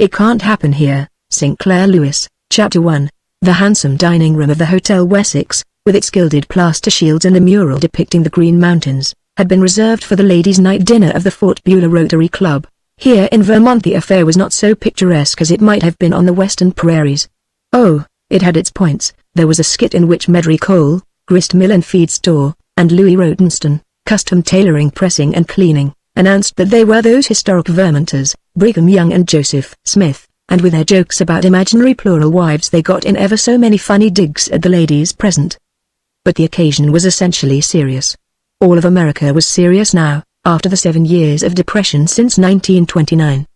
It can't happen here. Sinclair Lewis, Chapter 1. The handsome dining room of the Hotel Wessex, with its gilded plaster shields and a mural depicting the Green Mountains, had been reserved for the ladies' night dinner of the Fort Beulah Rotary Club. Here in Vermont the affair was not so picturesque as it might have been on the western prairies. Oh, it had its points. There was a skit in which Medry Cole, grist mill and feed store, and Louis Rotenston, custom tailoring, pressing and cleaning, announced that they were those historic Vermonters, Brigham Young and Joseph Smith, and with their jokes about imaginary plural wives they got in ever so many funny digs at the ladies present. But the occasion was essentially serious. All of America was serious now, after the 7 years of depression since 1929.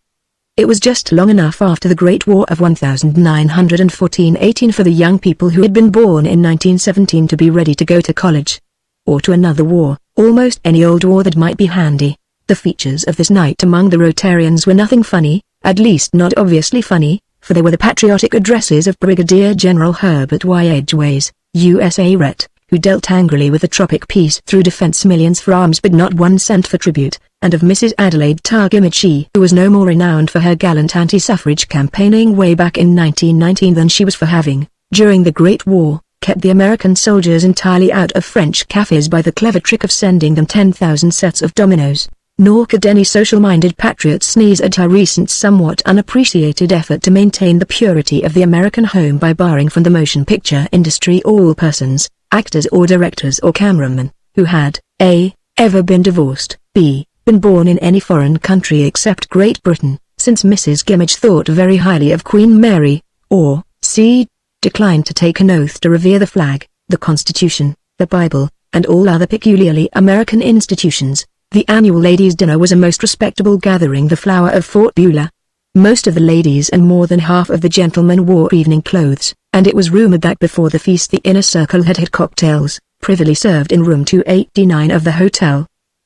It was just long enough after the Great War of 1914-18 for the young people who had been born in 1917 to be ready to go to college. Or to another war, almost any old war that might be handy. The features of this night among the Rotarians were nothing funny, at least not obviously funny, for they were the patriotic addresses of Brigadier General Herbert Y. Edgeways, USA Ret., who dealt angrily with the tropic peace through defense millions for arms but not 1 cent for tribute, and of Mrs. Adelaide Tarr-Gimage, who was no more renowned for her gallant anti-suffrage campaigning way back in 1919 than she was for having, during the Great War, kept the American soldiers entirely out of French cafes by the clever trick of sending them 10,000 sets of dominoes. Nor could any social-minded patriot sneeze at her recent somewhat unappreciated effort to maintain the purity of the American home by barring from the motion picture industry all persons, actors or directors or cameramen, who had a. ever been divorced, b. been born in any foreign country except Great Britain, since Mrs. Gimage thought very highly of Queen Mary, or c. declined to take an oath to revere the flag, the Constitution, the Bible, and all other peculiarly American institutions. The annual ladies' dinner was a most respectable gathering, the flower of Fort Beulah. Most of the ladies and more than half of the gentlemen wore evening clothes, and it was rumored that before the feast the inner circle had had cocktails, privily served in room 289 of the hotel.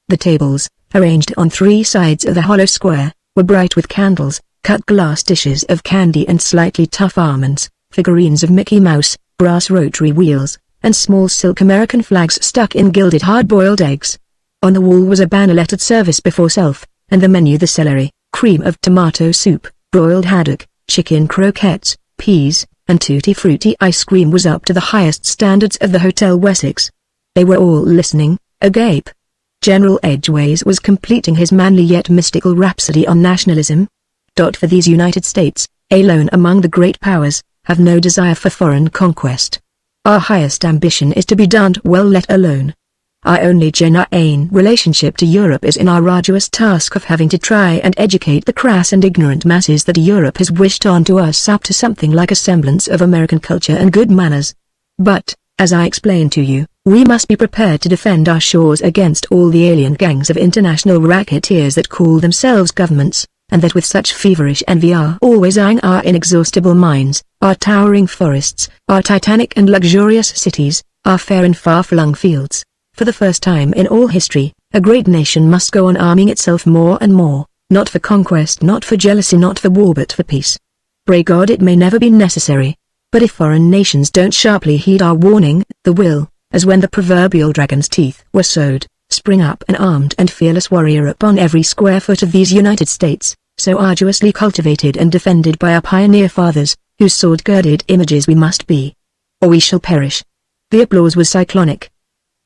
The tables, arranged on 3 sides of the hollow square, were bright with candles, cut glass dishes of candy and slightly tough almonds, figurines of Mickey Mouse, brass rotary wheels, and small silk American flags stuck in gilded hard-boiled eggs. On the wall was a banner lettered service before self, and the menu the celery, cream of tomato soup, broiled haddock, chicken croquettes, peas, and tutti frutti ice cream was up to the highest standards of the Hotel Wessex. They were all listening, agape. General Edgeways was completing his manly yet mystical rhapsody on nationalism. For these United States, alone among the great powers, have no desire for foreign conquest. Our highest ambition is to be done well let alone. Our only genuine relationship to Europe is in our arduous task of having to try and educate the crass and ignorant masses that Europe has wished on to us up to something like a semblance of American culture and good manners. But, as I explained to you, we must be prepared to defend our shores against all the alien gangs of international racketeers that call themselves governments, and that with such feverish envy are always eyeing our inexhaustible mines, our towering forests, our titanic and luxurious cities, our fair and far-flung fields. For the first time in all history, a great nation must go on arming itself more and more, not for conquest, not for jealousy, not for war, but for peace. Pray God it may never be necessary. But if foreign nations don't sharply heed our warning, there will, as when the proverbial dragon's teeth were sowed, spring up an armed and fearless warrior upon every square foot of these United States, so arduously cultivated and defended by our pioneer fathers, whose sword-girded images we must be. Or we shall perish. The applause was cyclonic.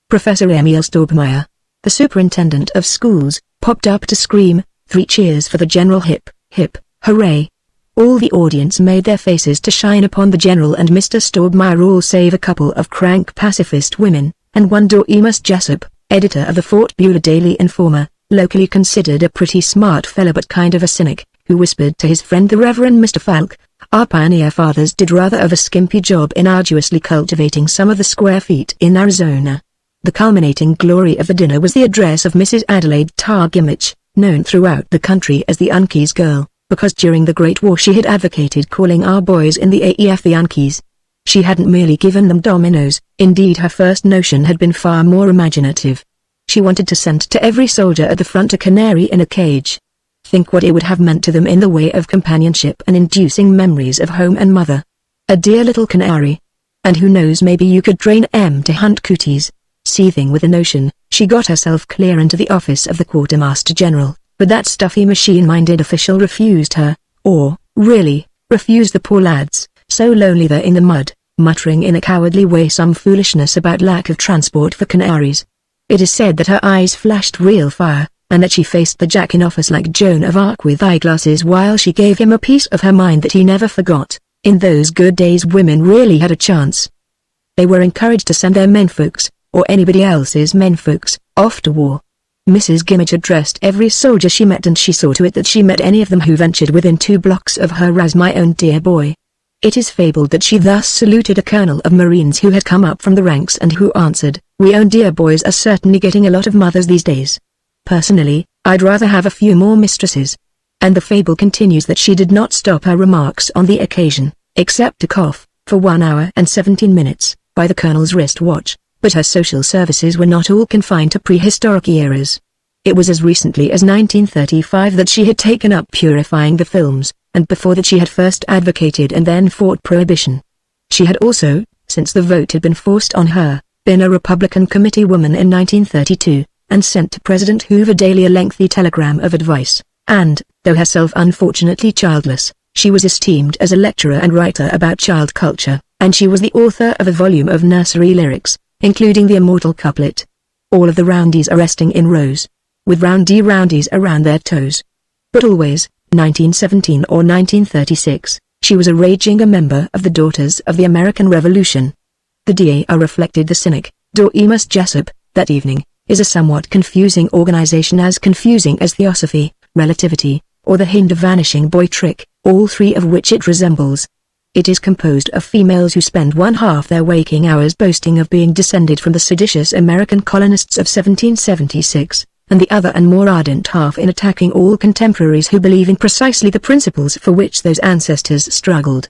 Professor Emil Staubmeier, the superintendent of schools, popped up to scream, 3 cheers for the general, hip, hip, hooray. All the audience made their faces to shine upon the general and Mr. Staubmeier, all save a couple of crank pacifist women, and one Doremus Jessup, editor of the Fort Beulah Daily Informer, locally considered a pretty smart fellow but kind of a cynic, who whispered to his friend the Reverend Mr. Falk, our pioneer fathers did rather of a skimpy job in arduously cultivating some of the square feet in Arizona. The culminating glory of the dinner was the address of Mrs. Adelaide Tarr-Gimage, known throughout the country as the Yankees girl, because during the Great War she had advocated calling our boys in the AEF the Yankees. She hadn't merely given them dominoes, indeed her first notion had been far more imaginative. She wanted to send to every soldier at the front a canary in a cage. Think what it would have meant to them in the way of companionship and inducing memories of home and mother. A dear little canary. And who knows, maybe you could train M to hunt cooties. Seething with the notion, she got herself clear into the office of the Quartermaster General, but that stuffy machine-minded official refused her, or, Really, refused the poor lads, so lonely there in the mud, muttering in a cowardly way some foolishness about lack of transport for canaries. It is said that her eyes flashed real fire, and that she faced the Jack in office like Joan of Arc with eyeglasses while she gave him a piece of her mind that he never forgot. In those good days women really had a chance. They were encouraged to send their menfolks, or anybody else's menfolks, off to war. Mrs. Gummidge addressed every soldier she met, and she saw to it that she met any of them who ventured within 2 blocks of her as my own dear boy. It is fabled that she thus saluted a colonel of Marines who had come up from the ranks and who answered, "We own dear boys are certainly getting a lot of mothers these days. Personally, I'd rather have a few more mistresses." And the fable continues that she did not stop her remarks on the occasion, except to cough, for 1 hour and 17 minutes, by the colonel's wristwatch, but her social services were not all confined to prehistoric eras. It was as recently as 1935 that she had taken up purifying the films, and before that she had first advocated and then fought prohibition. She had also, since the vote had been forced on her, been a Republican committee woman in 1932, and sent to President Hoover daily a lengthy telegram of advice, and, though herself unfortunately childless, she was esteemed as a lecturer and writer about child culture, and she was the author of a volume of nursery lyrics, including the immortal couplet, "All of the roundies are resting in rows, with roundies around their toes." But always, 1917 or 1936, she was a raging member of the Daughters of the American Revolution. The DAR reflected the cynic, Doremus Jessup, that evening, is a somewhat confusing organization, as confusing as Theosophy, Relativity, or the Hindu vanishing boy trick, all 3 of which it resembles. It is composed of females who spend 1/2 their waking hours boasting of being descended from the seditious American colonists of 1776, and the other and more ardent half in attacking all contemporaries who believe in precisely the principles for which those ancestors struggled.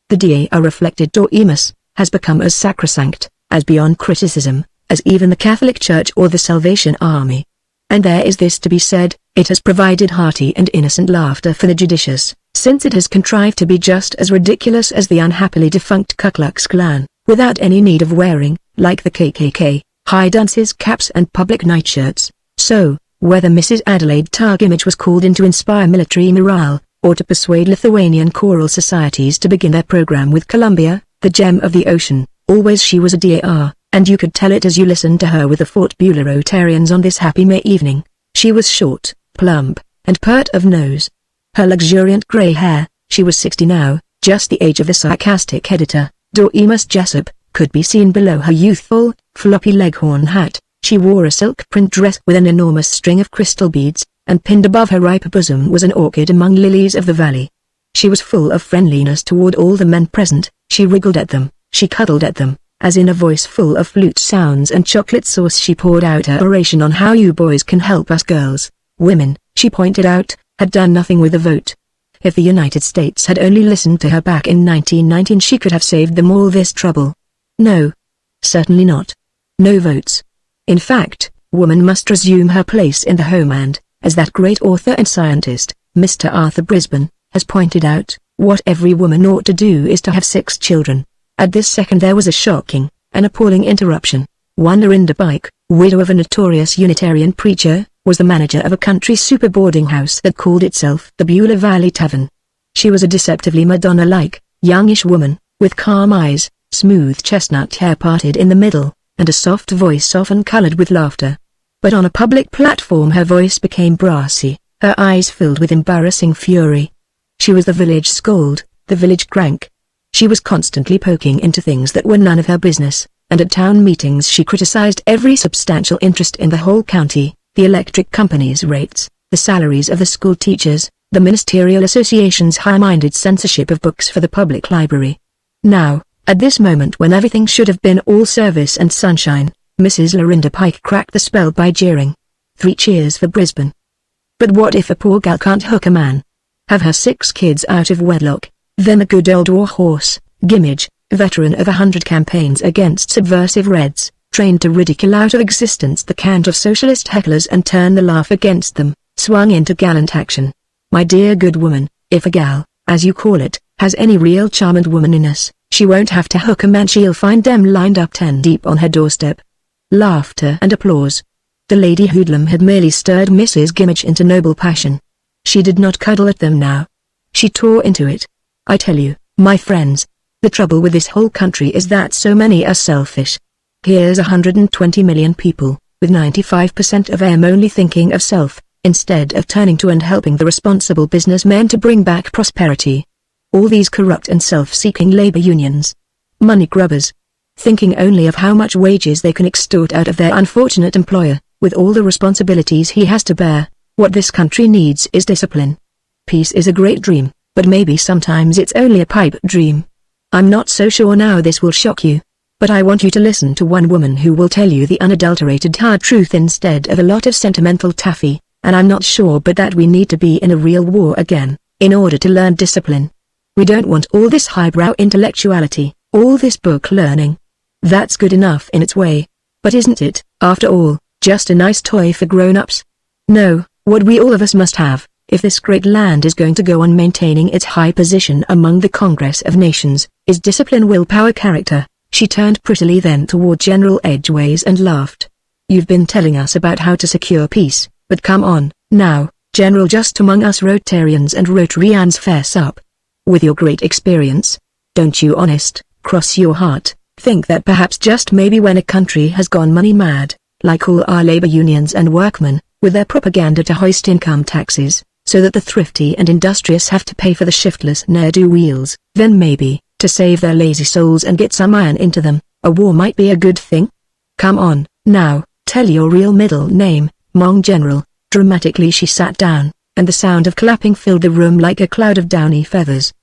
The DAR reflected Doremus has become as sacrosanct, as beyond criticism, as even the Catholic Church or the Salvation Army. And there is this to be said, it has provided hearty and innocent laughter for the judicious, since it has contrived to be just as ridiculous as the unhappily defunct Ku Klux Klan, without any need of wearing, like the KKK, high dunces caps and public nightshirts. So, whether Mrs. Adelaide Targ was called in to inspire military morale, or to persuade Lithuanian choral societies to begin their program with Columbia, the gem of the ocean, always she was a DAR, and you could tell it as you listened to her with the Fort Beulah Rotarians on this happy May evening. She was short, plump, and pert of nose. Her luxuriant grey hair, she was 60 now, just the age of the sarcastic editor, Doremus Jessup, could be seen below her youthful, floppy leghorn hat. She wore a silk print dress with an enormous string of crystal beads, and pinned above her ripe bosom was an orchid among lilies of the valley. She was full of friendliness toward all the men present. She wriggled at them, she cuddled at them, as in a voice full of flute sounds and chocolate sauce she poured out her oration on how you boys can help us girls. Women, she pointed out, had done nothing with the vote. If the United States had only listened to her back in 1919 she could have saved them all this trouble. No. Certainly not. No votes. In fact, woman must resume her place in the home and, as that great author and scientist, Mr. Arthur Brisbane, has pointed out, what every woman ought to do is to have 6 children. At this second there was a shocking, an appalling interruption. One Lorinda Pike, widow of a notorious Unitarian preacher, was the manager of a country super boarding house that called itself the Beulah Valley Tavern. She was a deceptively Madonna-like, youngish woman, with calm eyes, smooth chestnut hair parted in the middle, and a soft voice often colored with laughter. But on a public platform her voice became brassy, her eyes filled with embarrassing fury. She was the village scold, the village crank. She was constantly poking into things that were none of her business, and at town meetings she criticized every substantial interest in the whole county, the electric company's rates, the salaries of the school teachers, the ministerial association's high-minded censorship of books for the public library. Now, at this moment when everything should have been all service and sunshine, Mrs. Lorinda Pike cracked the spell by jeering. 3 cheers for Brisbane. But what if a poor gal can't hook a man? Have her 6 kids out of wedlock, then the good old war horse, Gummidge, veteran of 100 campaigns against subversive Reds, trained to ridicule out of existence the cant of socialist hecklers and turn the laugh against them, swung into gallant action. My dear good woman, if a gal, as you call it, has any real charm and womanliness, she won't have to hook a man, she'll find them lined up 10 deep on her doorstep. Laughter and applause. The lady hoodlum had merely stirred Mrs. Gummidge into noble passion. She did not cuddle at them now. She tore into it. I tell you, my friends, the trouble with this whole country is that so many are selfish. Here's 120 million people, with 95% of them only thinking of self, instead of turning to and helping the responsible businessmen to bring back prosperity. All these corrupt and self-seeking labor unions. Money grubbers. Thinking only of how much wages they can extort out of their unfortunate employer, with all the responsibilities he has to bear. What this country needs is discipline. Peace is a great dream, but maybe sometimes it's only a pipe dream. I'm not so sure now this will shock you, but I want you to listen to one woman who will tell you the unadulterated hard truth instead of a lot of sentimental taffy, and I'm not sure but that we need to be in a real war again, in order to learn discipline. We don't want all this highbrow intellectuality, all this book learning. That's good enough in its way, but isn't it, after all, just a nice toy for grown-ups? No, what we all of us must have, if this great land is going to go on maintaining its high position among the Congress of Nations, is discipline, willpower, character. She turned prettily then toward General Edgeways and laughed. You've been telling us about how to secure peace, but come on, now, General, just among us Rotarians and Rotarians, fess up. With your great experience, don't you honest, cross your heart, think that perhaps just maybe when a country has gone money mad, like all our labor unions and workmen, with their propaganda to hoist income taxes, so that the thrifty and industrious have to pay for the shiftless ne'er-do-wells, then maybe, to save their lazy souls and get some iron into them, a war might be a good thing? Come on, now, tell your real middle name, Mong General. Dramatically she sat down, and the sound of clapping filled the room like a cloud of downy feathers.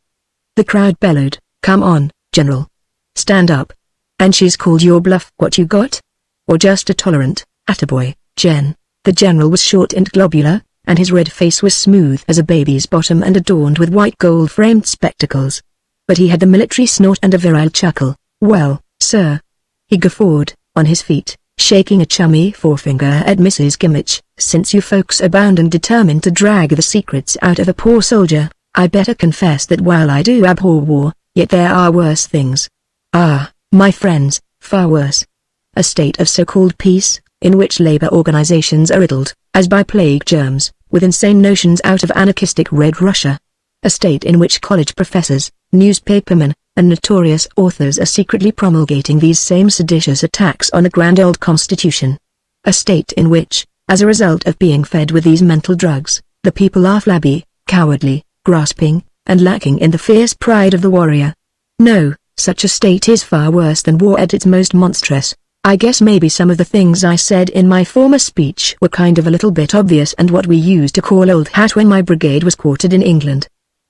The crowd bellowed, come on, General. Stand up. And she's called your bluff. What you got? Or just a tolerant, attaboy, Jen. The General was short and globular, and his red face was smooth as a baby's bottom and adorned with white gold-framed spectacles. But he had the military snort and a virile chuckle. Well, sir. He guffawed, on his feet, shaking a chummy forefinger at Mrs. Kimmich. Since you folks are bound and determined to drag the secrets out of a poor soldier, I better confess that while I do abhor war, yet there are worse things. Ah, my friends, far worse. A state of so-called peace, in which labor organizations are riddled, as by plague germs, with insane notions out of anarchistic Red Russia. A state in which college professors, newspapermen, and notorious authors are secretly promulgating these same seditious attacks on the grand old Constitution. A state in which, as a result of being fed with these mental drugs, the people are flabby, cowardly, grasping, and lacking in the fierce pride of the warrior. No, such a state is far worse than war at its most monstrous. I guess maybe some of the things I said in my former speech were kind of a little bit obvious and what we used to call old hat when my brigade was quartered in England.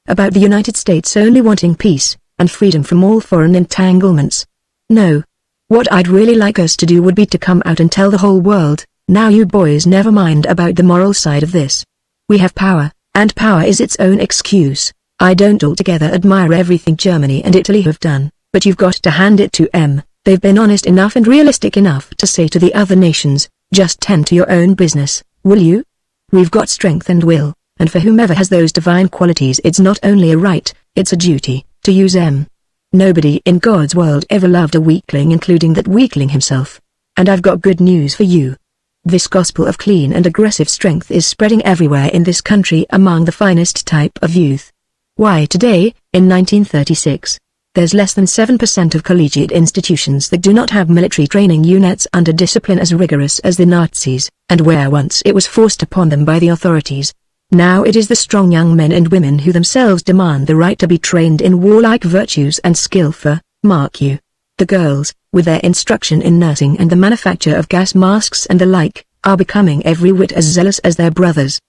About the United States only wanting peace, and freedom from all foreign entanglements. No. What I'd really like us to do would be to come out and tell the whole world, now you boys never mind about the moral side of this. We have power, and power is its own excuse. I don't altogether admire everything Germany and Italy have done, but you've got to hand it to them. They've been honest enough and realistic enough to say to the other nations, just tend to your own business, will you? We've got strength and will, and for whomever has those divine qualities it's not only a right, it's a duty, to use them. Nobody in God's world ever loved a weakling, including that weakling himself. And I've got good news for you. This gospel of clean and aggressive strength is spreading everywhere in this country among the finest type of youth. Why today, in 1936, there's less than 7% of collegiate institutions that do not have military training units under discipline as rigorous as the Nazis, and where once it was forced upon them by the authorities. Now it is the strong young men and women who themselves demand the right to be trained in warlike virtues and skill for, mark you, the girls, with their instruction in nursing and the manufacture of gas masks and the like, are becoming every whit as zealous as their brothers.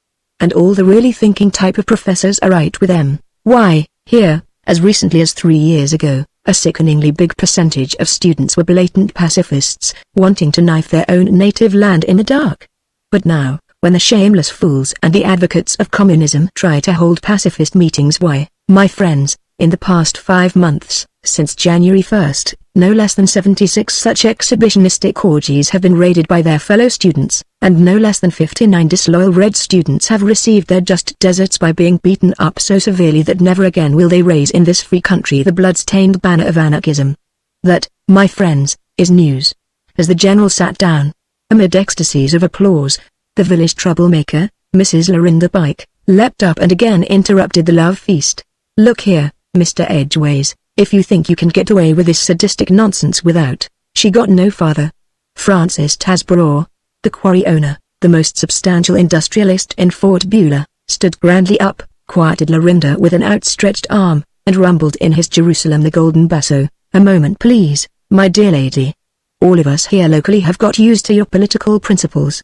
And all the really thinking type of professors are right with them. Why, here, as recently as 3 years ago, a sickeningly big percentage of students were blatant pacifists, wanting to knife their own native land in the dark. But now, when the shameless fools and the advocates of communism try to hold pacifist meetings, why, my friends, in the past 5 months, since January 1st, no less than 76 such exhibitionistic orgies have been raided by their fellow students, and no less than 59 disloyal Red students have received their just deserts by being beaten up so severely that never again will they raise in this free country the blood-stained banner of anarchism. That, my friends, is news. As the General sat down, amid ecstasies of applause, the village troublemaker, Mrs. Lorinda Pike, leapt up and again interrupted the love feast. "Look here, Mr. Edgeways, if you think you can get away with this sadistic nonsense without..." She got no farther. Francis Tasborough, the quarry owner, the most substantial industrialist in Fort Beulah, stood grandly up, quieted Lorinda with an outstretched arm, and rumbled in his Jerusalem the golden basso, "A moment please, my dear lady. All of us here locally have got used to your political principles.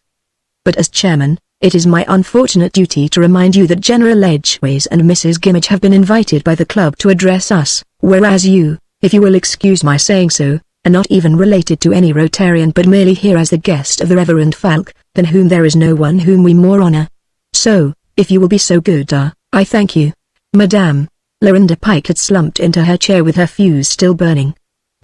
But as chairman, it is my unfortunate duty to remind you that General Edgeways and Mrs. Gimmage have been invited by the club to address us, whereas you, if you will excuse my saying so, are not even related to any Rotarian but merely here as the guest of the Reverend Falk, than whom there is no one whom we more honor. So, if you will be so good, I thank you, Madame." Lorinda Pike had slumped into her chair with her fuse still burning.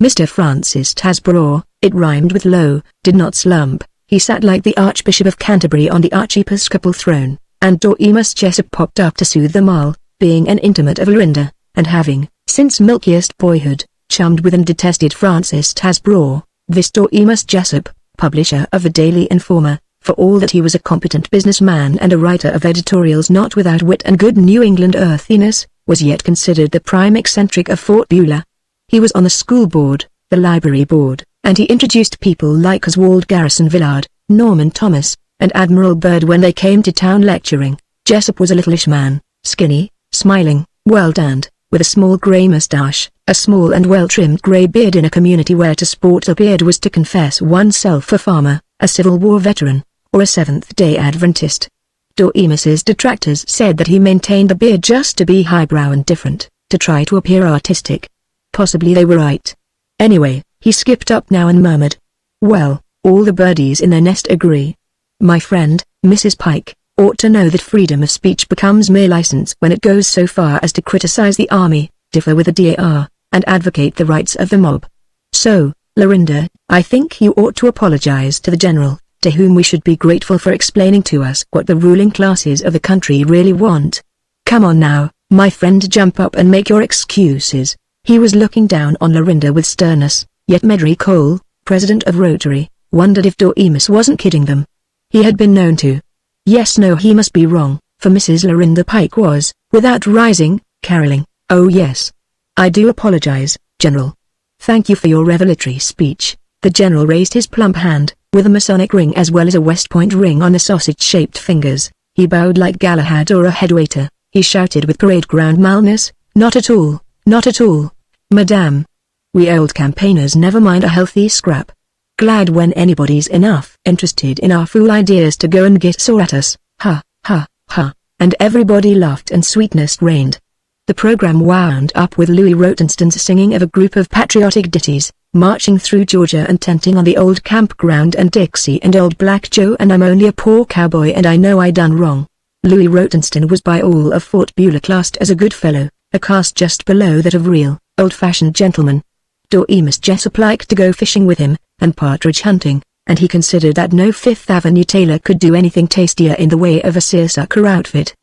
Mr. Francis Tasborough, it rhymed with low, did not slump. He sat like the Archbishop of Canterbury on the archiepiscopal throne, and Dorcas Jessup popped up to soothe them all, being an intimate of Lorinda, and having, since milkiest boyhood, chummed with and detested Francis Tasborough. This Dorcas Jessup, publisher of the Daily Informer, for all that he was a competent businessman and a writer of editorials not without wit and good New England earthiness, was yet considered the prime eccentric of Fort Beulah. He was on the school board, the library board, and he introduced people like Oswald Garrison Villard, Norman Thomas, and Admiral Byrd when they came to town lecturing. Jessup was a littleish man, skinny, smiling, well-tanned, with a small grey moustache, a small and well-trimmed grey beard in a community where to sport a beard was to confess oneself a farmer, a Civil War veteran, or a Seventh-day Adventist. Dorcas's detractors said that he maintained the beard just to be highbrow and different, to try to appear artistic. Possibly they were right. Anyway, he skipped up now and murmured, "Well, all the birdies in their nest agree. My friend, Mrs. Pike, ought to know that freedom of speech becomes mere license when it goes so far as to criticize the army, differ with the DAR, and advocate the rights of the mob. So, Lorinda, I think you ought to apologize to the general, to whom we should be grateful for explaining to us what the ruling classes of the country really want. Come on now, my friend, jump up and make your excuses." He was looking down on Lorinda with sternness, yet Medry Cole, president of Rotary, wondered if Dorcas wasn't kidding them. He had been known to. Yes, no, he must be wrong, for Mrs. Lorinda Pike was, without rising, caroling, "Oh yes. I do apologize, General. Thank you for your revelatory speech." The General raised his plump hand, with a Masonic ring as well as a West Point ring on the sausage-shaped fingers. He bowed like Galahad or a headwaiter. He shouted with parade ground mildness, "Not at all, not at all, Madame. We old campaigners never mind a healthy scrap. Glad when anybody's enough interested in our fool ideas to go and get sore at us." Ha, ha, ha, and everybody laughed and sweetness reigned. The program wound up with Louis Rotenston's singing of a group of patriotic ditties, marching through Georgia and tenting on the old campground, and Dixie and Old Black Joe and I'm Only a Poor Cowboy and I Know I Done Wrong. Louis Rotenston was by all of Fort Beulah classed as a good fellow, a caste just below that of real, old-fashioned gentlemen. Dorcas Jessup liked to go fishing with him, and partridge hunting, and he considered that no Fifth Avenue tailor could do anything tastier in the way of a seersucker outfit.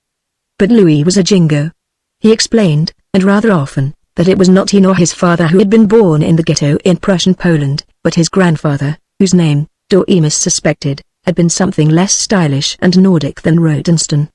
But Louis was a jingo. He explained, and rather often, that it was not he nor his father who had been born in the ghetto in Prussian Poland, but his grandfather, whose name, Dorcas suspected, had been something less stylish and Nordic than Rotenston.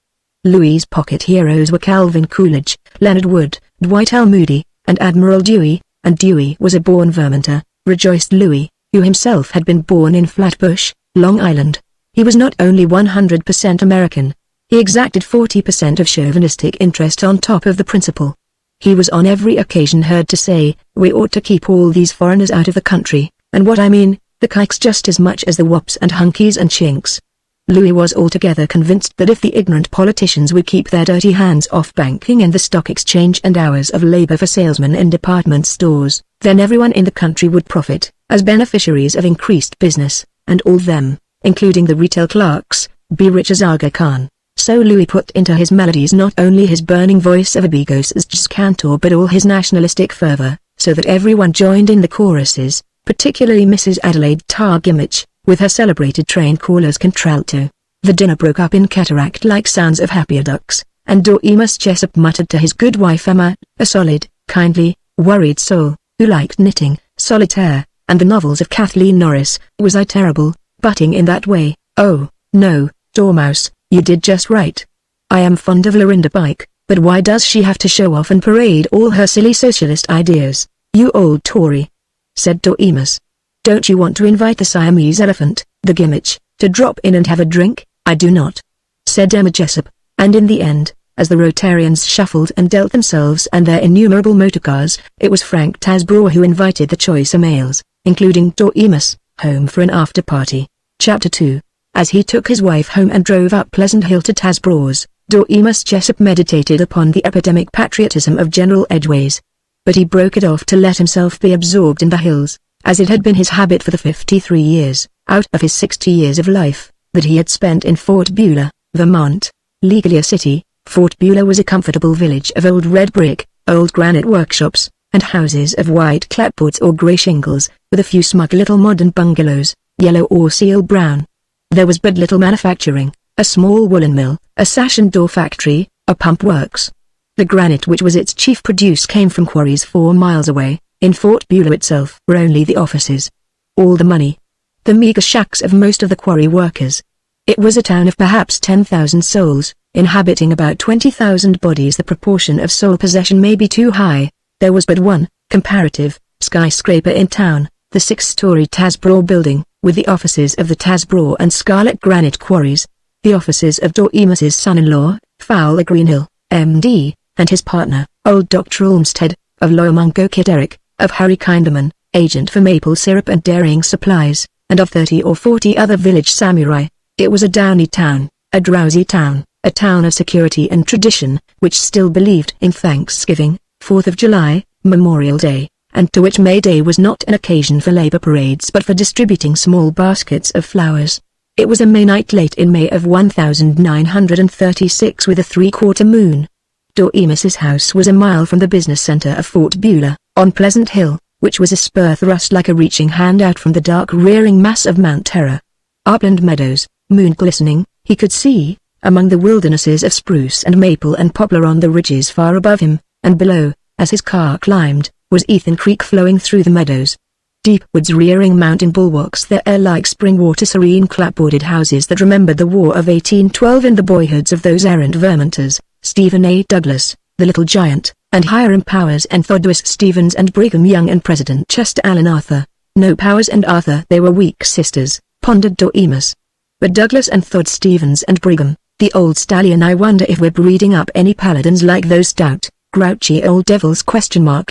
Louis's pocket heroes were Calvin Coolidge, Leonard Wood, Dwight L. Moody, and Admiral Dewey, and Dewey was a born Vermonter, rejoiced Louis, who himself had been born in Flatbush, Long Island. He was not only 100% American, he exacted 40% of chauvinistic interest on top of the principal. He was on every occasion heard to say, "We ought to keep all these foreigners out of the country, and what I mean, the kikes just as much as the wops and hunkies and chinks." Louis was altogether convinced that if the ignorant politicians would keep their dirty hands off banking and the stock exchange and hours of labor for salesmen in department stores, then everyone in the country would profit, as beneficiaries of increased business, and all them, including the retail clerks, be rich as Aga Khan. So Louis put into his melodies not only his burning voice of a Bigos jazz cantor but all his nationalistic fervor, so that everyone joined in the choruses, particularly Mrs. Adelaide Tarr Gimmich, with her celebrated train caller's contralto. The dinner broke up in cataract-like sounds of happier ducks, and Dorcas Jessup muttered to his good wife Emma, a solid, kindly, worried soul, who liked knitting, solitaire, and the novels of Kathleen Norris. "Was I terrible, butting in that way?" "Oh, no, Dormouse, you did just right. I am fond of Lorinda Pike, but why does she have to show off and parade all her silly socialist ideas, you old Tory?" said Doremus. "Don't you want to invite the Siamese elephant, the Gimmich, to drop in and have a drink?" "I do not," said Emma Jessup, and in the end, as the Rotarians shuffled and dealt themselves and their innumerable motorcars, it was Frank Tasbraw who invited the choicer males, including Doremus, home for an after-party. Chapter 2. As he took his wife home and drove up Pleasant Hill to Tasbraw's, Doremus Jessup meditated upon the epidemic patriotism of General Edgeways. But he broke it off to let himself be absorbed in the hills, as it had been his habit for the 53 years, out of his 60 years of life, that he had spent in Fort Beulah, Vermont. Legally a city, Fort Beulah was a comfortable village of old red brick, old granite workshops, and houses of white clapboards or grey shingles, with a few smug little modern bungalows, yellow or seal brown. There was but little manufacturing, a small woolen mill, a sash and door factory, a pump works. The granite which was its chief produce came from quarries 4 miles away. In Fort Beulah itself were only the offices. All the money. The meager shacks of most of the quarry workers. It was a town of perhaps 10,000 souls, inhabiting about 20,000 bodies. The proportion of soul possession may be too high. There was but one, comparative, skyscraper in town, the 6-story Tasbraw building, with the offices of the Tasbraw and Scarlet Granite Quarries, the offices of Doremus's son-in-law, Fowler Greenhill, M.D., and his partner, old Dr. Olmsted, of Loyalmungo Kitterick, of Harry Kinderman, agent for maple syrup and dairying supplies, and of 30 or 40 other village samurai. It was a downy town, a drowsy town, a town of security and tradition, which still believed in Thanksgiving, 4th of July, Memorial Day, and to which May Day was not an occasion for labor parades but for distributing small baskets of flowers. It was a May night late in May of 1936 with a 3/4 moon. Doremus's house was a mile from the business center of Fort Beulah, on Pleasant Hill, which was a spur thrust like a reaching hand out from the dark rearing mass of Mount Terror. Upland meadows, moon glistening, he could see, among the wildernesses of spruce and maple and poplar on the ridges far above him, and below, as his car climbed, was Ethan Creek flowing through the meadows. Deep woods rearing mountain bulwarks their air like spring water, serene clapboarded houses that remembered the War of 1812 and the boyhoods of those errant Vermonters, Stephen A. Douglas, the Little Giant, and Hiram Powers and Thaddeus Stevens and Brigham Young and President Chester Alan Arthur. No Powers and Arthur, they were weak sisters, pondered Doremus. But Douglas and Thad Stevens and Brigham, the old stallion, I wonder if we're breeding up any paladins like those stout, grouchy old devils ?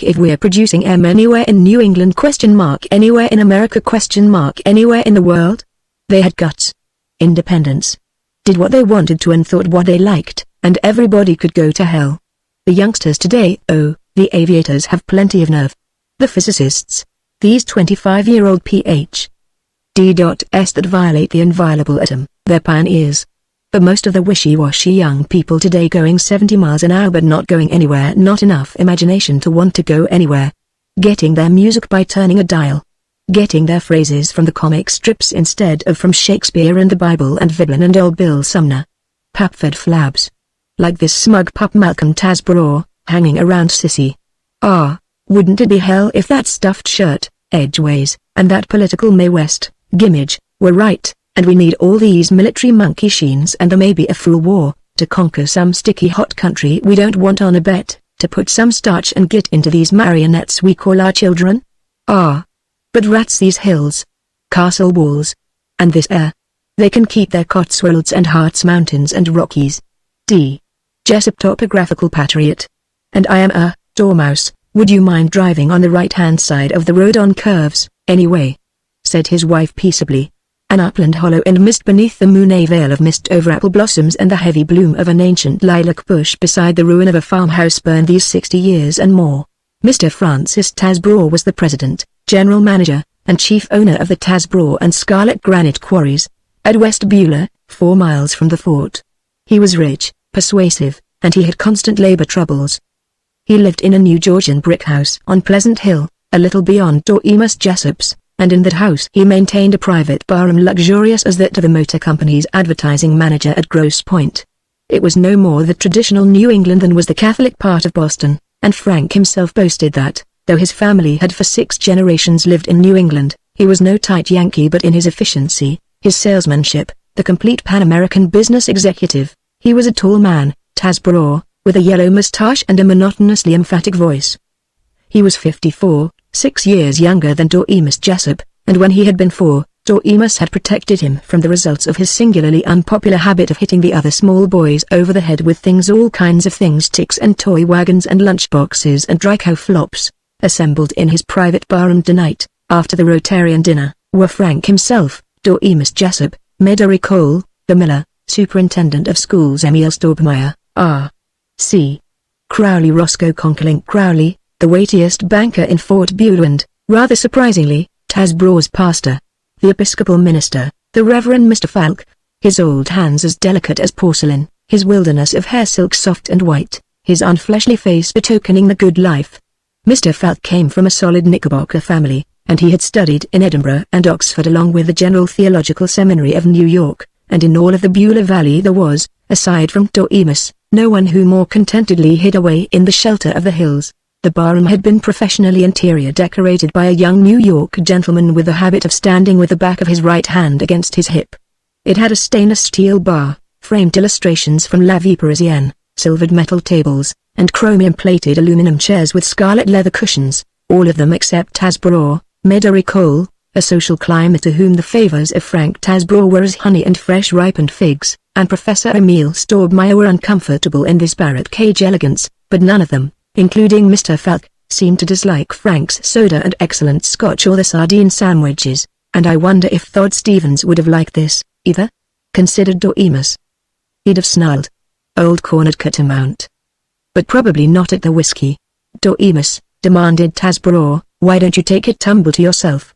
If we're producing M anywhere in New England ? Anywhere in America ? Anywhere in the world? They had guts. Independence. Did what they wanted to and thought what they liked, and everybody could go to hell. The youngsters today, oh, the aviators have plenty of nerve. The physicists. These 25-year-old Ph.D.s that violate the inviolable atom, they're pioneers. But most of the wishy-washy young people today going 70 miles an hour but not going anywhere, not enough imagination to want to go anywhere. Getting their music by turning a dial. Getting their phrases from the comic strips instead of from Shakespeare and the Bible and Veblen and old Bill Sumner. Pap-fed flabs. Like this smug pup Malcolm Tasbraw, hanging around Sissy. Ah, wouldn't it be hell if that stuffed shirt, Edgeways, and that political Mae West, Gimmich, were right, and we need all these military monkey sheens and there may be a fool war, to conquer some sticky hot country we don't want on a bet, to put some starch and grit into these marionettes we call our children? Ah. But rats these hills. Castle walls. And this air. They can keep their Cotswolds and Hartz Mountains and Rockies. D. Jessup, topographical patriot. And I am a dormouse. Would you mind driving on the right-hand side of the road on curves, anyway? Said his wife peaceably. An upland hollow and mist beneath the moon, a veil of mist over apple blossoms and the heavy bloom of an ancient lilac bush beside the ruin of a farmhouse burned these 60 years and more. Mr. Francis Tasbraw was the president, general manager, and chief owner of the Tasbraw and Scarlet Granite Quarries, at West Beulah, 4 miles from the fort. He was rich, persuasive, and he had constant labor troubles. He lived in a new Georgian brick house on Pleasant Hill, a little beyond Doremus Jessup's, and in that house he maintained a private bar as luxurious as that of the motor company's advertising manager at Grosse Pointe. It was no more the traditional New England than was the Catholic part of Boston, and Frank himself boasted that, though his family had for 6 generations lived in New England, he was no tight Yankee but in his efficiency, his salesmanship, the complete Pan-American business executive, He was a tall man, Tasbrough, with a yellow moustache and a monotonously emphatic voice. He was 54, 6 years younger than Doremus Jessup, and when he had been 4, Doremus had protected him from the results of his singularly unpopular habit of hitting the other small boys over the head with things, all kinds of things, ticks and toy wagons and lunchboxes and dry cow flops. Assembled in his private barroom tonight, after the Rotarian dinner, were Frank himself, Doremus Jessup, Meadory Cole, the miller, Superintendent of Schools Emil Staubmeier, R.C. Crowley, Roscoe Conklin Crowley, the weightiest banker in Fort Buell, rather surprisingly, Tasbrough's pastor, the Episcopal minister, the Reverend Mr. Falk, his old hands as delicate as porcelain, his wilderness of hair silk soft and white, his unfleshly face betokening the good life. Mr. Falk came from a solid Knickerbocker family, and he had studied in Edinburgh and Oxford along with the General Theological Seminary of New York, and in all of the Beulah Valley there was, aside from Doremus, no one who more contentedly hid away in the shelter of the hills. The barroom had been professionally interior decorated by a young New York gentleman with the habit of standing with the back of his right hand against his hip. It had a stainless steel bar, framed illustrations from La Vie Parisienne, silvered metal tables, and chromium-plated aluminum chairs with scarlet leather cushions, all of them except Tasbrough, Meadory Cole, a social climber to whom the favors of Frank Tasbrough were as honey and fresh ripened figs, and Professor Emil Staubmeier were uncomfortable in this barrett cage elegance, but none of them, including Mr. Falk, seemed to dislike Frank's soda and excellent scotch or the sardine sandwiches, and I wonder if Thod Stevens would have liked this, either? Considered Doremus. He'd have snarled. Old cornered catamount. But probably not at the whiskey. Doremus, demanded Tasbrough, why don't you take it tumble to yourself?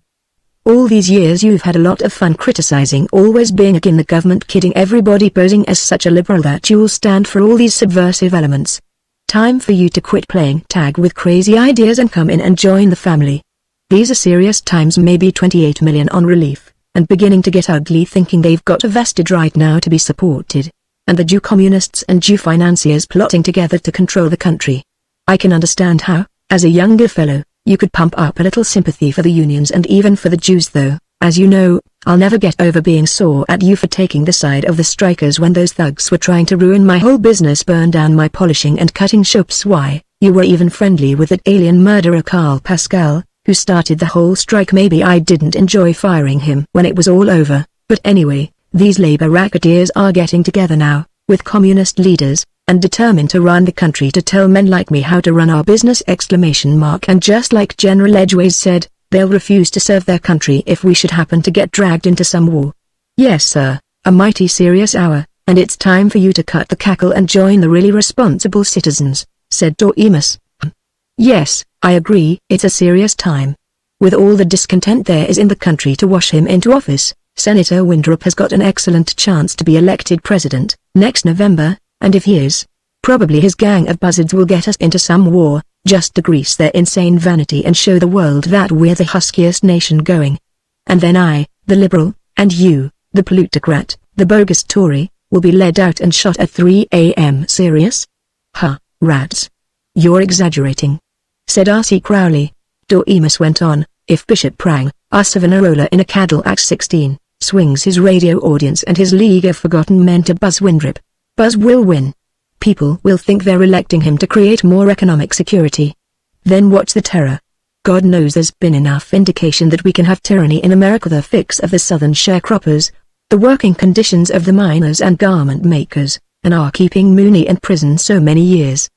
All these years you've had a lot of fun criticizing, always being against the government, kidding everybody, posing as such a liberal that you'll stand for all these subversive elements. Time for you to quit playing tag with crazy ideas and come in and join the family. These are serious times. Maybe 28 million on relief, and beginning to get ugly, thinking they've got a vested right now to be supported. And the Jew communists and Jew financiers plotting together to control the country. I can understand how, as a younger fellow, you could pump up a little sympathy for the unions and even for the Jews, though, as you know, I'll never get over being sore at you for taking the side of the strikers when those thugs were trying to ruin my whole business, burn down my polishing and cutting shops. Why, you were even friendly with that alien murderer Carl Pascal, who started the whole strike. Maybe I didn't enjoy firing him when it was all over, but anyway, these labor racketeers are getting together now, with communist leaders, and determined to run the country, to tell men like me how to run our business! And just like General Edgeways said, they'll refuse to serve their country if we should happen to get dragged into some war. Yes sir, a mighty serious hour, and it's time for you to cut the cackle and join the really responsible citizens, said Doremus. Yes, I agree, it's a serious time. With all the discontent there is in the country to wash him into office, Senator Winthrop has got an excellent chance to be elected president next November, and if he is, probably his gang of buzzards will get us into some war, just to grease their insane vanity and show the world that we're the huskiest nation going. And then I, the liberal, and you, the plutocrat, the bogus Tory, will be led out and shot at 3 a.m. Serious? Huh, rats. You're exaggerating, said R.C. Crowley. Doremus went on, if Bishop Prang, our Savonarola in a Cadillac 16, swings his radio audience and his League of Forgotten Men to Buzz Winthrop, Buzz will win. People will think they're electing him to create more economic security. Then what's the terror? God knows there's been enough indication that we can have tyranny in America. The fix of the southern sharecroppers, the working conditions of the miners and garment makers, and are keeping Mooney in prison so many years.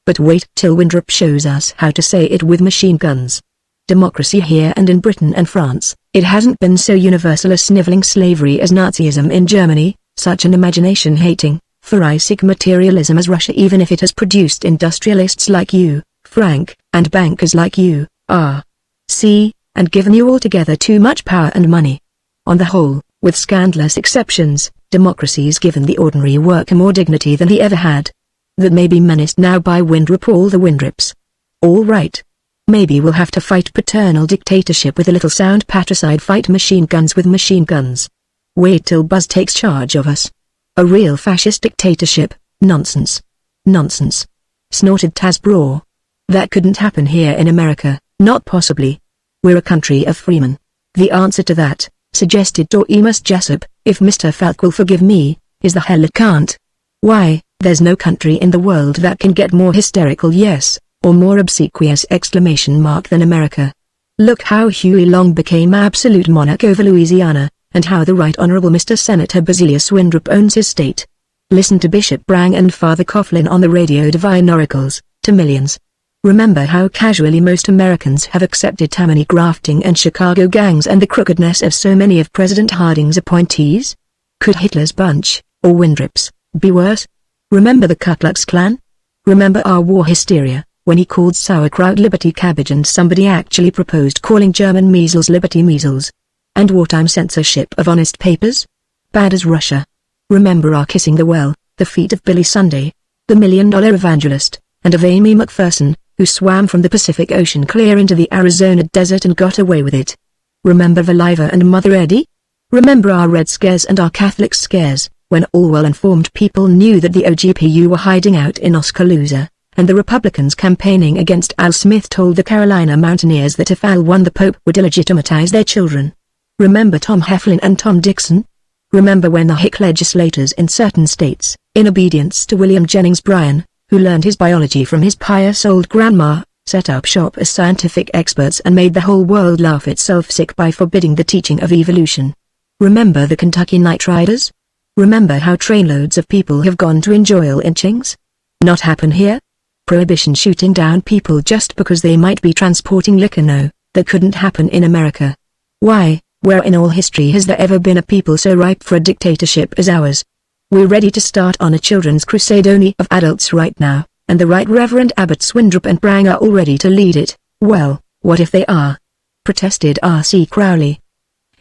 But wait till Winthrop shows us how to say it with machine guns. Democracy here and in Britain and France, it hasn't been so universal a sniveling slavery as Nazism in Germany, such an imagination-hating, Pharisaic materialism as Russia, even if it has produced industrialists like you, Frank, and bankers like you, R.C., and given you altogether too much power and money. On the whole, with scandalous exceptions, democracy's given the ordinary worker more dignity than he ever had. That may be menaced now by Winthrop, all the Winthrops. All right. Maybe we'll have to fight paternal dictatorship with a little sound patricide, fight machine guns with machine guns. Wait till Buzz takes charge of us. A real fascist dictatorship, nonsense. Nonsense. Snorted Tasbrough. That couldn't happen here in America, not possibly. We're a country of freemen. The answer to that, suggested Doremus Jessup, if Mr. Falk will forgive me, is the hell it can't. Why, there's no country in the world that can get more hysterical yes, or more obsequious exclamation mark than America. Look how Huey Long became absolute monarch over Louisiana, and how the Right Honorable Mr. Senator Basilius Winthrop owns his state. Listen to Bishop Brang and Father Coughlin on the radio divine oracles, to millions. Remember how casually most Americans have accepted Tammany grafting and Chicago gangs and the crookedness of so many of President Harding's appointees? Could Hitler's bunch, or Winthrop's, be worse? Remember the Ku Klux Klan? Remember our war hysteria, when he called sauerkraut Liberty Cabbage and somebody actually proposed calling German measles Liberty Measles? And wartime censorship of honest papers? Bad as Russia. Remember our kissing the well, the feet of Billy Sunday, the $1 Million Evangelist, and of Amy McPherson, who swam from the Pacific Ocean clear into the Arizona desert and got away with it. Remember Valiva and Mother Eddie? Remember our Red Scares and our Catholic Scares, when all well-informed people knew that the OGPU were hiding out in Oskaloosa, and the Republicans campaigning against Al Smith told the Carolina Mountaineers that if Al won the Pope would illegitimize their children. Remember Tom Heflin and Tom Dixon? Remember when the Hick legislators in certain states, in obedience to William Jennings Bryan, who learned his biology from his pious old grandma, set up shop as scientific experts and made the whole world laugh itself sick by forbidding the teaching of evolution? Remember the Kentucky Night Riders? Remember how trainloads of people have gone to enjoy lynchings? Not happen here? Prohibition shooting down people just because they might be transporting liquor? No, that couldn't happen in America. Why, where in all history has there ever been a people so ripe for a dictatorship as ours? We're ready to start on a children's crusade only of adults right now, and the Right Reverend Abbots Winthrop and Brang are all ready to lead it. Well, what if they are? Protested R.C. Crowley.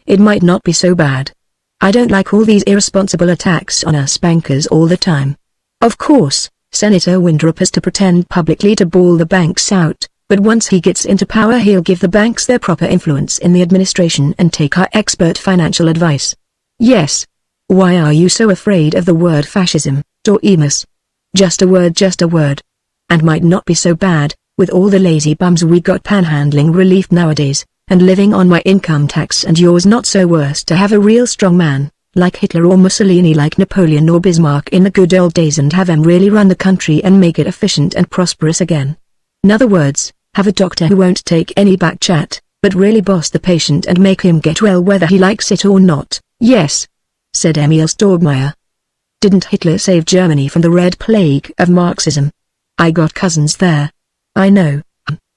It might not be so bad. I don't like all these irresponsible attacks on us bankers all the time. Of course, Senator Winthrop has to pretend publicly to bawl the banks out, but once he gets into power he'll give the banks their proper influence in the administration and take our expert financial advice. Yes. Why are you so afraid of the word fascism, Dormus? Just a word. And might not be so bad, with all the lazy bums we got panhandling relief nowadays, and living on my income tax and yours. Not so worse to have a real strong man, like Hitler or Mussolini, like Napoleon or Bismarck in the good old days, and have them really run the country and make it efficient and prosperous again. In other words, have a doctor who won't take any back chat, but really boss the patient and make him get well whether he likes it or not. Yes, said Emil Storgmeyer. Didn't Hitler save Germany from the Red Plague of Marxism? I got cousins there. I know,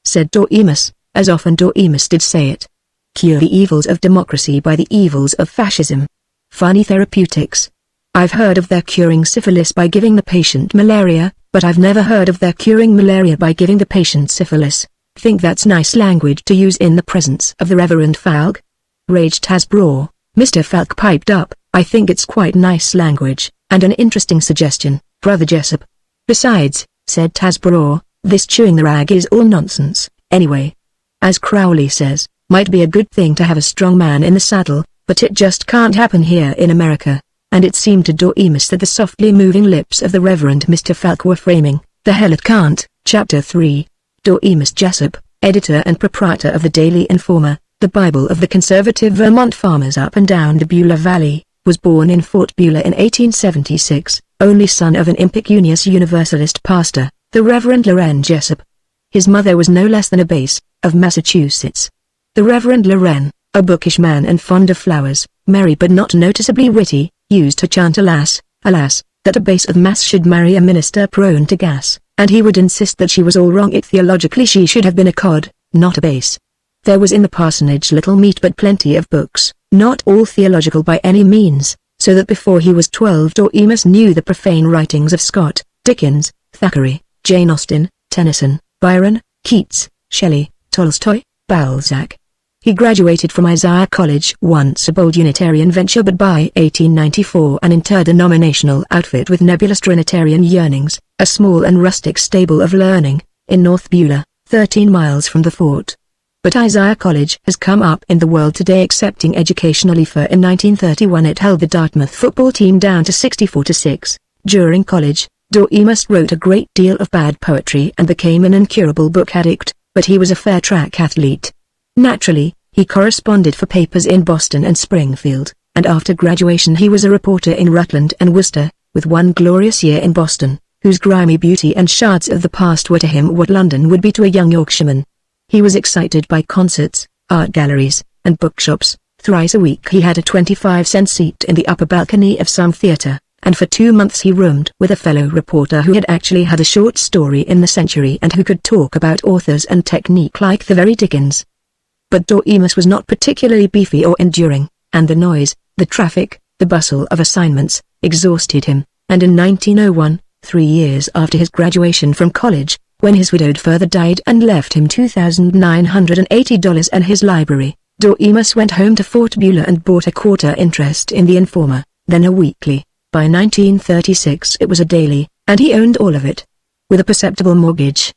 said Dormus, as often Dormus did say it. Cure the evils of democracy by the evils of fascism. Funny therapeutics. I've heard of their curing syphilis by giving the patient malaria, but I've never heard of their curing malaria by giving the patient syphilis. Think that's nice language to use in the presence of the Reverend Falk? Raged Hasbro. Mr. Falk piped up, I think it's quite nice language, and an interesting suggestion, Brother Jessup. Besides, said Hasbro, this chewing the rag is all nonsense, anyway. As Crowley says, might be a good thing to have a strong man in the saddle, but it just can't happen here in America. And it seemed to Dormus that the softly moving lips of the Reverend Mr. Falk were framing, The Hell It Can't, Chapter 3. Dormus Jessup, editor and proprietor of the Daily Informer, the Bible of the conservative Vermont farmers up and down the Beulah Valley, was born in Fort Beulah in 1876, only son of an impecunious Universalist pastor, the Reverend Loren Jessup. His mother was no less than a base, of Massachusetts. The Reverend Loren, a bookish man and fond of flowers, merry but not noticeably witty, used to chant alas, alas, that a base of Mass should marry a minister prone to gas, and he would insist that she was all wrong. It theologically she should have been a cod, not a base. There was in the parsonage little meat but plenty of books, not all theological by any means, so that before he was 12 Dormus knew the profane writings of Scott, Dickens, Thackeray, Jane Austen, Tennyson, Byron, Keats, Shelley, Tolstoy, Balzac. He graduated from Isaiah College, once a bold Unitarian venture, but by 1894 an interdenominational outfit with nebulous Trinitarian yearnings, a small and rustic stable of learning, in North Beulah, 13 miles from the fort. But Isaiah College has come up in the world today, accepting educationally, for in 1931 it held the Dartmouth football team down to 64-6. During college, Dormus wrote a great deal of bad poetry and became an incurable book addict, but he was a fair track athlete. Naturally, he corresponded for papers in Boston and Springfield, and after graduation he was a reporter in Rutland and Worcester, with one glorious year in Boston, whose grimy beauty and shards of the past were to him what London would be to a young Yorkshireman. He was excited by concerts, art galleries, and bookshops. Thrice a week he had a 25-cent seat in the upper balcony of some theatre, and for 2 months he roomed with a fellow reporter who had actually had a short story in the Century and who could talk about authors and technique like the very Dickens. But Doremus was not particularly beefy or enduring, and the noise, the traffic, the bustle of assignments, exhausted him, and in 1901, 3 years after his graduation from college, when his widowed father died and left him $2,980 and his library, Doremus went home to Fort Beulah and bought a quarter interest in the Informer, then a weekly. By 1936 it was a daily, and he owned all of it. With a perceptible mortgage.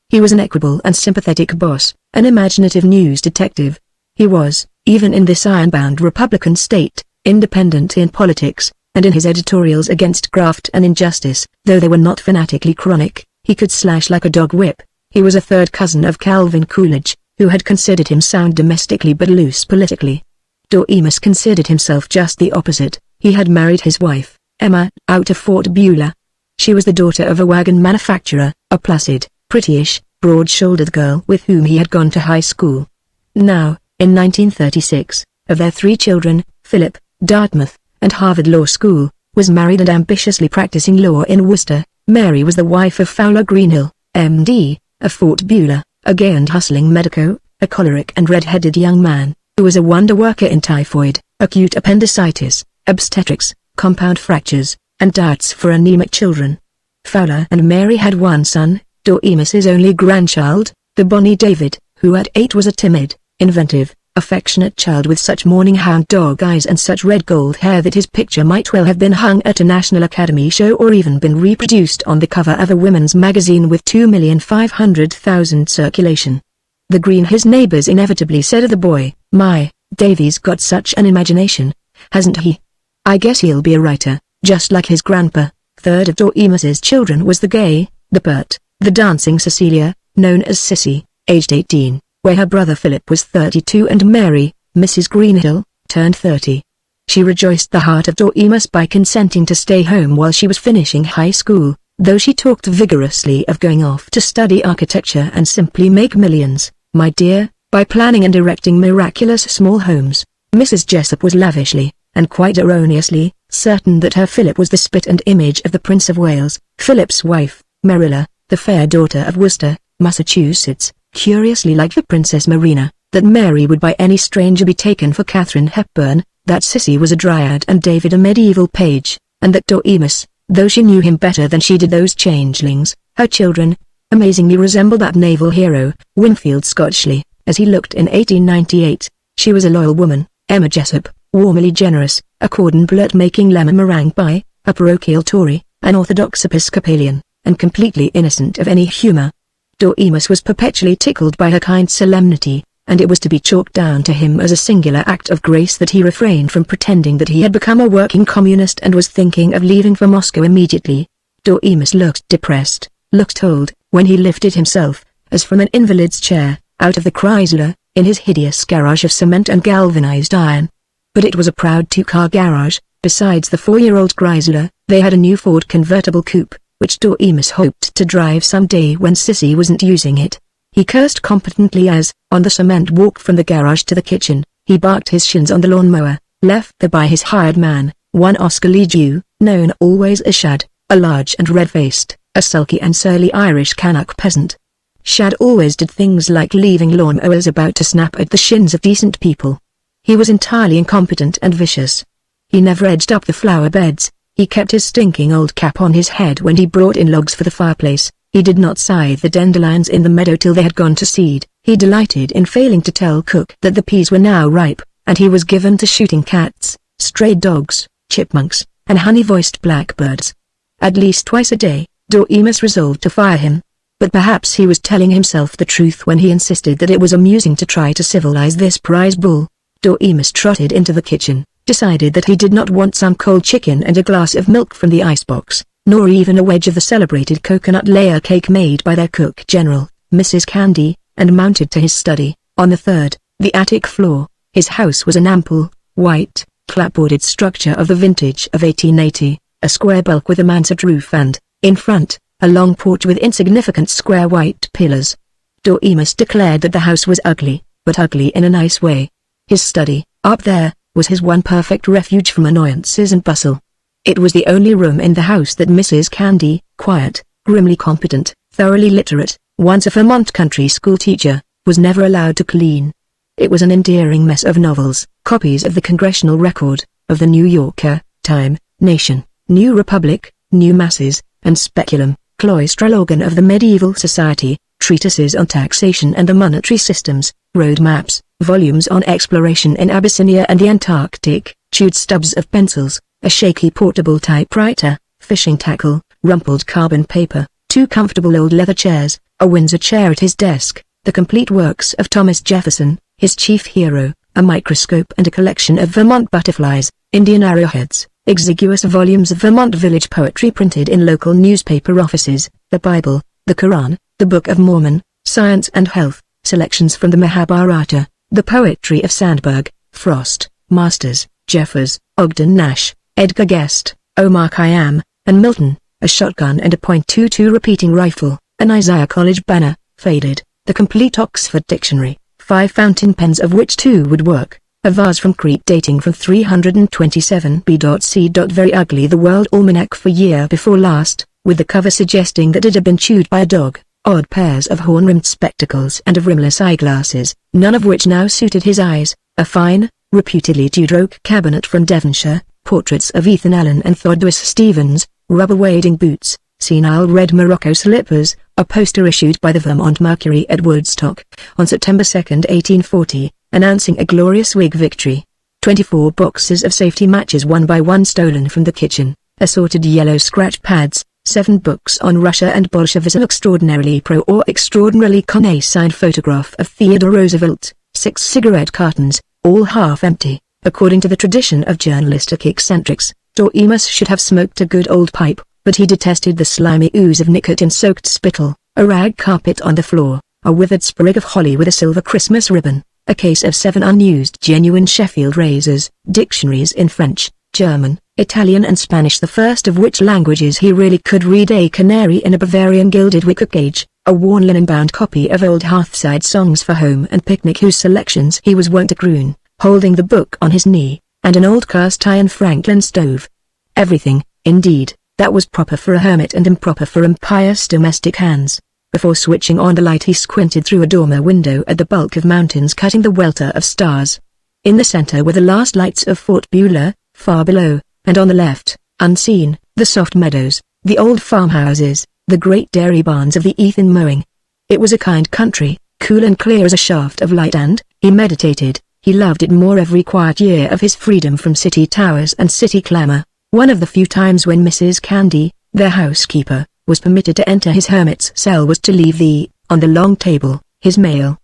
He was an equable and sympathetic boss, an imaginative news detective. He was, even in this iron-bound Republican state, independent in politics, and in his editorials against graft and injustice, though they were not fanatically chronic, he could slash like a dog whip. He was a third cousin of Calvin Coolidge, who had considered him sound domestically but loose politically. Doremus considered himself just the opposite. He had married his wife, Emma, out of Fort Beulah. She was the daughter of a wagon manufacturer, a placid, prettyish, broad-shouldered girl with whom he had gone to high school. Now, in 1936, of their 3 children, Philip, Dartmouth, and Harvard Law School, was married and ambitiously practicing law in Worcester. Mary was the wife of Fowler Greenhill, M.D., of Fort Beulah, a gay and hustling medico, a choleric and red-headed young man, who was a wonder worker in typhoid, acute appendicitis, obstetrics, compound fractures, and diets for anemic children. Fowler and Mary had one son, Doremus's only grandchild, the bonny David, who at 8 was a timid, inventive, affectionate child with such morning hound dog eyes and such red gold hair that his picture might well have been hung at a National Academy show or even been reproduced on the cover of a women's magazine with 2,500,000 circulation. The Green his neighbors inevitably said of the boy, "My, Davy's got such an imagination, hasn't he? I guess he'll be a writer, just like his grandpa." Third of Doremus's children was the gay, the pert, the dancing Cecilia, known as Sissy, aged 18, where her brother Philip was 32 and Mary, Mrs. Greenhill, turned 30. She rejoiced the heart of Doremus by consenting to stay home while she was finishing high school, though she talked vigorously of going off to study architecture and simply make millions, my dear, by planning and erecting miraculous small homes. Mrs. Jessup was lavishly, and quite erroneously, certain that her Philip was the spit and image of the Prince of Wales. Philip's wife, Marilla, the fair daughter of Worcester, Massachusetts, curiously like the Princess Marina, that Mary would by any stranger be taken for Katharine Hepburn, that Sissy was a dryad and David a medieval page, and that Doremus, though she knew him better than she did those changelings, her children, amazingly resembled that naval hero, Winfield Scotchley, as he looked in 1898. She was a loyal woman, Emma Jessup, warmly generous, a cordon bleu making lemon meringue pie, a parochial Tory, an orthodox Episcopalian, and completely innocent of any humor. Doremus was perpetually tickled by her kind solemnity, and it was to be chalked down to him as a singular act of grace that he refrained from pretending that he had become a working communist and was thinking of leaving for Moscow immediately. Doremus looked depressed, looked old, when he lifted himself, as from an invalid's chair, out of the Chrysler, in his hideous garage of cement and galvanized iron. But it was a proud 2-car garage. Besides the 4-year-old Chrysler, they had a new Ford convertible coupe, which Doremus hoped to drive some day when Sissy wasn't using it. He cursed competently as, on the cement walk from the garage to the kitchen, he barked his shins on the lawnmower, left there by his hired man, one Oscar Lee Jew, known always as Shad, a large and red-faced, a sulky and surly Irish Canuck peasant. Shad always did things like leaving lawnmowers about to snap at the shins of decent people. He was entirely incompetent and vicious. He never edged up the flower beds. He kept his stinking old cap on his head when he brought in logs for the fireplace. He did not scythe the dandelions in the meadow till they had gone to seed. He delighted in failing to tell cook that the peas were now ripe, and he was given to shooting cats, stray dogs, chipmunks, and honey-voiced blackbirds. At least twice a day, Doremus resolved to fire him. But perhaps he was telling himself the truth when he insisted that it was amusing to try to civilize this prize bull. Doremus trotted into the kitchen, decided that he did not want some cold chicken and a glass of milk from the icebox, nor even a wedge of the celebrated coconut layer cake made by their cook general, Mrs. Candy, and mounted to his study, on the third, the attic floor. His house was an ample, white, clapboarded structure of the vintage of 1880. a square bulk with a mansard roof and, in front, a long porch with insignificant square white pillars. Doremus declared that the house was ugly, but ugly in a nice way. His study, up there, was his one perfect refuge from annoyances and bustle. It was the only room in the house that Mrs. Candy, quiet, grimly competent, thoroughly literate, once a Vermont country school teacher, was never allowed to clean. It was an endearing mess of novels, copies of the Congressional Record, of the New Yorker, Time, Nation, New Republic, New Masses, and Speculum, cloistral organ of the medieval society, treatises on taxation and the monetary systems, road maps, volumes on exploration in Abyssinia and the Antarctic, chewed stubs of pencils, a shaky portable typewriter, fishing tackle, rumpled carbon paper, 2 comfortable old leather chairs, a Windsor chair at his desk, the complete works of Thomas Jefferson, his chief hero, a microscope and a collection of Vermont butterflies, Indian arrowheads, exiguous volumes of Vermont village poetry printed in local newspaper offices, the Bible, the Quran, the Book of Mormon, Science and Health, selections from the Mahabharata, the poetry of Sandburg, Frost, Masters, Jeffers, Ogden Nash, Edgar Guest, Omar Khayyam, and Milton, a shotgun and a .22 repeating rifle, an Isaiah College banner, faded, the complete Oxford Dictionary, 5 fountain pens of which 2 would work, a vase from Crete dating from 327 B.C. Very ugly The World Almanac for year before last, with the cover suggesting that it had been chewed by a dog, odd pairs of horn-rimmed spectacles and of rimless eyeglasses, none of which now suited his eyes, a fine, reputedly Tudor oak cabinet from Devonshire, portraits of Ethan Allen and Thaddeus Stevens, rubber wading boots, senile red Morocco slippers, a poster issued by the Vermont Mercury at Woodstock, on September 2, 1840, announcing a glorious Whig victory. 24 boxes of safety matches one by one stolen from the kitchen, assorted yellow scratch pads, 7 books on Russia and Bolshevism, extraordinarily pro or extraordinarily con, a signed photograph of Theodore Roosevelt, 6 cigarette cartons, all half empty. According to the tradition of journalistic eccentrics, Doremus should have smoked a good old pipe, but he detested the slimy ooze of nicotine-soaked spittle, a rag carpet on the floor, a withered sprig of holly with a silver Christmas ribbon, a case of 7 unused genuine Sheffield razors, dictionaries in French, German, Italian and Spanish, the first of which languages he really could read, a canary in a Bavarian gilded wicker cage, a worn linen-bound copy of old Hearthside songs for home and picnic whose selections he was wont to croon, holding the book on his knee, and an old cast-iron Franklin stove. Everything, indeed, that was proper for a hermit and improper for impious domestic hands. Before switching on the light he squinted through a dormer window at the bulk of mountains cutting the welter of stars. In the center were the last lights of Fort Beulah, far below, and on the left, unseen, the soft meadows, the old farmhouses, the great dairy barns of the Ethan mowing. It was a kind country, cool and clear as a shaft of light, and, he meditated, he loved it more every quiet year of his freedom from city towers and city clamor. One of the few times when Mrs. Candy, their housekeeper, was permitted to enter his hermit's cell was to leave on the long table, his mail.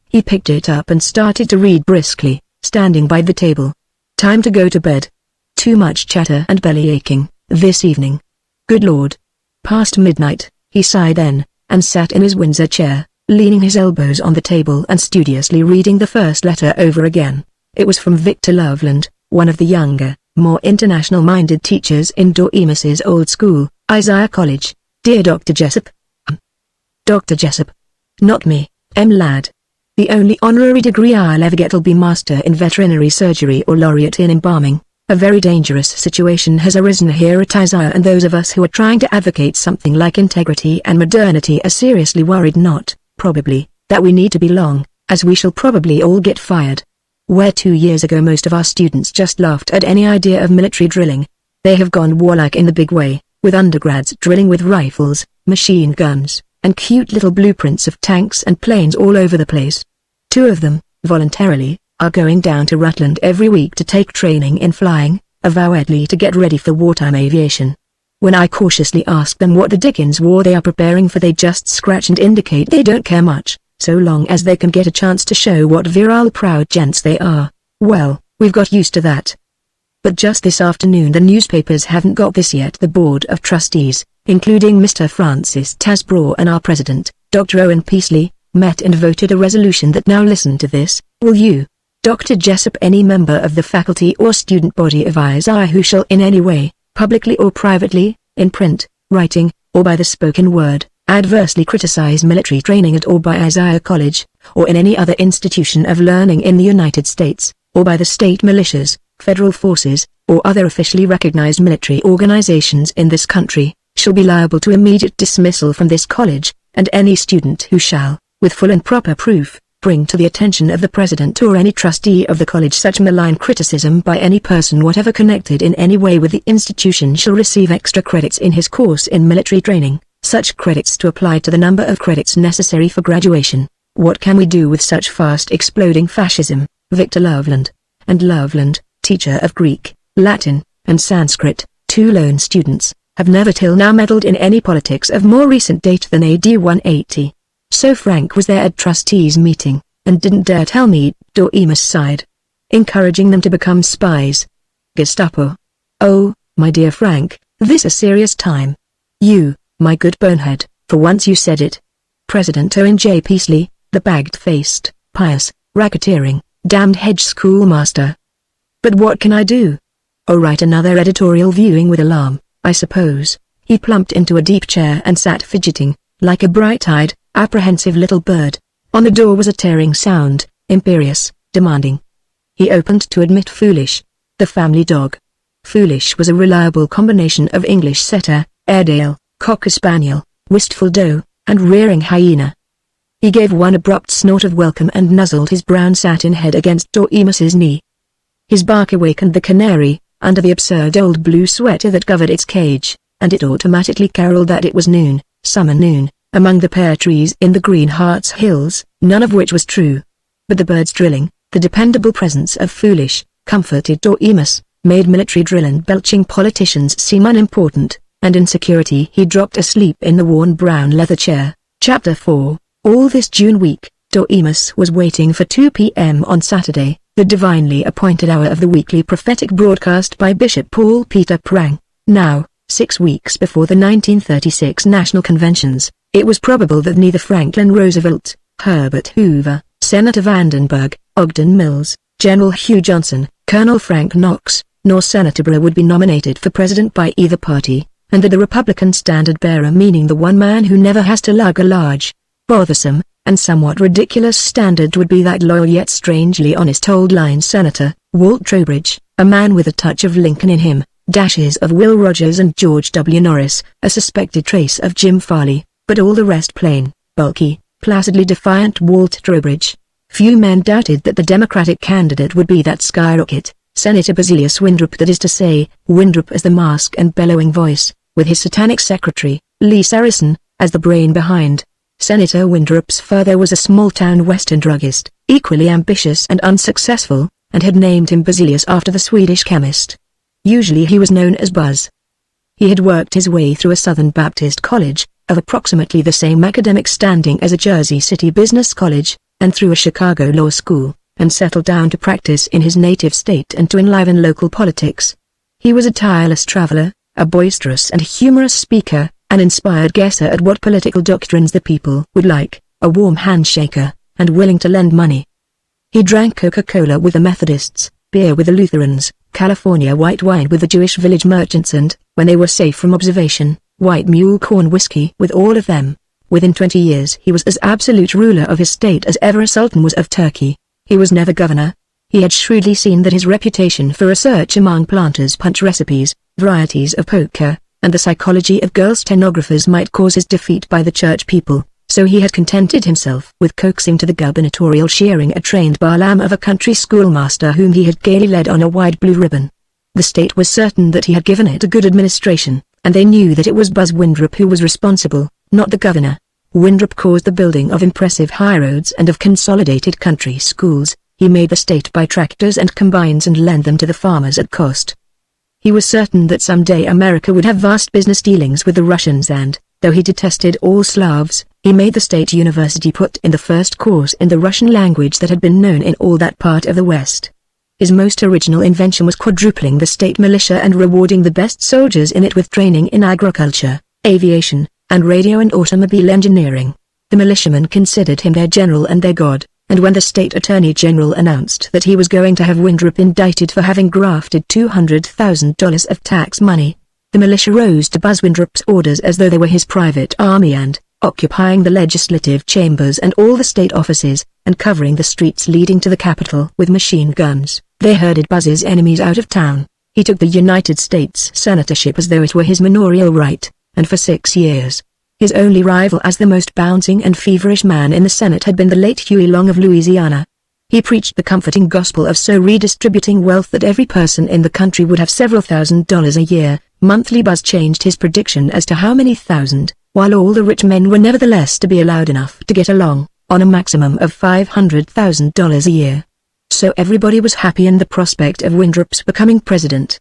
He picked it up and started to read briskly, standing by the table. Time to go to bed. Too much chatter and belly aching, this evening. Good Lord. Past midnight, he sighed then, and sat in his Windsor chair, leaning his elbows on the table and studiously reading the first letter over again. It was from Victor Loveland, one of the younger, more international-minded teachers in Doremus's old school, Isaiah College. Dear Dr. Jessup. Dr. Jessup. Not me, lad. The only honorary degree I'll ever get'll be Master in Veterinary Surgery or Laureate in Embalming. A very dangerous situation has arisen here at Isaiah, and those of us who are trying to advocate something like integrity and modernity are seriously worried not, probably, that we need to be long, as we shall probably all get fired. Where 2 years ago most of our students just laughed at any idea of military drilling, they have gone warlike in the big way, with undergrads drilling with rifles, machine guns, and cute little blueprints of tanks and planes all over the place. 2 of them, voluntarily, are going down to Rutland every week to take training in flying, avowedly to get ready for wartime aviation. When I cautiously ask them what the Dickens war they are preparing for, they just scratch and indicate they don't care much, so long as they can get a chance to show what virile proud gents they are. Well, we've got used to that. But just this afternoon the newspapers haven't got this yet. The Board of Trustees, including Mr. Francis Tasbrough and our President, Dr. Owen Peasley, met and voted a resolution that now listen to this. Will you, Dr. Jessup, any member of the faculty or student body of Isaiah who shall in any way, publicly or privately, in print, writing, or by the spoken word, adversely criticize military training at or by Isaiah College, or in any other institution of learning in the United States, or by the state militias, federal forces, or other officially recognized military organizations in this country, shall be liable to immediate dismissal from this college, and any student who shall, with full and proper proof, bring to the attention of the president or any trustee of the college such malign criticism by any person whatever connected in any way with the institution shall receive extra credits in his course in military training, such credits to apply to the number of credits necessary for graduation. What can we do with such fast exploding fascism? Victor Loveland. And Loveland, teacher of Greek, Latin, and Sanskrit, 2 lone students, have never till now meddled in any politics of more recent date than AD 180. So Frank was there at trustees' meeting, and didn't dare tell me, Doremus sighed, encouraging them to become spies. Gestapo. Oh, my dear Frank, this a serious time. You, my good bonehead, for once you said it. President Owen J. Peasley, the bagged-faced, pious, racketeering, damned hedge schoolmaster. But what can I do? Oh, write another editorial viewing with alarm, I suppose. He plumped into a deep chair and sat fidgeting, like a bright-eyed, apprehensive little bird. On the door was a tearing sound, imperious, demanding. He opened to admit Foolish, the family dog. Foolish was a reliable combination of English setter, Airedale, Cocker Spaniel, wistful doe, and rearing hyena. He gave one abrupt snort of welcome and nuzzled his brown satin head against Doremus's knee. His bark awakened the canary, under the absurd old blue sweater that covered its cage, and it automatically caroled that it was noon, summer noon, among the pear trees in the Green Hearts Hills, none of which was true. But the bird's drilling, the dependable presence of Foolish, comforted Doremus, made military drill and belching politicians seem unimportant, and in security he dropped asleep in the worn brown leather chair. Chapter 4. All this June week, Doremus was waiting for 2 p.m. on Saturday, the divinely appointed hour of the weekly prophetic broadcast by Bishop Paul Peter Prang. Now, 6 weeks before the 1936 National Conventions, it was probable that neither Franklin Roosevelt, Herbert Hoover, Senator Vandenberg, Ogden Mills, General Hugh Johnson, Colonel Frank Knox, nor Senator Burr would be nominated for president by either party, and that the Republican standard-bearer, meaning the one man who never has to lug a large, bothersome, and somewhat ridiculous standard, would be that loyal yet strangely honest old-line Senator, Walt Trowbridge, a man with a touch of Lincoln in him, dashes of Will Rogers and George W. Norris, a suspected trace of Jim Farley, but all the rest plain, bulky, placidly defiant Walt Trowbridge. Few men doubted that the Democratic candidate would be that skyrocket, Senator Basilius Winthrop, that is to say, Winthrop as the mask and bellowing voice, with his satanic secretary, Lee Saracen, as the brain behind. Senator Winthrop's father was a small-town western druggist, equally ambitious and unsuccessful, and had named him Basilius after the Swedish chemist. Usually he was known as Buzz. He had worked his way through a Southern Baptist college, of approximately the same academic standing as a Jersey City business college, and through a Chicago law school, and settled down to practice in his native state and to enliven local politics. He was a tireless traveler, a boisterous and humorous speaker, an inspired guesser at what political doctrines the people would like, a warm handshaker, and willing to lend money. He drank Coca-Cola with the Methodists, beer with the Lutherans, California white wine with the Jewish village merchants, and, when they were safe from observation, white mule corn whiskey with all of them. Within 20 years he was as absolute ruler of his state as ever a sultan was of Turkey. He was never governor. He had shrewdly seen that his reputation for research among planters' punch recipes, varieties of poker, and the psychology of girl stenographers might cause his defeat by the church people, so he had contented himself with coaxing to the gubernatorial shearing a trained Balaam of a country schoolmaster whom he had gaily led on a wide blue ribbon. The state was certain that he had given it a good administration, and they knew that it was Buzz Winthrop who was responsible, not the governor. Winthrop caused the building of impressive highroads and of consolidated country schools. He made the state buy tractors and combines and lend them to the farmers at cost. He was certain that someday America would have vast business dealings with the Russians, and, though he detested all Slavs, he made the state university put in the first course in the Russian language that had been known in all that part of the West. His most original invention was quadrupling the state militia and rewarding the best soldiers in it with training in agriculture, aviation, and radio and automobile engineering. The militiamen considered him their general and their god, and when the state attorney general announced that he was going to have Winthrop indicted for having grafted $200,000 of tax money, The militia rose to buzz Winthrop's orders as though they were his private army and, occupying the legislative chambers and all the state offices, and covering the streets leading to the Capitol with machine guns, they herded Buzz's enemies out of town. He took the United States senatorship as though it were his manorial right, and for 6 years. His only rival as the most bouncing and feverish man in the Senate had been the late Huey Long of Louisiana. He preached the comforting gospel of so redistributing wealth that every person in the country would have several $1,000s a year. Monthly Buzz changed his prediction as to how many thousand, while all the rich men were nevertheless to be allowed enough to get along, on a maximum of $500,000 a year. So everybody was happy in the prospect of Winthrop's becoming president.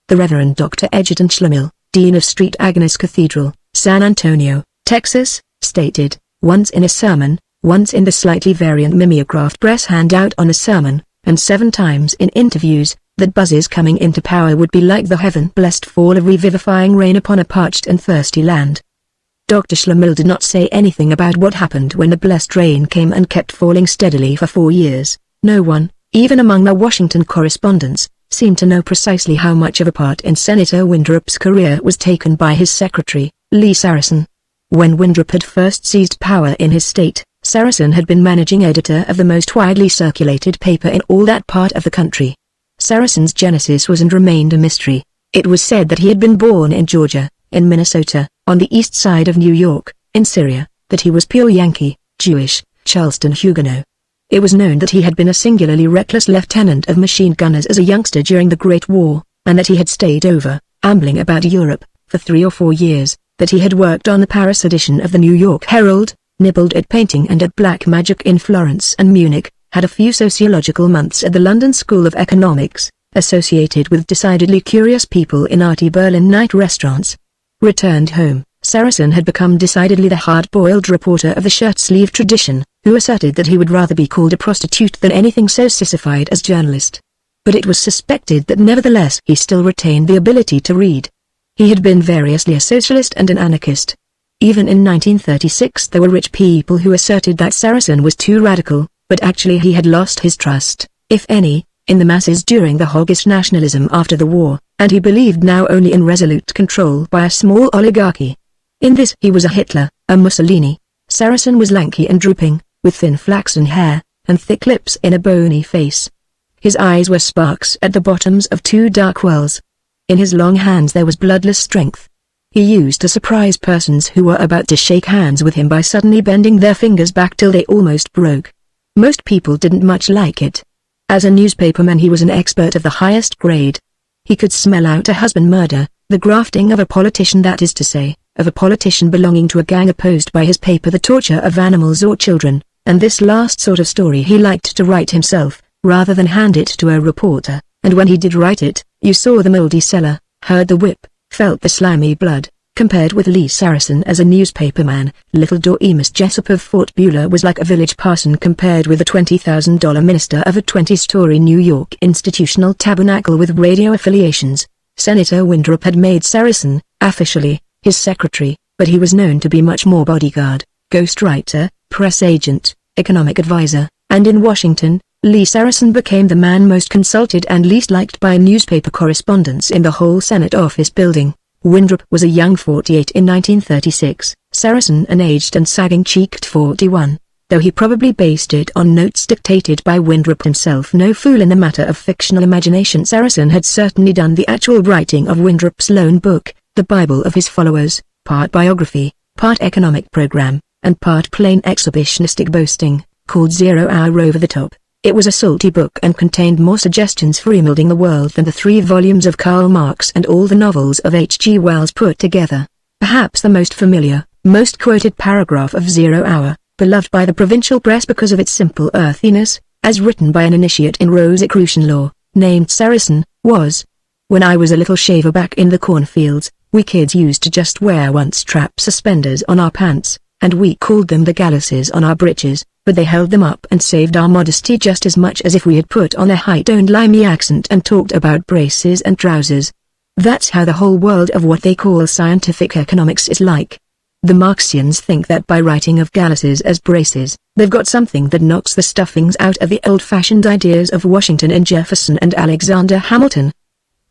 The Reverend Dr. Egerton Schlemihl, Dean of St. Agnes Cathedral, San Antonio, Texas, stated, once in a sermon, once in the slightly variant mimeographed press handout on a sermon, and 7 times in interviews, that Buzz's coming into power would be like the heaven-blessed fall of revivifying rain upon a parched and thirsty land. Dr. Schlemihl did not say anything about what happened when the blessed rain came and kept falling steadily for 4 years. No one, even among the Washington correspondents, seemed to know precisely how much of a part in Senator Winthrop's career was taken by his secretary, Lee Saracen. When Winthrop had first seized power in his state, Saracen had been managing editor of the most widely circulated paper in all that part of the country. Saracen's genesis was and remained a mystery. It was said that he had been born in Georgia, in Minnesota, on the east side of New York, in Syria, that he was pure Yankee, Jewish, Charleston Huguenot. It was known that he had been a singularly reckless lieutenant of machine gunners as a youngster during the Great War, and that he had stayed over, ambling about Europe, for 3 or 4 years, that he had worked on the Paris edition of the New York Herald, nibbled at painting and at black magic in Florence and Munich, had a few sociological months at the London School of Economics, associated with decidedly curious people in arty Berlin night restaurants. Returned home, Saracen had become decidedly the hard-boiled reporter of the shirt-sleeve tradition, who asserted that he would rather be called a prostitute than anything so sissified as journalist. But it was suspected that nevertheless he still retained the ability to read. He had been variously a socialist and an anarchist. Even in 1936 there were rich people who asserted that Saracen was too radical, but actually he had lost his trust, if any, in the masses during the hoggish nationalism after the war, and he believed now only in resolute control by a small oligarchy. In this he was a Hitler, a Mussolini. Saracen was lanky and drooping, with thin flaxen hair, and thick lips in a bony face. His eyes were sparks at the bottoms of 2 dark wells. In his long hands there was bloodless strength. He used to surprise persons who were about to shake hands with him by suddenly bending their fingers back till they almost broke. Most people didn't much like it. As a newspaperman he was an expert of the highest grade. He could smell out a husband murder, the grafting of a politician, that is to say, of a politician belonging to a gang opposed by his paper, the torture of animals or children, and this last sort of story he liked to write himself, rather than hand it to a reporter, and when he did write it, you saw the mouldy cellar, heard the whip, felt the slimy blood. Compared with Lee Saracen as a newspaperman, little Doremus Jessup of Fort Beulah was like a village parson compared with a $20,000 minister of a 20-story New York institutional tabernacle with radio affiliations. Senator Winthrop had made Saracen, officially, his secretary, but he was known to be much more bodyguard, ghostwriter, press agent, economic advisor, and in Washington, Lee Saracen became the man most consulted and least liked by newspaper correspondents in the whole Senate office building. Winthrop was a young 48 in 1936, Saracen an aged and sagging-cheeked 41, though he probably based it on notes dictated by Winthrop himself. No fool in the matter of fictional imagination, Saracen had certainly done the actual writing of Winthrop's lone book, the Bible of his followers, part biography, part economic program, and part plain exhibitionistic boasting, called 0 Hour Over the Top. It was a salty book and contained more suggestions for remolding the world than the 3 volumes of Karl Marx and all the novels of H.G. Wells put together. Perhaps the most familiar, most quoted paragraph of 0 Hour, beloved by the provincial press because of its simple earthiness, as written by an initiate in Rosicrucian law, named Saracen, was, "When I was a little shaver back in the cornfields, we kids used to just wear one-strap suspenders on our pants, and we called them the galluses on our breeches, but they held them up and saved our modesty just as much as if we had put on a high-toned limey accent and talked about braces and trousers. That's how the whole world of what they call scientific economics is like. The Marxians think that by writing of galluses as braces, they've got something that knocks the stuffings out of the old-fashioned ideas of Washington and Jefferson and Alexander Hamilton.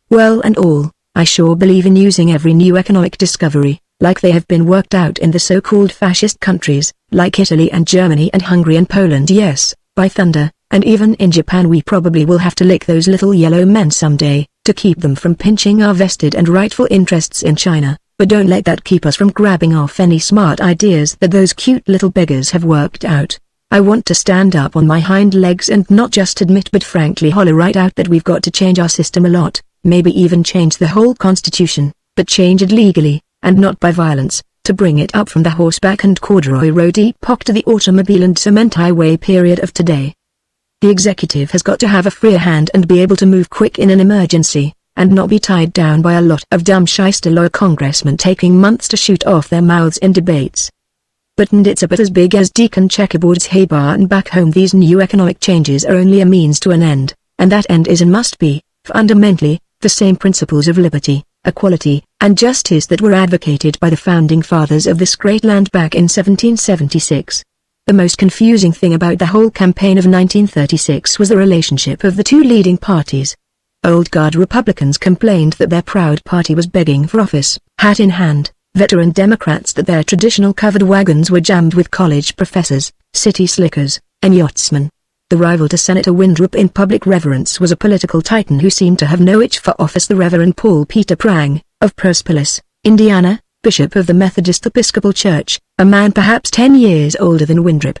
Well and all, I sure believe in using every new economic discovery, like they have been worked out in the so-called fascist countries, like Italy and Germany and Hungary and Poland. Yes, by thunder, and even in Japan we probably will have to lick those little yellow men someday, to keep them from pinching our vested and rightful interests in China, but don't let that keep us from grabbing off any smart ideas that those cute little beggars have worked out. I want to stand up on my hind legs and not just admit but frankly holler right out that we've got to change our system a lot, maybe even change the whole constitution, but change it legally, and not by violence, to bring it up from the horseback and corduroy road epoch to the automobile and cement highway period of today. The executive has got to have a freer hand and be able to move quick in an emergency, and not be tied down by a lot of dumb shyster lawyer congressmen taking months to shoot off their mouths in debates. But and it's a bit as big as Deacon Checkerboard's hay barn back home. These new economic changes are only a means to an end, and that end is and must be, fundamentally, the same principles of liberty, equality, and justice that were advocated by the founding fathers of this great land back in 1776. The most confusing thing about the whole campaign of 1936 was the relationship of the two leading parties. Old guard Republicans complained that their proud party was begging for office, hat in hand. Veteran Democrats that their traditional covered wagons were jammed with college professors, city slickers, and yachtsmen. The rival to Senator Winthrop in public reverence was a political titan who seemed to have no itch for office, the Reverend Paul Peter Prang, of Persepolis, Indiana, Bishop of the Methodist Episcopal Church, a man perhaps 10 years older than Winthrop.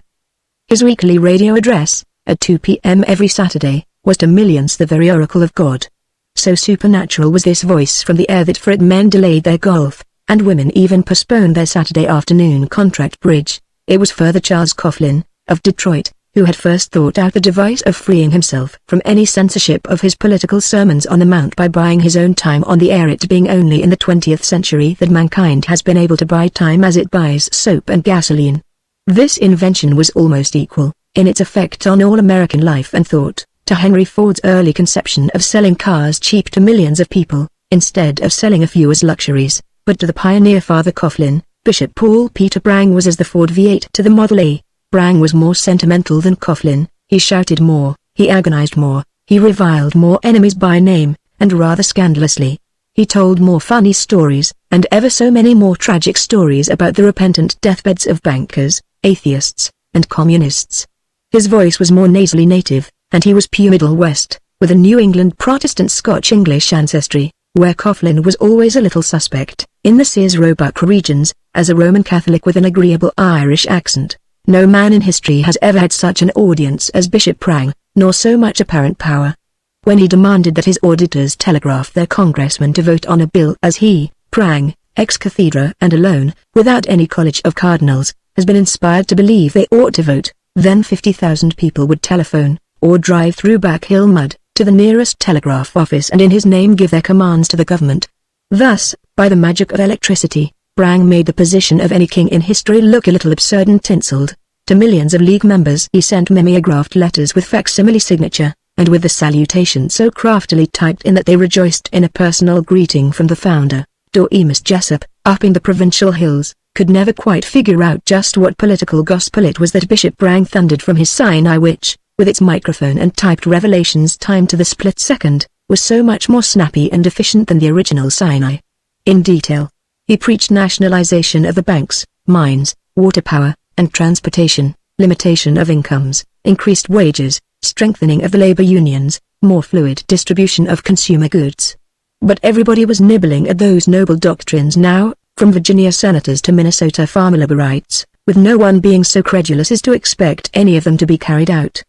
His weekly radio address, at 2 p.m. every Saturday, was to millions the very oracle of God. So supernatural was this voice from the air that for it men delayed their golf, and women even postponed their Saturday afternoon contract bridge. It was further Charles Coughlin, of Detroit, who had first thought out the device of freeing himself from any censorship of his political sermons on the Mount by buying his own time on the air, it being only in the 20th century that mankind has been able to buy time as it buys soap and gasoline. This invention was almost equal, in its effect on all American life and thought, to Henry Ford's early conception of selling cars cheap to millions of people, instead of selling a few as luxuries. But to the pioneer Father Coughlin, Bishop Paul Peter Prang was as the Ford V8 to the Model A. Prang was more sentimental than Coughlin. He shouted more, he agonized more, he reviled more enemies by name, and rather scandalously. He told more funny stories, and ever so many more tragic stories about the repentant deathbeds of bankers, atheists, and communists. His voice was more nasally native, and he was pure Middle West, with a New England Protestant Scotch-English ancestry, where Coughlin was always a little suspect. In the Sears Roebuck regions, as a Roman Catholic with an agreeable Irish accent, no man in history has ever had such an audience as Bishop Prang, nor so much apparent power. When he demanded that his auditors telegraph their congressmen to vote on a bill as he, Prang, ex cathedra and alone, without any college of cardinals, has been inspired to believe they ought to vote, then 50,000 people would telephone, or drive through back hill mud, to the nearest telegraph office and in his name give their commands to the government. Thus, by the magic of electricity, Prang made the position of any king in history look a little absurd and tinselled. To millions of League members he sent mimeographed letters with facsimile signature, and with the salutation so craftily typed in that they rejoiced in a personal greeting from the founder. Doremus Jessup, up in the provincial hills, could never quite figure out just what political gospel it was that Bishop Prang thundered from his Sinai, which, with its microphone and typed revelations timed to the split second, was so much more snappy and efficient than the original Sinai. In detail, he preached nationalization of the banks, mines, water power, and transportation, limitation of incomes, increased wages, strengthening of the labor unions, more fluid distribution of consumer goods. But everybody was nibbling at those noble doctrines now, from Virginia senators to Minnesota farmer labor rights, with no one being so credulous as to expect any of them to be carried out.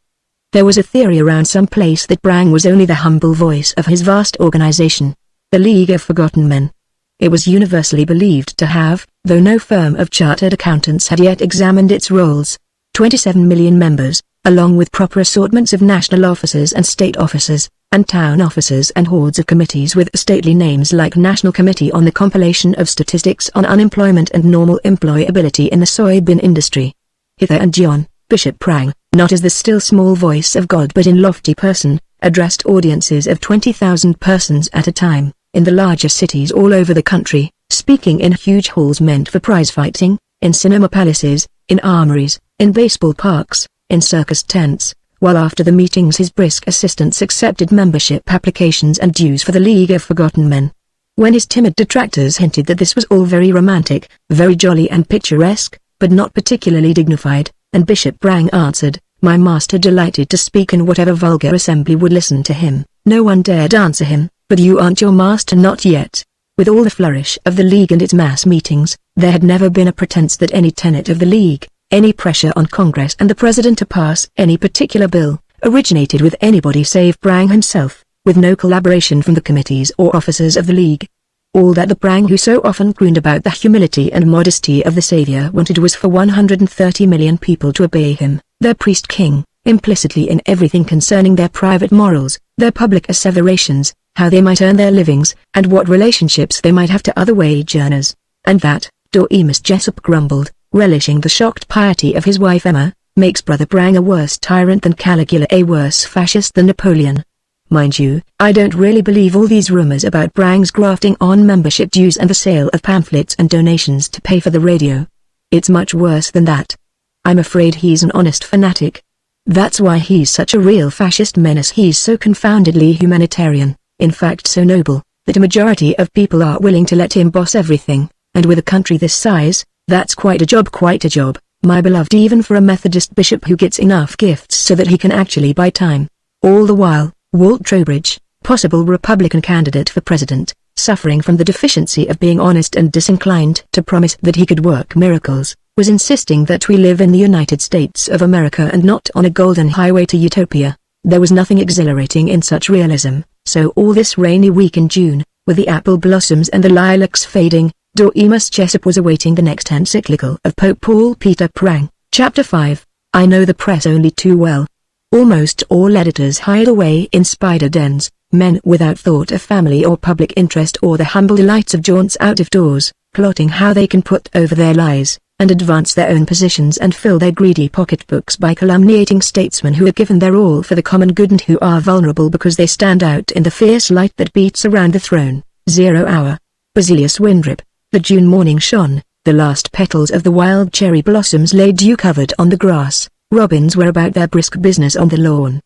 There was a theory around some place that Prang was only the humble voice of his vast organization, the League of Forgotten Men. It was universally believed to have, though no firm of chartered accountants had yet examined its rolls, 27 million members, along with proper assortments of national officers and state officers, and town officers and hordes of committees with stately names like National Committee on the Compilation of Statistics on Unemployment and Normal Employability in the Soybean Industry. Hither and John, Bishop Prang, not as the still small voice of God but in lofty person, addressed audiences of 20,000 persons at a time, in the larger cities all over the country, speaking in huge halls meant for prize fighting, in cinema palaces, in armories, in baseball parks, in circus tents, while after the meetings his brisk assistants accepted membership applications and dues for the League of Forgotten Men. When his timid detractors hinted that this was all very romantic, very jolly and picturesque, but not particularly dignified, and Bishop Brang answered, "My master delighted to speak in whatever vulgar assembly would listen to him." No one dared answer him, "But you aren't your master not yet." With all the flourish of the League and its mass meetings, there had never been a pretense that any tenet of the League, any pressure on Congress and the President to pass any particular bill, originated with anybody save Brang himself, with no collaboration from the committees or officers of the League. All that the Brang who so often crooned about the humility and modesty of the Savior wanted was for 130 million people to obey him, their priest-king, implicitly in everything concerning their private morals, their public asseverations, how they might earn their livings, and what relationships they might have to other wage earners. And that, Doremus Jessup grumbled, relishing the shocked piety of his wife Emma, makes Brother Brang a worse tyrant than Caligula, a worse fascist than Napoleon. Mind you, I don't really believe all these rumors about Brang's grafting on membership dues and the sale of pamphlets and donations to pay for the radio. It's much worse than that. I'm afraid he's an honest fanatic. That's why he's such a real fascist menace. He's so confoundedly humanitarian, in fact so noble, that a majority of people are willing to let him boss everything, and with a country this size, that's quite a job, my beloved, even for a Methodist bishop who gets enough gifts so that he can actually buy time. All the while, Walt Trowbridge, possible Republican candidate for president, suffering from the deficiency of being honest and disinclined to promise that he could work miracles, was insisting that we live in the United States of America and not on a golden highway to utopia. There was nothing exhilarating in such realism, so all this rainy week in June, with the apple blossoms and the lilacs fading, Doremus Jessup was awaiting the next encyclical of Pope Paul Peter Brang. Chapter 5. I know the press only too well. Almost all editors hired away in spider dens, men without thought of family or public interest or the humble delights of jaunts out of doors, plotting how they can put over their lies, and advance their own positions and fill their greedy pocketbooks by calumniating statesmen who have given their all for the common good and who are vulnerable because they stand out in the fierce light that beats around the throne. 0 hour. Basilius Windrip. The June morning shone, the last petals of the wild cherry blossoms lay dew-covered on the grass. Robins were about their brisk business on the lawn.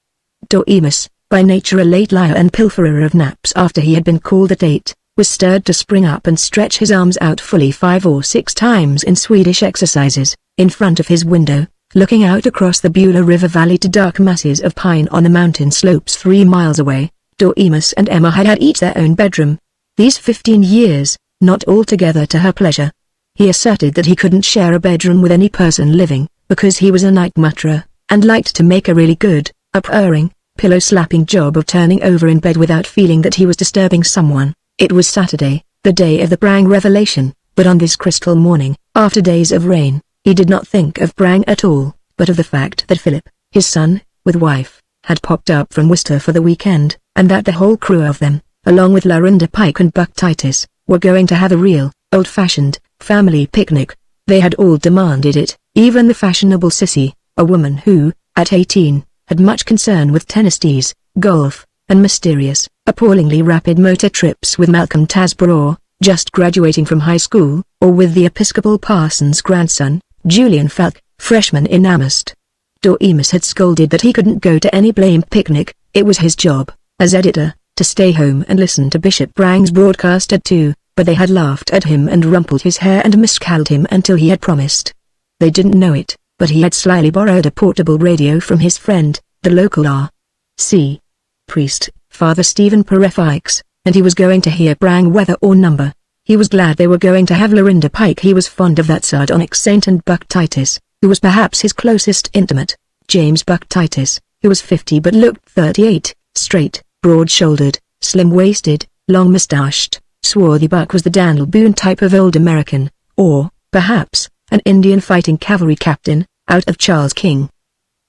Doremus, by nature a late liar and pilferer of naps after he had been called at 8, was stirred to spring up and stretch his arms out fully 5 or 6 times in Swedish exercises, in front of his window, looking out across the Beulah River Valley to dark masses of pine on the mountain slopes 3 miles away. Doremus and Emma had had each their own bedroom. These 15 years, not altogether to her pleasure. He asserted that he couldn't share a bedroom with any person living, because he was a night mutterer, and liked to make a really good, up-erring, pillow-slapping job of turning over in bed without feeling that he was disturbing someone. It was Saturday, the day of the Brang revelation, but on this crystal morning, after days of rain, he did not think of Brang at all, but of the fact that Philip, his son, with wife, had popped up from Worcester for the weekend, and that the whole crew of them, along with Lorinda Pike and Buck Titus, were going to have a real, old-fashioned, family picnic. They had all demanded it, even the fashionable Sissy, a woman who, at 18, had much concern with tennis tees, golf, and mysterious, appallingly rapid motor trips with Malcolm Tasborough, just graduating from high school, or with the Episcopal parson's grandson, Julian Falk, freshman in Amherst. Doremus had scolded that he couldn't go to any blame picnic. It was his job, as editor, to stay home and listen to Bishop Brang's broadcast at 2, but they had laughed at him and rumpled his hair and miscalled him until he had promised. They didn't know it, but he had slyly borrowed a portable radio from his friend, the local R.C. priest, Father Stephen Perefikes, and he was going to hear Brang whether or number. He was glad they were going to have Lorinda Pike. He was fond of that sardonic saint, and Buck Titus, who was perhaps his closest intimate, James Buck Titus, who was 50 but looked 38, straight, broad-shouldered, slim-waisted, long-moustached, swarthy. Buck was the Daniel Boone type of old American, or, perhaps, an Indian fighting cavalry captain, out of Charles King.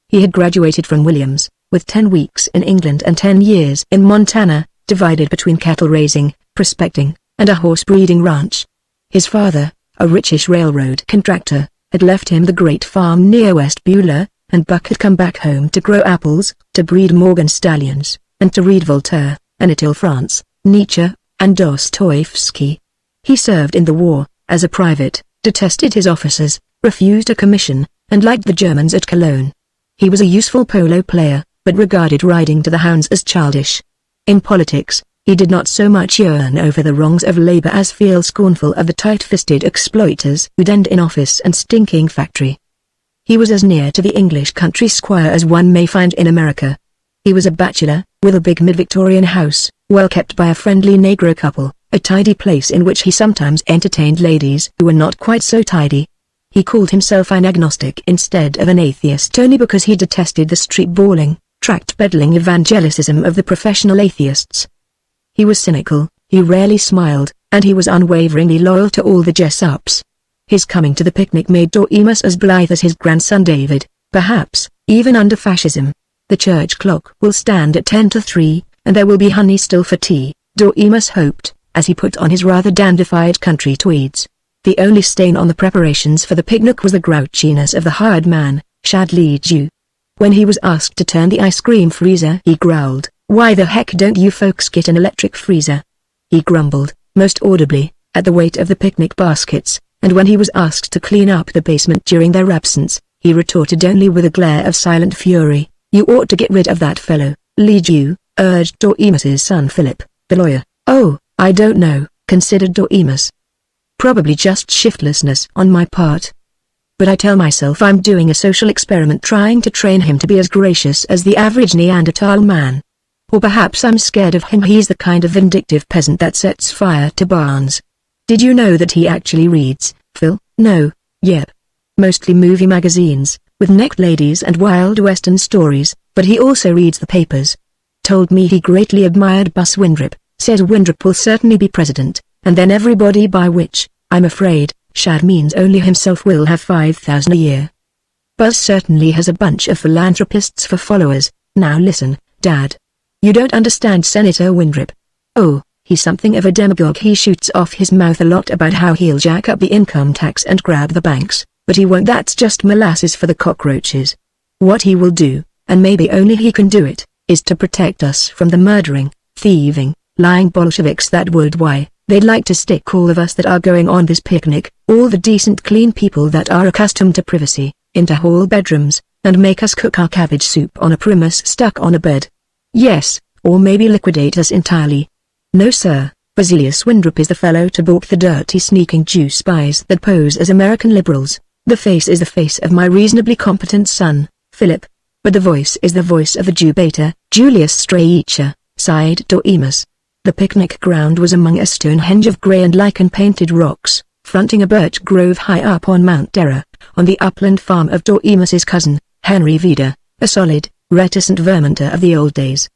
He had graduated from Williams, with 10 weeks in England and 10 years in Montana, divided between cattle raising, prospecting, and a horse breeding ranch. His father, a richish railroad contractor, had left him the great farm near West Beulah, and Buck had come back home to grow apples, to breed Morgan stallions, and to read Voltaire, Anatole France, Nietzsche, and Dostoevsky. He served in the war, as a private, detested his officers, refused a commission, and liked the Germans at Cologne. He was a useful polo player, but regarded riding to the hounds as childish. In politics, He did not so much yearn over the wrongs of labor as feel scornful of the tight-fisted exploiters who'd end in office and stinking factory. He was as near to the English country squire as one may find in America. He was a bachelor, with a big mid-Victorian house, well kept by a friendly Negro couple, a tidy place in which he sometimes entertained ladies who were not quite so tidy. He called himself an agnostic instead of an atheist only because he detested the street bawling, tract-peddling evangelicism of the professional atheists. He was cynical, he rarely smiled, and he was unwaveringly loyal to all the Jessups. His coming to the picnic made Doremus as blithe as his grandson David, perhaps, even under fascism. The church clock will stand at 10 to 3, and there will be honey still for tea, Doremus hoped, as he put on his rather dandified country tweeds. The only stain on the preparations for the picnic was the grouchiness of the hired man, Shadley Jew. When he was asked to turn the ice cream freezer, he growled, "Why the heck don't you folks get an electric freezer?" He grumbled, most audibly, at the weight of the picnic baskets, and when he was asked to clean up the basement during their absence, he retorted only with a glare of silent fury, "You ought to get rid of that fellow, Lee Jew," urged Doremus's son Philip, the lawyer. "Oh, I don't know," considered Doremus. "Probably just shiftlessness on my part. But I tell myself I'm doing a social experiment trying to train him to be as gracious as the average Neanderthal man. Or perhaps I'm scared of him. He's the kind of vindictive peasant that sets fire to barns. Did you know that he actually reads, Phil?" "No, yep. Mostly movie magazines, with necked ladies and Wild Western stories, but he also reads the papers. Told me he greatly admired Buzz Windrip, says Windrip will certainly be president, and then everybody, by which, I'm afraid, Shad means only himself, will have 5,000 a year. Buzz certainly has a bunch of philanthropists for followers. Now listen, Dad. You don't understand Senator Windrip. Oh, he's something of a demagogue. He shoots off his mouth a lot about how he'll jack up the income tax and grab the banks, but he won't. That's just molasses for the cockroaches. What he will do, and maybe only he can do it, is to protect us from the murdering, thieving, lying Bolsheviks that would. Why, they'd like to stick all of us that are going on this picnic, all the decent clean people that are accustomed to privacy, into hall bedrooms, and make us cook our cabbage soup on a primus stuck on a bed. Yes, or maybe liquidate us entirely. No sir, Basilius Windrip is the fellow to balk the dirty sneaking Jew spies that pose as American liberals. The face is the face of my reasonably competent son, Philip. But the voice is the voice of the Jew beta, Julius Streicher," sighed Doremus. The picnic ground was among a Stonehenge of grey and lichen-painted rocks, fronting a birch grove high up on Mount Terror, on the upland farm of Doremus's cousin, Henry Vida, a solid, reticent Vermonter of the old days.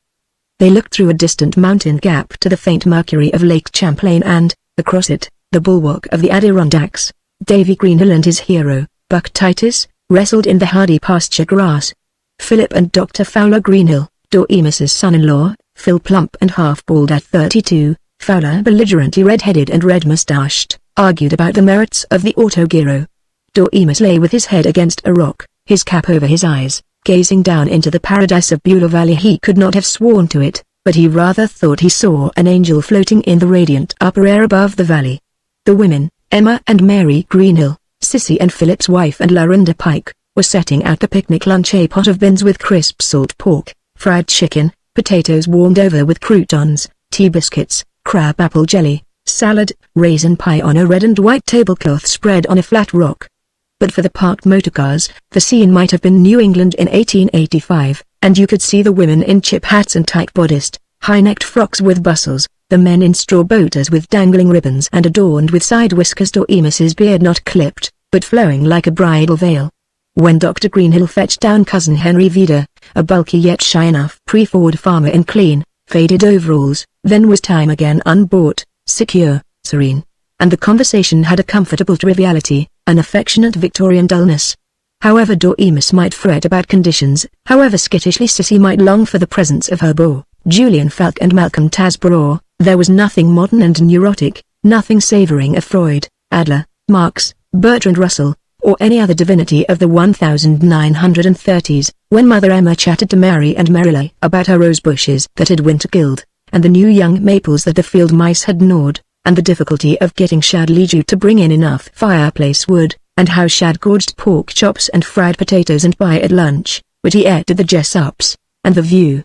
They looked through a distant mountain gap to the faint mercury of Lake Champlain and, across it, the bulwark of the Adirondacks. Davy Greenhill and his hero, Buck Titus, wrestled in the hardy pasture grass. Philip and Dr. Fowler Greenhill, Doremus's son-in-law, Phil plump and half-bald at 32, Fowler belligerently red-headed and red-moustached, argued about the merits of the autogyro. Doremus lay with his head against a rock, his cap over his eyes, gazing down into the paradise of Beulah Valley. He could not have sworn to it, but he rather thought he saw an angel floating in the radiant upper air above the valley. The women, Emma and Mary Greenhill, Sissy and Philip's wife and Lorinda Pike, were setting out the picnic lunch: a pot of beans with crisp salt pork, fried chicken, potatoes warmed over with croutons, tea biscuits, crab apple jelly, salad, raisin pie on a red and white tablecloth spread on a flat rock. But for the parked motorcars, the scene might have been New England in 1885, and you could see the women in chip hats and tight-bodiced, high-necked frocks with bustles, the men in straw boaters with dangling ribbons and adorned with side whiskers, Doremus's beard not clipped, but flowing like a bridal veil. When Dr. Greenhill fetched down cousin Henry Vida, a bulky yet shy enough pre-Ford farmer in clean, faded overalls, then was time again, unbought, secure, serene. And the conversation had a comfortable triviality, an affectionate Victorian dullness. However Doremus might fret about conditions, however skittishly Sissy might long for the presence of her beau, Julian Falk and Malcolm Tasborough, there was nothing modern and neurotic, nothing savoring of Freud, Adler, Marx, Bertrand Russell, or any other divinity of the 1930s, when Mother Emma chatted to Mary and Marilyn about her rose bushes that had winter killed, and the new young maples that the field mice had gnawed, and the difficulty of getting Shad Leju to bring in enough fireplace wood, and how Shad gorged pork chops and fried potatoes and pie at lunch, which he ate at the Jessups, and the view.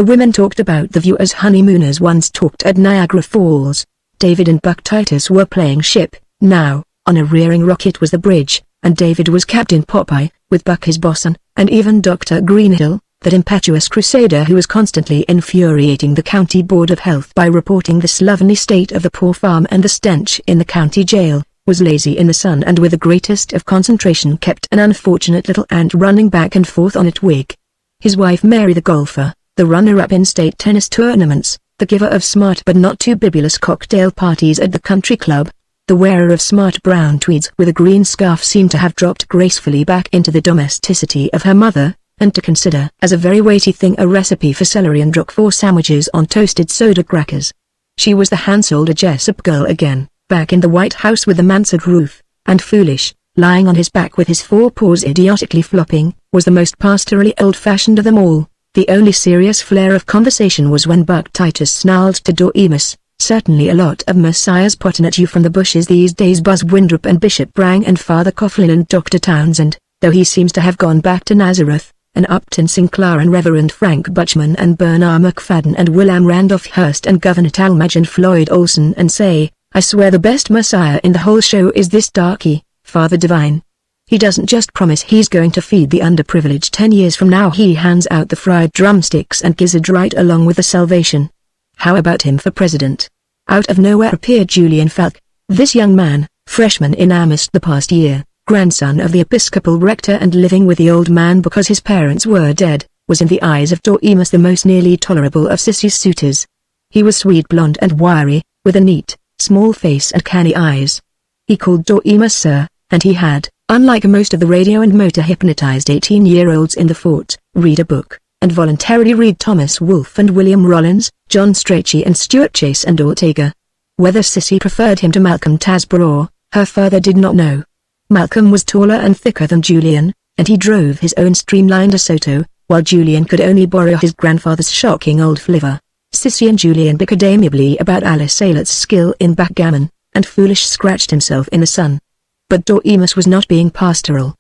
The women talked about the view as honeymooners once talked at Niagara Falls. David and Buck Titus were playing ship. Now, on a rearing rocket was the bridge, and David was Captain Popeye, with Buck his bosun, and even Dr. Greenhill, that impetuous crusader who was constantly infuriating the County Board of Health by reporting the slovenly state of the poor farm and the stench in the county jail, was lazy in the sun and with the greatest of concentration kept an unfortunate little ant running back and forth on a twig. His wife Mary the golfer, the runner-up in state tennis tournaments, the giver of smart but not too bibulous cocktail parties at the country club, the wearer of smart brown tweeds with a green scarf seemed to have dropped gracefully back into the domesticity of her mother, and to consider as a very weighty thing a recipe for celery and roquefort sandwiches on toasted soda crackers. She was the Hansel Jessup girl again, back in the White House with the mansard roof, and Foolish, lying on his back with his forepaws idiotically flopping, was the most pastorally old-fashioned of them all. The only serious flare of conversation was when Buck Titus snarled to Dormus, "Certainly a lot of messiahs potting at you from the bushes these days, Buzz Windrop and Bishop Brang and Father Coughlin and Dr. Townsend, though he seems to have gone back to Nazareth, and Upton Sinclair and Reverend Frank Butchman and Bernard McFadden and William Randolph Hearst and Governor Talmadge and Floyd Olson, and say, I swear the best messiah in the whole show is this darky, Father Divine. He doesn't just promise he's going to feed the underprivileged 10 years from now, he hands out the fried drumsticks and gizzard right along with the salvation. How about him for president?" Out of nowhere appeared Julian Falk. This young man, freshman in Amherst the past year, grandson of the Episcopal rector and living with the old man because his parents were dead, was in the eyes of Dormus the most nearly tolerable of Sissy's suitors. He was sweet blonde and wiry, with a neat, small face and canny eyes. He called Dormus sir, and he had, unlike most of the radio and motor hypnotized 18-year-olds in the fort, read a book, and voluntarily read Thomas Wolfe and William Rollins, John Strachey and Stuart Chase and Ortega. Whether Sissy preferred him to Malcolm Tasborough, her father did not know. Malcolm was taller and thicker than Julian, and he drove his own streamlined DeSoto, while Julian could only borrow his grandfather's shocking old flivver. Sissy and Julian bickered amiably about Alice Aylett's skill in backgammon, and Foolish scratched himself in the sun. But Dormus was not being pastoral.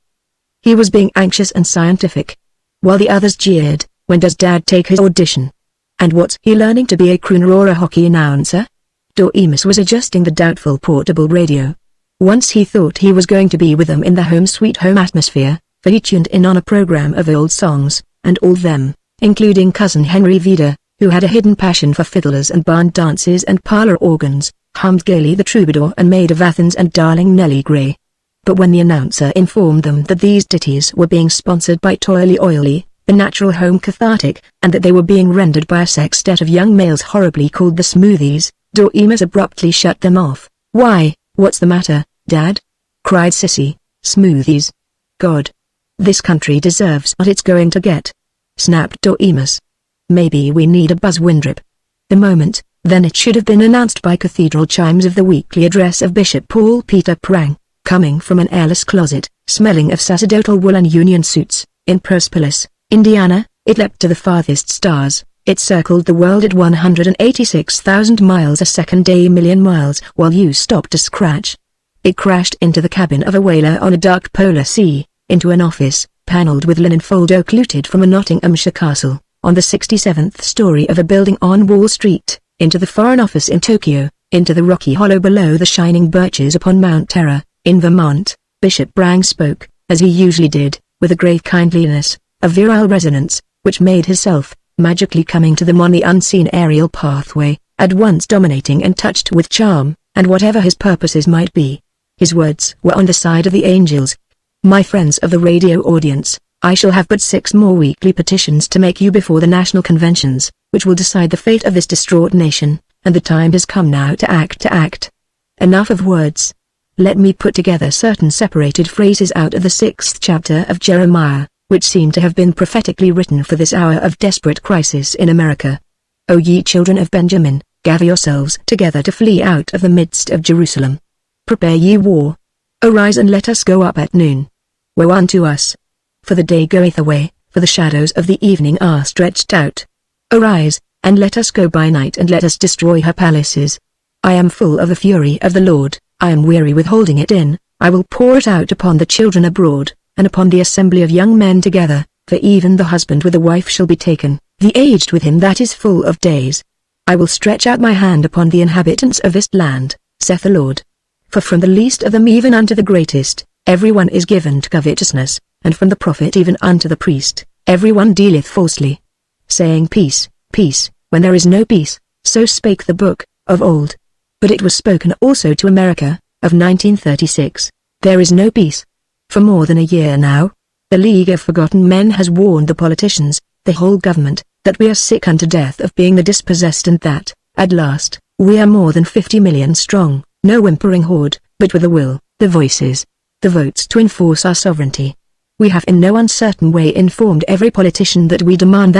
He was being anxious and scientific. While the others jeered, "When does Dad take his audition? And what's he learning to be, a crooner or a hockey announcer?" Dormus was adjusting the doubtful portable radio. Once he thought he was going to be with them in the home sweet home atmosphere, for he tuned in on a program of old songs, and all them, including Cousin Henry Vida, who had a hidden passion for fiddlers and barn dances and parlor organs, hummed gaily the Troubadour and Maid of Athens and Darling Nellie Gray. But when the announcer informed them that these ditties were being sponsored by Toily Oily, the Natural Home Cathartic, and that they were being rendered by a sextet of young males horribly called the Smoothies, Dormus abruptly shut them off. "Why, what's the matter, Dad?" cried Sissy. "Smoothies? God! This country deserves what it's going to get," snapped Dormus. "Maybe we need a Buzz Windrip." The moment, then it should have been announced by cathedral chimes of the weekly address of Bishop Paul Peter Prang, coming from an airless closet, smelling of sacerdotal woolen union suits, in Persepolis, Indiana. It leapt to the farthest stars. It circled the world at 186,000 miles a second, a million miles, while you stopped to scratch. It crashed into the cabin of a whaler on a dark polar sea, into an office, panelled with linen fold oak looted from a Nottinghamshire castle, on the 67th story of a building on Wall Street, into the Foreign Office in Tokyo, into the rocky hollow below the shining birches upon Mount Terror, in Vermont. Bishop Brang spoke, as he usually did, with a great kindliness, a virile resonance, which made himself, magically coming to them on the unseen aerial pathway, at once dominating and touched with charm, and whatever his purposes might be. His words were on the side of the angels. "My friends of the radio audience, I shall have but 6 more weekly petitions to make you before the national conventions, which will decide the fate of this distraught nation, and the time has come now to act. Enough of words. Let me put together certain separated phrases out of the 6th chapter of Jeremiah, which seem to have been prophetically written for this hour of desperate crisis in America. O ye children of Benjamin, gather yourselves together to flee out of the midst of Jerusalem. Prepare ye war. Arise and let us go up at noon. Woe unto us! For the day goeth away, for the shadows of the evening are stretched out. Arise, and let us go by night and let us destroy her palaces. I am full of the fury of the Lord, I am weary with holding it in, I will pour it out upon the children abroad, and upon the assembly of young men together, for even the husband with the wife shall be taken, the aged with him that is full of days. I will stretch out my hand upon the inhabitants of this land, saith the Lord. For from the least of them even unto the greatest, everyone is given to covetousness, and from the prophet even unto the priest, everyone dealeth falsely, saying peace, peace, when there is no peace. So spake the book of old. But it was spoken also to America, of 1936. There is no peace. For more than a year now, the League of Forgotten Men has warned the politicians, the whole government, that we are sick unto death of being the dispossessed, and that, at last, we are more than 50 million strong, no whimpering horde, but with the will, the voices, the votes to enforce our sovereignty. We have in no uncertain way informed every politician that we demand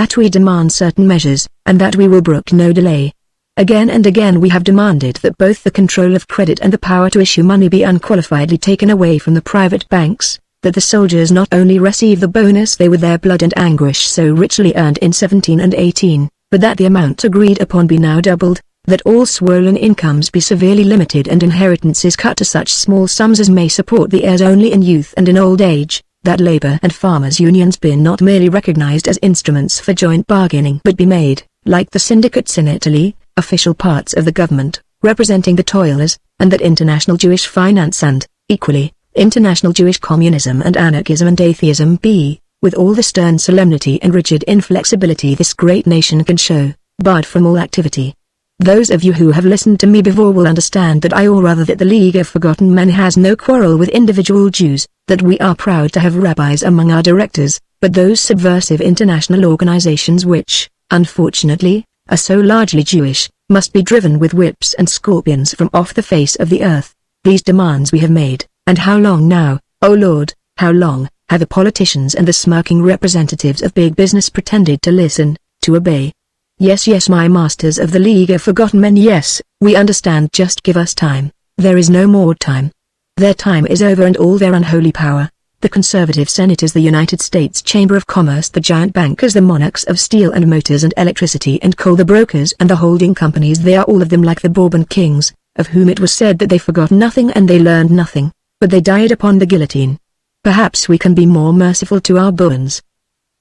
certain measures, and that we will brook no delay. Again and again we have demanded that both the control of credit and the power to issue money be unqualifiedly taken away from the private banks, that the soldiers not only receive the bonus they with their blood and anguish so richly earned in 17 and 18, but that the amount agreed upon be now doubled, that all swollen incomes be severely limited and inheritances cut to such small sums as may support the heirs only in youth and in old age, that labor and farmers' unions be not merely recognized as instruments for joint bargaining but be made, like the syndicates in Italy, official parts of the government, representing the toilers, and that international Jewish finance and, equally, international Jewish communism and anarchism and atheism be, with all the stern solemnity and rigid inflexibility this great nation can show, barred from all activity. Those of you who have listened to me before will understand that or rather that the League of Forgotten Men has no quarrel with individual Jews, that we are proud to have rabbis among our directors, but those subversive international organizations which, unfortunately, are so largely Jewish, must be driven with whips and scorpions from off the face of the earth. These demands we have made, and how long now, O Lord, how long, have the politicians and the smirking representatives of big business pretended to listen, to obey? Yes, yes, my masters of the League of Forgotten Men, yes, we understand, just give us time. There is no more time. Their time is over, and all their unholy power, the conservative senators, the United States Chamber of Commerce, the giant bankers, the monarchs of steel and motors and electricity and coal, the brokers and the holding companies, they are all of them like the Bourbon kings, of whom it was said that they forgot nothing and they learned nothing, but they died upon the guillotine. Perhaps we can be more merciful to our Bourbons.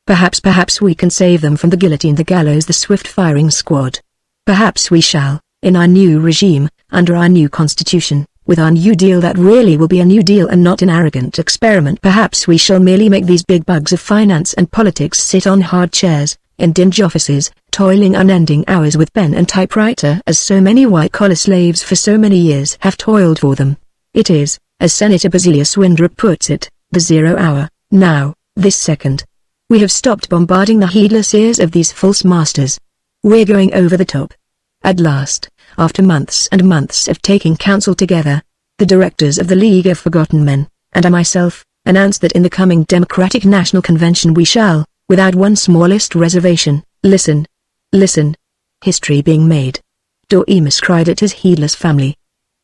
Perhaps we can save them from the guillotine, the gallows, the swift firing squad. Perhaps we shall, in our new regime, under our new constitution, with our new deal that really will be a new deal and not an arrogant experiment, perhaps we shall merely make these big bugs of finance and politics sit on hard chairs, in dingy offices, toiling unending hours with pen and typewriter as so many white-collar slaves for so many years have toiled for them. It is, as Senator Basilius Windrop puts it, the 0 hour, now, this second. We have stopped bombarding the heedless ears of these false masters. We're going over the top. At last, after months and months of taking counsel together, the directors of the League of Forgotten Men, and I myself, announced that in the coming Democratic National Convention we shall, without one smallest reservation, listen. History being made. Doremus cried at his heedless family.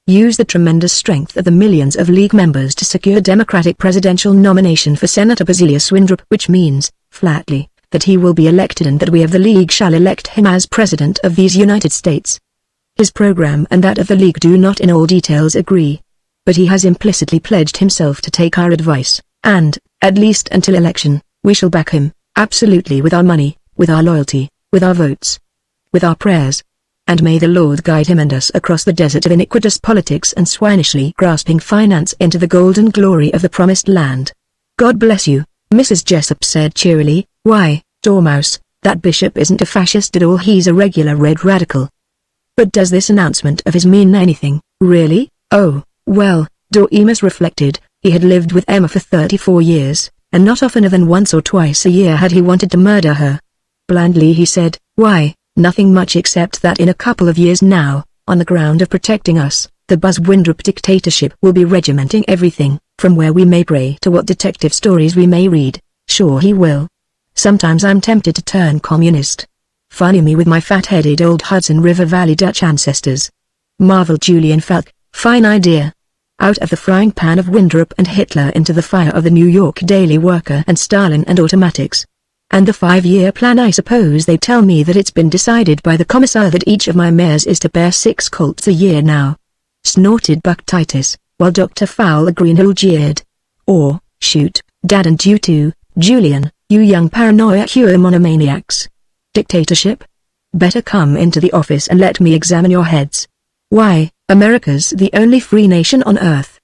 Use the tremendous strength of the millions of League members to secure Democratic presidential nomination for Senator Basilius Windrop, which means, flatly, that he will be elected and that we of the League shall elect him as President of these United States. His program and that of the League do not in all details agree. But he has implicitly pledged himself to take our advice, and, at least until election, we shall back him, absolutely, with our money, with our loyalty, with our votes, with our prayers. And may the Lord guide him and us across the desert of iniquitous politics and swinishly grasping finance into the golden glory of the promised land. God bless you, Mrs. Jessup said cheerily. Why, Dormouse, that bishop isn't a fascist at all, he's a regular red radical. But does this announcement of his mean anything, really? Oh, well, Doremus reflected, he had lived with Emma for 34 years, and not oftener than once or twice a year had he wanted to murder her. Blandly he said, why, nothing much except that in a couple of years now, on the ground of protecting us, the Buzz Windrop dictatorship will be regimenting everything, from where we may pray to what detective stories we may read. Sure he will. Sometimes I'm tempted to turn communist. Funny me with my fat-headed old Hudson River Valley Dutch ancestors. Marveled Julian Falk, fine idea. Out of the frying pan of Windrop and Hitler into the fire of the New York Daily Worker and Stalin and automatics. And the 5-year plan, I suppose they tell me that it's been decided by the commissar that each of my mares is to bear 6 colts a year now. Snorted Buck Titus, while Dr. Fowler Greenhill jeered. Or, shoot, Dad and you too, Julian, you young paranoia monomaniacs. Dictatorship? Better come into the office and let me examine your heads. Why, America's the only free nation on earth.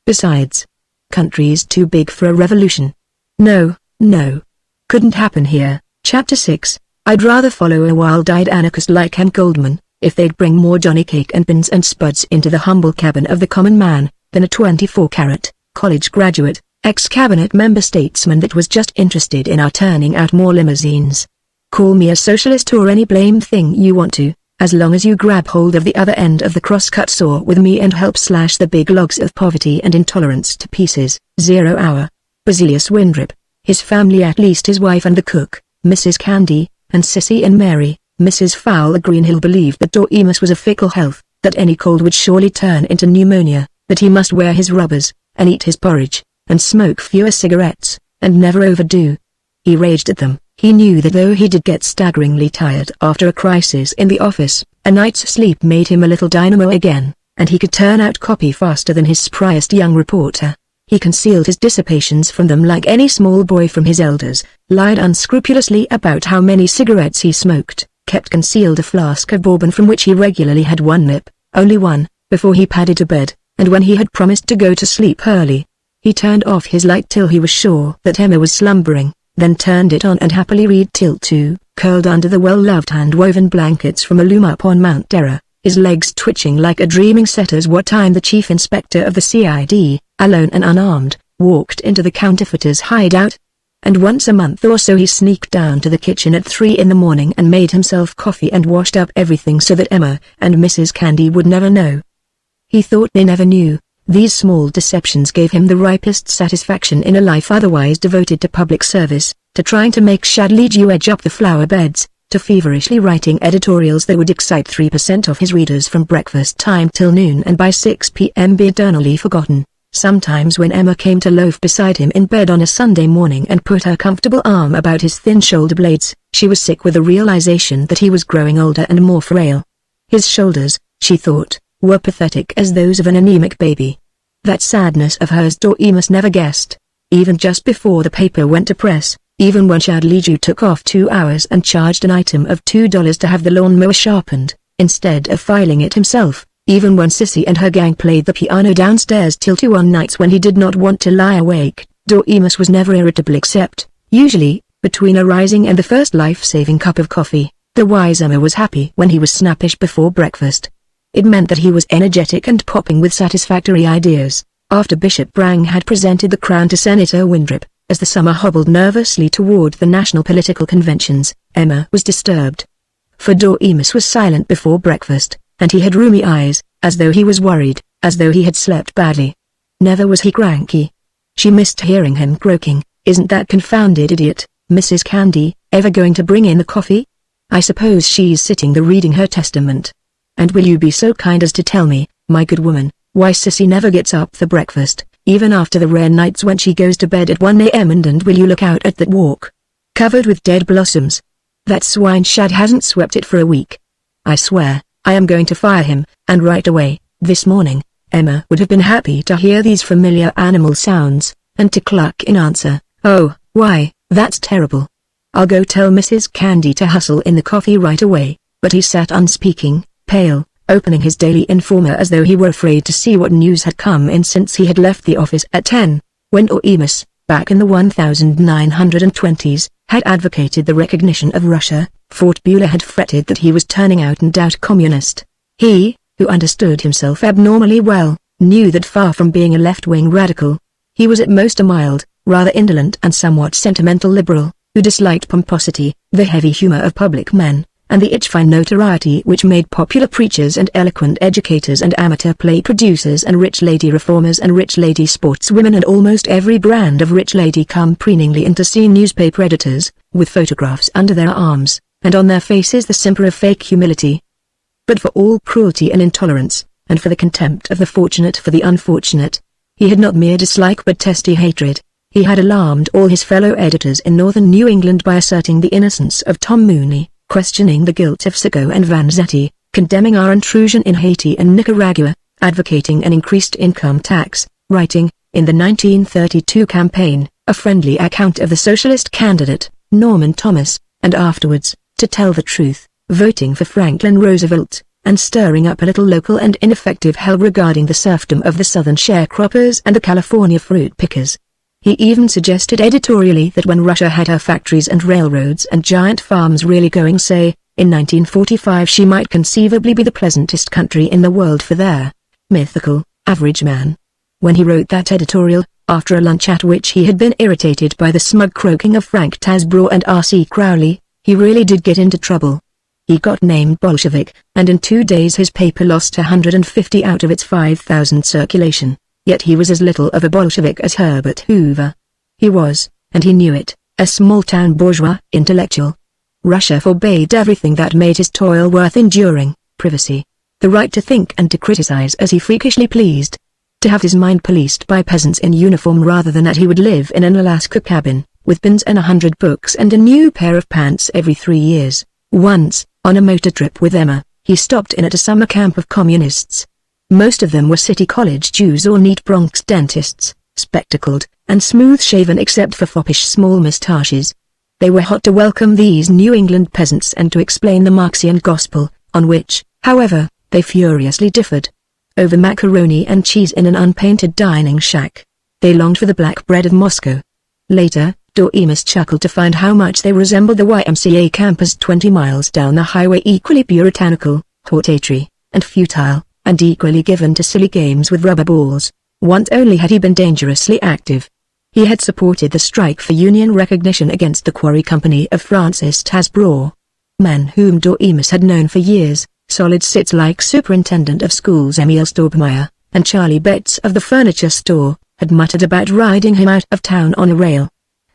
Besides, country's too big for a revolution. No, no. Couldn't happen here. Chapter 6. I'd rather follow a wild-eyed anarchist like M. Goldman, if they'd bring more Johnny Cake and pins and spuds into the humble cabin of the common man, than a 24-carat, college graduate, ex-cabinet member statesman that was just interested in our turning out more limousines. Call me a socialist or any blame thing you want to, as long as you grab hold of the other end of the cross-cut saw with me and help slash the big logs of poverty and intolerance to pieces. 0 hour. Basilius Windrip, his family, at least his wife and the cook, Mrs. Candy, and Sissy and Mary, Mrs. Fowler Greenhill, believed that Dormus was a fickle health, that any cold would surely turn into pneumonia, that he must wear his rubbers, and eat his porridge, and smoke fewer cigarettes, and never overdo. He raged at them. He knew that though he did get staggeringly tired after a crisis in the office, a night's sleep made him a little dynamo again, and he could turn out copy faster than his spryest young reporter. He concealed his dissipations from them like any small boy from his elders, lied unscrupulously about how many cigarettes he smoked, kept concealed a flask of bourbon from which he regularly had one nip, only one, before he padded to bed, and when he had promised to go to sleep early, he turned off his light till he was sure that Emma was slumbering, then turned it on and happily read till 2, curled under the well-loved hand-woven blankets from a loom up on Mount Terror, his legs twitching like a dreaming setter's. What time the chief inspector of the CID, alone and unarmed, walked into the counterfeiter's hideout. And once a month or so he sneaked down to the kitchen at 3 in the morning and made himself coffee and washed up everything so that Emma and Mrs. Candy would never know. He thought they never knew. These small deceptions gave him the ripest satisfaction in a life otherwise devoted to public service, to trying to make Shadley Jew edge up the flower beds, to feverishly writing editorials that would excite 3% of his readers from breakfast time till noon and by 6 p.m. be eternally forgotten. Sometimes when Emma came to loaf beside him in bed on a Sunday morning and put her comfortable arm about his thin shoulder blades, she was sick with the realization that he was growing older and more frail. His shoulders, she thought, were pathetic as those of an anemic baby. That sadness of hers Dormus never guessed. Even just before the paper went to press, even when Shadley Jew took off 2 hours and charged an item of $2 to have the lawnmower sharpened, instead of filing it himself, even when Sissy and her gang played the piano downstairs till 2 on nights when he did not want to lie awake, Dormus was never irritable except, usually, between a rising and the first life-saving cup of coffee. The wise Emma was happy when he was snappish before breakfast. It meant that he was energetic and popping with satisfactory ideas. After Bishop Brang had presented the crown to Senator Windrip, as the summer hobbled nervously toward the national political conventions, Emma was disturbed. For Dormus was silent before breakfast, and he had rheumy eyes, as though he was worried, as though he had slept badly. Never was he cranky. She missed hearing him croaking, "Isn't that confounded idiot, Mrs. Candy, ever going to bring in the coffee? I suppose she's sitting there reading her testament. And will you be so kind as to tell me, my good woman, why Sissy never gets up for breakfast, even after the rare nights when she goes to bed at 1 a.m. and will you look out at that walk, covered with dead blossoms? That swine Shad hasn't swept it for a week. I swear, I am going to fire him, and right away, this morning." Emma would have been happy to hear these familiar animal sounds, and to cluck in answer, "Oh, why, that's terrible. I'll go tell Mrs. Candy to hustle in the coffee right away," but he sat unspeaking, pale, opening his Daily Informer as though he were afraid to see what news had come in since he had left the office at 10, when Dormus, back in the 1920s, had advocated the recognition of Russia. Fort Bueller had fretted that he was turning out and out communist. He, who understood himself abnormally well, knew that far from being a left-wing radical, he was at most a mild, rather indolent and somewhat sentimental liberal, who disliked pomposity, the heavy humor of public men, and the itch for notoriety which made popular preachers and eloquent educators and amateur play producers and rich lady reformers and rich lady sportswomen and almost every brand of rich lady come preeningly into scene newspaper editors, with photographs under their arms, and on their faces the simper of fake humility. But for all cruelty and intolerance, and for the contempt of the fortunate for the unfortunate, he had not mere dislike but testy hatred. He had alarmed all his fellow editors in northern New England by asserting the innocence of Tom Mooney, questioning the guilt of Sicko and Vanzetti, condemning our intrusion in Haiti and Nicaragua, advocating an increased income tax, writing, in the 1932 campaign, a friendly account of the socialist candidate, Norman Thomas, and afterwards, To tell the truth, voting for Franklin Roosevelt, and stirring up a little local and ineffective hell regarding the serfdom of the Southern sharecroppers and the California fruit pickers. He even suggested editorially that when Russia had her factories and railroads and giant farms really going, say, in 1945, she might conceivably be the pleasantest country in the world for their mythical, average man. When he wrote that editorial, after a lunch at which he had been irritated by the smug croaking of Frank Tasbro and R.C. Crowley, he really did get into trouble. He got named Bolshevik, and in 2 days his paper lost 150 out of its 5,000 circulation, yet he was as little of a Bolshevik as Herbert Hoover. He was, and he knew it, a small-town bourgeois intellectual. Russia forbade everything that made his toil worth enduring: privacy, the right to think and to criticize as he freakishly pleased, to have his mind policed by peasants in uniform rather than that he would live in an Alaska cabin, with bins and 100 books and a new pair of pants every 3 years. Once, on a motor trip with Emma, he stopped in at a summer camp of communists. Most of them were city college Jews or neat Bronx dentists, spectacled, and smooth-shaven except for foppish small moustaches. They were hot to welcome these New England peasants and to explain the Marxian gospel, on which, however, they furiously differed. Over macaroni and cheese in an unpainted dining shack, they longed for the black bread of Moscow. Later, Doremus chuckled to find how much they resembled the YMCA campers 20 miles down the highway, equally puritanical, hortatory, and futile, and equally given to silly games with rubber balls. Once only had he been dangerously active. He had supported the strike for union recognition against the quarry company of Francis Tasbro. Men whom Doremus had known for years, solid sits like superintendent of schools Emil Storbmeyer, and Charlie Betts of the furniture store, had muttered about riding him out of town on a rail.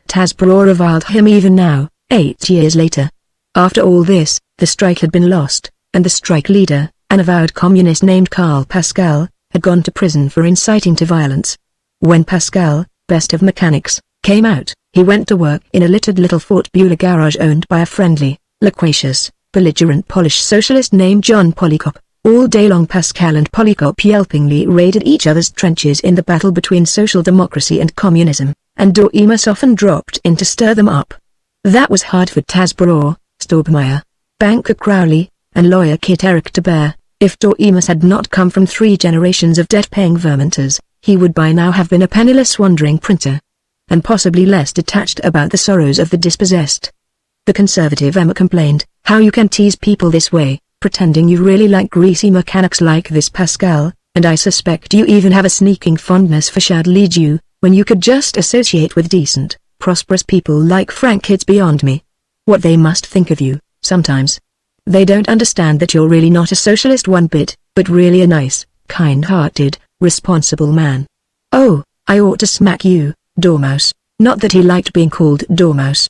Tasbro reviled him even now, 8 years later. After all this, the strike had been lost, and the strike leader, an avowed communist named Karl Pascal, had gone to prison for inciting to violence. When Pascal, best of mechanics, came out, he went to work in a littered little Fort Beulah garage owned by a friendly, loquacious, belligerent Polish socialist named John Polyakop. All day long Pascal and Polyakop yelpingly raided each other's trenches in the battle between social democracy and communism, and Doremus often dropped in to stir them up. That was hard for Tasbro, Storbmeyer, banker Crowley, and lawyer Kit Eric to bear. If Doremus had not come from 3 generations of debt-paying Vermonters, he would by now have been a penniless wandering printer, and possibly less detached about the sorrows of the dispossessed. The conservative Emma complained, "How you can tease people this way, pretending you really like greasy mechanics like this Pascal, and I suspect you even have a sneaking fondness for Chadley Jew, when you could just associate with decent, prosperous people like Frank. It's beyond me. What they must think of you, sometimes. They don't understand that you're really not a socialist one bit, but really a nice, kind-hearted, responsible man. Oh, I ought to smack you, Dormouse." Not that he liked being called Dormouse.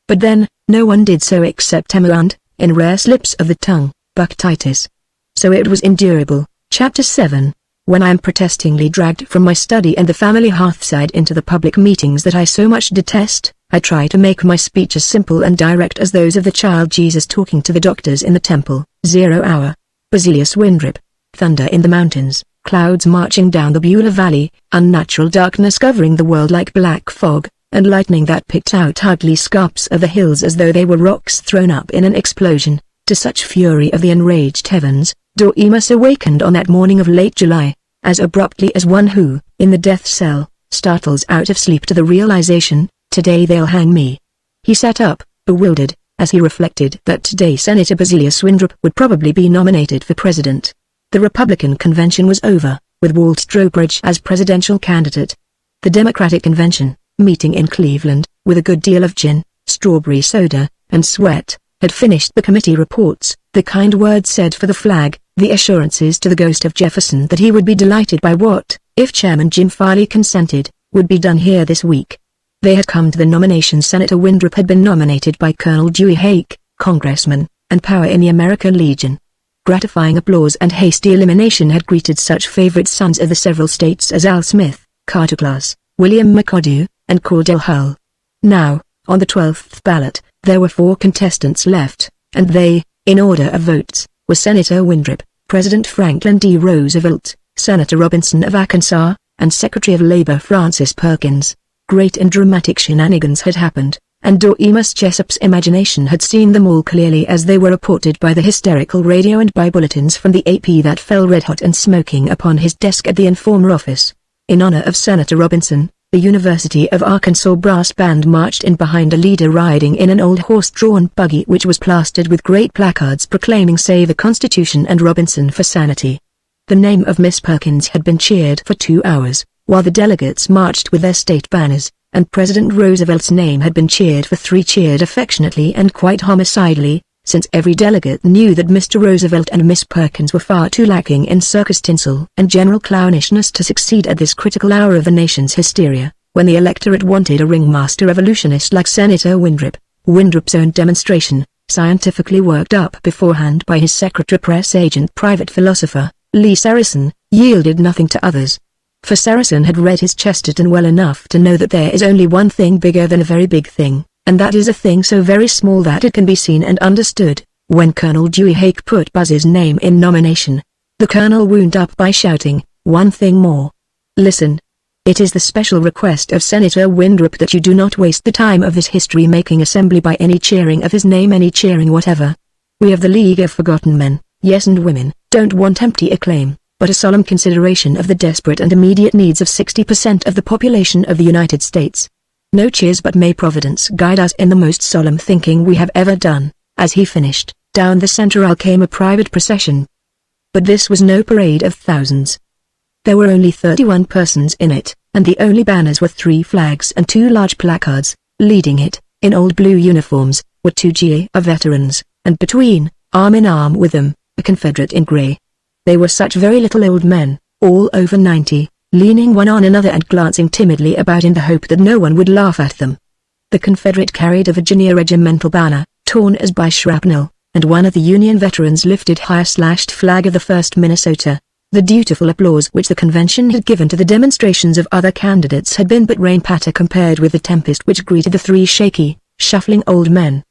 But then, no one did so except Emma and, in rare slips of the tongue, Buck Titus. So it was endurable. Chapter 7. When I am protestingly dragged from my study and the family hearthside into the public meetings that I so much detest, I try to make my speech as simple and direct as those of the child Jesus talking to the doctors in the temple. 0 hour. Basilius Windrip. Thunder in the mountains, clouds marching down the Beulah Valley, unnatural darkness covering the world like black fog, and lightning that picked out ugly scarps of the hills as though they were rocks thrown up in an explosion. To such fury of the enraged heavens, Doremus awakened on that morning of late July, as abruptly as one who, in the death cell, startles out of sleep to the realization, "Today they'll hang me." He sat up, bewildered, as he reflected that today Senator Basilius Windrop would probably be nominated for president. The Republican convention was over, with Walt Strobridge as presidential candidate. The Democratic convention, meeting in Cleveland, with a good deal of gin, strawberry soda, and sweat, had finished the committee reports, the kind words said for the flag, the assurances to the ghost of Jefferson that he would be delighted by what, if Chairman Jim Farley consented, would be done here this week. They had come to the nomination. Senator Windrop had been nominated by Colonel Dewey Hake, congressman, and power in the American Legion. Gratifying applause and hasty elimination had greeted such favorite sons of the several states as Al Smith, Carter Glass, William McAdoo, and Cordell Hull. Now, on the 12th ballot, there were 4 contestants left, and they, in order of votes, were Senator Windrop, President Franklin D. Roosevelt, Senator Robinson of Arkansas, and Secretary of Labor Francis Perkins. Great and dramatic shenanigans had happened, and Doremus Jessup's imagination had seen them all clearly as they were reported by the hysterical radio and by bulletins from the AP that fell red-hot and smoking upon his desk at the Informer office. In honor of Senator Robinson, the University of Arkansas brass band marched in behind a leader riding in an old horse-drawn buggy which was plastered with great placards proclaiming "Save the Constitution and Robinson for Sanity." The name of Miss Perkins had been cheered for 2 hours, while the delegates marched with their state banners, and President Roosevelt's name had been cheered for 3, cheered affectionately and quite homicidally, since every delegate knew that Mr. Roosevelt and Miss Perkins were far too lacking in circus tinsel and general clownishness to succeed at this critical hour of the nation's hysteria, when the electorate wanted a ringmaster revolutionist like Senator Winthrop. Winthrop's own demonstration, scientifically worked up beforehand by his secretary press agent private philosopher, Lee Saracen, yielded nothing to others. For Saracen had read his Chesterton well enough to know that there is only one thing bigger than a very big thing, and that is a thing so very small that it can be seen and understood. When Colonel Dewey Hake put Buzz's name in nomination, the colonel wound up by shouting, "One thing more. Listen. It is the special request of Senator Winthrop that you do not waste the time of this history-making assembly by any cheering of his name, any cheering whatever. We of the League of Forgotten Men, yes, and women, don't want empty acclaim, but a solemn consideration of the desperate and immediate needs of 60% of the population of the United States. No cheers, but may Providence guide us in the most solemn thinking we have ever done." As he finished, down the center aisle came a private procession. But this was no parade of thousands. There were only 31 persons in it, and the only banners were 3 flags and 2 large placards. Leading it, in old blue uniforms, were 2 GA veterans, and between, arm in arm with them, a Confederate in gray. They were such very little old men, all over 90, leaning one on another and glancing timidly about in the hope that no one would laugh at them. The Confederate carried a Virginia regimental banner, torn as by shrapnel, and one of the Union veterans lifted high a slashed flag of the 1st Minnesota. The dutiful applause which the convention had given to the demonstrations of other candidates had been but rain patter compared with the tempest which greeted the 3 shaky, shuffling old men.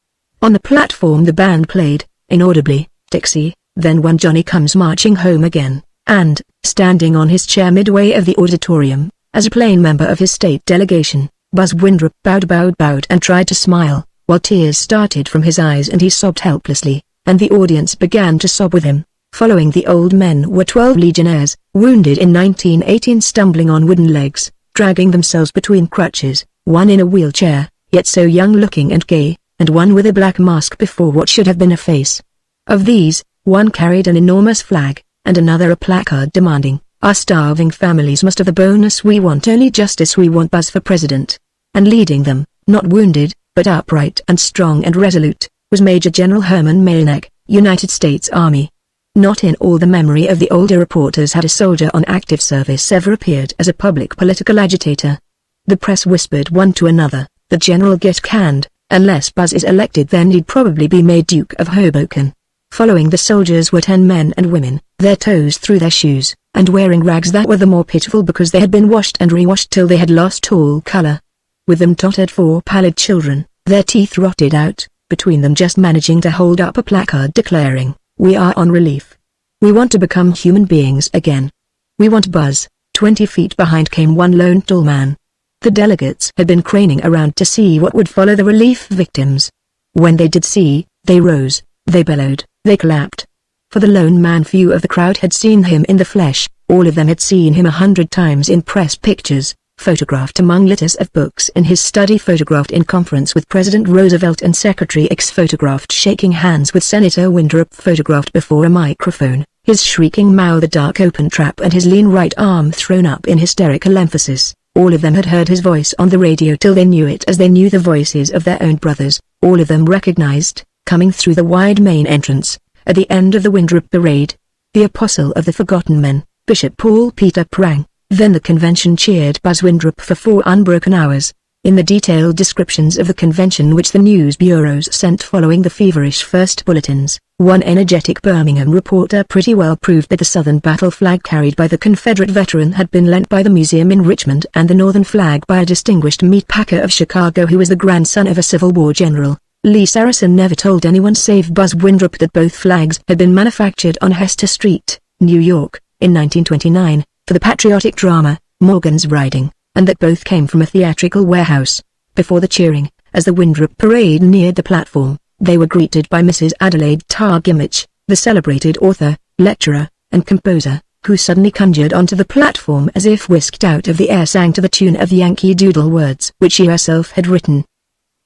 On the platform the band played, inaudibly, Dixie, then When Johnny Comes Marching Home Again, and, standing on his chair midway of the auditorium, as a plain member of his state delegation, Buzz Winthrop bowed and tried to smile, while tears started from his eyes and he sobbed helplessly, and the audience began to sob with him. Following the old men were 12 legionnaires, wounded in 1918, stumbling on wooden legs, dragging themselves between crutches, one in a wheelchair, yet so young-looking and gay, and one with a black mask before what should have been a face. Of these, one carried an enormous flag, and another a placard demanding, "Our starving families must have the bonus we want, only justice we want, Buzz for president." And leading them, not wounded, but upright and strong and resolute, was Major General Herman Melnick, United States Army. Not in all the memory of the older reporters had a soldier on active service ever appeared as a public political agitator. The press whispered one to another, "The general get canned, unless Buzz is elected, then he'd probably be made Duke of Hoboken." Following the soldiers were 10 men and women, their toes through their shoes, and wearing rags that were the more pitiful because they had been washed and rewashed till they had lost all color. With them tottered 4 pallid children, their teeth rotted out, between them just managing to hold up a placard declaring, "We are on relief. We want to become human beings again. We want Buzz." 20 feet behind came one lone tall man. The delegates had been craning around to see what would follow the relief victims. When they did see, they rose, they bellowed, they clapped. For the lone man, few of the crowd had seen him in the flesh, all of them had seen him 100 times in press pictures, photographed among litters of books in his study, photographed in conference with President Roosevelt and Secretary X, photographed shaking hands with Senator Winthrop, photographed before a microphone, his shrieking mouth a dark open trap and his lean right arm thrown up in hysterical emphasis. All of them had heard his voice on the radio till they knew it as they knew the voices of their own brothers. All of them recognized, coming through the wide main entrance, at the end of the Winthrop parade, the apostle of the forgotten men, Bishop Paul Peter Prang. Then the convention cheered Buzz Winthrop for 4 unbroken hours. In the detailed descriptions of the convention which the news bureaus sent following the feverish first bulletins, one energetic Birmingham reporter pretty well proved that the Southern battle flag carried by the Confederate veteran had been lent by the museum in Richmond, and the Northern flag by a distinguished meatpacker of Chicago who was the grandson of a Civil War general. Lee Saracen never told anyone save Buzz Winthrop that both flags had been manufactured on Hester Street, New York, in 1929, for the patriotic drama, Morgan's Riding, and that both came from a theatrical warehouse. Before the cheering, As the Winthrop parade neared the platform, they were greeted by Mrs. Adelaide Tarr-Gimmich, the celebrated author, lecturer, and composer, who suddenly conjured onto the platform as if whisked out of the air, sang to the tune of Yankee Doodle words which she herself had written.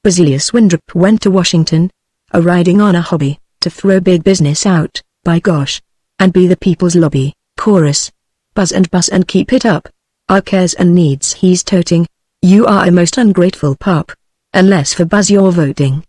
Basilius Winthrop went to Washington, riding on a hobby, to throw big business out, by gosh, and be the people's lobby, chorus. Buzz and keep it up. Our cares and needs he's toting. You are a most ungrateful pup. Unless for Buzz you're voting.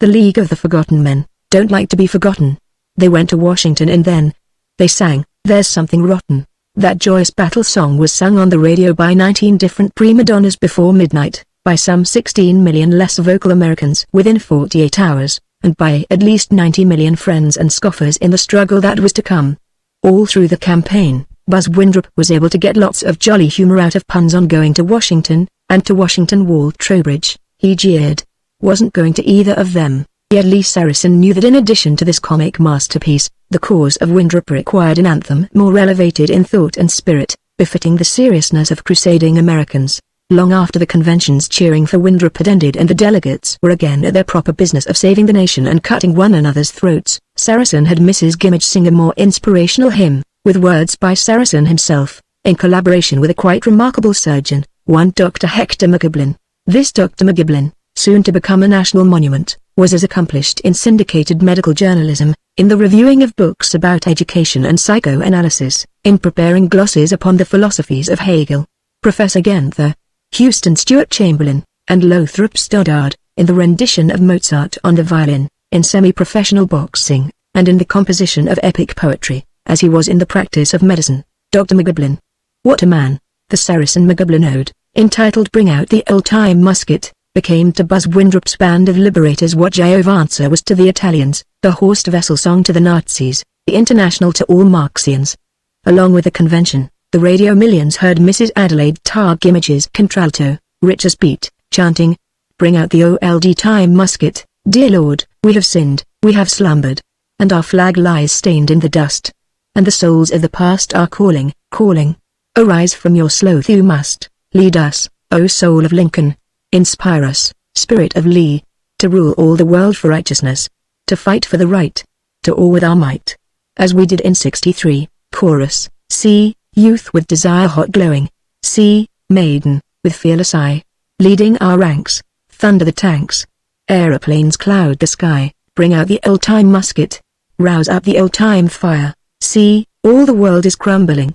The League of the Forgotten Men don't like to be forgotten. They went to Washington and then they sang, There's Something Rotten. That joyous battle song was sung on the radio by 19 different prima donnas before midnight, by some 16 million less vocal Americans within 48 hours, and by at least 90 million friends and scoffers in the struggle that was to come. All through the campaign, Buzz Winthrop was able to get lots of jolly humor out of puns on going to Washington, and to Washington Wall Trowbridge, he jeered. Wasn't going to either of them, yet Lee Saracen knew that in addition to this comic masterpiece, the cause of Winthrop required an anthem more elevated in thought and spirit, befitting the seriousness of crusading Americans. Long after the convention's cheering for Winthrop had ended and the delegates were again at their proper business of saving the nation and cutting one another's throats, Saracen had Mrs. Gimmich sing a more inspirational hymn, with words by Saracen himself, in collaboration with a quite remarkable surgeon, one Dr. Hector McGiblin. This Dr. McGiblin, soon to become a national monument, was as accomplished in syndicated medical journalism, in the reviewing of books about education and psychoanalysis, in preparing glosses upon the philosophies of Hegel, Professor Genther, Houston Stewart Chamberlain, and Lothrop Stoddard, in the rendition of Mozart on the violin, in semi-professional boxing, and in the composition of epic poetry, as he was in the practice of medicine. Dr. McGiblin. What a man! The Saracen McGiblin Ode, entitled Bring Out the Old-Time Musket, became to Buzz Winthrop's band of liberators what Giovanza was to the Italians, the Horst Wessel song to the Nazis, the International to all Marxians. Along with the convention, the radio millions heard Mrs. Adelaide Tarr-Gimmich's contralto, rich as beat, chanting, Bring out the old-time musket, dear Lord, we have sinned, we have slumbered, and our flag lies stained in the dust. And the souls of the past are calling, calling. Arise from your sloth, you must, lead us, O soul of Lincoln. Inspire us, spirit of Lee, to rule all the world for righteousness, to fight for the right, to all with our might. As we did in '63, chorus. See, youth with desire hot glowing. See, maiden, with fearless eye, leading our ranks, thunder the tanks. Aeroplanes cloud the sky, bring out the old-time musket. Rouse up the old-time fire. See, all the world is crumbling.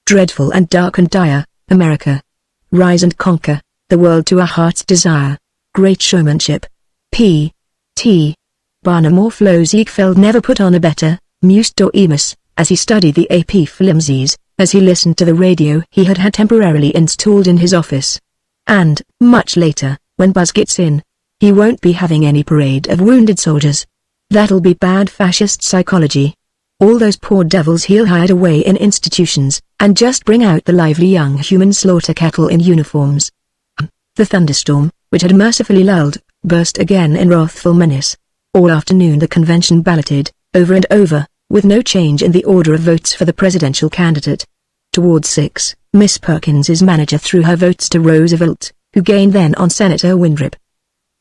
Dreadful and dark and dire, America. Rise and conquer, the world to our heart's desire. Great showmanship. P.T. Barnum or Flo Ziegfeld never put on a better, mused Doremus, as he studied the AP flimsies, as he listened to the radio he had had temporarily installed in his office. And, much later, when Buzz gets in, he won't be having any parade of wounded soldiers. That'll be bad fascist psychology. All those poor devils he'll hide away in institutions, and just bring out the lively young human slaughter cattle in uniforms. The thunderstorm, which had mercifully lulled, burst again in wrathful menace. All afternoon the convention balloted, over and over, with no change in the order of votes for the presidential candidate. Towards 6, Miss Perkins's manager threw her votes to Roosevelt, who gained then on Senator Winthrop.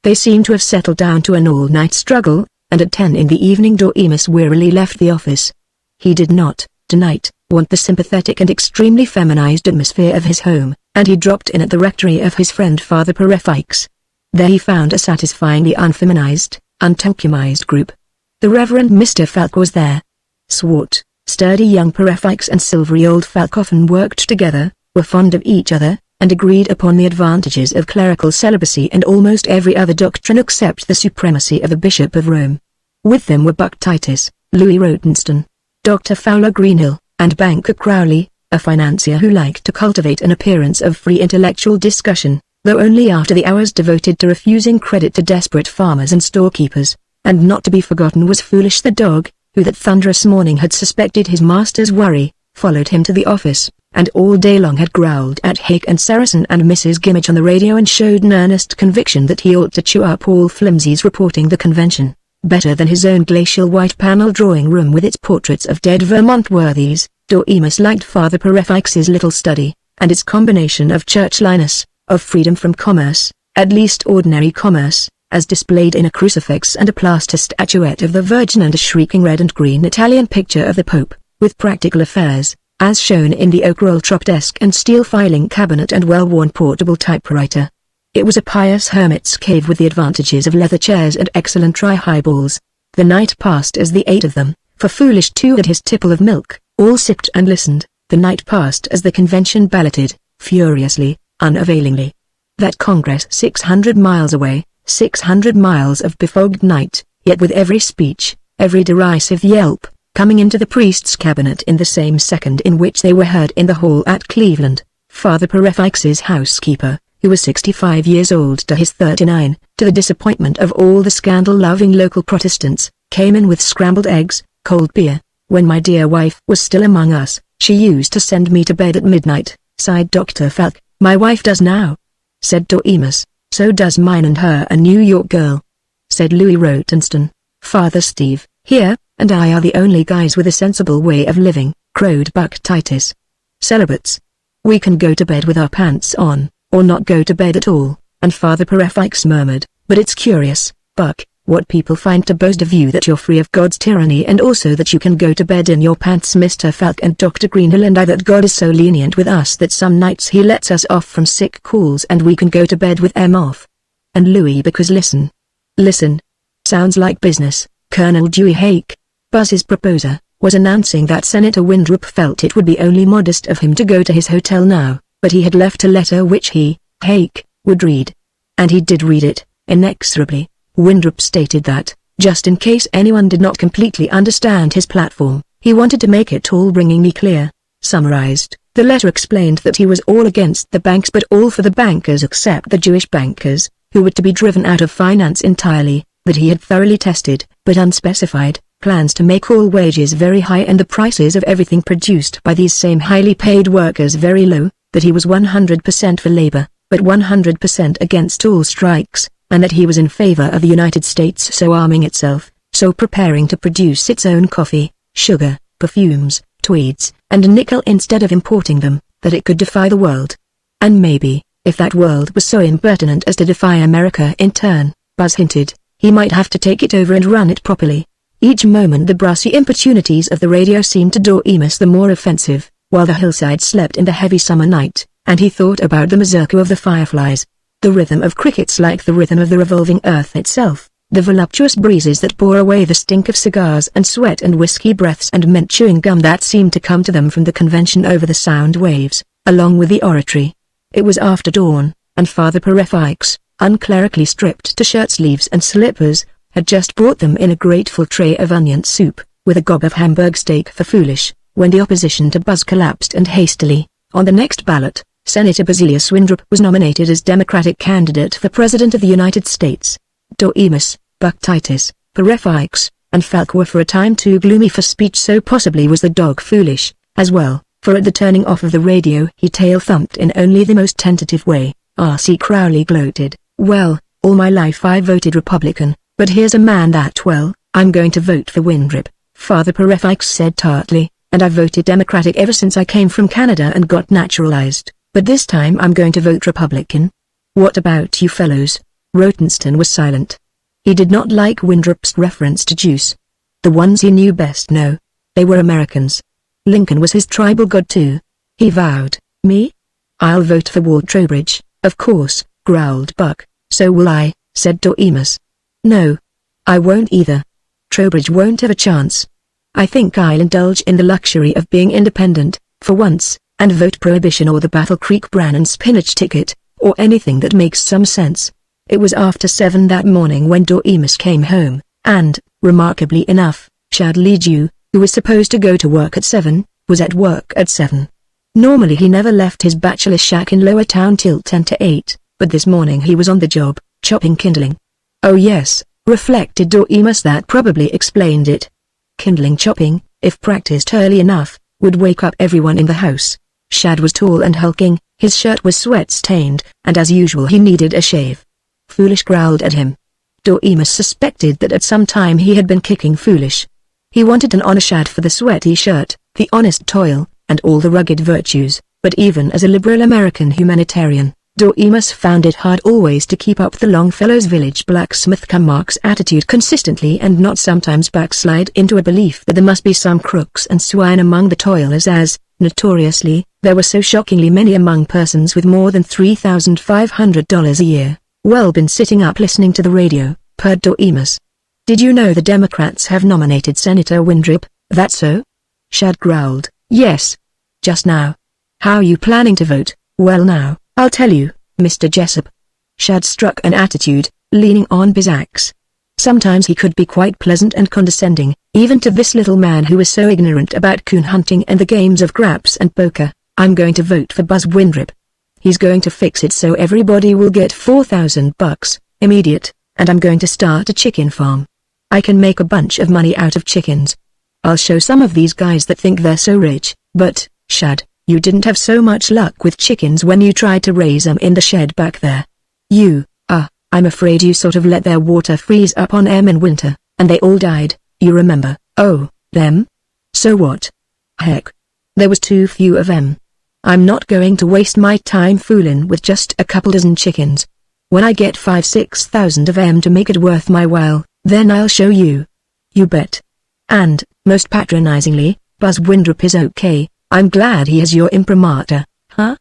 They seemed to have settled down to an all-night struggle, and at 10 in the evening Doremus wearily left the office. He did not, tonight, want the sympathetic and extremely feminized atmosphere of his home, and he dropped in at the rectory of his friend Father Perefikes. There he found a satisfyingly unfeminized, untocumized group. The Reverend Mr. Falk was there. Swart, sturdy young Perefikes and silvery old Falk often worked together, were fond of each other, and agreed upon the advantages of clerical celibacy and almost every other doctrine except the supremacy of the Bishop of Rome. With them were Buck Titus, Louis Rotenston, Dr. Fowler Greenhill, and Banker Crowley, a financier who liked to cultivate an appearance of free intellectual discussion, though only after the hours devoted to refusing credit to desperate farmers and storekeepers. And not to be forgotten was Foolish the dog, who that thunderous morning had suspected his master's worry, followed him to the office, and all day long had growled at Hake and Saracen and Mrs. Gimmich on the radio and showed an earnest conviction that he ought to chew up all flimsies reporting the convention, better than his own glacial white panel drawing room with its portraits of dead Vermont worthies. Doremus liked Father Perefikes's little study, and its combination of churchliness, of freedom from commerce, at least ordinary commerce, as displayed in a crucifix and a plaster statuette of the Virgin and a shrieking red and green Italian picture of the Pope, with practical affairs, as shown in the oak roll-top desk and steel filing cabinet and well-worn portable typewriter. It was a pious hermit's cave with the advantages of leather chairs and excellent dry highballs. The night passed as the eight of them, for Foolish too had his tipple of milk, all sipped and listened. The night passed as the convention balloted, furiously, unavailingly. That Congress 600 miles away, 600 miles of befogged night, yet with every speech, every derisive yelp, coming into the priest's cabinet in the same second in which they were heard in the hall at Cleveland. Father Perefikes's housekeeper, who was 65 years old to his 39, to the disappointment of all the scandal-loving local Protestants, came in with scrambled eggs, cold beer. When my dear wife was still among us, she used to send me to bed at midnight, sighed Dr. Falk. My wife does now, said Doremus. So does mine, and her a New York girl, said Louis Rotenston. Father Steve, here, and I are the only guys with a sensible way of living, crowed Buck Titus. Celibates. We can go to bed with our pants on, or not go to bed at all, and Father Perefikes murmured, but it's curious, Buck, what people find to boast of you that you're free of God's tyranny and also that you can go to bed in your pants. Mr. Falk and Dr. Greenhill and I, that God is so lenient with us that some nights he lets us off from sick calls and we can go to bed with M off. And Louis, because listen. Sounds like business. Colonel Dewey Hake, Buzz's proposer, was announcing that Senator Winthrop felt it would be only modest of him to go to his hotel now, but he had left a letter which he, Hake, would read. And he did read it, inexorably. Winthrop stated that, just in case anyone did not completely understand his platform, he wanted to make it all ringingly clear. Summarized, the letter explained that he was all against the banks but all for the bankers except the Jewish bankers, who were to be driven out of finance entirely, that he had thoroughly tested, but unspecified, plans to make all wages very high and the prices of everything produced by these same highly paid workers very low, that he was 100% for labor, but 100% against all strikes, and that he was in favor of the United States so arming itself, so preparing to produce its own coffee, sugar, perfumes, tweeds, and nickel instead of importing them, that it could defy the world. And maybe, if that world was so impertinent as to defy America in turn, Buzz hinted, he might have to take it over and run it properly. Each moment the brassy importunities of the radio seemed to Doremus the more offensive, while the hillside slept in the heavy summer night, and he thought about the mazurka of the fireflies, the rhythm of crickets like the rhythm of the revolving earth itself, the voluptuous breezes that bore away the stink of cigars and sweat and whiskey breaths and mint chewing gum that seemed to come to them from the convention over the sound waves, along with the oratory. It was after dawn, and Father Perefikes, unclerically stripped to shirt sleeves and slippers, had just brought them in a grateful tray of onion soup, with a gob of Hamburg steak for Foolish, when the opposition to Buzz collapsed and hastily, on the next ballot, Senator Basilius Winthrop was nominated as Democratic candidate for President of the United States. Doremus, Buck Titus, Perefikes, and Falk were for a time too gloomy for speech, so possibly was the dog Foolish, as well, for at the turning off of the radio he tail-thumped in only the most tentative way. R.C. Crowley gloated, well, all my life I voted Republican, but here's a man that well, I'm going to vote for Winthrop. Father Perefikes said tartly, and I've voted Democratic ever since I came from Canada and got naturalized. But this time I'm going to vote Republican. What about you fellows? Rotenston was silent. He did not like Winthrop's reference to Jews. The ones he knew best, no. They were Americans. Lincoln was his tribal god too. He vowed, me? I'll vote for Walt Trowbridge, of course, growled Buck. So will I, said Doremus. No. I won't either. Trowbridge won't have a chance. I think I'll indulge in the luxury of being independent, for once, and vote Prohibition or the Battle Creek bran and spinach ticket, or anything that makes some sense. It was after 7 that morning when Doremus came home, and, remarkably enough, Chadley Jew, who was supposed to go to work at 7, was at work at 7. Normally he never left his bachelor shack in Lower Town till 10 to 8, but this morning he was on the job, chopping kindling. Oh yes, reflected Doremus, that probably explained it. Kindling chopping, if practiced early enough, would wake up everyone in the house. Shad was tall and hulking, his shirt was sweat-stained, and as usual he needed a shave. Foolish growled at him. Doremus suspected that at some time he had been kicking Foolish. He wanted an honor Shad for the sweaty shirt, the honest toil, and all the rugged virtues, but even as a liberal American humanitarian, Doremus found it hard always to keep up the Longfellow's village blacksmith Mark's attitude consistently and not sometimes backslide into a belief that there must be some crooks and swine among the toilers as, notoriously, there were so shockingly many among persons with more than $3,500 a year. Well, been sitting up listening to the radio, purred Doremus. Did you know the Democrats have nominated Senator Windrip? That so? Shad growled. Yes. Just now. How you planning to vote? Well now, I'll tell you, Mr. Jessup. Shad struck an attitude, leaning on his axe. Sometimes he could be quite pleasant and condescending, even to this little man who was so ignorant about coon hunting and the games of craps and poker. I'm going to vote for Buzz Windrip. He's going to fix it so everybody will get $4,000, immediate, and I'm going to start a chicken farm. I can make a bunch of money out of chickens. I'll show some of these guys that think they're so rich, but, Shad, you didn't have so much luck with chickens when you tried to raise them in the shed back there. I'm afraid you sort of let their water freeze up on em in winter, and they all died, you remember. Oh, them? So what? Heck. There was too few of em. I'm not going to waste my time fooling with just a couple dozen chickens. When I get 5,000-6,000 of em to make it worth my while, then I'll show you. You bet. And, most patronizingly, Buzz Windrip is okay. I'm glad he has your imprimatur, huh?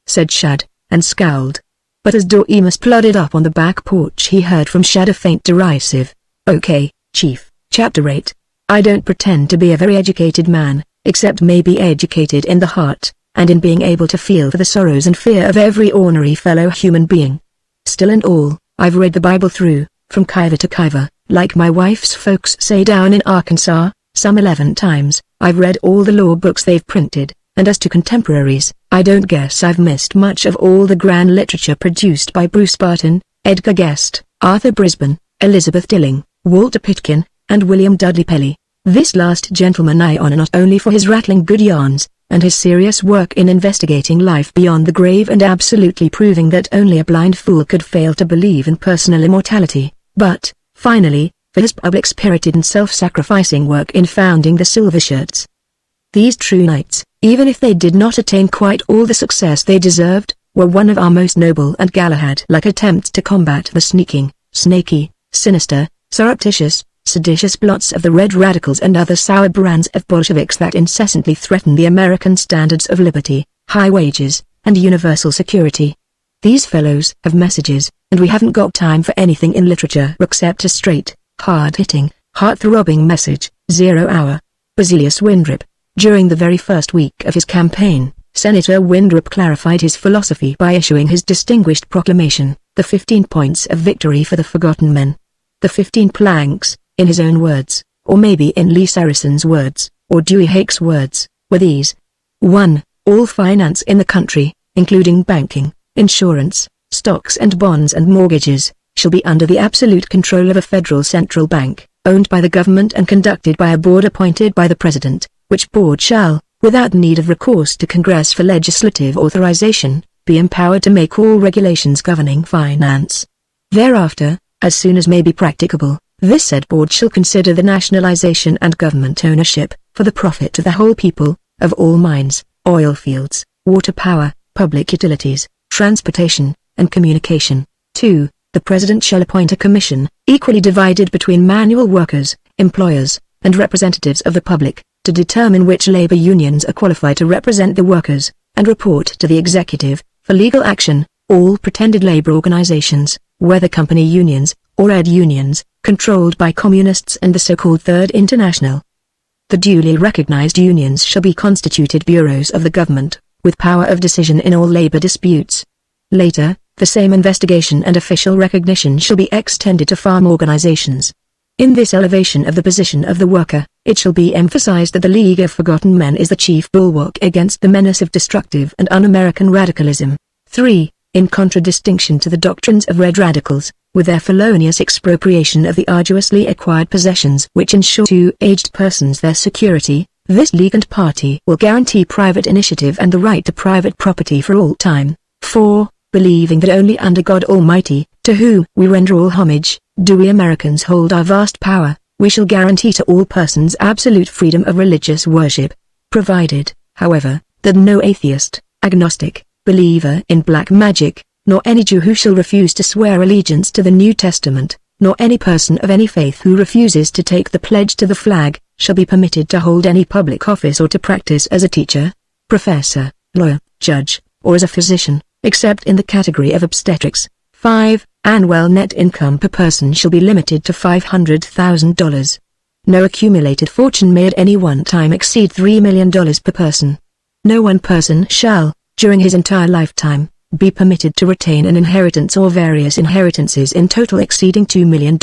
Said Shad, and scowled. But as Doremus plodded up on the back porch he heard from Shad a faint derisive, "Okay, Chief, Chapter 8. I don't pretend to be a very educated man, except maybe educated in the heart, and in being able to feel for the sorrows and fear of every ornery fellow human being. Still and all, I've read the Bible through, from kiver to kiver, like my wife's folks say down in Arkansas, some 11 times. I've read all the law books they've printed, and as to contemporaries, I don't guess I've missed much of all the grand literature produced by Bruce Barton, Edgar Guest, Arthur Brisbane, Elizabeth Dilling, Walter Pitkin, and William Dudley Pelley. This last gentleman I honor not only for his rattling good yarns, and his serious work in investigating life beyond the grave and absolutely proving that only a blind fool could fail to believe in personal immortality, but, finally, for his public-spirited and self-sacrificing work in founding the Silvershirts. These true knights, even if they did not attain quite all the success they deserved, were one of our most noble and Galahad-like attempts to combat the sneaking, snaky, sinister, surreptitious, seditious plots of the Red Radicals and other sour brands of Bolsheviks that incessantly threaten the American standards of liberty, high wages, and universal security. These fellows have messages, and we haven't got time for anything in literature except a straight, hard-hitting, heart-throbbing message. 0 Hour. Basilius Windrip. During the very first week of his campaign, Senator Windrip clarified his philosophy by issuing his distinguished proclamation, the 15 Points of Victory for the Forgotten Men. The 15 planks, in his own words, or maybe in Lee Sarracene's words, or Dewey Hake's words, were these. 1. All finance in the country, including banking, insurance, stocks and bonds and mortgages, shall be under the absolute control of a federal central bank, owned by the government and conducted by a board appointed by the President, which board shall, without need of recourse to Congress for legislative authorization, be empowered to make all regulations governing finance. Thereafter, as soon as may be practicable, this said board shall consider the nationalization and government ownership, for the profit of the whole people, of all mines, oil fields, water power, public utilities, transportation, and communication. 2. The President shall appoint a commission, equally divided between manual workers, employers, and representatives of the public, to determine which labor unions are qualified to represent the workers, and report to the executive, for legal action, all pretended labor organizations, whether company unions, or ed unions, controlled by communists and the so-called Third International. The duly recognized unions shall be constituted bureaus of the government, with power of decision in all labor disputes. Later, the same investigation and official recognition shall be extended to farm organizations. In this elevation of the position of the worker, it shall be emphasized that the League of Forgotten Men is the chief bulwark against the menace of destructive and un-American radicalism. 3. In contradistinction to the doctrines of Red Radicals, with their felonious expropriation of the arduously acquired possessions which ensure to aged persons their security, this league and party will guarantee private initiative and the right to private property for all time. 4. Believing that only under God Almighty, to whom we render all homage, do we Americans hold our vast power, we shall guarantee to all persons absolute freedom of religious worship, provided, however, that no atheist, agnostic, believer in black magic, nor any Jew who shall refuse to swear allegiance to the New Testament, nor any person of any faith who refuses to take the pledge to the flag, shall be permitted to hold any public office or to practice as a teacher, professor, lawyer, judge, or as a physician, except in the category of obstetrics. 5. Annual net income per person shall be limited to $500,000. No accumulated fortune may at any one time exceed $3 million per person. No one person shall, during his entire lifetime, be permitted to retain an inheritance or various inheritances in total exceeding $2 million.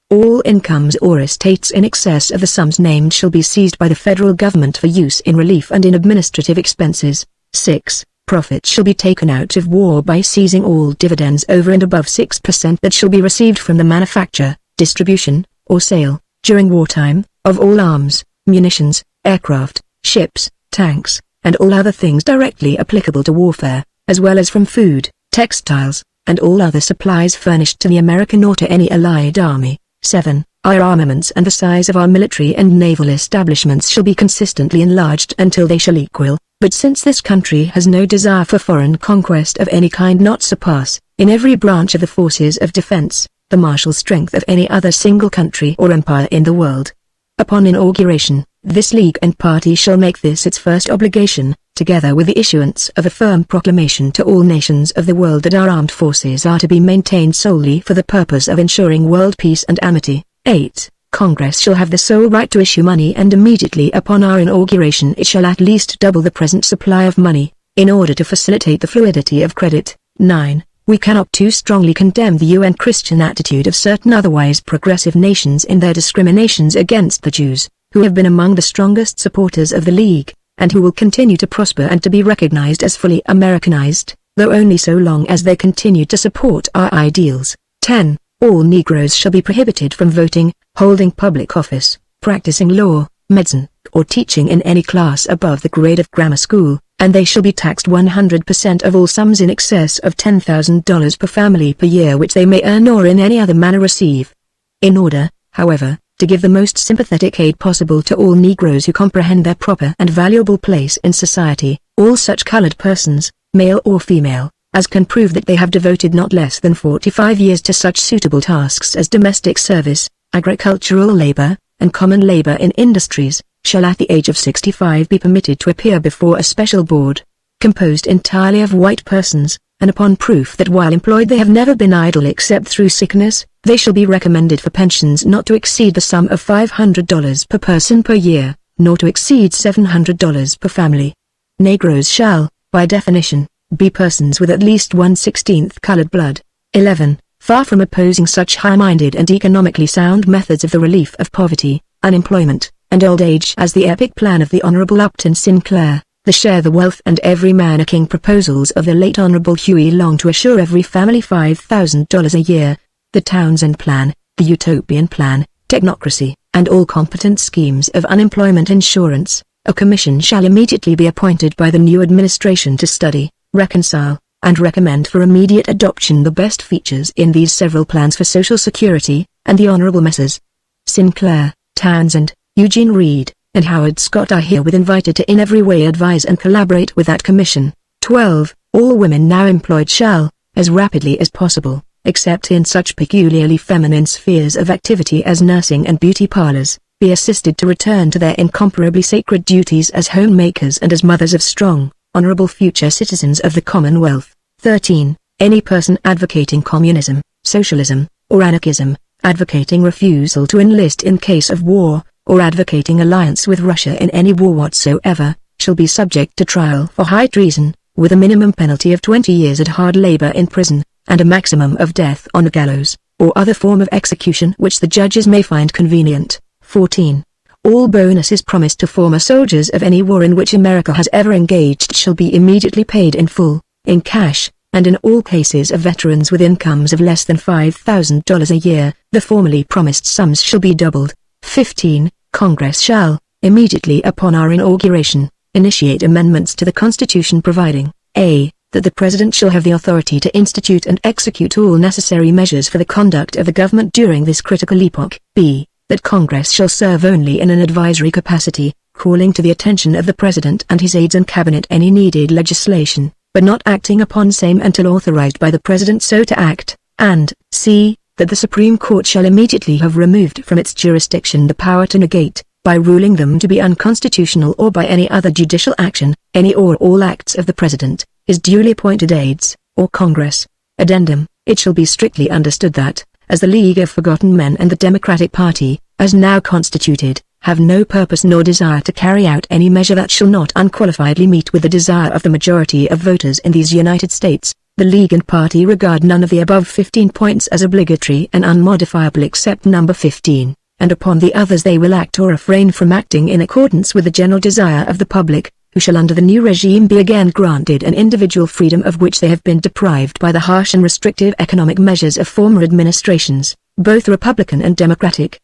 All incomes or estates in excess of the sums named shall be seized by the federal government for use in relief and in administrative expenses. 6. Profit shall be taken out of war by seizing all dividends over and above 6% that shall be received from the manufacture, distribution, or sale, during wartime, of all arms, munitions, aircraft, ships, tanks, and all other things directly applicable to warfare, as well as from food, textiles, and all other supplies furnished to the American or to any allied army. 7. Our armaments and the size of our military and naval establishments shall be consistently enlarged until they shall equal, but since this country has no desire for foreign conquest of any kind, not surpass, in every branch of the forces of defense, the martial strength of any other single country or empire in the world. Upon inauguration, this league and party shall make this its first obligation, together with the issuance of a firm proclamation to all nations of the world that our armed forces are to be maintained solely for the purpose of ensuring world peace and amity. 8. Congress shall have the sole right to issue money, and immediately upon our inauguration it shall at least double the present supply of money, in order to facilitate the fluidity of credit. 9. We cannot too strongly condemn the UN Christian attitude of certain otherwise progressive nations in their discriminations against the Jews, who have been among the strongest supporters of the League, and who will continue to prosper and to be recognized as fully Americanized, though only so long as they continue to support our ideals. 10. All Negroes shall be prohibited from voting, holding public office, practicing law, medicine, or teaching in any class above the grade of grammar school, and they shall be taxed 100% of all sums in excess of $10,000 per family per year which they may earn or in any other manner receive. In order, however, to give the most sympathetic aid possible to all Negroes who comprehend their proper and valuable place in society, all such colored persons, male or female, as can prove that they have devoted not less than 45 years to such suitable tasks as domestic service, agricultural labor, and common labor in industries, shall at the age of 65 be permitted to appear before a special board, composed entirely of white persons, and upon proof that while employed they have never been idle except through sickness, they shall be recommended for pensions not to exceed the sum of $500 per person per year, nor to exceed $700 per family. Negroes shall, by definition, be persons with at least 1/16 colored blood. 11. Far from opposing such high-minded and economically sound methods of the relief of poverty, unemployment, and old age as the epic plan of the Honorable Upton Sinclair, the Share the Wealth and Every Man a King proposals of the late Honorable Huey Long to assure every family $5,000 a year, the Townsend Plan, the Utopian Plan, technocracy, and all competent schemes of unemployment insurance, a commission shall immediately be appointed by the new administration to study, reconcile, and recommend for immediate adoption the best features in these several plans for Social Security, and the Honorable Messrs. Sinclair, Townsend, Eugene Reed, and Howard Scott are herewith invited to in every way advise and collaborate with that commission. 12. All women now employed shall, as rapidly as possible, except in such peculiarly feminine spheres of activity as nursing and beauty parlors, be assisted to return to their incomparably sacred duties as homemakers and as mothers of strong, honorable future citizens of the Commonwealth. 13. Any person advocating communism, socialism, or anarchism, advocating refusal to enlist in case of war, or advocating alliance with Russia in any war whatsoever, shall be subject to trial for high treason, with a minimum penalty of 20 years at hard labor in prison, and a maximum of death on the gallows, or other form of execution which the judges may find convenient. 14. All bonuses promised to former soldiers of any war in which America has ever engaged shall be immediately paid in full, in cash, and in all cases of veterans with incomes of less than $5,000 a year, the formerly promised sums shall be doubled. 15. Congress shall, immediately upon our inauguration, initiate amendments to the Constitution providing, a. that the President shall have the authority to institute and execute all necessary measures for the conduct of the government during this critical epoch, b. that Congress shall serve only in an advisory capacity, calling to the attention of the President and his aides and Cabinet any needed legislation, but not acting upon same until authorized by the President so to act, and, c. that the Supreme Court shall immediately have removed from its jurisdiction the power to negate, by ruling them to be unconstitutional or by any other judicial action, any or all acts of the President, his duly appointed aides, or Congress. Addendum, it shall be strictly understood that, as the League of Forgotten Men and the Democratic Party, as now constituted, have no purpose nor desire to carry out any measure that shall not unqualifiedly meet with the desire of the majority of voters in these United States, the League and Party regard none of the above 15 points as obligatory and unmodifiable except number 15, and upon the others they will act or refrain from acting in accordance with the general desire of the public, who shall under the new regime be again granted an individual freedom of which they have been deprived by the harsh and restrictive economic measures of former administrations, both Republican and Democratic.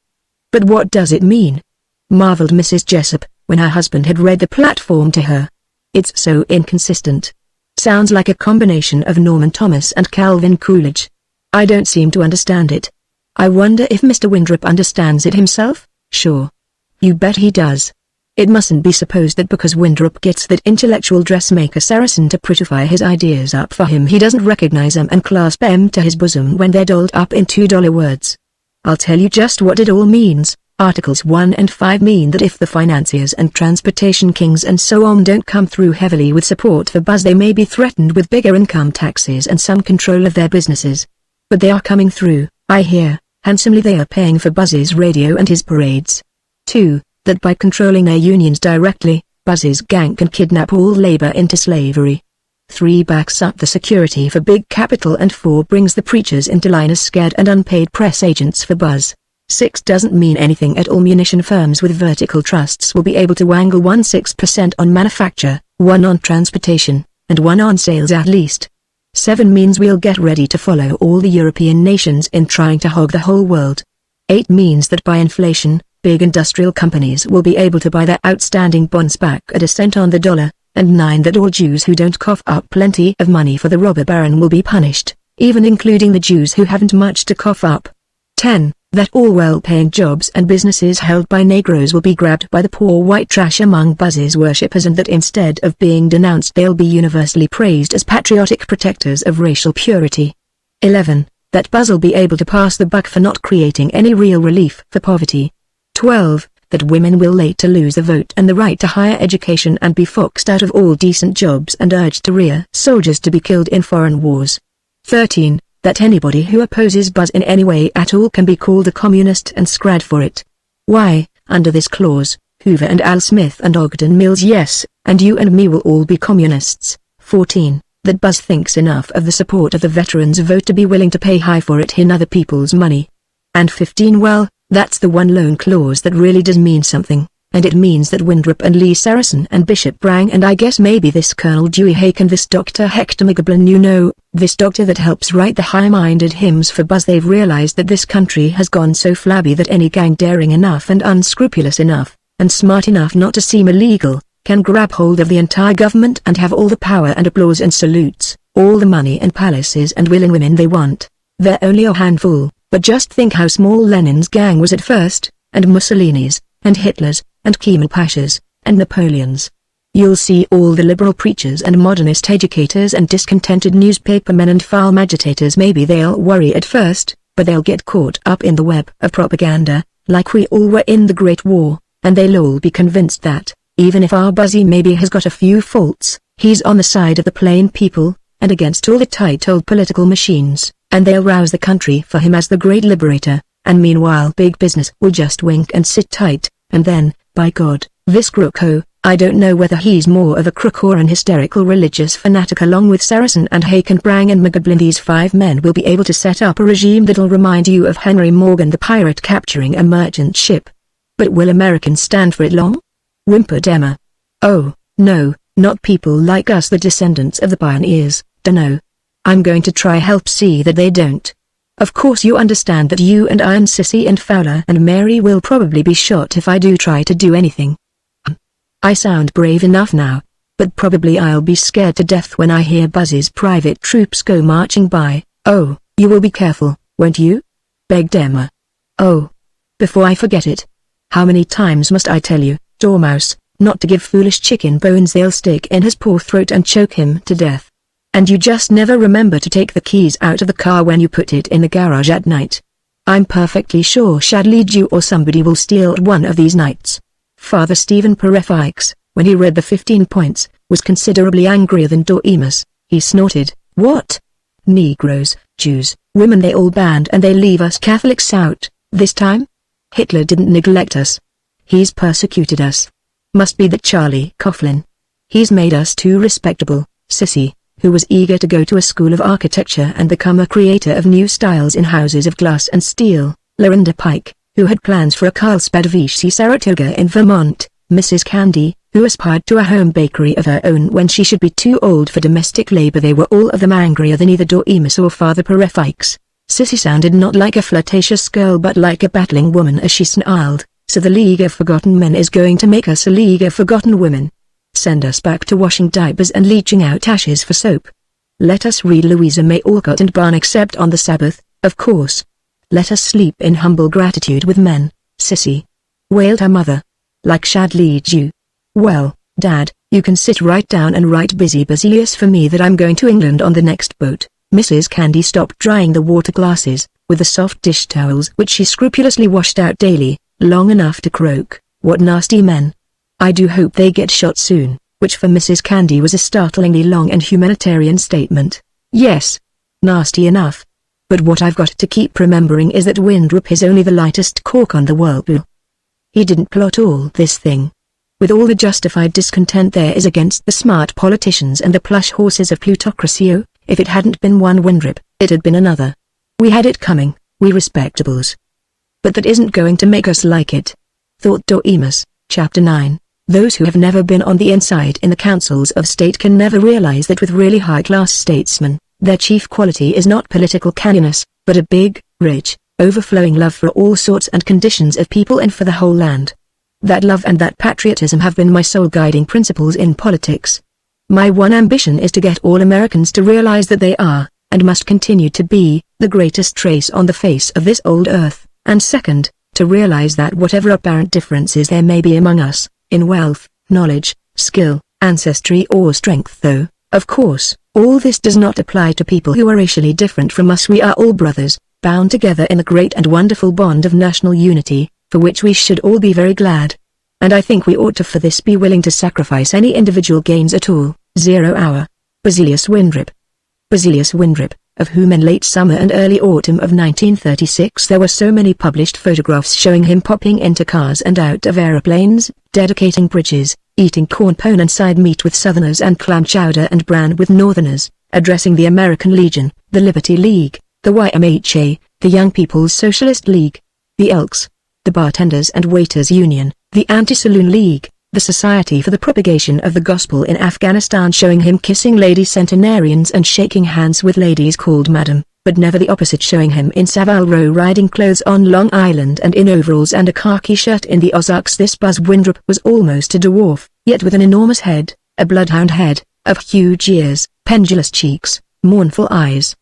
But what does it mean? Marveled Mrs. Jessup, when her husband had read the platform to her. It's so inconsistent. Sounds like a combination of Norman Thomas and Calvin Coolidge. I don't seem to understand it. I wonder if Mr. Winthrop understands it himself? Sure. You bet he does. It mustn't be supposed that because Winthrop gets that intellectual dressmaker Saracen to prettify his ideas up for him he doesn't recognize them and clasp them to his bosom when they're dolled up in $2 words. I'll tell you just what it all means. Articles 1 and 5 mean that if the financiers and transportation kings and so on don't come through heavily with support for Buzz they may be threatened with bigger income taxes and some control of their businesses. But they are coming through, I hear, handsomely they are paying for Buzz's radio and his parades. 2. That by controlling their unions directly, Buzz's gang can kidnap all labor into slavery. 3. Backs up the security for big capital and 4. Brings the preachers into line as scared and unpaid press agents for Buzz. 6. Doesn't mean anything at all. Munition firms with vertical trusts will be able to wangle 16% on manufacture, 1 on transportation, and 1 on sales at least. 7. Means we'll get ready to follow all the European nations in trying to hog the whole world. 8. Means that by inflation, big industrial companies will be able to buy their outstanding bonds back at a cent on the dollar, and 9. That all Jews who don't cough up plenty of money for the robber baron will be punished, even including the Jews who haven't much to cough up. 10. That all well-paying jobs and businesses held by Negroes will be grabbed by the poor white trash among Buzz's worshippers and that instead of being denounced they'll be universally praised as patriotic protectors of racial purity. 11. That Buzz'll be able to pass the buck for not creating any real relief for poverty. 12. That women will later lose the vote and the right to higher education and be foxed out of all decent jobs and urged to rear soldiers to be killed in foreign wars. 13. That anybody who opposes Buzz in any way at all can be called a communist and scrad for it. Why, under this clause, Hoover and Al Smith and Ogden Mills yes, and you and me will all be communists. 14. That Buzz thinks enough of the support of the veterans vote to be willing to pay high for it in other people's money. And 15. Well, that's the one lone clause that really does mean something, and it means that Winthrop and Lee Saracen and Bishop Brang and I guess maybe this Colonel Dewey Hake and this Dr. Hector McGoblin this doctor that helps write the high-minded hymns for Buzz they've realized that this country has gone so flabby that any gang daring enough and unscrupulous enough, and smart enough not to seem illegal, can grab hold of the entire government and have all the power and applause and salutes, all the money and palaces and willing women they want. They're only a handful, but just think how small Lenin's gang was at first, and Mussolini's, and Hitler's, and Kemal Pasha's, and Napoleon's. You'll see all the liberal preachers and modernist educators and discontented newspapermen and farm agitators maybe they'll worry at first, but they'll get caught up in the web of propaganda, like we all were in the Great War, and they'll all be convinced that, even if our Buzzy maybe has got a few faults, he's on the side of the plain people, and against all the tight-old political machines, and they'll rouse the country for him as the great liberator, and meanwhile big business will just wink and sit tight, and then, by God, this crook I don't know whether he's more of a crook or an hysterical religious fanatic along with Saracen and Hake and Brang and McGoblin these 5 men will be able to set up a regime that'll remind you of Henry Morgan the pirate capturing a merchant ship. But will Americans stand for it long? Whimpered Emma. Oh, no, not people like us the descendants of the pioneers, dunno. I'm going to try help see that they don't. Of course you understand that you and I and Sissy and Fowler and Mary will probably be shot if I do try to do anything. I sound brave enough now, but probably I'll be scared to death when I hear Buzz's private troops go marching by. Oh, you will be careful, won't you? Begged Emma. Oh. Before I forget it. How many times must I tell you, Dormouse, not to give foolish chicken bones they'll stick in his poor throat and choke him to death. And you just never remember to take the keys out of the car when you put it in the garage at night. I'm perfectly sure Shad leads you or somebody will steal one of these nights. Father Stephen Perefikes, when he read the 15 points, was considerably angrier than Doremus. He snorted, "What? Negroes, Jews, women, they all banned and they leave us Catholics out, this time? Hitler didn't neglect us. He's persecuted us. Must be that Charlie Coughlin. He's made us too respectable." Sissy, who was eager to go to a school of architecture and become a creator of new styles in houses of glass and steel. Lorinda Pike, who had plans for a Carlsbad Vichy Saratoga in Vermont. Mrs. Candy, who aspired to a home bakery of her own when she should be too old for domestic labor. They were all of them angrier than either Doremus or Father Perefikes. Sissy sounded not like a flirtatious girl but like a battling woman as she snarled, "So the League of Forgotten Men is going to make us a League of Forgotten Women. Send us back to washing diapers and leaching out ashes for soap. Let us read Louisa May Alcott and Barn except on the Sabbath, of course. Let us sleep in humble gratitude with men, Sissy," wailed her mother. "Like Shad leads you. Well, Dad, you can sit right down and write busy Basilius for me that I'm going to England on the next boat." Mrs. Candy stopped drying the water glasses, with the soft dish towels which she scrupulously washed out daily, long enough to croak, "What nasty men. I do hope they get shot soon," which for Mrs. Candy was a startlingly long and humanitarian statement. Yes. Nasty enough. But what I've got to keep remembering is that Winthrop is only the lightest cork on the whirlpool. He didn't plot all this thing. With all the justified discontent there is against the smart politicians and the plush horses of plutocracy, oh, if it hadn't been one Winthrop, it had been another. We had it coming, we respectables. But that isn't going to make us like it, thought Doremus. Chapter 9. Those who have never been on the inside in the councils of state can never realize that with really high-class statesmen, their chief quality is not political canniness, but a big, rich, overflowing love for all sorts and conditions of people and for the whole land. That love and that patriotism have been my sole guiding principles in politics. My one ambition is to get all Americans to realize that they are, and must continue to be, the greatest race on the face of this old earth, and second, to realize that whatever apparent differences there may be among us, in wealth, knowledge, skill, ancestry or strength, though, of course, all this does not apply to people who are racially different from us. We are all brothers, bound together in the great and wonderful bond of national unity, for which we should all be very glad. And I think we ought to for this be willing to sacrifice any individual gains at all. 0 hour. Basilius Winthrop. Basilius Winthrop, of whom in late summer and early autumn of 1936 there were so many published photographs showing him popping into cars and out of aeroplanes, dedicating bridges, eating corn pone and side meat with Southerners and clam chowder and bran with Northerners, addressing the American Legion, the Liberty League, the YMHA, the Young People's Socialist League, the Elks, the Bartenders and Waiters Union, the Anti-Saloon League, the Society for the Propagation of the Gospel in Afghanistan, showing him kissing lady centenarians and shaking hands with ladies called Madam, but never the opposite, showing him in Savile Row riding clothes on Long Island and in overalls and a khaki shirt in the Ozarks. This Buzz Winthrop was almost a dwarf, yet with an enormous head, a bloodhound head, of huge ears, pendulous cheeks, mournful eyes.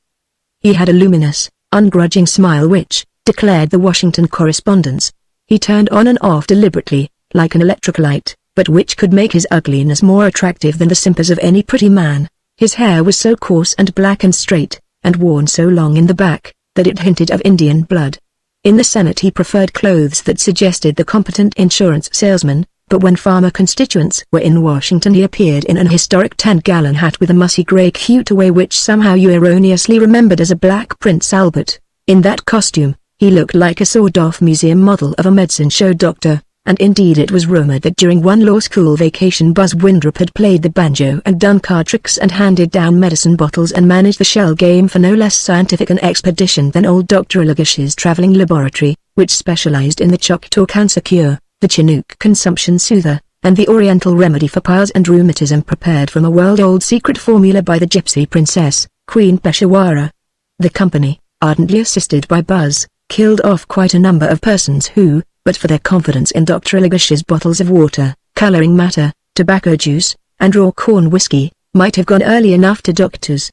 He had a luminous, ungrudging smile which, declared the Washington correspondents, he turned on and off deliberately, like an electric light, but which could make his ugliness more attractive than the simpers of any pretty man. His hair was so coarse and black and straight, and worn so long in the back, that it hinted of Indian blood. In the Senate he preferred clothes that suggested the competent insurance salesman, but when farmer constituents were in Washington he appeared in an historic 10-gallon hat with a mussy grey cutaway which somehow you erroneously remembered as a black Prince Albert. In that costume, he looked like a sawed-off museum model of a medicine show doctor. And indeed it was rumored that during one law school vacation Buzz Winthrop had played the banjo and done card tricks and handed down medicine bottles and managed the shell game for no less scientific an expedition than old Dr. Illigish's traveling laboratory, which specialized in the Choctaw cancer cure, the Chinook consumption soother, and the Oriental remedy for piles and rheumatism prepared from a world-old secret formula by the gypsy princess, Queen Peshawara. The company, ardently assisted by Buzz, killed off quite a number of persons who, but for their confidence in Dr. Illigish's bottles of water, coloring matter, tobacco juice, and raw corn whiskey, might have gone early enough to doctors.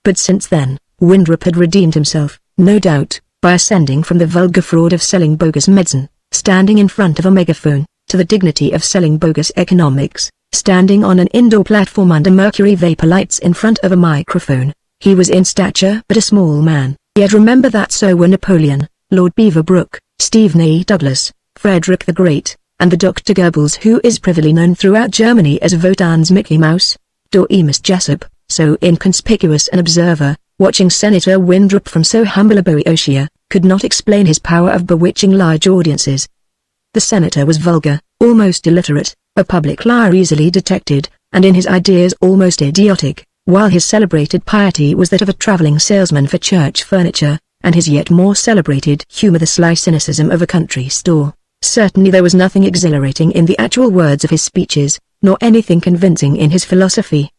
But since then, Winthrop had redeemed himself, no doubt, by ascending from the vulgar fraud of selling bogus medicine, standing in front of a megaphone, to the dignity of selling bogus economics, standing on an indoor platform under mercury vapor lights in front of a microphone. He was in stature but a small man, yet remember that so were Napoleon, Lord Beaverbrook, Stephen A. Douglas, Frederick the Great, and the Dr. Goebbels, who is privily known throughout Germany as Wotan's Mickey Mouse. Doremus Jessup, so inconspicuous an observer, watching Senator Winthrop from so humble a Boeotia, could not explain his power of bewitching large audiences. The senator was vulgar, almost illiterate, a public liar easily detected, and in his ideas almost idiotic, while his celebrated piety was that of a traveling salesman for church furniture, and his yet more celebrated humor the sly cynicism of a country store. Certainly there was nothing exhilarating in the actual words of his speeches, nor anything convincing in his philosophy.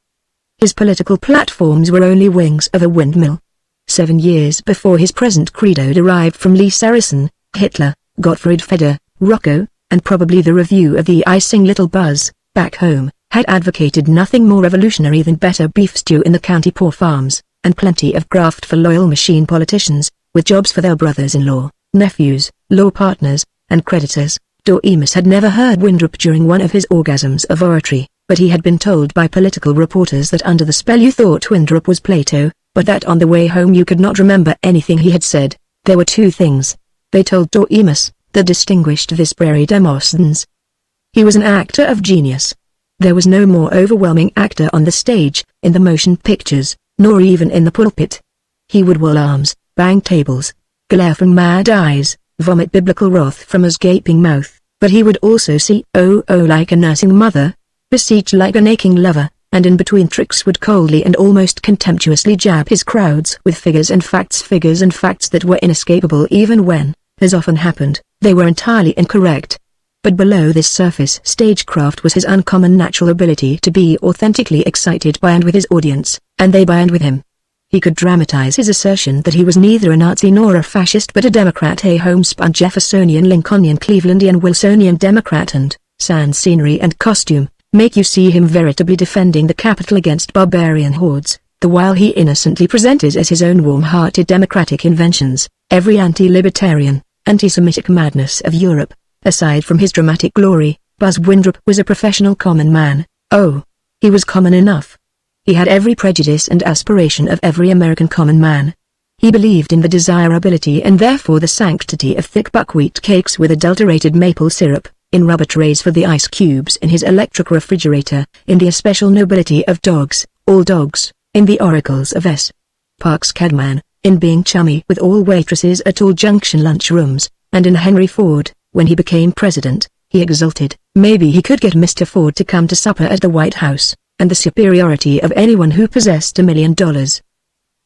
His political platforms were only wings of a windmill. 7 years before his present credo derived from Lee Saracen, Hitler, Gottfried Feder, Rocco, and probably the review of the icing Little Buzz, back home, had advocated nothing more revolutionary than better beef stew in the county poor farms, and plenty of graft for loyal machine politicians, with jobs for their brothers-in-law, nephews, law partners, and creditors. Doremus had never heard Winthrop during one of his orgasms of oratory, but he had been told by political reporters that under the spell you thought Winthrop was Plato, but that on the way home you could not remember anything he had said. There were two things, they told Doremus, that distinguished this prairie Demosthenes. He was an actor of genius. There was no more overwhelming actor on the stage, in the motion pictures, nor even in the pulpit. He would whirl arms, bang tables, glare from mad eyes, vomit biblical wrath from his gaping mouth, but he would also see like a nursing mother, beseech like an aching lover, and in between tricks would coldly and almost contemptuously jab his crowds with figures and facts that were inescapable even when, as often happened, they were entirely incorrect. But below this surface stagecraft was his uncommon natural ability to be authentically excited by and with his audience, and they by and with him. He could dramatize his assertion that he was neither a Nazi nor a fascist but a Democrat, a homespun Jeffersonian, Lincolnian, Clevelandian, Wilsonian Democrat, and, sans scenery and costume, make you see him veritably defending the capital against barbarian hordes, the while he innocently presented as his own warm-hearted democratic inventions every anti-libertarian, anti-Semitic madness of Europe. Aside from his dramatic glory, Buzz Winthrop was a professional common man. Oh, he was common enough. He had every prejudice and aspiration of every American common man. He believed in the desirability and therefore the sanctity of thick buckwheat cakes with adulterated maple syrup, in rubber trays for the ice cubes in his electric refrigerator, in the especial nobility of dogs, all dogs, in the oracles of S. Parks Cadman, in being chummy with all waitresses at all junction lunchrooms, and in Henry Ford. When he became president, he exulted, maybe he could get Mr. Ford to come to supper at the White House, and the superiority of anyone who possessed $1 million.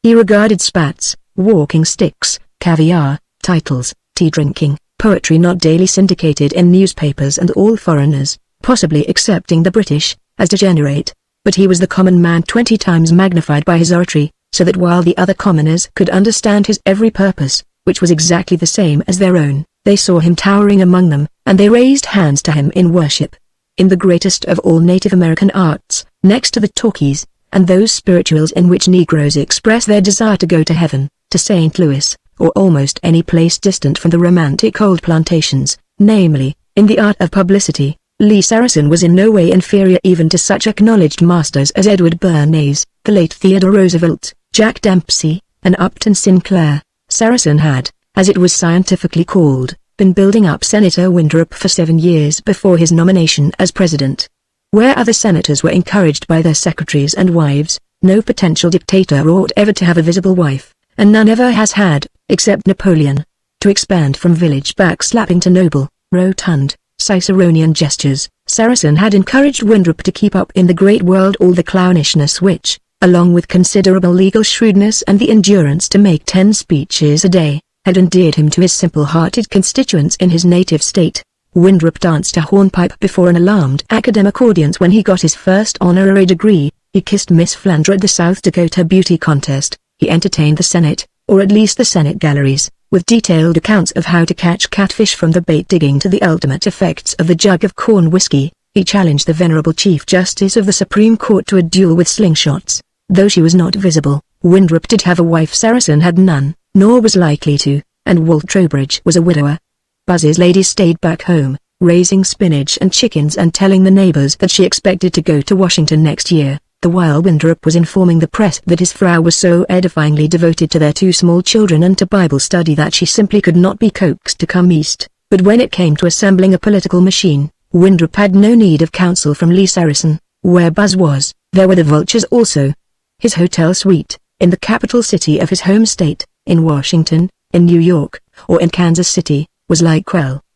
He regarded spats, walking sticks, caviar, titles, tea drinking, poetry not daily syndicated in newspapers, and all foreigners, possibly excepting the British, as degenerate, but he was the common man 20 times magnified by his oratory, so that while the other commoners could understand his every purpose, which was exactly the same as their own, they saw him towering among them, and they raised hands to him in worship. In the greatest of all Native American arts, next to the talkies, and those spirituals in which Negroes express their desire to go to heaven, to St. Louis, or almost any place distant from the romantic old plantations, namely, in the art of publicity, Lee Saracen was in no way inferior even to such acknowledged masters as Edward Bernays, the late Theodore Roosevelt, Jack Dempsey, and Upton Sinclair. Saracen had, as it was scientifically called, been building up Senator Winthrop for 7 years before his nomination as president. Where other senators were encouraged by their secretaries and wives, no potential dictator ought ever to have a visible wife, and none ever has had, except Napoleon. To expand from village backslapping to noble, rotund, Ciceronian gestures, Saracen had encouraged Winthrop to keep up in the great world all the clownishness which, along with considerable legal shrewdness and the endurance to make 10 speeches a day, had endeared him to his simple-hearted constituents in his native state. Winthrop danced a hornpipe before an alarmed academic audience when he got his first honorary degree. He kissed Miss Flandre at the South Dakota Beauty Contest. He entertained the Senate, or at least the Senate galleries, with detailed accounts of how to catch catfish from the bait digging to the ultimate effects of the jug of corn whiskey. He challenged the venerable Chief Justice of the Supreme Court to a duel with slingshots. Though she was not visible, Winthrop did have a wife. Saracen had none, nor was likely to, and Walt Trowbridge was a widower. Buzz's ladies stayed back home, raising spinach and chickens and telling the neighbors that she expected to go to Washington next year, the while Winthrop was informing the press that his Frau was so edifyingly devoted to their 2 small children and to Bible study that she simply could not be coaxed to come east. But when it came to assembling a political machine, Winthrop had no need of counsel from Lee Saracen. Where Buzz was, there were the vultures also. His hotel suite, in the capital city of his home state, in Washington, in New York, or in Kansas City, was like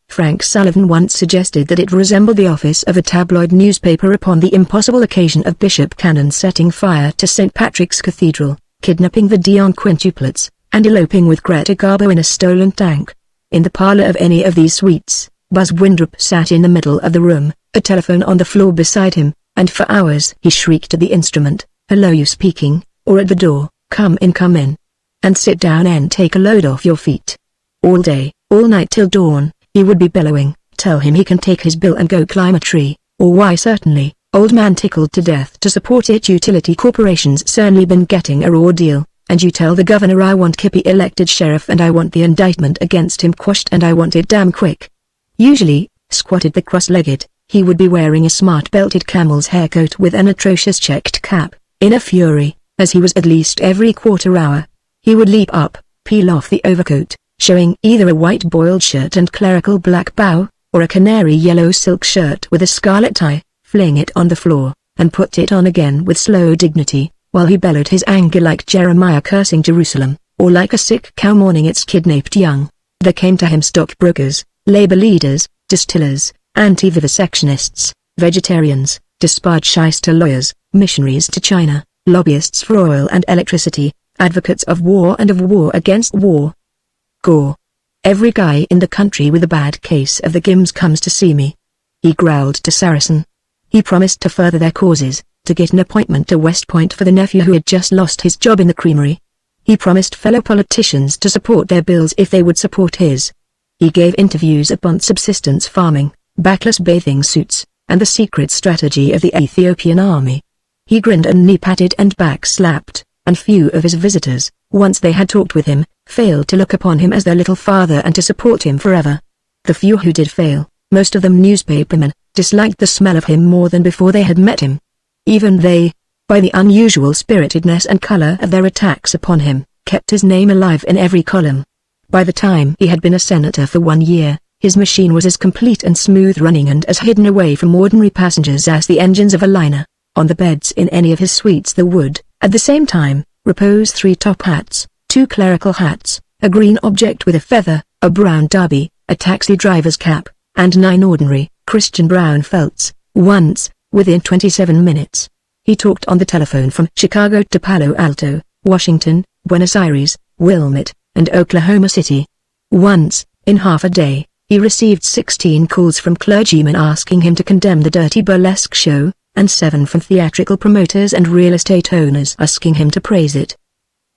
Frank Sullivan once suggested that it resembled the office of a tabloid newspaper upon the impossible occasion of Bishop Cannon setting fire to St. Patrick's Cathedral, kidnapping the Dion quintuplets, and eloping with Greta Garbo in a stolen tank. In the parlor of any of these suites, Buzz Winthrop sat in the middle of the room, a telephone on the floor beside him, and for hours he shrieked at the instrument, "Hello, you speaking?" or at the door, come in, and sit down and take a load off your feet." All day, all night till dawn, he would be bellowing, "Tell him he can take his bill and go climb a tree," or "Why certainly, old man tickled to death to support it. Utility corporations certainly been getting a raw deal, and you tell the governor I want Kippy elected sheriff and I want the indictment against him quashed and I want it damn quick." Usually, squatted the cross-legged, he would be wearing a smart-belted camel's hair coat with an atrocious checked cap. In a fury, as he was at least every quarter hour, he would leap up, peel off the overcoat, showing either a white boiled shirt and clerical black bow, or a canary yellow silk shirt with a scarlet tie, fling it on the floor, and put it on again with slow dignity, while he bellowed his anger like Jeremiah cursing Jerusalem, or like a sick cow mourning its kidnapped young. There came to him stockbrokers, labor leaders, distillers, anti-vivisectionists, vegetarians, disbarred shyster lawyers, missionaries to China, lobbyists for oil and electricity, advocates of war and of war against war. Gore. "Every guy in the country with a bad case of the Gims comes to see me," he growled to Saracen. He promised to further their causes, to get an appointment to West Point for the nephew who had just lost his job in the creamery. He promised fellow politicians to support their bills if they would support his. He gave interviews upon subsistence farming, backless bathing suits, and the secret strategy of the Ethiopian army. He grinned and knee-patted and back-slapped, and few of his visitors, once they had talked with him, failed to look upon him as their little father and to support him forever. The few who did fail, most of them newspapermen, disliked the smell of him more than before they had met him. Even they, by the unusual spiritedness and color of their attacks upon him, kept his name alive in every column. By the time he had been a senator for 1 year, his machine was as complete and smooth-running and as hidden away from ordinary passengers as the engines of a liner. On the beds in any of his suites there would, at the same time, repose 3 top hats, 2 clerical hats, a green object with a feather, a brown derby, a taxi driver's cap, and 9 ordinary, Christian brown felts. Once, within 27 minutes, he talked on the telephone from Chicago to Palo Alto, Washington, Buenos Aires, Wilmette, and Oklahoma City. Once, in half a day, he received 16 calls from clergymen asking him to condemn the dirty burlesque show, and 7 from theatrical promoters and real estate owners asking him to praise it.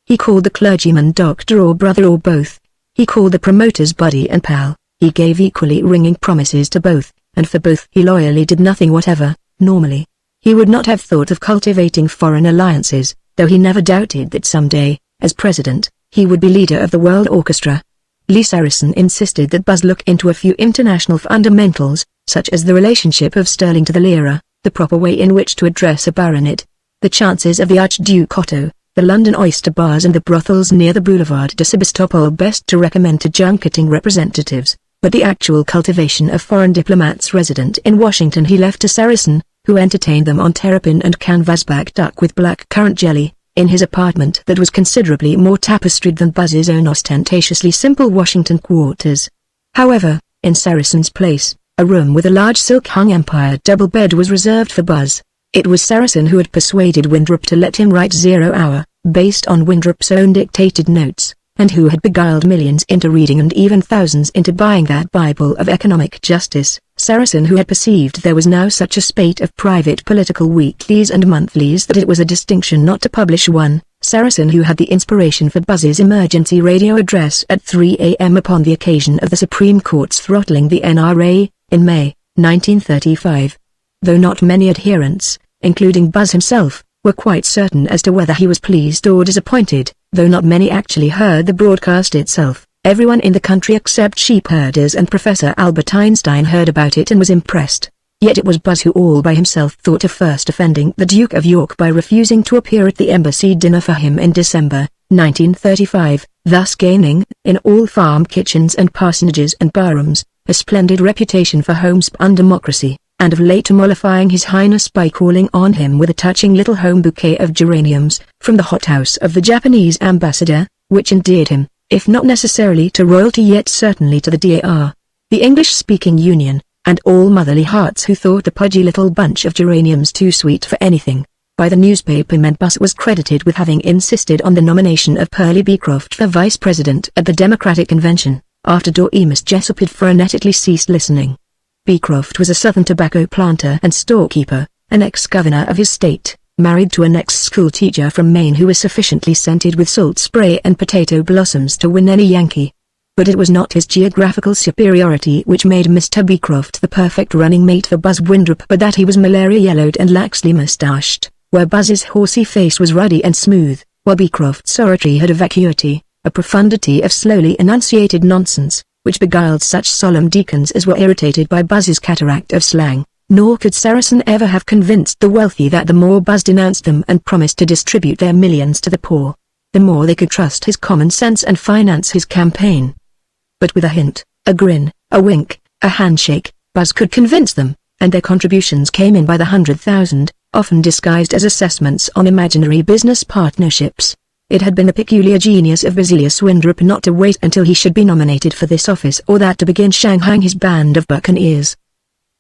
He called the clergyman doctor or brother or both. He called the promoters buddy and pal. He gave equally ringing promises to both, and for both he loyally did nothing whatever. Normally, he would not have thought of cultivating foreign alliances, though he never doubted that someday, as president, he would be leader of the world orchestra. Lee Saracen insisted that Buzz look into a few international fundamentals, such as the relationship of sterling to the lira, the proper way in which to address a baronet, the chances of the Archduke Otto, the London oyster bars and the brothels near the Boulevard de Sebastopol best to recommend to junketing representatives, but the actual cultivation of foreign diplomats resident in Washington he left to Saracen, who entertained them on terrapin and canvasback duck with black currant jelly, in his apartment that was considerably more tapestried than Buzz's own ostentatiously simple Washington quarters. However, in Saracen's place, a room with a large silk-hung Empire double bed was reserved for Buzz. It was Saracen who had persuaded Winthrop to let him write 0 Hour, based on Winthrop's own dictated notes, and who had beguiled millions into reading and even thousands into buying that Bible of economic justice. Saracen who had perceived there was now such a spate of private political weeklies and monthlies that it was a distinction not to publish one. Saracen who had the inspiration for Buzz's emergency radio address at 3 a.m. upon the occasion of the Supreme Court's throttling the NRA, in May, 1935. Though not many adherents, including Buzz himself, were quite certain as to whether he was pleased or disappointed, though not many actually heard the broadcast itself, Everyone in the country except sheep herders and Professor Albert Einstein heard about it and was impressed. Yet it was Buzz who all by himself thought of first offending the Duke of York by refusing to appear at the embassy dinner for him in December 1935, thus gaining, in all farm kitchens and parsonages and barrooms, a splendid reputation for homespun democracy, and of late mollifying His Highness by calling on him with a touching little home bouquet of geraniums from the hothouse of the Japanese ambassador, which endeared him, if not necessarily to royalty yet certainly to the DAR, the English-speaking Union, and all motherly hearts who thought the pudgy little bunch of geraniums too sweet for anything. By the newspapermen Buzz was credited with having insisted on the nomination of Pearlie Beecroft for vice president at the Democratic Convention, after Dorothy Jessup had frenetically ceased listening. Beecroft was a Southern tobacco planter and storekeeper, an ex-governor of his state, married to an ex-school teacher from Maine who was sufficiently scented with salt spray and potato blossoms to win any Yankee. But it was not his geographical superiority which made Mr. Beecroft the perfect running mate for Buzz Windrop, but that he was malaria-yellowed and laxly moustached, where Buzz's horsey face was ruddy and smooth, while Beecroft's oratory had a vacuity, a profundity of slowly enunciated nonsense, which beguiled such solemn deacons as were irritated by Buzz's cataract of slang. Nor could Saracen ever have convinced the wealthy that the more Buzz denounced them and promised to distribute their millions to the poor, the more they could trust his common sense and finance his campaign. But with a hint, a grin, a wink, a handshake, Buzz could convince them, and their contributions came in by the 100,000, often disguised as assessments on imaginary business partnerships. It had been the peculiar genius of Basilius Windrop not to wait until he should be nominated for this office or that to begin shanghaiing his band of buccaneers.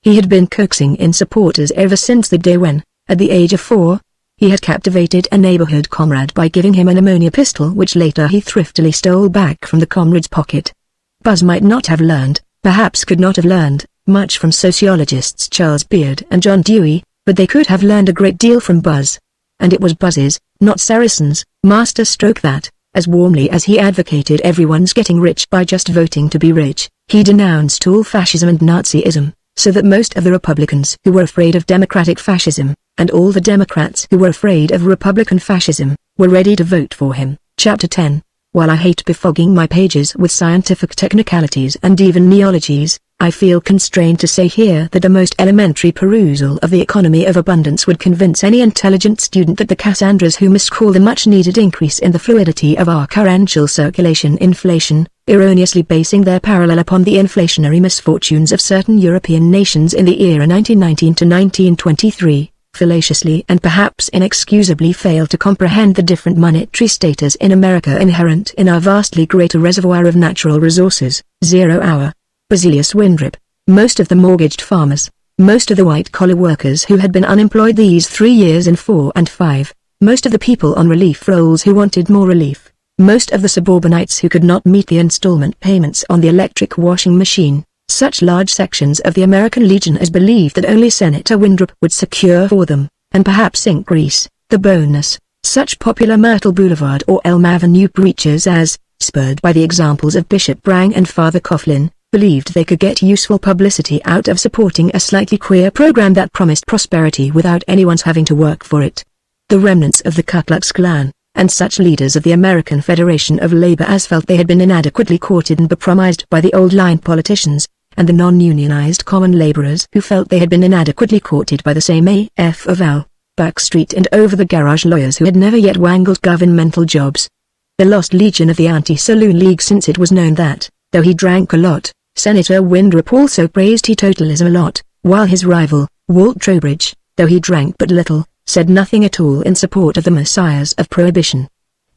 He had been coaxing in supporters ever since the day when, at the age of 4, he had captivated a neighborhood comrade by giving him an ammonia pistol which later he thriftily stole back from the comrade's pocket. Buzz might not have learned, perhaps could not have learned, much from sociologists Charles Beard and John Dewey, but they could have learned a great deal from Buzz. And it was Buzz's, not Saracen's, master stroke that, as warmly as he advocated everyone's getting rich by just voting to be rich, he denounced all fascism and Nazism, so that most of the Republicans who were afraid of democratic fascism, and all the Democrats who were afraid of Republican fascism, were ready to vote for him. Chapter 10. While I hate befogging my pages with scientific technicalities and even neologies, I feel constrained to say here that the most elementary perusal of the economy of abundance would convince any intelligent student that the Cassandras who miscall the much-needed increase in the fluidity of our currential circulation inflation, erroneously basing their parallel upon the inflationary misfortunes of certain European nations in the era 1919 to 1923, fallaciously and perhaps inexcusably fail to comprehend the different monetary status in America inherent in our vastly greater reservoir of natural resources. 0 hour. Basilius Windrop, most of the mortgaged farmers, most of the white-collar workers who had been unemployed these 3 years in 4 and 5, most of the people on relief rolls who wanted more relief, most of the suburbanites who could not meet the installment payments on the electric washing machine, such large sections of the American Legion as believed that only Senator Windrop would secure for them, and perhaps increase, the bonus, such popular Myrtle Boulevard or Elm Avenue preachers as, spurred by the examples of Bishop Brang and Father Coughlin, believed they could get useful publicity out of supporting a slightly queer program that promised prosperity without anyone's having to work for it. The remnants of the Ku Klux Klan, and such leaders of the American Federation of Labor as felt they had been inadequately courted and bepromised by the old-line politicians, and the non-unionized common laborers who felt they had been inadequately courted by the same A.F. of Al, Backstreet and over-the-garage lawyers who had never yet wangled governmental jobs. The lost legion of the Anti-Saloon League, since it was known that, though he drank a lot, Senator Windrop also praised teetotalism a lot, while his rival, Walt Trowbridge, though he drank but little, said nothing at all in support of the messiahs of prohibition.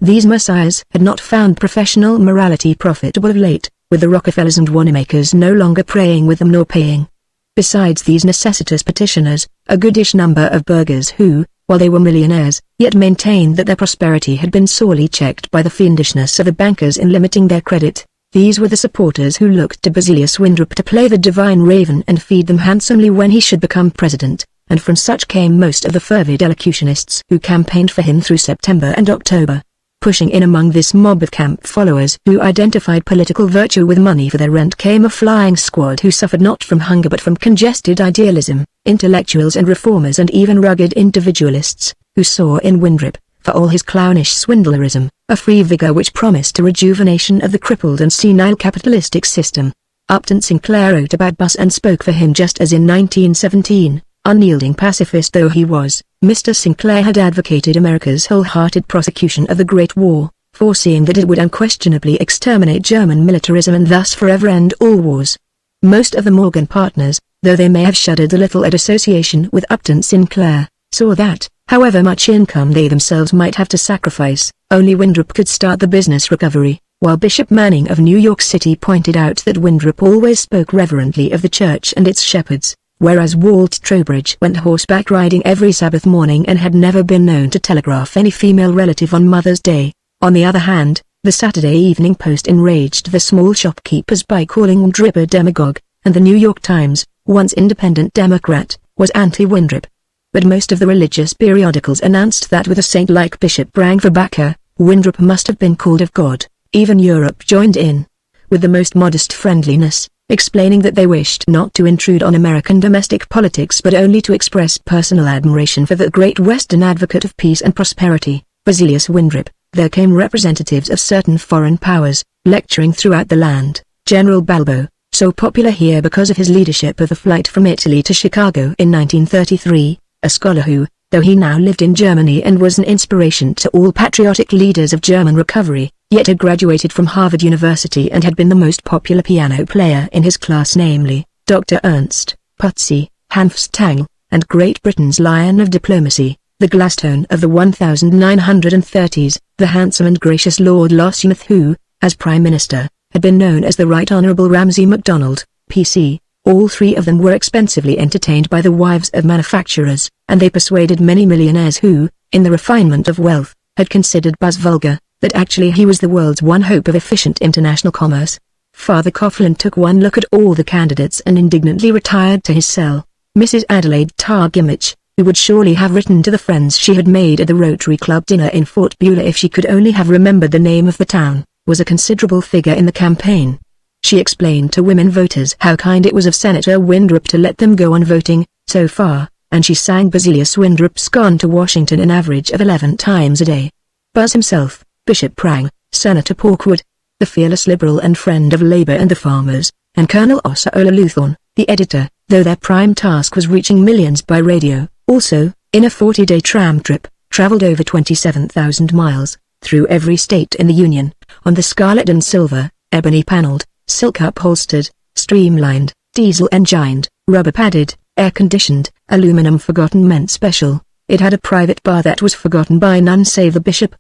These messiahs had not found professional morality profitable of late, with the Rockefellers and Wanamakers no longer praying with them nor paying. Besides these necessitous petitioners, a goodish number of burghers who, while they were millionaires, yet maintained that their prosperity had been sorely checked by the fiendishness of the bankers in limiting their credit. These were the supporters who looked to Basilius Windrop to play the divine raven and feed them handsomely when he should become president, and from such came most of the fervid elocutionists who campaigned for him through September and October. Pushing in among this mob of camp followers who identified political virtue with money for their rent came a flying squad who suffered not from hunger but from congested idealism, intellectuals and reformers and even rugged individualists, who saw in Windrop, for all his clownish swindlerism, a free vigor which promised a rejuvenation of the crippled and senile capitalistic system. Upton Sinclair wrote about Buzz and spoke for him just as in 1917, unyielding pacifist though he was, Mr. Sinclair had advocated America's wholehearted prosecution of the Great War, foreseeing that it would unquestionably exterminate German militarism and thus forever end all wars. Most of the Morgan partners, though they may have shuddered a little at association with Upton Sinclair, saw that, however much income they themselves might have to sacrifice, only Winthrop could start the business recovery, while Bishop Manning of New York City pointed out that Winthrop always spoke reverently of the church and its shepherds, whereas Walt Trowbridge went horseback riding every Sabbath morning and had never been known to telegraph any female relative on Mother's Day. On the other hand, the Saturday Evening Post enraged the small shopkeepers by calling Winthrop a demagogue, and the New York Times, once independent Democrat, was anti-Winthrop. But most of the religious periodicals announced that with a saint like Bishop Prang for backer, Winthrop must have been called of God. Even Europe joined in, with the most modest friendliness, explaining that they wished not to intrude on American domestic politics but only to express personal admiration for the great Western advocate of peace and prosperity, Basilius Winthrop. There came representatives of certain foreign powers, lecturing throughout the land. General Balbo, so popular here because of his leadership of the flight from Italy to Chicago in 1933, a scholar who, though he now lived in Germany and was an inspiration to all patriotic leaders of German recovery, yet had graduated from Harvard University and had been the most popular piano player in his class, namely, Dr. Ernst Putzi, Hanfstaengl, and Great Britain's Lion of Diplomacy, the Gladstone of the 1930s, the handsome and gracious Lord Lossiemouth who, as Prime Minister, had been known as the Right Honourable Ramsay MacDonald, P.C. All three of them were expensively entertained by the wives of manufacturers, and they persuaded many millionaires who, in the refinement of wealth, had considered Buzz vulgar, that actually he was the world's one hope of efficient international commerce. Father Coughlin took one look at all the candidates and indignantly retired to his cell. Mrs. Adelaide Targimich, who would surely have written to the friends she had made at the Rotary Club dinner in Fort Beulah if she could only have remembered the name of the town, was a considerable figure in the campaign. She explained to women voters how kind it was of Senator Winthrop to let them go on voting, so far, and she sang Basilius Winthrop's Gone to Washington an average of 11 times a day. Buzz himself, Bishop Prang, Senator Porkwood, the fearless liberal and friend of Labour and the farmers, and Colonel Osceola Luthorn, the editor, though their prime task was reaching millions by radio, also, in a 40-day tram trip, travelled over 27,000 miles, through every state in the Union, on the scarlet and silver, ebony-panelled, silk-upholstered, streamlined, diesel-engined, rubber-padded, air-conditioned, aluminum-forgotten meant special. It had a private bar that was forgotten by none save the bishop.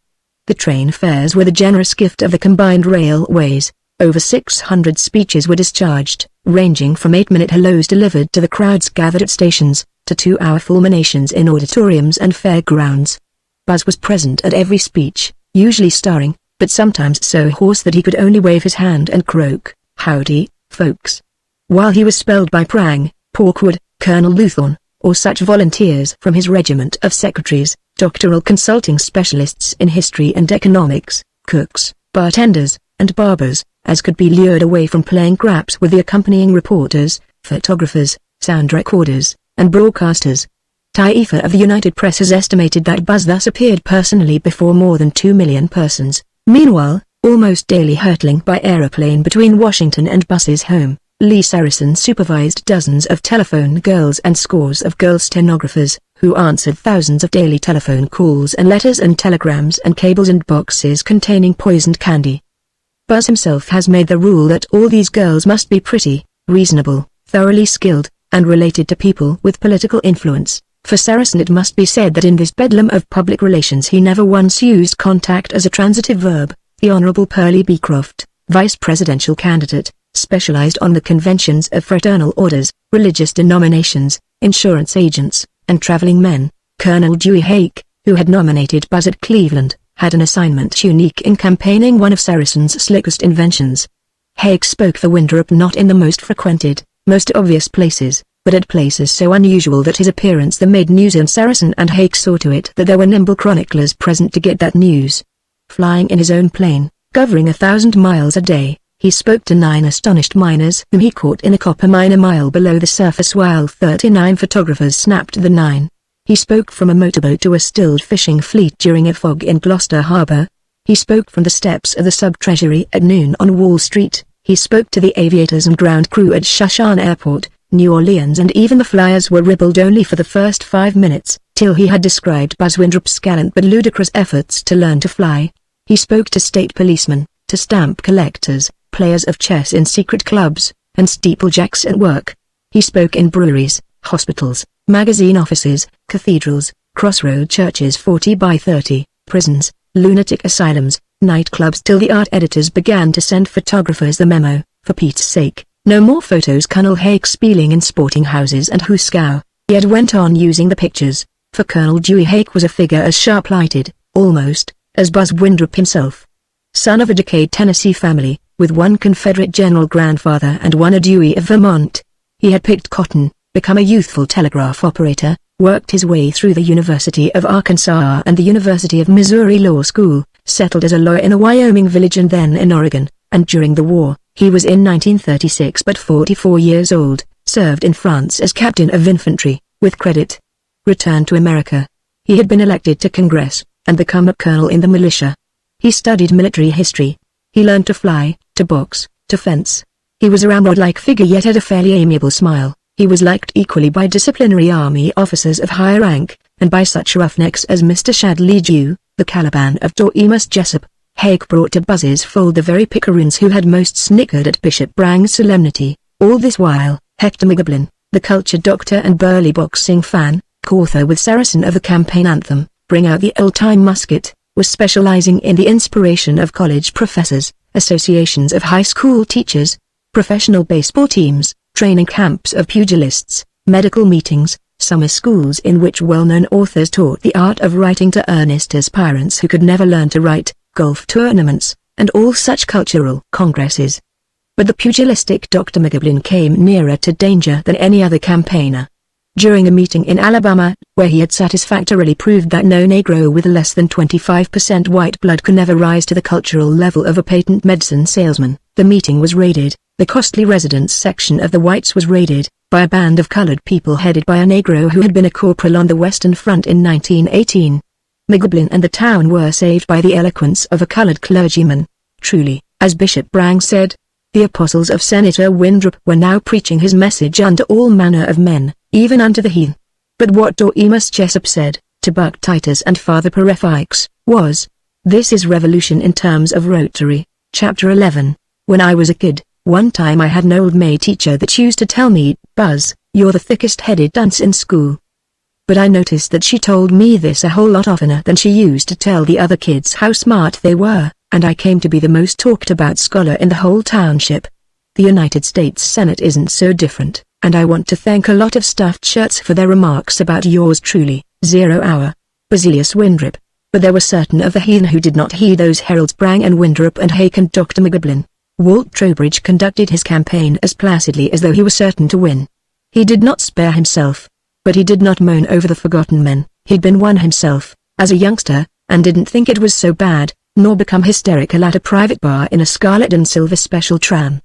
The train fares were the generous gift of the combined railways. Over 600 speeches were discharged, ranging from 8-minute hellos delivered to the crowds gathered at stations, to 2-hour fulminations in auditoriums and fairgrounds. Buzz was present at every speech, usually starring, but sometimes so hoarse that he could only wave his hand and croak, "Howdy, folks." While he was spelled by Prang, Porkwood, Colonel Luthorn, or such volunteers from his regiment of secretaries, doctoral consulting specialists in history and economics, cooks, bartenders, and barbers, as could be lured away from playing craps with the accompanying reporters, photographers, sound recorders, and broadcasters. Taifa of the United Press has estimated that Buzz thus appeared personally before more than 2 million persons. Meanwhile, almost daily hurtling by aeroplane between Washington and Buzz's home, Lee Saracen supervised dozens of telephone girls and scores of girl stenographers, who answered thousands of daily telephone calls and letters and telegrams and cables and boxes containing poisoned candy. Buzz himself has made the rule that all these girls must be pretty, reasonable, thoroughly skilled, and related to people with political influence. For Saracen it must be said that in this bedlam of public relations he never once used contact as a transitive verb. The Honorable Pearlie Beecroft, vice presidential candidate, specialized on the conventions of fraternal orders, religious denominations, insurance agents, and traveling men. Colonel Dewey Hake, who had nominated Buzz at Cleveland, had an assignment unique in campaigning, one of Saracen's slickest inventions. Hake spoke for Winthrop not in the most frequented, most obvious places, but at places so unusual that his appearance there made news, and Saracen and Hake saw to it that there were nimble chroniclers present to get that news. Flying in his own plane, covering 1,000 miles a day, he spoke to 9 astonished miners whom he caught in a copper mine a mile below the surface while 39 photographers snapped the 9. He spoke from a motorboat to a stilled fishing fleet during a fog in Gloucester Harbour. He spoke from the steps of the Sub-Treasury at noon on Wall Street. He spoke to the aviators and ground crew at Shushan Airport, New Orleans, and even the flyers were ribald only for the first 5 minutes, till he had described Buzz Windrop's gallant but ludicrous efforts to learn to fly. He spoke to state policemen, to stamp collectors, players of chess in secret clubs, and steeplejacks at work. He spoke in breweries, hospitals, magazine offices, cathedrals, crossroad churches 40 by 30, prisons, lunatic asylums, nightclubs, till the art editors began to send photographers the memo, for Pete's sake, no more photos Colonel Hake spieling in sporting houses and Huskow. Yet went on using the pictures, for Colonel Dewey Hake was a figure as sharp-lighted, almost, as Buzz Windrop himself. Son of a decayed Tennessee family, with one Confederate general grandfather and one a Dewey of Vermont. He had picked cotton, become a youthful telegraph operator, worked his way through the University of Arkansas and the University of Missouri Law School, settled as a lawyer in a Wyoming village and then in Oregon, and during the war, he was in 1936 but 44 years old, served in France as captain of infantry, with credit. Returned to America. He had been elected to Congress, and become a colonel in the militia. He studied military history. He learned to fly, to box, to fence. He was a ramrod-like figure yet had a fairly amiable smile. He was liked equally by disciplinary army officers of high rank, and by such roughnecks as Mr. Shadley Dew, the Caliban of Dormus Jessup. Hake brought to Buzz's fold the very picaroons who had most snickered at Bishop Brang's solemnity. All this while, Hector McGoblin, the cultured doctor and burly boxing fan, co-author with Saracen of the campaign anthem, Bring Out the Old-Time Musket, was specializing in the inspiration of college professors, associations of high school teachers, professional baseball teams, training camps of pugilists, medical meetings, summer schools in which well-known authors taught the art of writing to earnest aspirants who could never learn to write, golf tournaments, and all such cultural congresses. But the pugilistic Dr. McGoblin came nearer to danger than any other campaigner. During a meeting in Alabama, where he had satisfactorily proved that no Negro with less than 25% white blood could never rise to the cultural level of a patent medicine salesman, the meeting was raided. The costly residence section of the whites was raided, by a band of colored people headed by a Negro who had been a corporal on the Western Front in 1918. McGoblin and the town were saved by the eloquence of a colored clergyman. Truly, as Bishop Brang said, the apostles of Senator Windrop were now preaching his message unto all manner of men, even unto the heathen. But what Dormus Jessup said, to Buck Titus and Father Perephikes, was, "This is revolution in terms of rotary." Chapter 11. When I was a kid, one time I had an old maid teacher that used to tell me, "Buzz, you're the thickest-headed dunce in school." But I noticed that she told me this a whole lot oftener than she used to tell the other kids how smart they were, and I came to be the most talked-about scholar in the whole township. The United States Senate isn't so different, and I want to thank a lot of stuffed shirts for their remarks about yours truly, 0 Hour, Basilius Windrop. But there were certain of the heathen who did not heed those heralds Brang and Windrop and Hake and Dr. McGoblin. Walt Trowbridge conducted his campaign as placidly as though he was certain to win. He did not spare himself. But he did not moan over the forgotten men. He'd been one himself, as a youngster, and didn't think it was so bad, nor become hysterical at a private bar in a scarlet and silver special tram.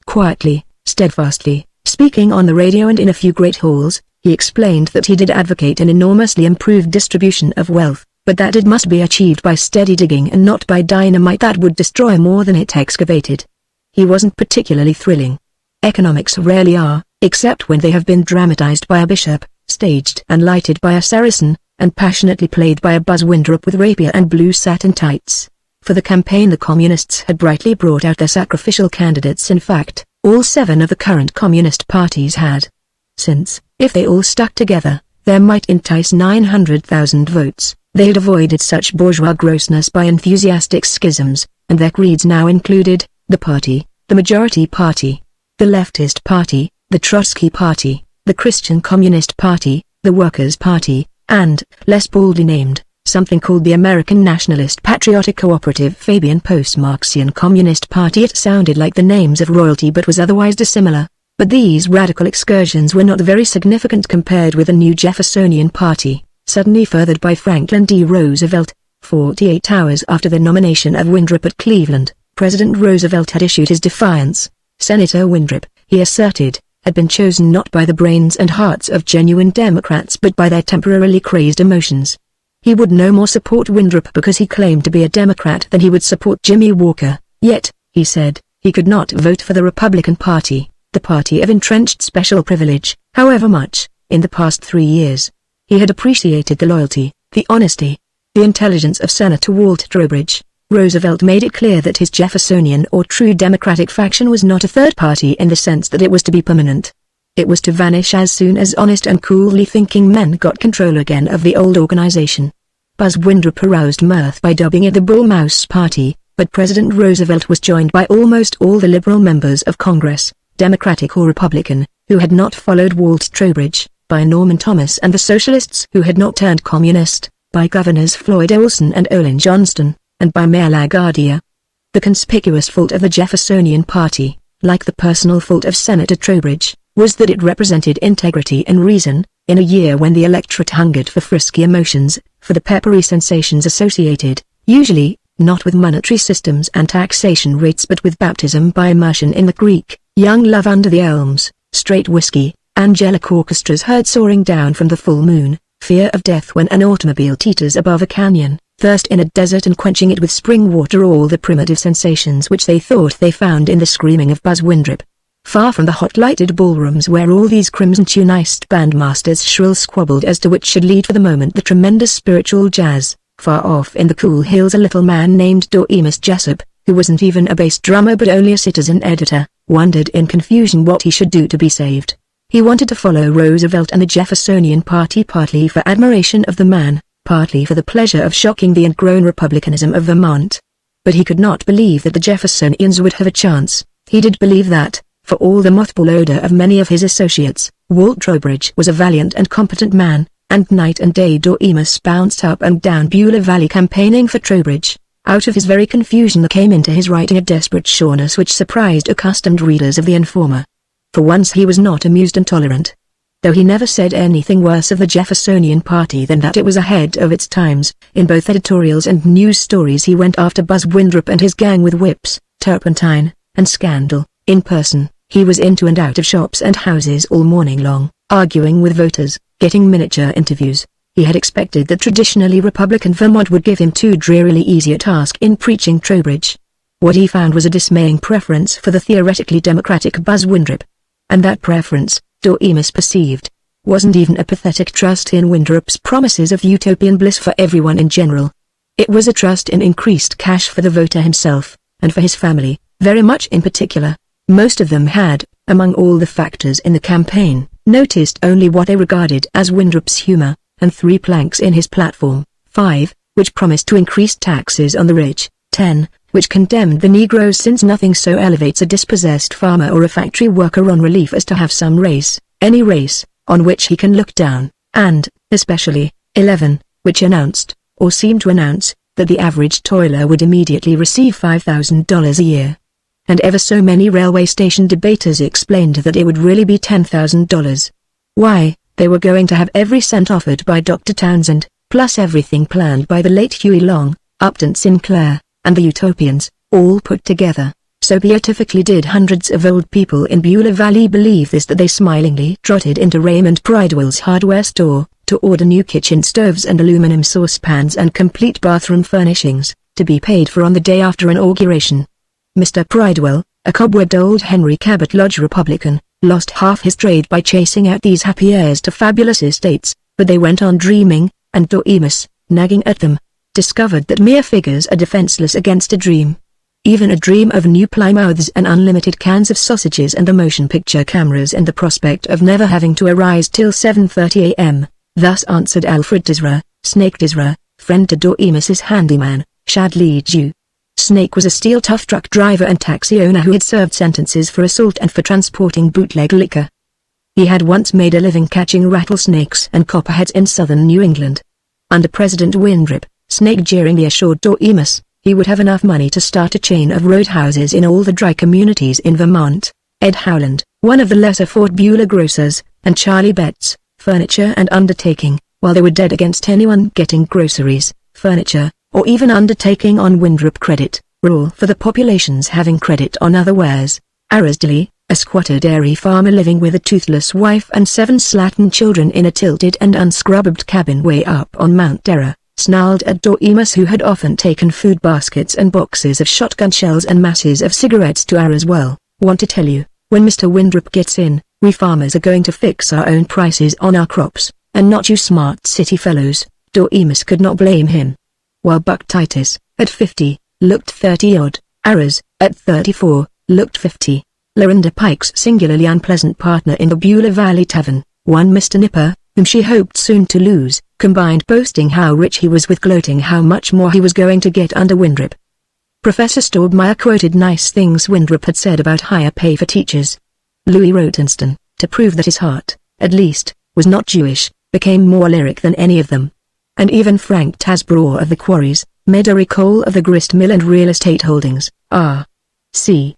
Quietly, steadfastly, speaking on the radio and in a few great halls, he explained that he did advocate an enormously improved distribution of wealth, but that it must be achieved by steady digging and not by dynamite that would destroy more than it excavated. He wasn't particularly thrilling. Economics rarely are, except when they have been dramatized by a bishop, staged and lighted by a Saracen, and passionately played by a Buzz Windrop with rapier and blue satin tights. For the campaign the communists had brightly brought out their sacrificial candidates. In fact, all 7 of the current communist parties had. Since, if they all stuck together, there might entice 900,000 votes, they had avoided such bourgeois grossness by enthusiastic schisms, and their creeds now included, the party, the majority party, the leftist party, the Trotsky Party, the Christian Communist Party, the Workers' Party, and, less boldly named, something called the American Nationalist Patriotic Cooperative Fabian Post-Marxian Communist Party. It sounded like the names of royalty but was otherwise dissimilar. But these radical excursions were not very significant compared with the new Jeffersonian Party, suddenly furthered by Franklin D. Roosevelt. 48 hours after the nomination of Windrop at Cleveland, President Roosevelt had issued his defiance. Senator Windrop, he asserted, had been chosen not by the brains and hearts of genuine Democrats but by their temporarily crazed emotions. He would no more support Winthrop because he claimed to be a Democrat than he would support Jimmy Walker. Yet, he said, he could not vote for the Republican Party, the party of entrenched special privilege, however much, in the past 3 years, he had appreciated the loyalty, the honesty, the intelligence of Senator Walt Trowbridge. Roosevelt made it clear that his Jeffersonian or true Democratic faction was not a third party in the sense that it was to be permanent. It was to vanish as soon as honest and coolly thinking men got control again of the old organization. Buzz Winthrop aroused mirth by dubbing it the Bull Mouse Party, but President Roosevelt was joined by almost all the liberal members of Congress, Democratic or Republican, who had not followed Walt Trowbridge, by Norman Thomas and the Socialists who had not turned communist, by Governors Floyd Olson and Olin Johnston, and by Mayor LaGuardia. The conspicuous fault of the Jeffersonian Party, like the personal fault of Senator Trowbridge, was that it represented integrity and reason, in a year when the electorate hungered for frisky emotions, for the peppery sensations associated, usually, not with monetary systems and taxation rates but with baptism by immersion in the Greek, young love under the elms, straight whiskey, angelic orchestras heard soaring down from the full moon, fear of death when an automobile teeters above a canyon, thirst in a desert and quenching it with spring water, all the primitive sensations which they thought they found in the screaming of Buzz Winthrop. Far from the hot-lighted ballrooms where all these crimson-tunized bandmasters shrill squabbled as to which should lead for the moment the tremendous spiritual jazz, far off in the cool hills a little man named Doremus Jessup, who wasn't even a bass drummer but only a citizen editor, wondered in confusion what he should do to be saved. He wanted to follow Roosevelt and the Jeffersonian Party partly for admiration of the man, partly for the pleasure of shocking the ingrown republicanism of Vermont. But he could not believe that the Jeffersonians would have a chance. He did believe that, for all the mothball odor of many of his associates, Walt Trowbridge was a valiant and competent man, and night and day Doremus bounced up and down Beulah Valley campaigning for Trowbridge. Out of his very confusion there came into his writing a desperate sureness which surprised accustomed readers of the Informer. For once he was not amused and tolerant. Though he never said anything worse of the Jeffersonian Party than that it was ahead of its times, in both editorials and news stories he went after Buzz Winthrop and his gang with whips, turpentine, and scandal. In person, he was into and out of shops and houses all morning long, arguing with voters, getting miniature interviews. He had expected that traditionally Republican Vermont would give him too drearily easy a task in preaching Trowbridge. What he found was a dismaying preference for the theoretically Democratic Buzz Winthrop. And that preference, Doremus perceived, wasn't even a pathetic trust in Winthrop's promises of utopian bliss for everyone in general. It was a trust in increased cash for the voter himself, and for his family, very much in particular. Most of them had, among all the factors in the campaign, noticed only what they regarded as Winthrop's humor, and 3 planks in his platform, 5, which promised to increase taxes on the rich, 10, which condemned the Negroes since nothing so elevates a dispossessed farmer or a factory worker on relief as to have some race, any race, on which he can look down, and, especially, 11, which announced, or seemed to announce, that the average toiler would immediately receive $5,000 a year. And ever so many railway station debaters explained that it would really be $10,000. Why, they were going to have every cent offered by Dr. Townsend, plus everything planned by the late Huey Long, Upton Sinclair, and the Utopians, all put together. So beatifically did hundreds of old people in Beulah Valley believe this that they smilingly trotted into Raymond Pridewell's hardware store, to order new kitchen stoves and aluminum saucepans and complete bathroom furnishings, to be paid for on the day after inauguration. Mr. Pridewell, a cobwebbed old Henry Cabot Lodge Republican, lost half his trade by chasing out these happy heirs to fabulous estates, but they went on dreaming, and Doremus, nagging at them, discovered that mere figures are defenseless against a dream. Even a dream of new Plymouths and unlimited cans of sausages and the motion picture cameras and the prospect of never having to arise till 7:30 a.m., thus answered Alfred Disra, Snake Disra, friend to Doremus's handyman, Shadley Jew. Snake was a steel tough truck driver and taxi owner who had served sentences for assault and for transporting bootleg liquor. He had once made a living catching rattlesnakes and copperheads in southern New England. Under President Winthrop, Snake jeeringly assured Doremus, he would have enough money to start a chain of roadhouses in all the dry communities in Vermont. Ed Howland, one of the lesser Fort Beulah grocers, and Charlie Betts, furniture and undertaking, while they were dead against anyone getting groceries, furniture, or even undertaking on Winthrop credit, were all for the population's having credit on other wares. Arisdale, a squatter dairy farmer living with a toothless wife and 7 slattern children in a tilted and unscrubbed cabin way up on Mount Dara, snarled at Dorcas, who had often taken food baskets and boxes of shotgun shells and masses of cigarettes to our as well. Want to tell you, when Mr. Winthrop gets in, we farmers are going to fix our own prices on our crops, and not you smart city fellows. Dorcas could not blame him. While Buck Titus, at 50, looked 30-odd, Aras, at 34, looked 50. Lorinda Pike's singularly unpleasant partner in the Beulah Valley Tavern, one Mr. Nipper, whom she hoped soon to lose, combined boasting how rich he was with gloating how much more he was going to get under Winthrop. Professor Staubmeyer quoted nice things Winthrop had said about higher pay for teachers. Louis Rotenston, to prove that his heart, at least, was not Jewish, became more lyric than any of them. And even Frank Tasbrough of the Quarries, made a recall of the grist mill and real estate holdings. R.C.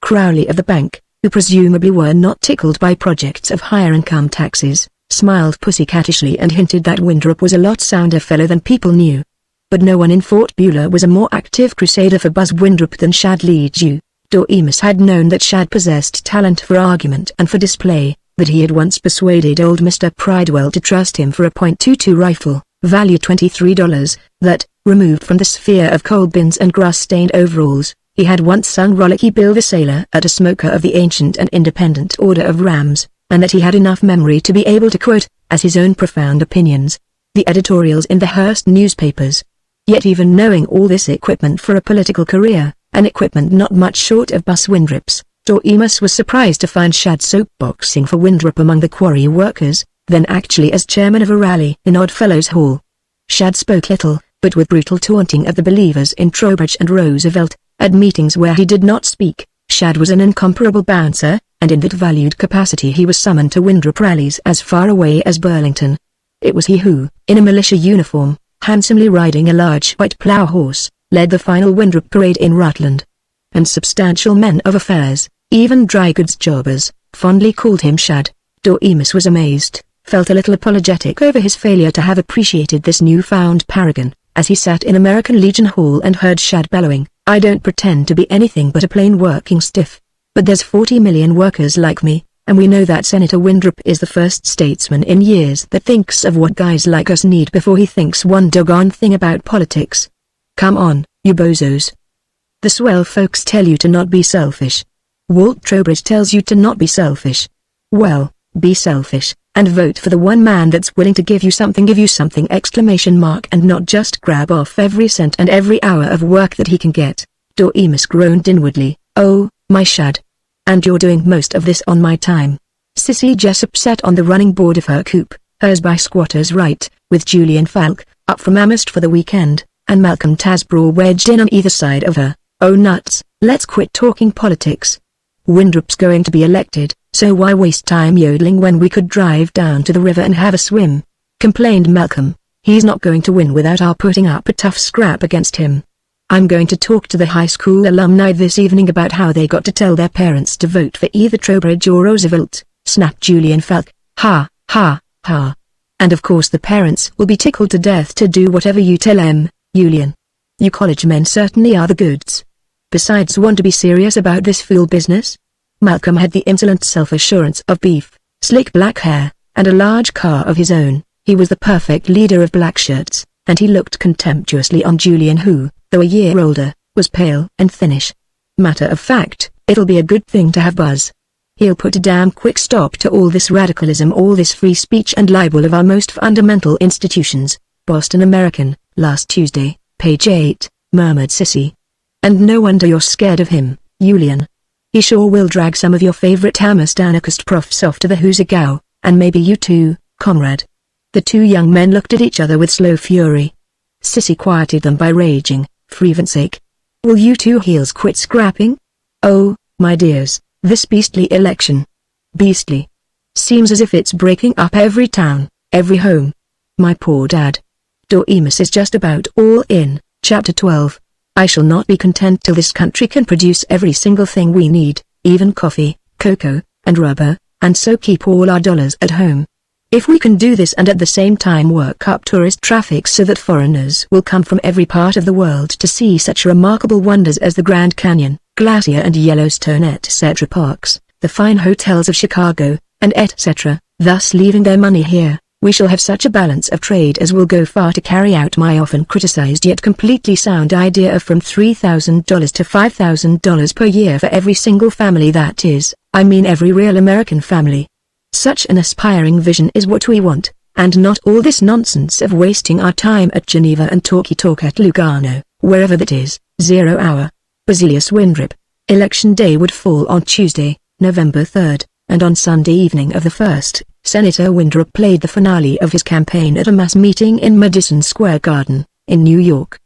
Crowley of the bank, who presumably were not tickled by projects of higher income taxes, smiled pussycattishly and hinted that Winthrop was a lot sounder fellow than people knew. But no one in Fort Beulah was a more active crusader for Buzz Winthrop than Shad Leedew. Dorcas had known that Shad possessed talent for argument and for display, that he had once persuaded old Mr. Pridewell to trust him for a .22 rifle, value $23, that, removed from the sphere of coal bins and grass-stained overalls, he had once sung Rollicky Bill the Sailor at a smoker of the Ancient and Independent Order of Rams, and that he had enough memory to be able to quote, as his own profound opinions, the editorials in the Hearst newspapers. Yet even knowing all this equipment for a political career, an equipment not much short of Buzz Winthrop's, Dorcas was surprised to find Shad soapboxing for Winthrop among the quarry workers, then actually as chairman of a rally in Oddfellows Hall. Shad spoke little, but with brutal taunting of the believers in Trowbridge and Roosevelt. At meetings where he did not speak, Shad was an incomparable bouncer, and in that valued capacity he was summoned to Winthrop rallies as far away as Burlington. It was he who, in a militia uniform, handsomely riding a large white plough horse, led the final Winthrop parade in Rutland. And substantial men of affairs, even dry goods jobbers, fondly called him Shad. Dorcas was amazed, felt a little apologetic over his failure to have appreciated this newfound paragon, as he sat in American Legion Hall and heard Shad bellowing, "I don't pretend to be anything but a plain working stiff. But there's 40 million workers like me, and we know that Senator Winthrop is the first statesman in years that thinks of what guys like us need before he thinks one doggone thing about politics. Come on, you bozos. The swell folks tell you to not be selfish. Walt Trowbridge tells you to not be selfish. Well, be selfish, and vote for the one man that's willing to give you something exclamation mark, and not just grab off every cent and every hour of work that he can get." Dorcas groaned inwardly, "Oh, my Shad. And you're doing most of this on my time." Sissy Jessup sat on the running board of her coupe, hers by squatter's right, with Julian Falk, up from Amherst for the weekend, and Malcolm Tasbrough wedged in on either side of her. "Oh nuts, let's quit talking politics. Winthrop's going to be elected, so why waste time yodeling when we could drive down to the river and have a swim?" complained Malcolm. "He's not going to win without our putting up a tough scrap against him. I'm going to talk to the high school alumni this evening about how they got to tell their parents to vote for either Trowbridge or Roosevelt," snapped Julian Falk. "Ha, ha, ha. And of course the parents will be tickled to death to do whatever you tell them, Julian. You college men certainly are the goods. Besides, want to be serious about this fool business?" Malcolm had the insolent self-assurance of beef, slick black hair, and a large car of his own. He was the perfect leader of blackshirts, and he looked contemptuously on Julian, who, though a year older, was pale and thinnish. "Matter of fact, it'll be a good thing to have Buzz. He'll put a damn quick stop to all this radicalism, all this free speech and libel of our most fundamental institutions." Boston American, last Tuesday, page 8, murmured Sissy. "And no wonder you're scared of him, Julian. He sure will drag some of your favorite Amherst anarchist profs off to the Hoosagao, and maybe you too, comrade." The two young men looked at each other with slow fury. Sissy quieted them by raging, "For heaven's sake, will you two heels quit scrapping? Oh, my dears, this beastly election. Beastly. Seems as if it's breaking up every town, every home. My poor dad. Dorcas is just about all in." Chapter 12. "I shall not be content till this country can produce every single thing we need, even coffee, cocoa, and rubber, and so keep all our dollars at home. If we can do this and at the same time work up tourist traffic so that foreigners will come from every part of the world to see such remarkable wonders as the Grand Canyon, Glacier and Yellowstone etc. parks, the fine hotels of Chicago, and etc., thus leaving their money here, We shall have such a balance of trade as will go far to carry out my often criticized yet completely sound idea of from $3,000 to $5,000 per year for every single family, that is, I mean every real American family. Such an aspiring vision is what we want, and not all this nonsense of wasting our time at Geneva and talk at Lugano, wherever that is. 0 hour. Basilius Windrip. Election day would fall on Tuesday, November 3rd, and on Sunday evening of the 1st, Senator Windrip played the finale of his campaign at a mass meeting in Madison Square Garden, in New York.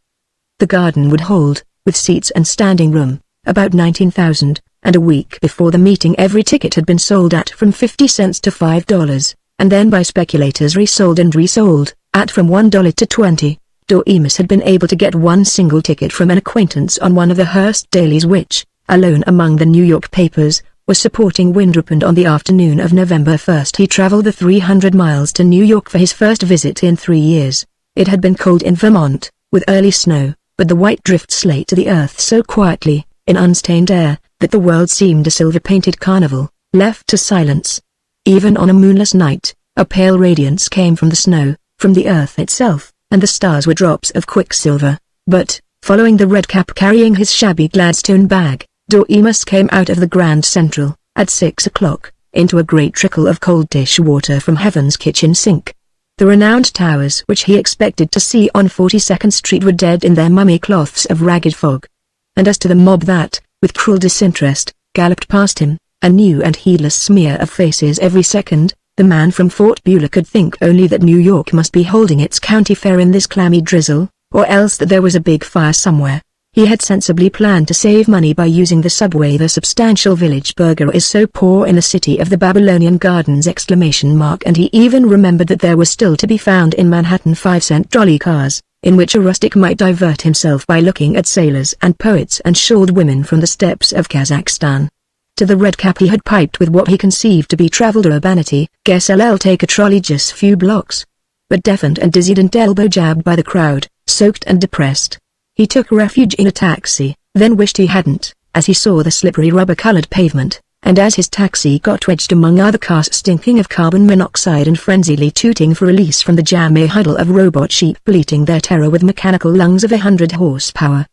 The garden would hold, with seats and standing room, about 19,000, and a week before the meeting every ticket had been sold at from 50 cents to $5, and then by speculators resold and resold, at from $1 to 20. Doremus had been able to get one single ticket from an acquaintance on one of the Hearst dailies which, alone among the New York papers, was supporting Windrip, and on the afternoon of November 1st he traveled the 300 miles to New York for his first visit in 3 years. It had been cold in Vermont, with early snow, but the white drift slate to the earth so quietly, in unstained air, that the world seemed a silver-painted carnival, left to silence. Even on a moonless night, a pale radiance came from the snow, from the earth itself, and the stars were drops of quicksilver. But, following the Redcap carrying his shabby Gladstone bag, Doremus came out of the Grand Central, at 6 o'clock, into a great trickle of cold dish water from Heaven's kitchen sink. The renowned towers which he expected to see on 42nd Street were dead in their mummy cloths of ragged fog. And as to the mob that, with cruel disinterest, galloped past him, a new and heedless smear of faces every second, the man from Fort Beulah could think only that New York must be holding its county fair in this clammy drizzle, or else that there was a big fire somewhere. He had sensibly planned to save money by using the subway. The substantial village burger is so poor in the city of the Babylonian Gardens! And he even remembered that there was still to be found in Manhattan 5-cent trolley cars, in which a rustic might divert himself by looking at sailors and poets and shawled women from the steppes of Kazakhstan. To the Redcap he had piped with what he conceived to be traveled urbanity, "Guess I'll take a trolley just few blocks." But deafened and dizzied and elbow-jabbed by the crowd, soaked and depressed, he took refuge in a taxi, then wished he hadn't, as he saw the slippery rubber-colored pavement, and as his taxi got wedged among other cars stinking of carbon monoxide and frenziedly tooting for release from the jam, a huddle of robot sheep bleating their terror with mechanical lungs of 100 horsepower.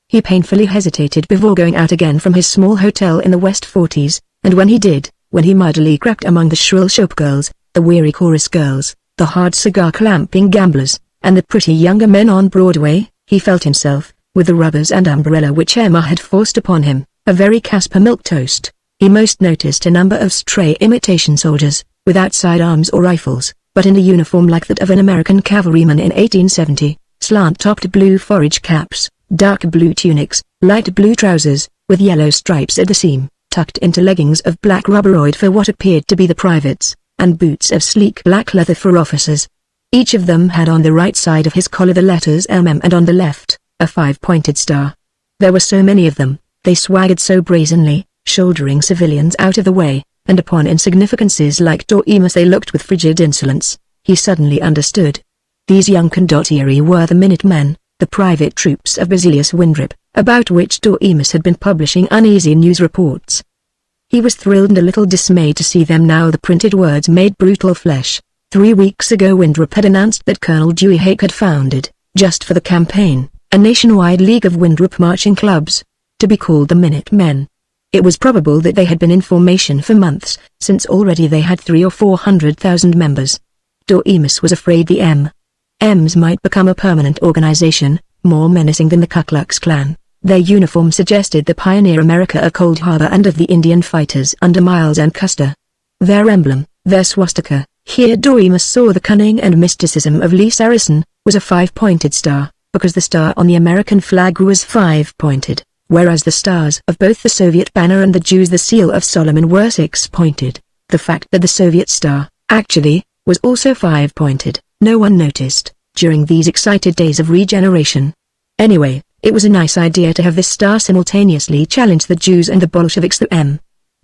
He painfully hesitated before going out again from his small hotel in the West 40s, and when he did, when he mudily crept among the shrill shopgirls, the weary chorus girls, the hard cigar-clamping gamblers, and the pretty younger men on Broadway, he felt himself, with the rubbers and umbrella which Emma had forced upon him, a very Caspar milquetoast. He most noticed a number of stray imitation soldiers, without sidearms or rifles, but in a uniform like that of an American cavalryman in 1870, slant-topped blue forage caps, dark blue tunics, light blue trousers, with yellow stripes at the seam, tucked into leggings of black rubberoid for what appeared to be the privates, and boots of sleek black leather for officers. Each of them had on the right side of his collar the letters MM and on the left, a 5-pointed star. There were so many of them, they swaggered so brazenly, shouldering civilians out of the way, and upon insignificances like Doremus they looked with frigid insolence. He suddenly understood. These young condottieri were the Minutemen, the private troops of Basilius Windrip, about which Doremus had been publishing uneasy news reports. He was thrilled and a little dismayed to see them now. The printed words made brutal flesh. 3 weeks ago Windrip had announced that Colonel Dewey Hake had founded, just for the campaign, a nationwide league of Windrip marching clubs, to be called the Minutemen. It was probable that they had been in formation for months, since already they had 300,000 or 400,000 members. Doremus was afraid the M.'s might become a permanent organization, more menacing than the Ku Klux Klan. Their uniform suggested the pioneer America of Cold Harbor and of the Indian fighters under Miles and Custer. Their emblem, their swastika, here Doremus saw the cunning and mysticism of Lee Saracen, was a 5-pointed star, because the star on the American flag was 5-pointed, whereas the stars of both the Soviet banner and the Jews the seal of Solomon were 6-pointed. The fact that the Soviet star, actually, was also 5-pointed, no one noticed, during these excited days of regeneration. Anyway, it was a nice idea to have this star simultaneously challenge the Jews and the Bolsheviks. The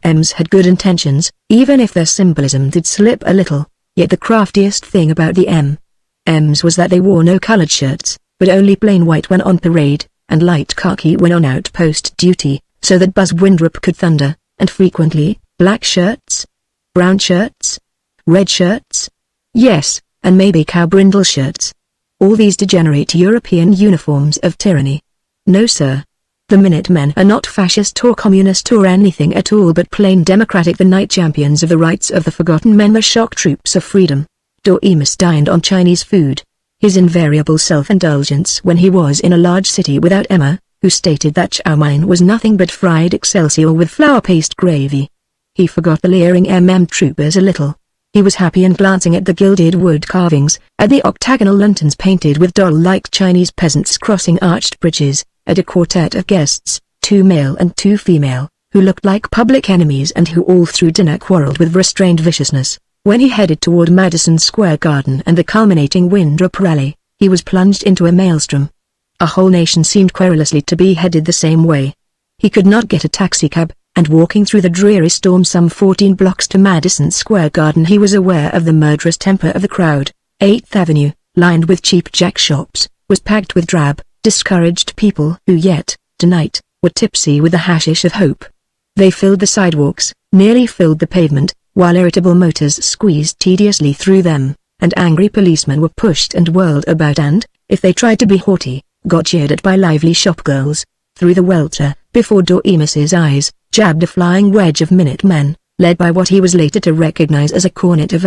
M.'s had good intentions, even if their symbolism did slip a little, yet the craftiest thing about the M.'s was that they wore no colored shirts, but only plain white when on parade, and light khaki when on outpost duty, so that Buzz Windrip could thunder, and frequently, black shirts, brown shirts, red shirts. Yes, and maybe cow-brindle shirts. All these degenerate European uniforms of tyranny. No sir. The Minutemen are not fascist or communist or anything at all but plain democratic, the knight champions of the rights of the forgotten men, the shock troops of freedom. Doremus dined on Chinese food. His invariable self-indulgence when he was in a large city without Emma, who stated that chow mein was nothing but fried excelsior with flour paste gravy. He forgot the leering troopers a little. He was happy and glancing at the gilded wood carvings, at the octagonal lanterns painted with doll-like Chinese peasants crossing arched bridges, at a quartet of guests, 2 male and 2 female, who looked like public enemies and who all through dinner quarreled with restrained viciousness. When he headed toward Madison Square Garden and the culminating Winthrop rally, he was plunged into a maelstrom. A whole nation seemed querulously to be headed the same way. He could not get a taxicab, and walking through the dreary storm some 14 blocks to Madison Square Garden he was aware of the murderous temper of the crowd. 8th Avenue, lined with cheap jack shops, was packed with drab, discouraged people who yet, tonight, were tipsy with the hashish of hope. They filled the sidewalks, nearly filled the pavement, while irritable motors squeezed tediously through them, and angry policemen were pushed and whirled about and, if they tried to be haughty, got jeered at by lively shopgirls. Through the welter, before Doremus's eyes, jabbed a flying wedge of Minutemen, led by what he was later to recognize as a cornet of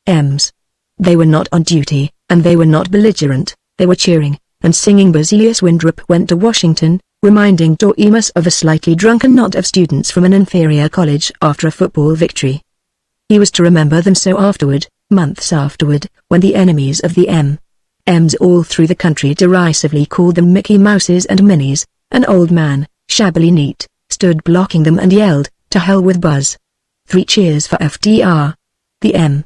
M's. They were not on duty, and they were not belligerent, they were cheering and singing. Basilius Winthrop went to Washington, reminding Doremus of a slightly drunken knot of students from an inferior college after a football victory. He was to remember them so afterward, months afterward, when the enemies of the M's all through the country derisively called them Mickey Mouses and Minnies. An old man, shabbily neat, stood blocking them and yelled, "To hell with Buzz." 3 cheers for FDR. The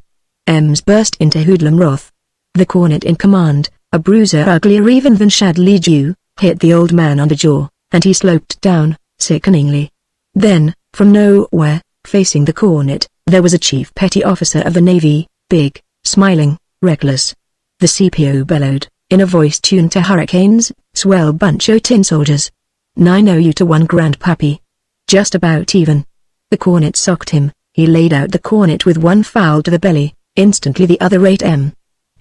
M's burst into hoodlum wrath. The cornet in command, a bruiser uglier even than Shadley Jew, hit the old man on the jaw, and he sloped down, sickeningly. Then, from nowhere, facing the cornet, there was a chief petty officer of the Navy, big, smiling, reckless. The CPO bellowed, in a voice tuned to hurricanes, "Swell bunch o' tin soldiers. 9 to 1 grandpappy. Just about even." The cornet socked him. He laid out the cornet with 1 foul to the belly. Instantly the other 8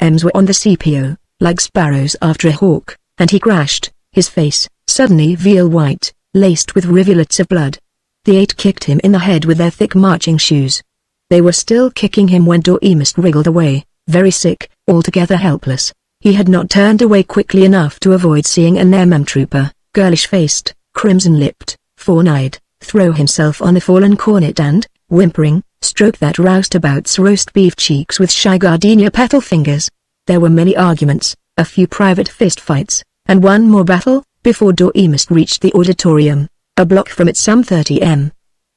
M's were on the CPO, like sparrows after a hawk, and he crashed, his face, suddenly veal white, laced with rivulets of blood. The 8 kicked him in the head with their thick marching shoes. They were still kicking him when Doremus wriggled away, very sick, altogether helpless. He had not turned away quickly enough to avoid seeing an trooper, girlish-faced, crimson-lipped, fawn-eyed, throw himself on the fallen cornet and, whimpering, stroke that roustabout's roast beef cheeks with shy gardenia petal fingers. There were many arguments, a few private fistfights, and one more battle, before Doremus reached the auditorium. A block from it some 30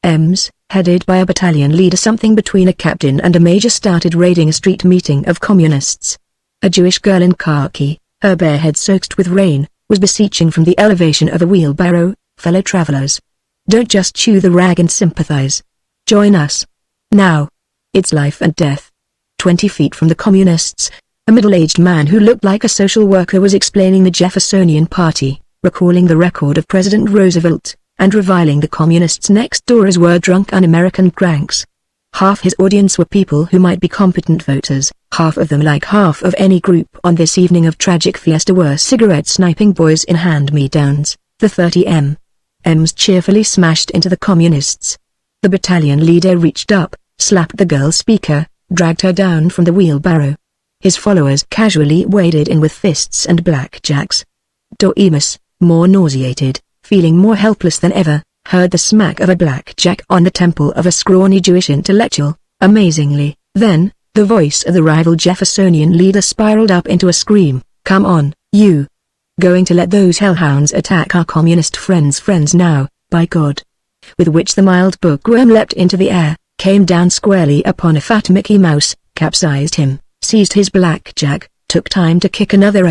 M's, headed by a battalion leader something between a captain and a major, started raiding a street meeting of communists. A Jewish girl in khaki, her bare head soaked with rain, was beseeching from the elevation of a wheelbarrow, "Fellow travelers, don't just chew the rag and sympathize. Join us. Now. It's life and death." 20 feet from the communists, a middle-aged man who looked like a social worker was explaining the Jeffersonian Party, recalling the record of President Roosevelt, and reviling the communists next door as were drunk un-American cranks. Half his audience were people who might be competent voters, half of them, like half of any group on this evening of tragic fiesta, were cigarette-sniping boys in hand-me-downs. The 30 M's cheerfully smashed into the communists. The battalion leader reached up, slapped the girl speaker, dragged her down from the wheelbarrow. His followers casually waded in with fists and blackjacks. Doremus, more nauseated, feeling more helpless than ever, heard the smack of a blackjack on the temple of a scrawny Jewish intellectual. Amazingly, then, the voice of the rival Jeffersonian leader spiraled up into a scream, "Come on, you! Going to let those hellhounds attack our communist friends now, by God!" With which the mild bookworm leapt into the air, came down squarely upon a fat Mickey Mouse, capsized him, seized his blackjack, took time to kick another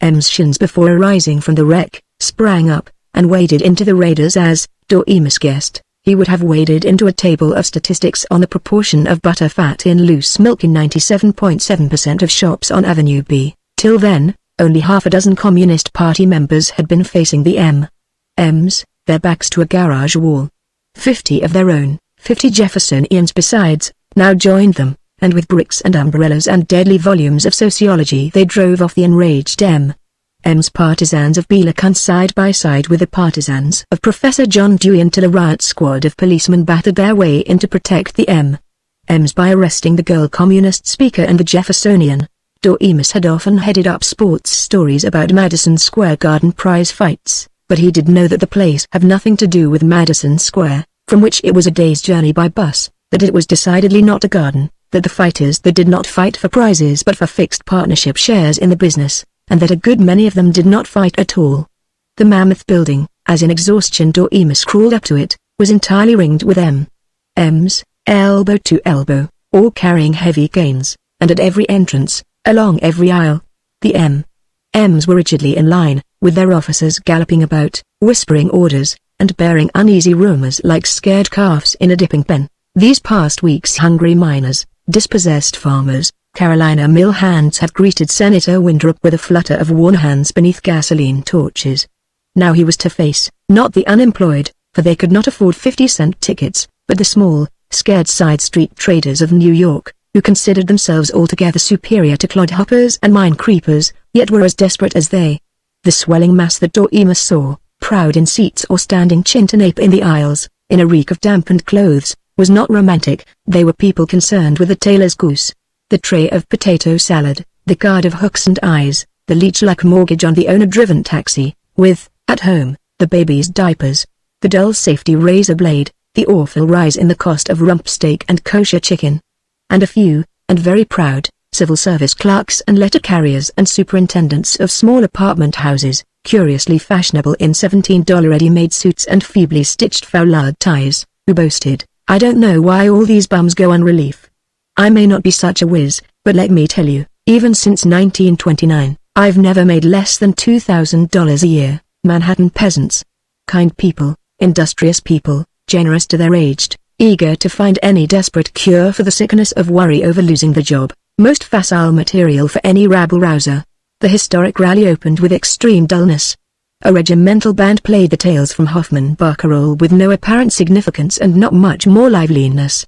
M's shins before arising from the wreck, sprang up, and waded into the raiders as, Doremus guessed, he would have waded into a table of statistics on the proportion of butter fat in loose milk in 97.7% of shops on Avenue B. Till then, only half a dozen Communist Party members had been facing the M's, their backs to a garage wall. 50 of their own, 50 Jeffersonians besides, now joined them, and with bricks and umbrellas and deadly volumes of sociology they drove off the enraged M's partisans of Bela Kun side by side with the partisans of Professor John Dewey until a riot squad of policemen battered their way in to protect the M's by arresting the girl communist speaker and the Jeffersonian. Doremus had often headed up sports stories about Madison Square Garden prize fights, but he did know that the place had nothing to do with Madison Square, from which it was a day's journey by bus, that it was decidedly not a garden, that the fighters that did not fight for prizes but for fixed partnership shares in the business, and that a good many of them did not fight at all. The mammoth building, as in exhaustion Doremus crawled up to it, was entirely ringed with M's, elbow to elbow, all carrying heavy canes, and at every entrance, along every aisle, the M's were rigidly in line, with their officers galloping about, whispering orders, and bearing uneasy rumors like scared calves in a dipping pen. These past weeks hungry miners, dispossessed farmers, Carolina mill hands had greeted Senator Winthrop with a flutter of worn hands beneath gasoline torches. Now he was to face, not the unemployed, for they could not afford 50-cent tickets, but the small, scared side street traders of New York, who considered themselves altogether superior to clodhoppers and mine creepers, yet were as desperate as they. The swelling mass that Doremus saw, proud in seats or standing chin to nape in the aisles, in a reek of dampened clothes, was not romantic. They were people concerned with the tailor's goose, the tray of potato salad, the card of hooks and eyes, the leech-like mortgage on the owner-driven taxi, with, at home, the baby's diapers, the dull safety razor blade, the awful rise in the cost of rump steak and kosher chicken. And a few, and very proud, civil service clerks and letter carriers and superintendents of small apartment houses, curiously fashionable in $17 ready-made suits and feebly stitched foulard ties, who boasted, "I don't know why all these bums go on relief. I may not be such a whiz, but let me tell you, even since 1929, I've never made less than $2,000 a year." Manhattan peasants. Kind people, industrious people, generous to their aged, eager to find any desperate cure for the sickness of worry over losing the job, most facile material for any rabble-rouser. The historic rally opened with extreme dullness. A regimental band played the tales from Hoffman Barcarolle with no apparent significance and not much more liveliness.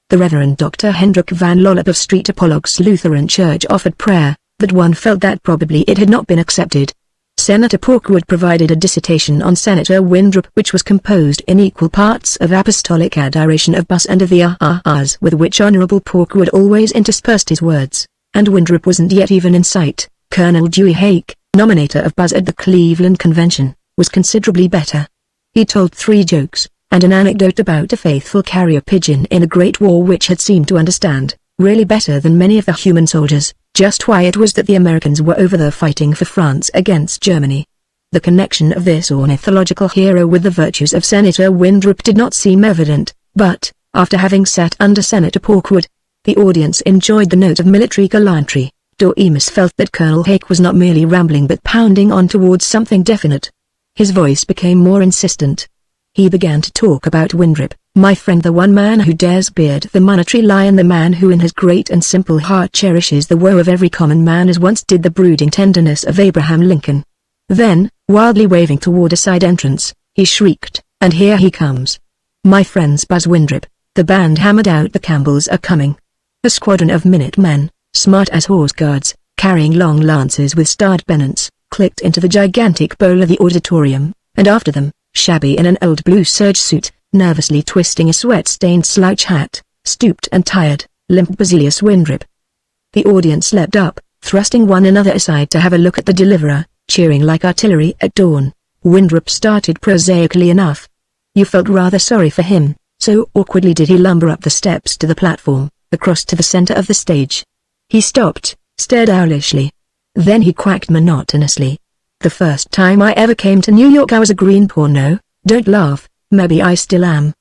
The Reverend Dr. Hendrik van Lollop of St. Apollo's Lutheran Church offered prayer, but one felt that probably it had not been accepted. Senator Porkwood provided a dissertation on Senator Winthrop which was composed in equal parts of apostolic adoration of Buzz and of the ahs with which Honorable Porkwood always interspersed his words, and Winthrop wasn't yet even in sight. Colonel Dewey Hake, nominator of Buzz at the Cleveland Convention, was considerably better. He told 3 jokes, and an anecdote about a faithful carrier pigeon in a Great War which had seemed to understand, really better than many of the human soldiers, just why it was that the Americans were over there fighting for France against Germany. The connection of this ornithological hero with the virtues of Senator Winthrop did not seem evident, but, after having sat under Senator Porkwood, the audience enjoyed the note of military gallantry. Doremus felt that Colonel Hake was not merely rambling but pounding on towards something definite. His voice became more insistent. He began to talk about Winthrop, my friend, the one man who dares beard the monetary lion, the man who in his great and simple heart cherishes the woe of every common man as once did the brooding tenderness of Abraham Lincoln. Then, wildly waving toward a side entrance, he shrieked, "And here he comes. My friends, Buzz Winthrop." The band hammered out "The Campbells Are Coming." A squadron of Minutemen, smart as horse guards, carrying long lances with starred pennants, clicked into the gigantic bowl of the auditorium, and after them, shabby in an old blue serge suit, nervously twisting a sweat-stained slouch hat, stooped and tired, limp Basilius Winthrop. The audience leapt up, thrusting one another aside to have a look at the deliverer, cheering like artillery at dawn. Winthrop started prosaically enough. You felt rather sorry for him, so awkwardly did he lumber up the steps to the platform, across to the center of the stage. He stopped, stared owlishly. Then he quacked monotonously. "The first time I ever came to New York I was a greenpaw. No, don't laugh, maybe I still am.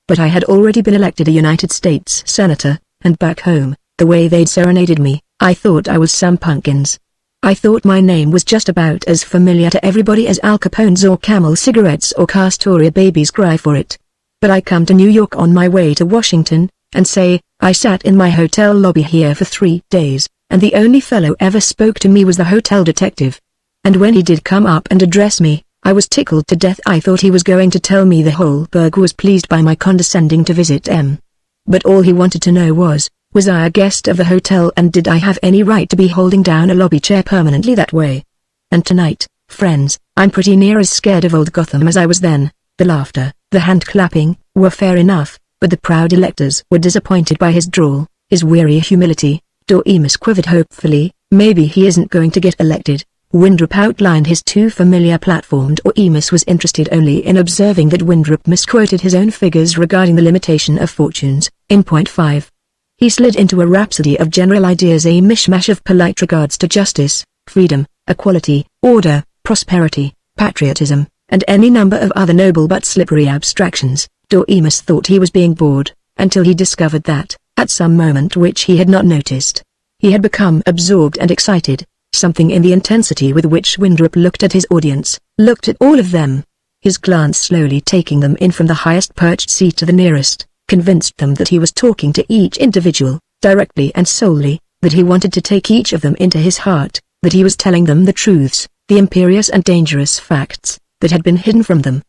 But I had already been elected a United States Senator, and back home, the way they'd serenaded me, I thought I was Sam Pumpkins. I thought my name was just about as familiar to everybody as Al Capone's or Camel cigarettes or Castoria babies cry for it. But I come to New York on my way to Washington, and say, I sat in my hotel lobby here for 3 days, and the only fellow ever spoke to me was the hotel detective. And when he did come up and address me, I was tickled to death. I thought he was going to tell me the whole burg was pleased by my condescending to visit M. But all he wanted to know was, Was I a guest of the hotel, and did I have any right to be holding down a lobby chair permanently that way? And tonight, friends, I'm pretty near as scared of old Gotham as I was then. The laughter, the hand-clapping, were fair enough, but the proud electors were disappointed by his drawl, his weary humility. Doremus quivered hopefully. Maybe he isn't going to get elected. Winthrop outlined his too familiar platform. Doremus was interested only in observing that Winthrop misquoted his own figures regarding the limitation of fortunes, in point 5. He slid into a rhapsody of general ideas, a mishmash of polite regards to justice, freedom, equality, order, prosperity, patriotism, and any number of other noble but slippery abstractions. Doremus thought he was being bored, until he discovered that, at some moment which he had not noticed, he had become absorbed and excited. Something in the intensity with which Winthrop looked at his audience, looked at all of them, his glance slowly taking them in from the highest perched seat to the nearest, convinced them that he was talking to each individual, directly and solely, that he wanted to take each of them into his heart, that he was telling them the truths, the imperious and dangerous facts, that had been hidden from them.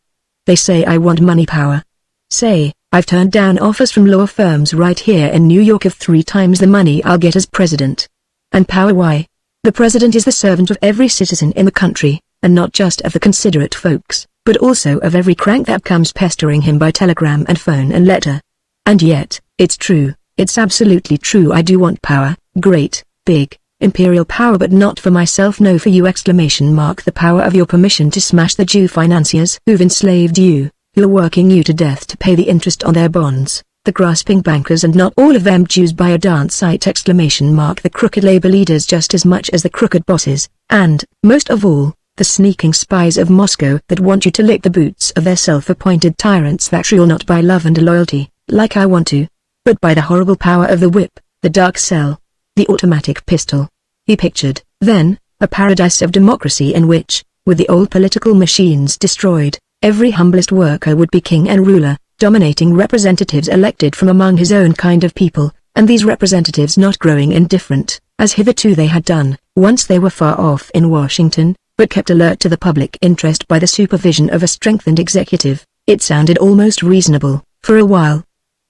They say I want money power. Say, I've turned down offers from law firms right here in New York of 3 times the money I'll get as president. And power why? The president is the servant of every citizen in the country, and not just of the considerate folks, but also of every crank that comes pestering him by telegram and phone and letter. And yet, it's true, it's absolutely true, I do want power, great, big, imperial power, but not for myself, no, for you! The power of your permission to smash the Jew financiers who've enslaved you, who are working you to death to pay the interest on their bonds, the grasping bankers, and not all of them Jews by a darn sight! The crooked labor leaders just as much as the crooked bosses, and, most of all, the sneaking spies of Moscow that want you to lick the boots of their self-appointed tyrants that rule not by love and loyalty, like I want to, but by the horrible power of the whip, the dark cell, the automatic pistol. He pictured, then, a paradise of democracy in which, with the old political machines destroyed, every humblest worker would be king and ruler, dominating representatives elected from among his own kind of people, and these representatives not growing indifferent, as hitherto they had done, once they were far off in Washington, but kept alert to the public interest by the supervision of a strengthened executive. It sounded almost reasonable, for a while.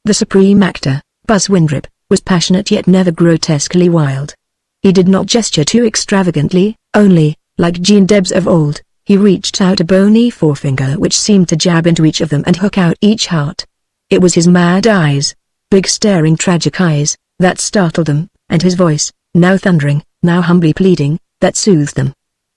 The supreme actor, Buzz Winthrop, was passionate yet never grotesquely wild. He did not gesture too extravagantly, only, like Gene Debs of old, he reached out a bony forefinger which seemed to jab into each of them and hook out each heart. It was his mad eyes, big staring tragic eyes, that startled them, and his voice, now thundering, now humbly pleading, that soothed them.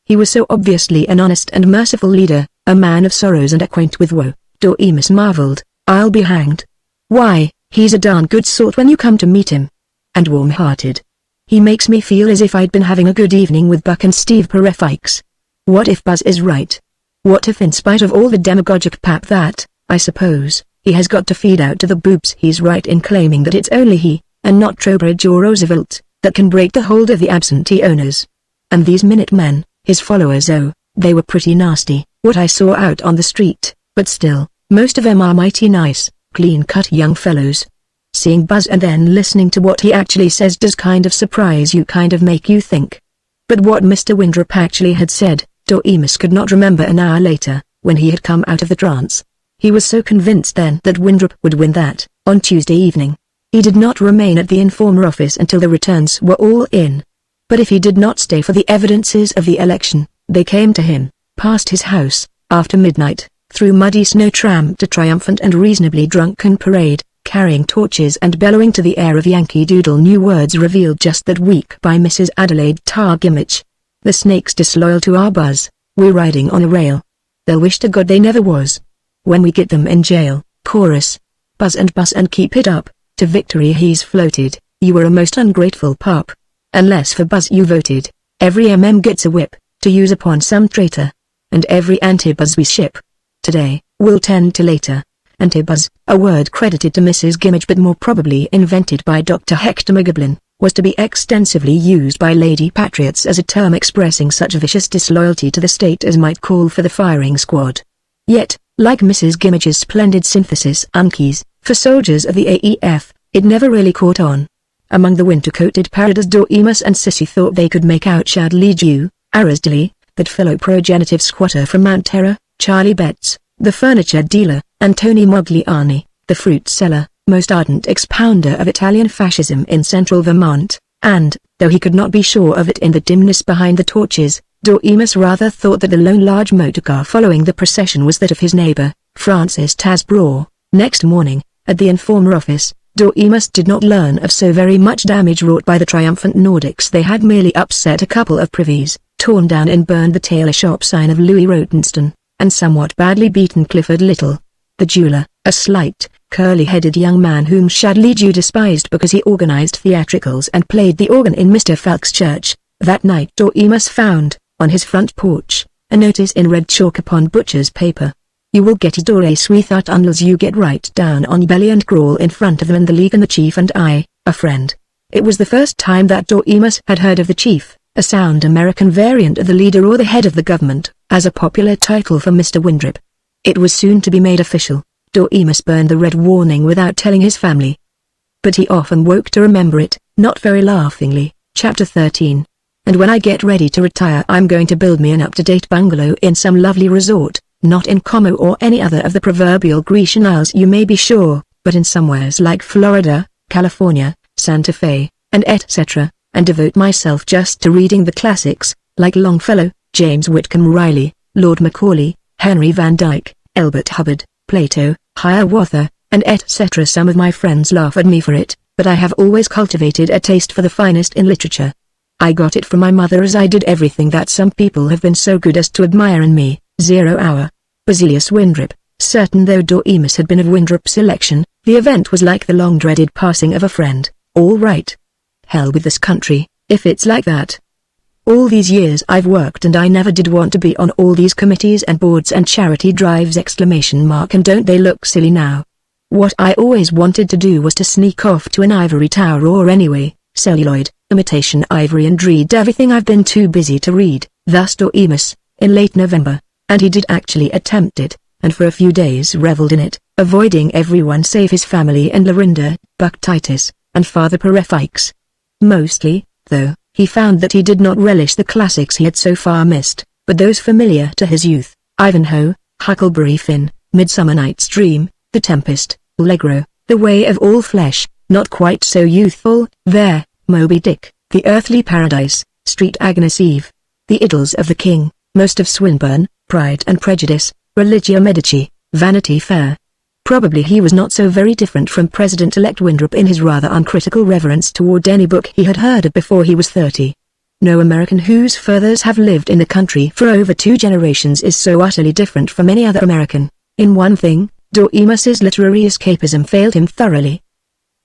He was so obviously an honest and merciful leader, a man of sorrows and acquaint with woe. Doremus marveled. I'll be hanged. Why, he's a darn good sort when you come to meet him. And warm-hearted. He makes me feel as if I'd been having a good evening with Buck and Steve Perefikes. What if Buzz is right? What if in spite of all the demagogic pap that, I suppose, he has got to feed out to the boobs, he's right in claiming that it's only he, and not Trowbridge or Roosevelt, that can break the hold of the absentee owners. And these Minutemen, his followers, oh, they were pretty nasty, what I saw out on the street, but still, most of them are mighty nice, clean-cut young fellows. Seeing Buzz and then listening to what he actually says does kind of surprise you, kind of make you think. But what Mr. Winthrop actually had said, Doremus could not remember an hour later, when he had come out of the trance. He was so convinced then that Winthrop would win that, on Tuesday evening, he did not remain at the informer office until the returns were all in. But if he did not stay for the evidences of the election, they came to him, past his house, after midnight, through muddy snow, tramped a triumphant and reasonably drunken parade, carrying torches and bellowing to the air of Yankee Doodle. New words revealed just that week by Mrs. Adelaide Targimich. The snake's disloyal to our Buzz, we're riding on a rail. They'll wish to God they never was. When we get them in jail, chorus. Buzz and keep it up, to victory he's floated, you were a most ungrateful pup. Unless for Buzz you voted, every gets a whip, to use upon some traitor. And every anti-Buzz we ship today, will tend to later. Anti-Buzz, a word credited to Mrs. Gimmage but more probably invented by Dr. Hector McGoblin, was to be extensively used by lady patriots as a term expressing such vicious disloyalty to the state as might call for the firing squad. Yet, like Mrs. Gimmage's splendid synthesis Unkeys, for soldiers of the AEF, it never really caught on. Among the winter-coated paraders, Doremus and Sissy thought they could make out Shadley Jew, Arisdale, that fellow progenitive squatter from Mount Terror, Charlie Betts, the furniture dealer, and Tony Mogliani, the fruit seller, most ardent expounder of Italian fascism in central Vermont, and, though he could not be sure of it in the dimness behind the torches, Doremus rather thought that the lone large motorcar following the procession was that of his neighbor, Francis Tasbraw. Next morning, at the informer office, Doremus did not learn of so very much damage wrought by the triumphant Nordics. They had merely upset a couple of privies, torn down and burned the tailor shop sign of Louis Rotenston, and somewhat badly beaten Clifford Little, the jeweler, a slight, curly-headed young man whom Chadledew despised because he organized theatricals and played the organ in Mr. Falk's church. That night Doremus found, on his front porch, a notice in red chalk upon butcher's paper. You will get Dore sweetheart unless you get right down on belly and crawl in front of them and the League and the Chief and I, a friend. It was the first time that Doremus had heard of the Chief, a sound American variant of the leader or the head of the government, as a popular title for Mr. Winthrop. It was soon to be made official. Doremus burned the red warning without telling his family. But he often woke to remember it, not very laughingly. Chapter 13. And when I get ready to retire I'm going to build me an up-to-date bungalow in some lovely resort, not in Como or any other of the proverbial Grecian Isles you may be sure, but in somewheres like Florida, California, Santa Fe, and etc., and devote myself just to reading the classics, like Longfellow, James Whitcomb Riley, Lord Macaulay, Henry Van Dyke, Elbert Hubbard, Plato, Hiawatha, and etc. Some of my friends laugh at me for it, but I have always cultivated a taste for the finest in literature. I got it from my mother as I did everything that some people have been so good as to admire in me. 0 hour. Basilius Winthrop. Certain though Doremus had been of Winthrop's election, the event was like the long-dreaded passing of a friend. All right. Hell with this country, if it's like that. All these years I've worked and I never did want to be on all these committees and boards and charity drives ! And don't they look silly now? What I always wanted to do was to sneak off to an ivory tower or anyway, celluloid, imitation ivory and read everything I've been too busy to read. Thus Doremus, in late November, and he did actually attempt it, and for a few days reveled in it, avoiding everyone save his family and Lorinda, Buck Titus, and Father Perephikes. Mostly, though, he found that he did not relish the classics he had so far missed, but those familiar to his youth, Ivanhoe, Huckleberry Finn, Midsummer Night's Dream, The Tempest, Allegro, The Way of All Flesh, not quite so youthful, there, Moby Dick, The Earthly Paradise, Street Agnes Eve, The Idylls of the King, most of Swinburne, Pride and Prejudice, Religio Medici, Vanity Fair. Probably he was not so very different from President-elect Winthrop in his rather uncritical reverence toward any book he had heard of before he was 30. No American whose fathers have lived in the country for over 2 generations is so utterly different from any other American. In one thing, Doremus's literary escapism failed him thoroughly.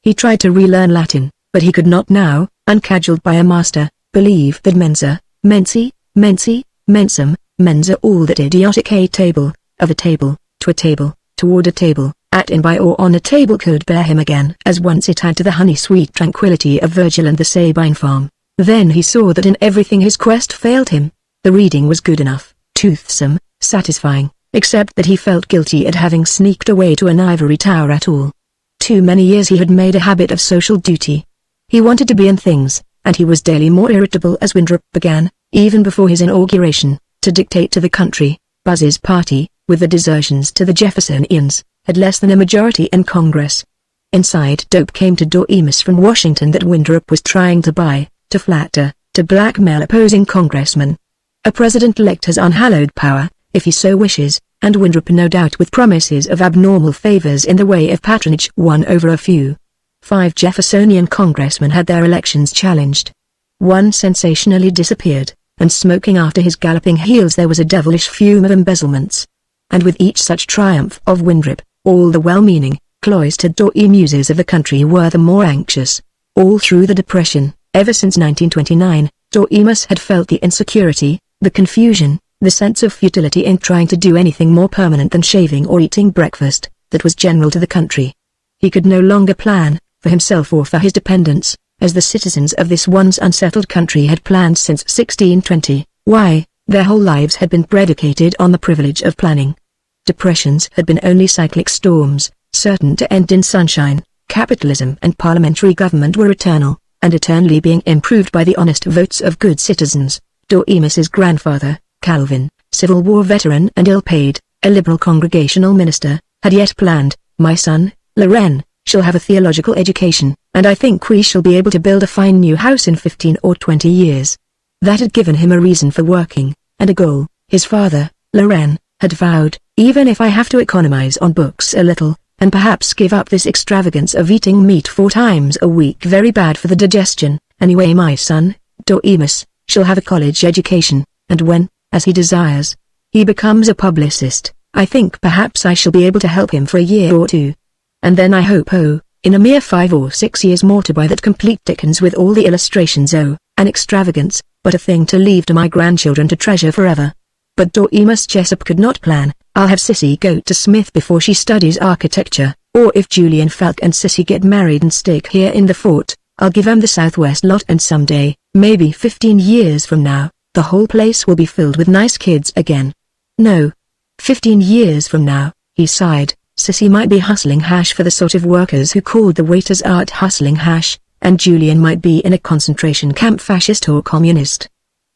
He tried to relearn Latin, but he could not now, uncudgeled by a master, believe that mensa, mensi, mensi, mensum, mensa all that idiotic a table, of a table, to a table, toward a table, at and by or on a table could bear him again as once it had to the honey-sweet tranquility of Virgil and the Sabine farm. Then he saw that in everything his quest failed him. The reading was good enough, toothsome, satisfying, except that he felt guilty at having sneaked away to an ivory tower at all. Too many years he had made a habit of social duty. He wanted to be in things, and he was daily more irritable as Winthrop began, even before his inauguration, to dictate to the country. Buzz's party, with the desertions to the Jeffersonians, had less than a majority in Congress. Inside dope came to Doremus from Washington that Winthrop was trying to buy, to flatter, to blackmail opposing congressmen. A president-elect has unhallowed power, if he so wishes, and Winthrop no doubt with promises of abnormal favors in the way of patronage won over a few. 5 Jeffersonian congressmen had their elections challenged. One sensationally disappeared, and smoking after his galloping heels there was a devilish fume of embezzlements. And with each such triumph of Winthrop, all the well-meaning, cloistered Doremuses of the country were the more anxious. All through the Depression, ever since 1929, Doremus had felt the insecurity, the confusion, the sense of futility in trying to do anything more permanent than shaving or eating breakfast, that was general to the country. He could no longer plan, for himself or for his dependents, as the citizens of this once unsettled country had planned since 1620, why, their whole lives had been predicated on the privilege of planning. Depressions had been only cyclic storms, certain to end in sunshine. Capitalism and parliamentary government were eternal, and eternally being improved by the honest votes of good citizens. Doremus's grandfather, Calvin, Civil War veteran and ill-paid, a liberal congregational minister, had yet planned, "My son, Loren, she'll have a theological education, and I think we shall be able to build a fine new house in 15 or 20 years. That had given him a reason for working, and a goal. His father, Loren, had vowed, even if I have to economize on books a little, and perhaps give up this extravagance of eating meat 4 times a week, very bad for the digestion, anyway my son, Doremus, shall have a college education, and when, as he desires, he becomes a publicist, I think perhaps I shall be able to help him for a year or 2. And then I hope in a mere 5 or 6 years more to buy that complete Dickens with all the illustrations. An extravagance, but a thing to leave to my grandchildren to treasure forever. But Doremus Jessup could not plan. I'll have Sissy go to Smith before she studies architecture, or if Julian Falk and Sissy get married and stay here in the fort, I'll give 'em the southwest lot, and someday, maybe 15 years from now, the whole place will be filled with nice kids again. No. 15 years from now, he sighed, Sissy might be hustling hash for the sort of workers who called the waiters art hustling hash, and Julian might be in a concentration camp, fascist or communist.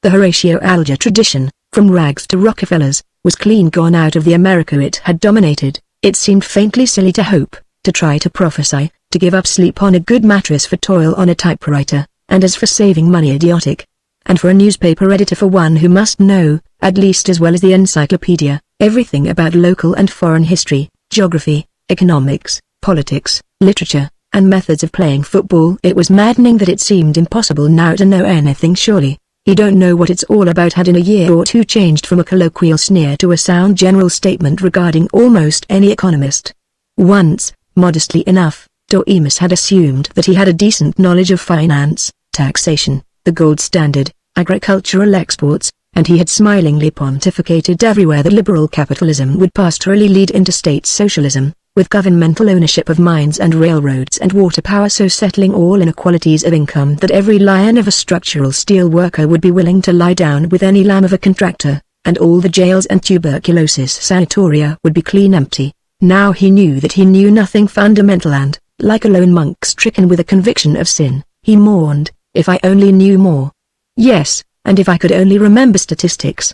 The Horatio Alger tradition, from rags to Rockefellers, was clean gone out of the America it had dominated. It seemed faintly silly to hope, to try to prophesy, to give up sleep on a good mattress for toil on a typewriter, and as for saving money, idiotic. And for a newspaper editor, for one who must know, at least as well as the encyclopedia, everything about local and foreign history, geography, economics, politics, literature, and methods of playing football. It was maddening that it seemed impossible now to know anything. Surely, he don't know what it's all about had in a year or 2 changed from a colloquial sneer to a sound general statement regarding almost any economist. Once, modestly enough, Doremus had assumed that he had a decent knowledge of finance, taxation, the gold standard, agricultural exports, and he had smilingly pontificated everywhere that liberal capitalism would pastorally lead into state socialism, with governmental ownership of mines and railroads and water power so settling all inequalities of income that every lion of a structural steel worker would be willing to lie down with any lamb of a contractor, and all the jails and tuberculosis sanatoria would be clean empty. Now he knew that he knew nothing fundamental, and, like a lone monk stricken with a conviction of sin, he mourned, if I only knew more. Yes, and if I could only remember statistics.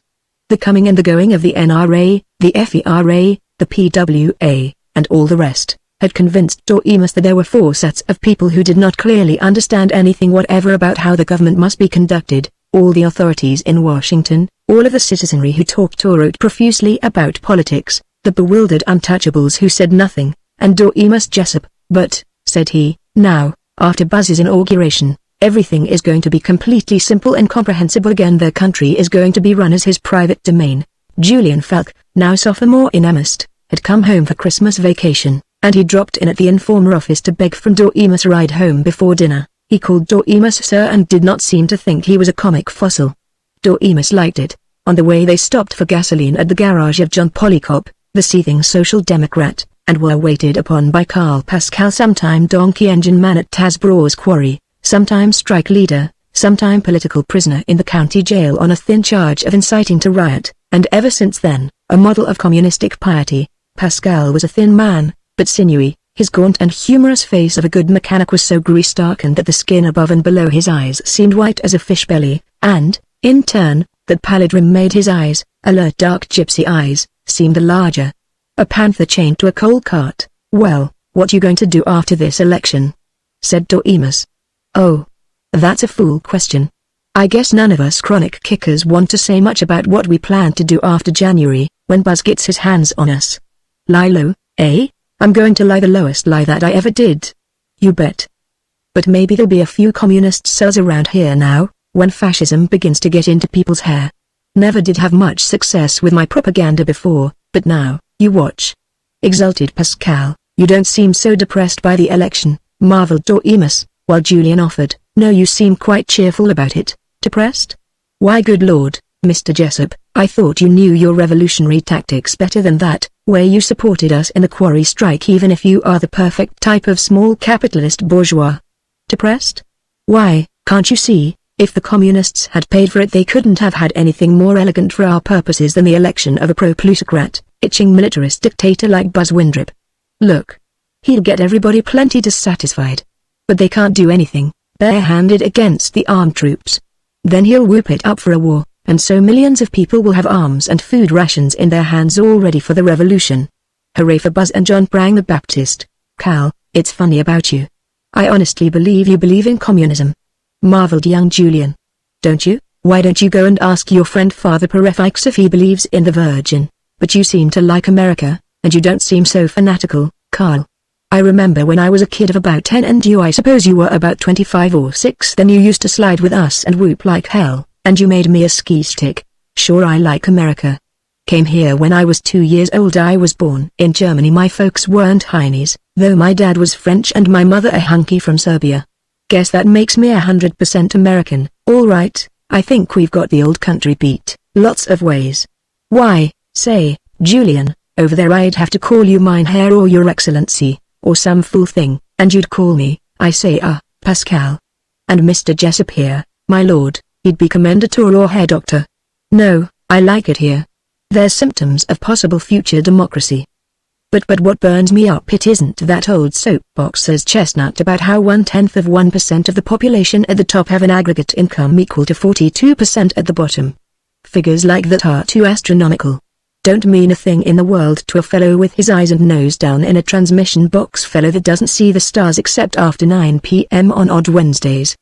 The coming and the going of the NRA, the FERA, the PWA, and all the rest, had convinced Doremus that there were 4 sets of people who did not clearly understand anything whatever about how the government must be conducted, all the authorities in Washington, all of the citizenry who talked or wrote profusely about politics, the bewildered untouchables who said nothing, and Doremus Jessup. But, said he, now, after Buzz's inauguration, everything is going to be completely simple and comprehensible again. The country is going to be run as his private domain. Julian Falk, now sophomore in Amherst, had come home for Christmas vacation, and he dropped in at the informer office to beg from Doremus a ride home before dinner. He called Doremus sir and did not seem to think he was a comic fossil. Doremus liked it. On the way they stopped for gasoline at the garage of John Polycop, the seething social democrat, and were waited upon by Carl Pascal, sometime donkey engine man at Tasbro's quarry, sometime strike leader, sometime political prisoner in the county jail on a thin charge of inciting to riot, and ever since then, a model of communistic piety. Pascal was a thin man, but sinewy. His gaunt and humorous face of a good mechanic was so grease-darkened that the skin above and below his eyes seemed white as a fish belly, and, in turn, that pallid rim made his eyes, alert dark gypsy eyes, seem the larger. A panther chained to a coal cart. Well, what you going to do after this election? Said Doremus. Oh. That's a fool question. I guess none of us chronic kickers want to say much about what we plan to do after January, when Buzz gets his hands on us. Lie low, eh? I'm going to lie the lowest lie that I ever did. You bet. But maybe there'll be a few communist cells around here now, when fascism begins to get into people's hair. Never did have much success with my propaganda before, but now, you watch. Exulted Pascal. You don't seem so depressed by the election, marveled Doremus, while Julian offered, no, you seem quite cheerful about it. Depressed? Why, good Lord, Mr. Jessup, I thought you knew your revolutionary tactics better than that, where you supported us in the quarry strike even if you are the perfect type of small capitalist bourgeois. Depressed? Why, can't you see, if the communists had paid for it they couldn't have had anything more elegant for our purposes than the election of a pro-plutocrat, itching militarist dictator like Buzz Windrip. Look. He'll get everybody plenty dissatisfied. But they can't do anything, bare-handed against the armed troops. Then he'll whoop it up for a war, and so millions of people will have arms and food rations in their hands all ready for the revolution. Hooray for Buzz and John Prang the Baptist. Cal, It's funny about you. I honestly believe you believe in communism," marveled young Julian. "Don't you? Why don't you go and ask your friend Father Perefikes if he believes in the Virgin? But you seem to like America, and you don't seem so fanatical, Carl. I remember when I was a kid of about 10 and I suppose you were about 25 or 6, then you used to slide with us and whoop like hell, and you made me a ski stick. Sure, I like America. Came here when I was 2 years old. I was born in Germany. My folks weren't Heinees, though my dad was French and my mother a hunky from Serbia. Guess that makes me 100% American. All right, I think we've got the old country beat, lots of ways. Why, say, Julian, over there I'd have to call you Mynheer or Your Excellency, or some fool thing, and you'd call me, I say, Pascal. And Mr. Jessup here, my lord, he'd be commendator or Herr Doctor. No, I like it here. There's symptoms of possible future democracy. But what burns me up, it isn't that old soapboxer's chestnut about how 0.1% of the population at the top have an aggregate income equal to 42% at the bottom. Figures like that are too astronomical. Don't mean a thing in the world to a fellow with his eyes and nose down in a transmission box, fellow that doesn't see the stars except after 9 p.m. on odd Wednesdays.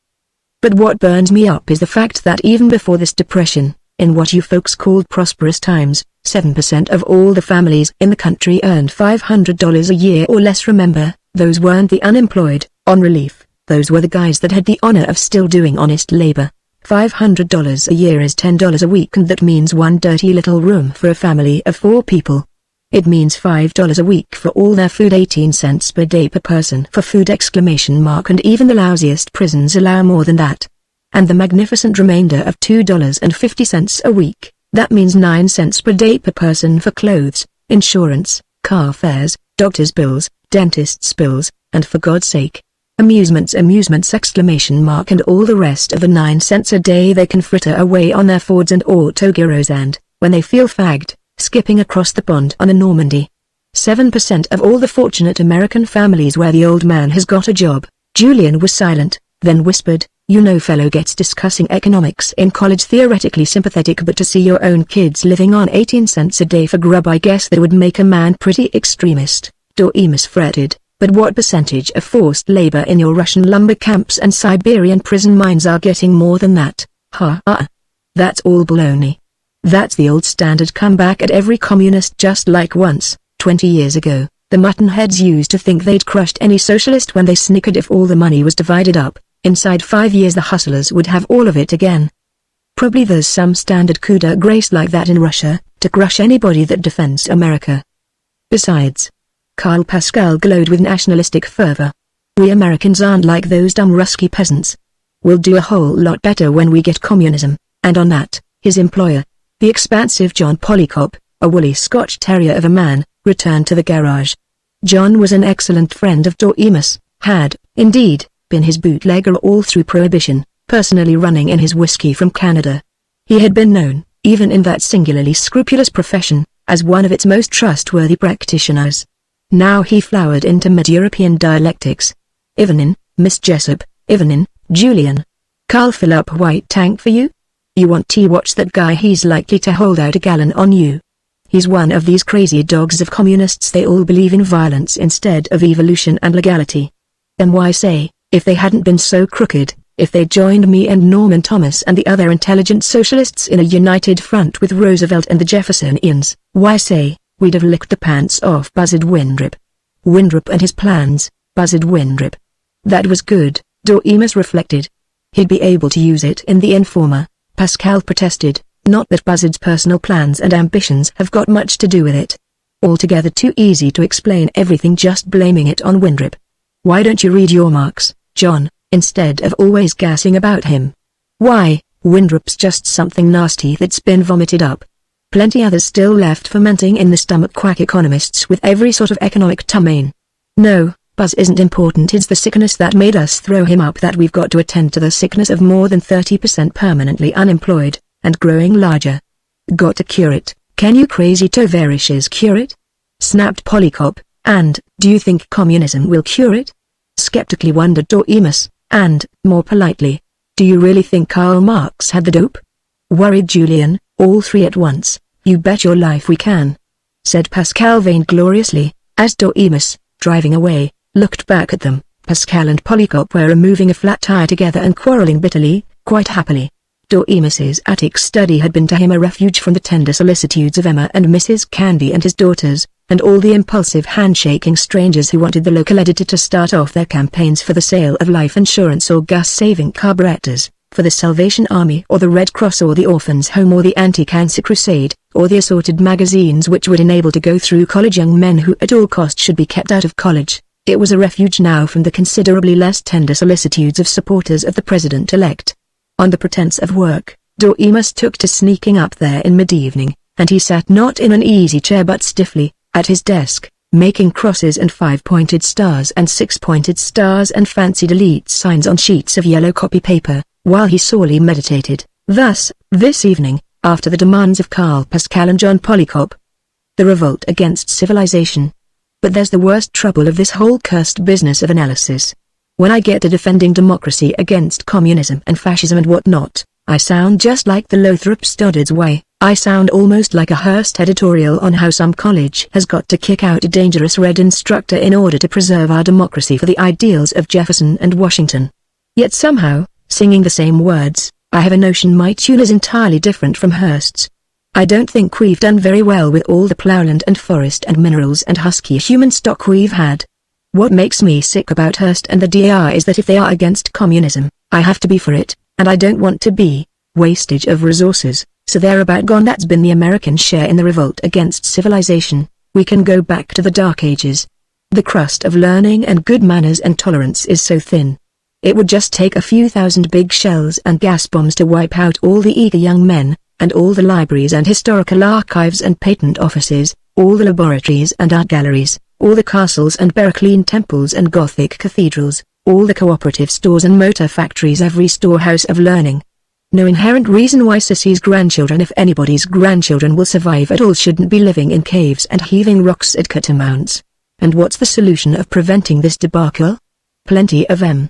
But what burns me up is the fact that even before this depression, in what you folks called prosperous times, 7% of all the families in the country earned $500 a year or less. Remember, those weren't the unemployed, on relief, those were the guys that had the honor of still doing honest labor. $500 a year is $10 a week, and that means one dirty little room for a family of 4 people. It means $5 a week for all their food, 18 cents per day per person for food! And even the lousiest prisons allow more than that. And the magnificent remainder of $2.50 a week, that means 9 cents per day per person for clothes, insurance, car fares, doctor's bills, dentist's bills, and for God's sake, amusements! And all the rest of the 9 cents a day they can fritter away on their Fords and autogyros and, when they feel fagged, skipping across the pond on a Normandy. 7% of all the fortunate American families where the old man has got a job. Julian was silent, then whispered, "You know, fellow gets discussing economics in college theoretically sympathetic, but to see your own kids living on 18 cents a day for grub, I guess that would make a man pretty extremist." Doremus fretted. "But what percentage of forced labor in your Russian lumber camps and Siberian prison mines are getting more than that? That's all baloney. That's the old standard comeback at every communist, just like once, 20 years ago, the muttonheads used to think they'd crushed any socialist when they snickered if all the money was divided up. Inside 5 years the hustlers would have all of it again. Probably there's some standard coup de grace like that in Russia, to crush anybody that defends America. Besides," Karl Pascal glowed with nationalistic fervor, "we Americans aren't like those dumb Rusky peasants. We'll do a whole lot better when we get communism." And on that, his employer, the expansive John Polycop, a woolly Scotch terrier of a man, returned to the garage. John was an excellent friend of Doremus, had, indeed, been his bootlegger all through Prohibition, personally running in his whiskey from Canada. He had been known, even in that singularly scrupulous profession, as one of its most trustworthy practitioners. Now he flowered into mid-European dialectics. "Evening, Miss Jessup, evening, Julian. Carl fill up white tank for you? You want tea? Watch that guy, he's likely to hold out a gallon on you. He's one of these crazy dogs of communists, they all believe in violence instead of evolution and legality. And why say, if they hadn't been so crooked, if they joined me and Norman Thomas and the other intelligent socialists in a united front with Roosevelt and the Jeffersonians, why say, we'd have licked the pants off Buzzard Windrip. Windrip and his plans, Buzzard Windrip. That was good, Doremus reflected. He'd be able to use it in the Informer, Pascal protested, not that Buzzard's personal plans and ambitions have got much to do with it. Altogether too easy to explain everything just blaming it on Windrip. Why don't you read your Marx, John, instead of always gassing about him? Why, Windrip's just something nasty that's been vomited up. Plenty others still left fermenting in the stomach, quack economists with every sort of economic ptomaine. No, Buzz isn't important, it's the sickness that made us throw him up that we've got to attend to, the sickness of more than 30% permanently unemployed, and growing larger. Got to cure it. Can you crazy tovarishes cure it? Snapped Polycop. And, do you think communism will cure it? Skeptically wondered Doremus, and, more politely, do you really think Karl Marx had the dope? Worried Julian, all three at once. You bet your life we can, said Pascal vaingloriously, as Doremus, driving away, looked back at them. Pascal and Polycarp were removing a flat tire together and quarreling bitterly, quite happily. Doremus's attic study had been to him a refuge from the tender solicitudes of Emma and Mrs. Candy and his daughters, and all the impulsive handshaking strangers who wanted the local editor to start off their campaigns for the sale of life insurance or gas-saving carburetors, for the Salvation Army or the Red Cross or the Orphans' Home or the Anti-Cancer Crusade, or the assorted magazines which would enable to go through college young men who at all costs should be kept out of college. It was a refuge now from the considerably less tender solicitudes of supporters of the president-elect. On the pretense of work, Doremus took to sneaking up there in mid-evening, and he sat not in an easy chair but stiffly, at his desk, making crosses and five-pointed stars and six-pointed stars and fancy delete signs on sheets of yellow copy paper, while he sorely meditated. Thus, this evening, after the demands of Karl Pascal and John Polycarp, the revolt against civilization. But there's the worst trouble of this whole cursed business of analysis. When I get to defending democracy against communism and fascism and whatnot, I sound just like the Lothrop Stoddards way. I sound almost like a Hearst editorial on how some college has got to kick out a dangerous red instructor in order to preserve our democracy for the ideals of Jefferson and Washington. Yet somehow, singing the same words, I have a notion my tune is entirely different from Hearst's. I don't think we've done very well with all the plowland and forest and minerals and husky human stock we've had. What makes me sick about Hearst and the DAR is that if they are against communism, I have to be for it, and I don't want to be. Wastage of resources, so they're about gone. That's been the American share in the revolt against civilization. We can go back to the Dark Ages. The crust of learning and good manners and tolerance is so thin. It would just take a few thousand big shells and gas bombs to wipe out all the eager young men, and all the libraries and historical archives and patent offices, all the laboratories and art galleries, all the castles and Berkeley temples and Gothic cathedrals, all the cooperative stores and motor factories, every storehouse of learning. No inherent reason why Sissy's grandchildren, if anybody's grandchildren will survive at all, shouldn't be living in caves and heaving rocks at catamounts. And what's the solution of preventing this debacle? Plenty of them.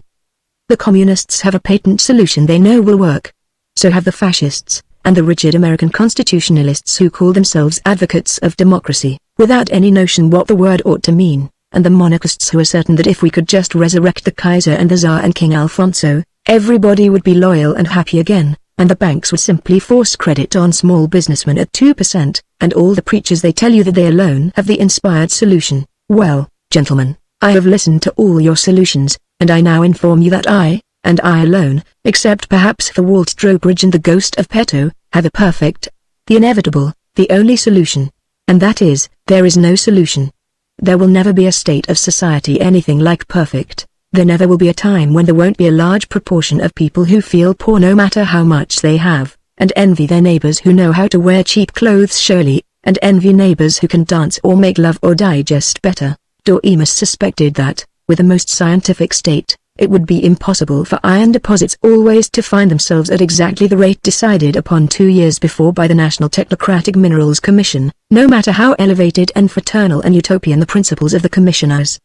The communists have a patent solution they know will work. So have the fascists, and the rigid American constitutionalists who call themselves advocates of democracy, without any notion what the word ought to mean, and the monarchists who are certain that if we could just resurrect the Kaiser and the Tsar and King Alfonso, everybody would be loyal and happy again, and the banks would simply force credit on small businessmen at 2%, and all the preachers they tell you that they alone have the inspired solution. Well, gentlemen, I have listened to all your solutions, and I now inform you that I, and I alone, except perhaps for Walt Trowbridge and the ghost of Petto, have a perfect, the inevitable, the only solution. And that is, there is no solution. There will never be a state of society anything like perfect. There never will be a time when there won't be a large proportion of people who feel poor no matter how much they have, and envy their neighbors who know how to wear cheap clothes surely, and envy neighbors who can dance or make love or digest better. Doremus suspected that, with the most scientific state, it would be impossible for iron deposits always to find themselves at exactly the rate decided upon 2 years before by the National Technocratic Minerals Commission, no matter how elevated and fraternal and utopian the principles of the commissioners.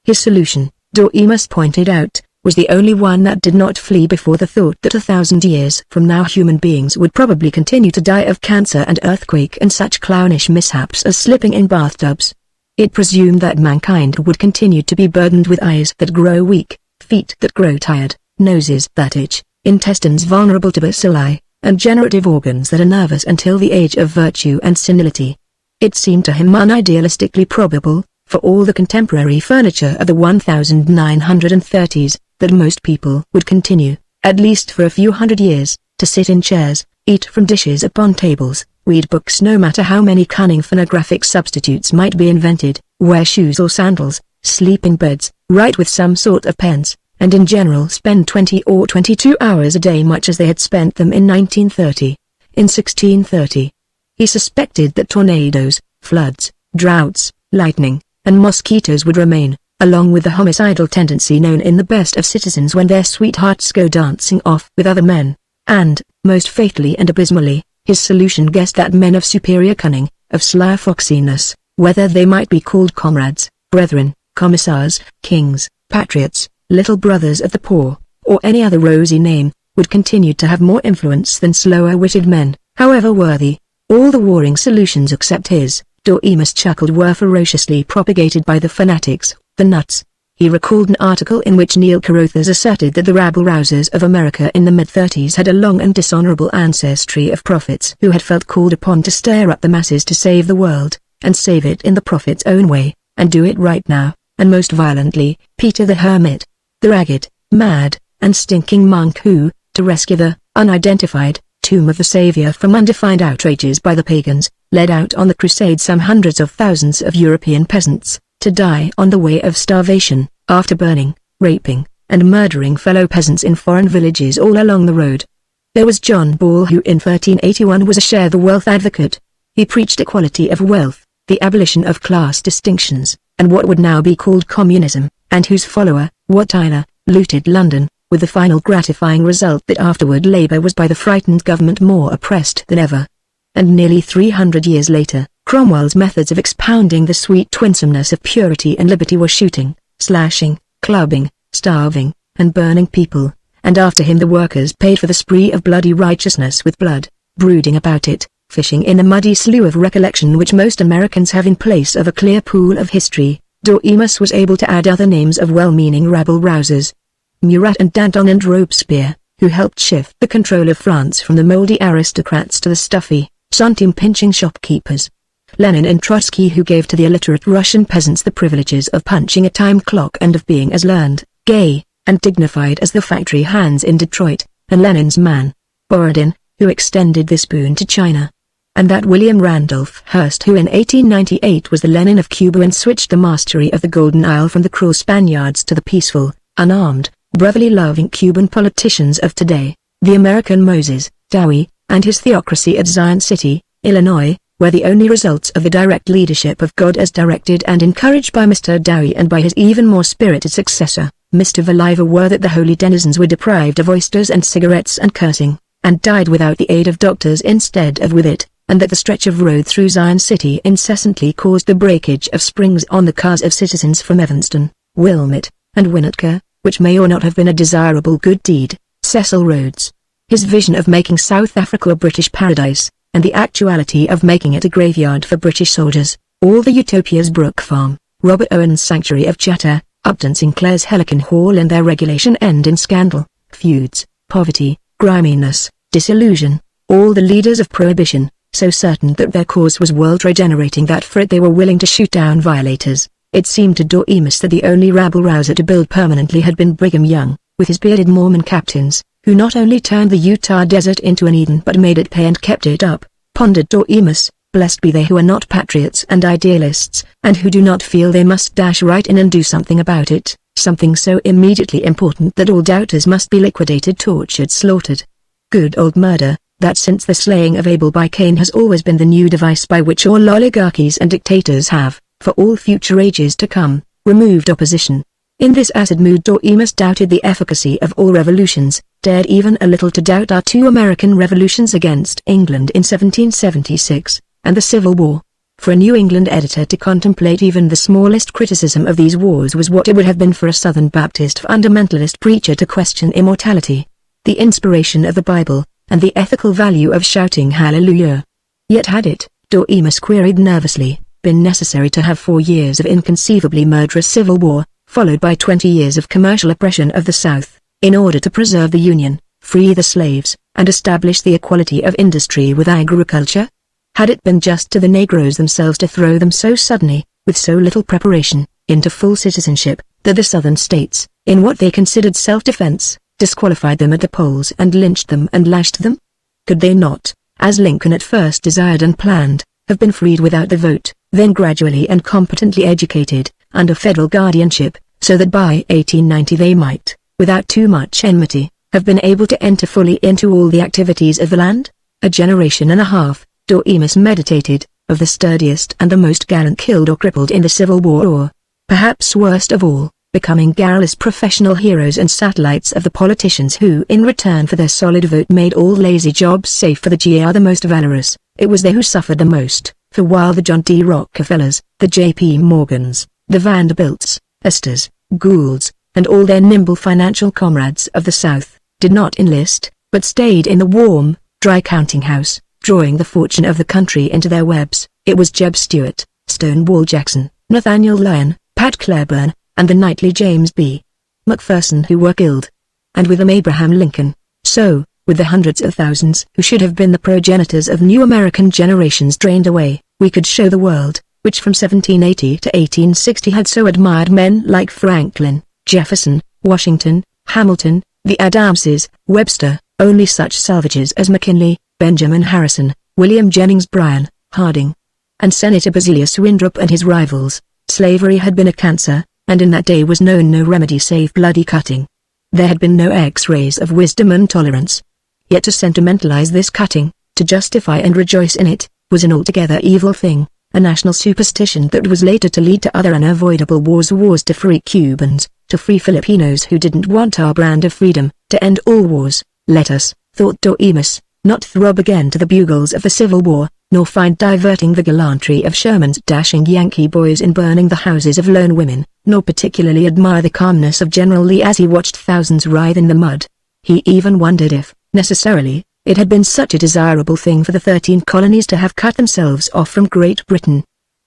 His solution, Doremus pointed out, was the only one that did not flee before the thought that 1,000 years from now human beings would probably continue to die of cancer and earthquake and such clownish mishaps as slipping in bathtubs. It presumed that mankind would continue to be burdened with eyes that grow weak, feet that grow tired, noses that itch, intestines vulnerable to bacilli, and generative organs that are nervous until the age of virtue and senility. It seemed to him unidealistically probable, for all the contemporary furniture of the 1930s, that most people would continue, at least for a few hundred years, to sit in chairs, eat from dishes upon tables, read books no matter how many cunning phonographic substitutes might be invented, wear shoes or sandals, sleep in beds, write with some sort of pens, and in general spend 20 or 22 hours a day much as they had spent them in 1930. In 1630, he suspected that tornadoes, floods, droughts, lightning, and mosquitoes would remain, along with the homicidal tendency known in the best of citizens when their sweethearts go dancing off with other men, and, most fatally and abysmally, his solution guessed that men of superior cunning, of slyer foxiness, whether they might be called comrades, brethren, commissars, kings, patriots, little brothers of the poor, or any other rosy name, would continue to have more influence than slower-witted men, however worthy. All the warring solutions except his, Doremus chuckled, were ferociously propagated by the fanatics, the nuts. He recalled an article in which Neil Carothers asserted that the rabble-rousers of America in the mid-30s had a long and dishonorable ancestry of prophets who had felt called upon to stir up the masses to save the world, and save it in the prophet's own way, and do it right now, and most violently. Peter the Hermit, the ragged, mad, and stinking monk who, to rescue the unidentified tomb of the Savior from undefined outrages by the pagans, led out on the crusade some hundreds of thousands of European peasants, to die on the way of starvation, after burning, raping, and murdering fellow peasants in foreign villages all along the road. There was John Ball, who in 1381 was a share the wealth advocate. He preached equality of wealth, the abolition of class distinctions, and what would now be called communism, and whose follower, Wat Tyler, looted London, with the final gratifying result that afterward Labour was by the frightened government more oppressed than ever. And nearly 300 years later, Cromwell's methods of expounding the sweet twinnsomeness of purity and liberty were shooting, slashing, clubbing, starving, and burning people, and after him the workers paid for the spree of bloody righteousness with blood, brooding about it, fishing in the muddy slough of recollection which most Americans have in place of a clear pool of history. Doremus was able to add other names of well-meaning rabble-rousers, Murat and Danton and Robespierre, who helped shift the control of France from the mouldy aristocrats to the stuffy, centime-pinching shopkeepers. Lenin and Trotsky, who gave to the illiterate Russian peasants the privileges of punching a time clock and of being as learned, gay, and dignified as the factory hands in Detroit, and Lenin's man, Borodin, who extended this boon to China. And that William Randolph Hearst who in 1898 was the Lenin of Cuba and switched the mastery of the Golden Isle from the cruel Spaniards to the peaceful, unarmed, brotherly-loving Cuban politicians of today, the American Moses, Dewey, and his theocracy at Zion City, Illinois, were the only results of the direct leadership of God as directed and encouraged by Mr. Dewey and by his even more spirited successor, Mr. Valiver, were that the holy denizens were deprived of oysters and cigarettes and cursing, and died without the aid of doctors instead of with it, and that the stretch of road through Zion City incessantly caused the breakage of springs on the cars of citizens from Evanston, Wilmette, and Winnetka, which may or not have been a desirable good deed. Cecil Rhodes. His vision of making South Africa a British paradise, and the actuality of making it a graveyard for British soldiers, all the utopias Brook Farm, Robert Owen's Sanctuary of Chatter, Upton Sinclair's Helican Hall and their regulation end in scandal, feuds, poverty, griminess, disillusion, all the leaders of Prohibition, so certain that their cause was world regenerating that for it they were willing to shoot down violators. It seemed to Doremus that the only rabble-rouser to build permanently had been Brigham Young, with his bearded Mormon captains, who not only turned the Utah desert into an Eden but made it pay and kept it up, pondered Doremus. Blessed be they who are not patriots and idealists, and who do not feel they must dash right in and do something about it, something so immediately important that all doubters must be liquidated, tortured, slaughtered. Good old murder, that since the slaying of Abel by Cain has always been the new device by which all oligarchies and dictators have, for all future ages to come, removed opposition. In this acid mood Doremus doubted the efficacy of all revolutions, dared even a little to doubt our two American revolutions against England in 1776, and the Civil War. For a New England editor to contemplate even the smallest criticism of these wars was what it would have been for a Southern Baptist fundamentalist preacher to question immortality, the inspiration of the Bible, and the ethical value of shouting hallelujah. Yet had it, Doremus queried nervously, been necessary to have 4 years of inconceivably murderous civil war, followed by 20 years of commercial oppression of the South, in order to preserve the Union, free the slaves, and establish the equality of industry with agriculture? Had it been just to the Negroes themselves to throw them so suddenly, with so little preparation, into full citizenship, that the Southern states, in what they considered self-defense, disqualified them at the polls and lynched them and lashed them? Could they not, as Lincoln at first desired and planned, have been freed without the vote, then gradually and competently educated, under federal guardianship, so that by 1890 they might, without too much enmity, have been able to enter fully into all the activities of the land? A generation and a half, Doremus meditated, of the sturdiest and the most gallant killed or crippled in the Civil War, or, perhaps worst of all, becoming garrulous professional heroes and satellites of the politicians who in return for their solid vote made all lazy jobs safe for the GR the most valorous. It was they who suffered the most, for while the John D. Rockefellers, the J.P. Morgans, the Vanderbilts, Astors, Goulds, and all their nimble financial comrades of the South, did not enlist, but stayed in the warm, dry counting house, drawing the fortune of the country into their webs, it was Jeb Stuart, Stonewall Jackson, Nathaniel Lyon, Pat Claiborne, and the knightly James B. McPherson who were killed. And with them Abraham Lincoln. So, with the hundreds of thousands who should have been the progenitors of new American generations drained away, we could show the world, which from 1780 to 1860 had so admired men like Franklin, Jefferson, Washington, Hamilton, the Adamses, Webster, only such salvages as McKinley, Benjamin Harrison, William Jennings Bryan, Harding, and Senator Basilius Winthrop and his rivals. Slavery had been a cancer, and in that day was known no remedy save bloody cutting. There had been no X-rays of wisdom and tolerance. Yet to sentimentalize this cutting, to justify and rejoice in it, was an altogether evil thing, a national superstition that was later to lead to other unavoidable wars to free Cubans, to free Filipinos who didn't want our brand of freedom, to end all wars. Let us, thought Doremus, not throb again to the bugles of the Civil War, nor find diverting the gallantry of Sherman's dashing Yankee boys in burning the houses of lone women, nor particularly admire the calmness of General Lee as he watched thousands writhe in the mud. He even wondered if, necessarily, it had been such a desirable thing for the 13 colonies to have cut themselves off from Great Britain.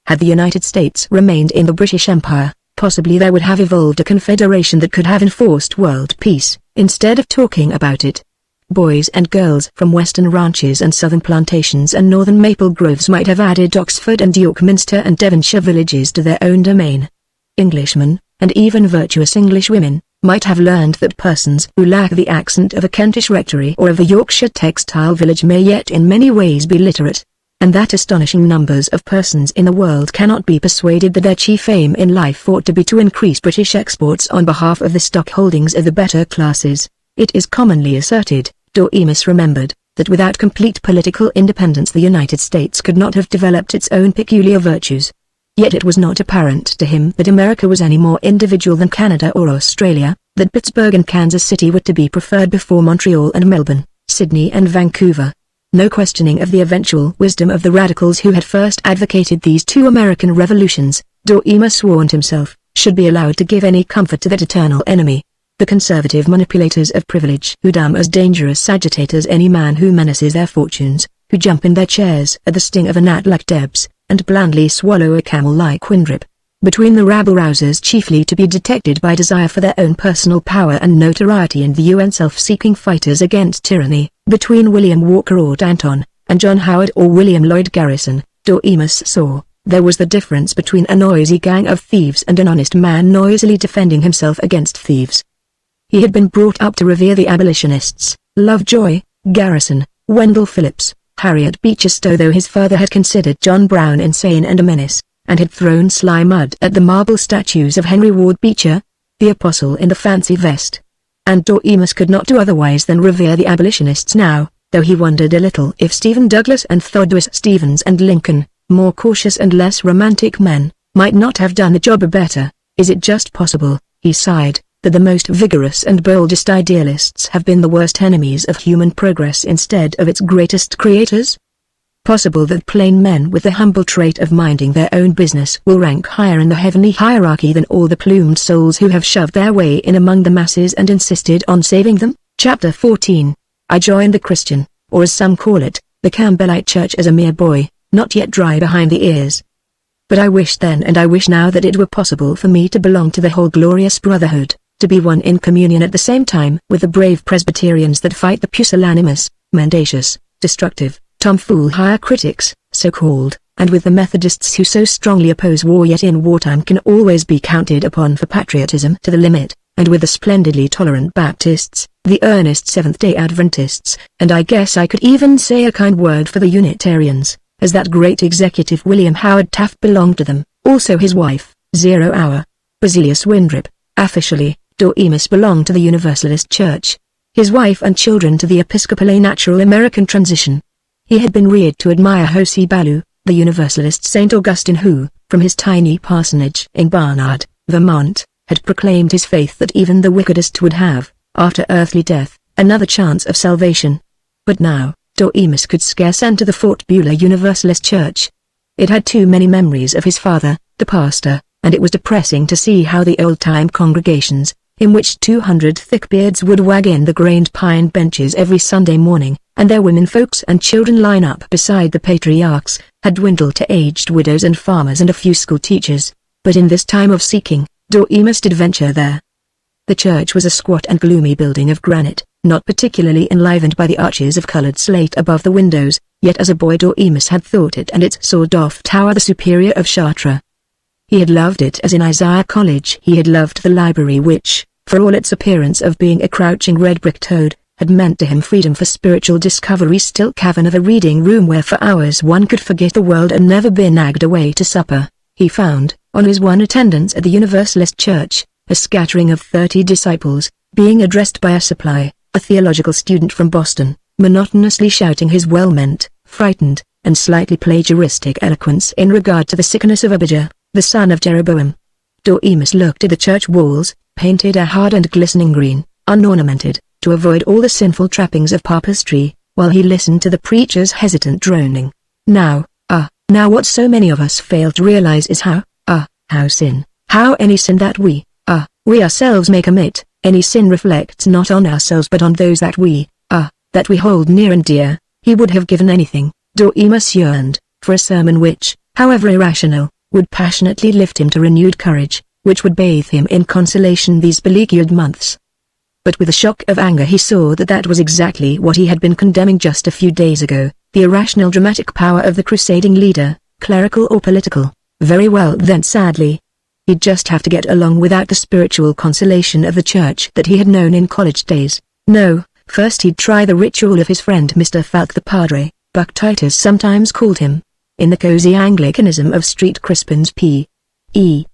Had the United States remained in the British Empire, possibly there would have evolved a confederation that could have enforced world peace, instead of talking about it. Boys and girls from western ranches and southern plantations and northern maple groves might have added Oxford and York Minster and Devonshire villages to their own domain. Englishmen, and even virtuous English women, might have learned that persons who lack the accent of a Kentish rectory or of a Yorkshire textile village may yet in many ways be literate, and that astonishing numbers of persons in the world cannot be persuaded that their chief aim in life ought to be to increase British exports on behalf of the stock holdings of the better classes. It is commonly asserted, Doremus remembered, that without complete political independence the United States could not have developed its own peculiar virtues. Yet it was not apparent to him that America was any more individual than Canada or Australia, that Pittsburgh and Kansas City were to be preferred before Montreal and Melbourne, Sydney and Vancouver. No questioning of the eventual wisdom of the radicals who had first advocated these two American revolutions, Doremus warned himself, should be allowed to give any comfort to that eternal enemy. The conservative manipulators of privilege who damn as dangerous agitators any man who menaces their fortunes, who jump in their chairs at the sting of a gnat like Debs, and blandly swallow a camel like Winthrop. Between the rabble-rousers chiefly to be detected by desire for their own personal power and notoriety and the UN self-seeking fighters against tyranny, between William Walker or Danton, and John Howard or William Lloyd Garrison, Doremus saw, there was the difference between a noisy gang of thieves and an honest man noisily defending himself against thieves. He had been brought up to revere the abolitionists, Lovejoy, Garrison, Wendell Phillips, Harriet Beecher Stowe, though his father had considered John Brown insane and a menace, and had thrown sly mud at the marble statues of Henry Ward Beecher, the apostle in the fancy vest. And Doremus could not do otherwise than revere the abolitionists now, though he wondered a little if Stephen Douglas and Thoreau Stevens and Lincoln, more cautious and less romantic men, might not have done the job better. Is it just possible, he sighed, that the most vigorous and boldest idealists have been the worst enemies of human progress instead of its greatest creators? Possible that plain men with the humble trait of minding their own business will rank higher in the heavenly hierarchy than all the plumed souls who have shoved their way in among the masses and insisted on saving them? Chapter 14. I joined the Christian, or as some call it, the Campbellite Church as a mere boy, not yet dry behind the ears. But I wished then and I wish now that it were possible for me to belong to the whole glorious brotherhood, to be one in communion at the same time with the brave Presbyterians that fight the pusillanimous, mendacious, destructive, tomfool higher critics, so-called, and with the Methodists who so strongly oppose war yet in wartime can always be counted upon for patriotism to the limit, and with the splendidly tolerant Baptists, the earnest Seventh-day Adventists, and I guess I could even say a kind word for the Unitarians, as that great executive William Howard Taft belonged to them, also his wife, 0 Hour, Basilius Winthrop, officially. Doremus belonged to the Universalist Church, his wife and children to the Episcopal Natural American Transition. He had been reared to admire Jose Balu, the Universalist St. Augustine who, from his tiny parsonage in Barnard, Vermont, had proclaimed his faith that even the wickedest would have, after earthly death, another chance of salvation. But now, Doremus could scarce enter the Fort Beulah Universalist Church. It had too many memories of his father, the pastor, and it was depressing to see how the old-time congregations, in which 200 thick beards would wag in the grained pine benches every Sunday morning, and their women folks and children line up beside the patriarchs, had dwindled to aged widows and farmers and a few school teachers. But in this time of seeking, Dorcas did venture there. The church was a squat and gloomy building of granite, not particularly enlivened by the arches of colored slate above the windows, yet as a boy Dorcas had thought it and its sawed-off tower the superior of Chartres. He had loved it as in Isaiah College he had loved the library which, for all its appearance of being a crouching red-brick toad, had meant to him freedom for spiritual discovery. Still cavern of a reading room where for hours one could forget the world and never be nagged away to supper. He found, on his one attendance at the Universalist Church, a scattering of 30 disciples, being addressed by a supply, a theological student from Boston, monotonously shouting his well-meant, frightened, and slightly plagiaristic eloquence in regard to the sickness of Abijah, the son of Jeroboam. Dorcas looked at the church walls, painted a hard and glistening green, unornamented, to avoid all the sinful trappings of papistry, while he listened to the preacher's hesitant droning. Now what so many of us fail to realize is how any sin that we ourselves may commit, any sin reflects not on ourselves but on those that we hold near and dear. He would have given anything, Dorcas yearned, for a sermon which, however irrational, would passionately lift him to renewed courage, which would bathe him in consolation these beleaguered months. But with a shock of anger he saw that was exactly what he had been condemning just a few days ago, the irrational dramatic power of the crusading leader, clerical or political. Very well then, sadly, he'd just have to get along without the spiritual consolation of the church that he had known in college days. No, first he'd try the ritual of his friend Mr. Falk the Padre, Buck Titus sometimes called him, in the cozy Anglicanism of Street Crispin's P.E.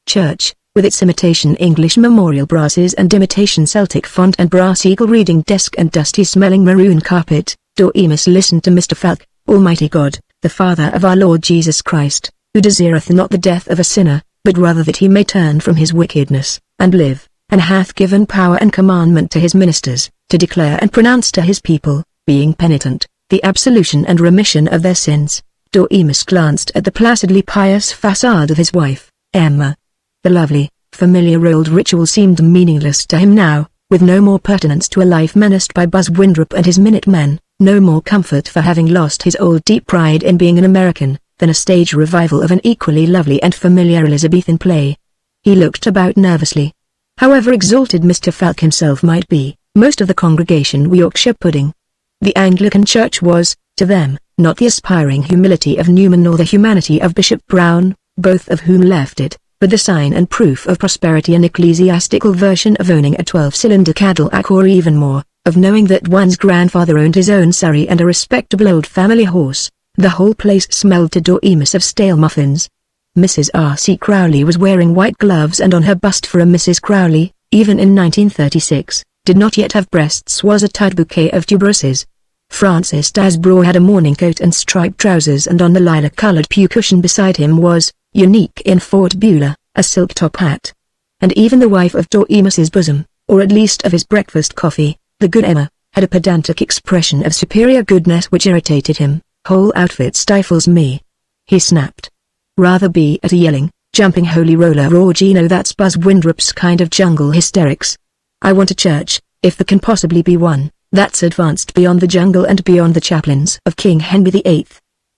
Church, with its imitation English memorial brasses and imitation Celtic font and brass eagle reading desk and dusty-smelling maroon carpet. Dorcas listened to Mr. Falk. Almighty God, the Father of our Lord Jesus Christ, who desireth not the death of a sinner, but rather that he may turn from his wickedness, and live, and hath given power and commandment to his ministers, to declare and pronounce to his people, being penitent, the absolution and remission of their sins. Dorcas glanced at the placidly pious facade of his wife, Emma. The lovely, familiar old ritual seemed meaningless to him now, with no more pertinence to a life menaced by Buzz Winthrop and his Minutemen, no more comfort for having lost his old deep pride in being an American, than a stage revival of an equally lovely and familiar Elizabethan play. He looked about nervously. However exalted Mr. Falk himself might be, most of the congregation were Yorkshire pudding. The Anglican Church was, to them, not the aspiring humility of Newman nor the humanity of Bishop Brown, both of whom left it, but the sign and proof of prosperity, an ecclesiastical version of owning a 12-cylinder Cadillac, or even more, of knowing that one's grandfather owned his own surrey and a respectable old family horse. The whole place smelled to Dorcas of stale muffins. Mrs. R.C. Crowley was wearing white gloves, and on her bust, for a Mrs. Crowley, even in 1936, did not yet have breasts, was a tight bouquet of tuberoses. Francis Dasborough had a morning coat and striped trousers, and on the lilac-colored pew cushion beside him was, unique in Fort Beulah, a silk top hat. And even the wife of Dorcas's bosom, or at least of his breakfast coffee, the good Emma, had a pedantic expression of superior goodness which irritated him. Whole outfit stifles me, he snapped. Rather be at a yelling, jumping holy roller orgy. No, that's Buzz Wintrop's kind of jungle hysterics. I want a church, if there can possibly be one, that's advanced beyond the jungle and beyond the chaplains of King Henry VIII.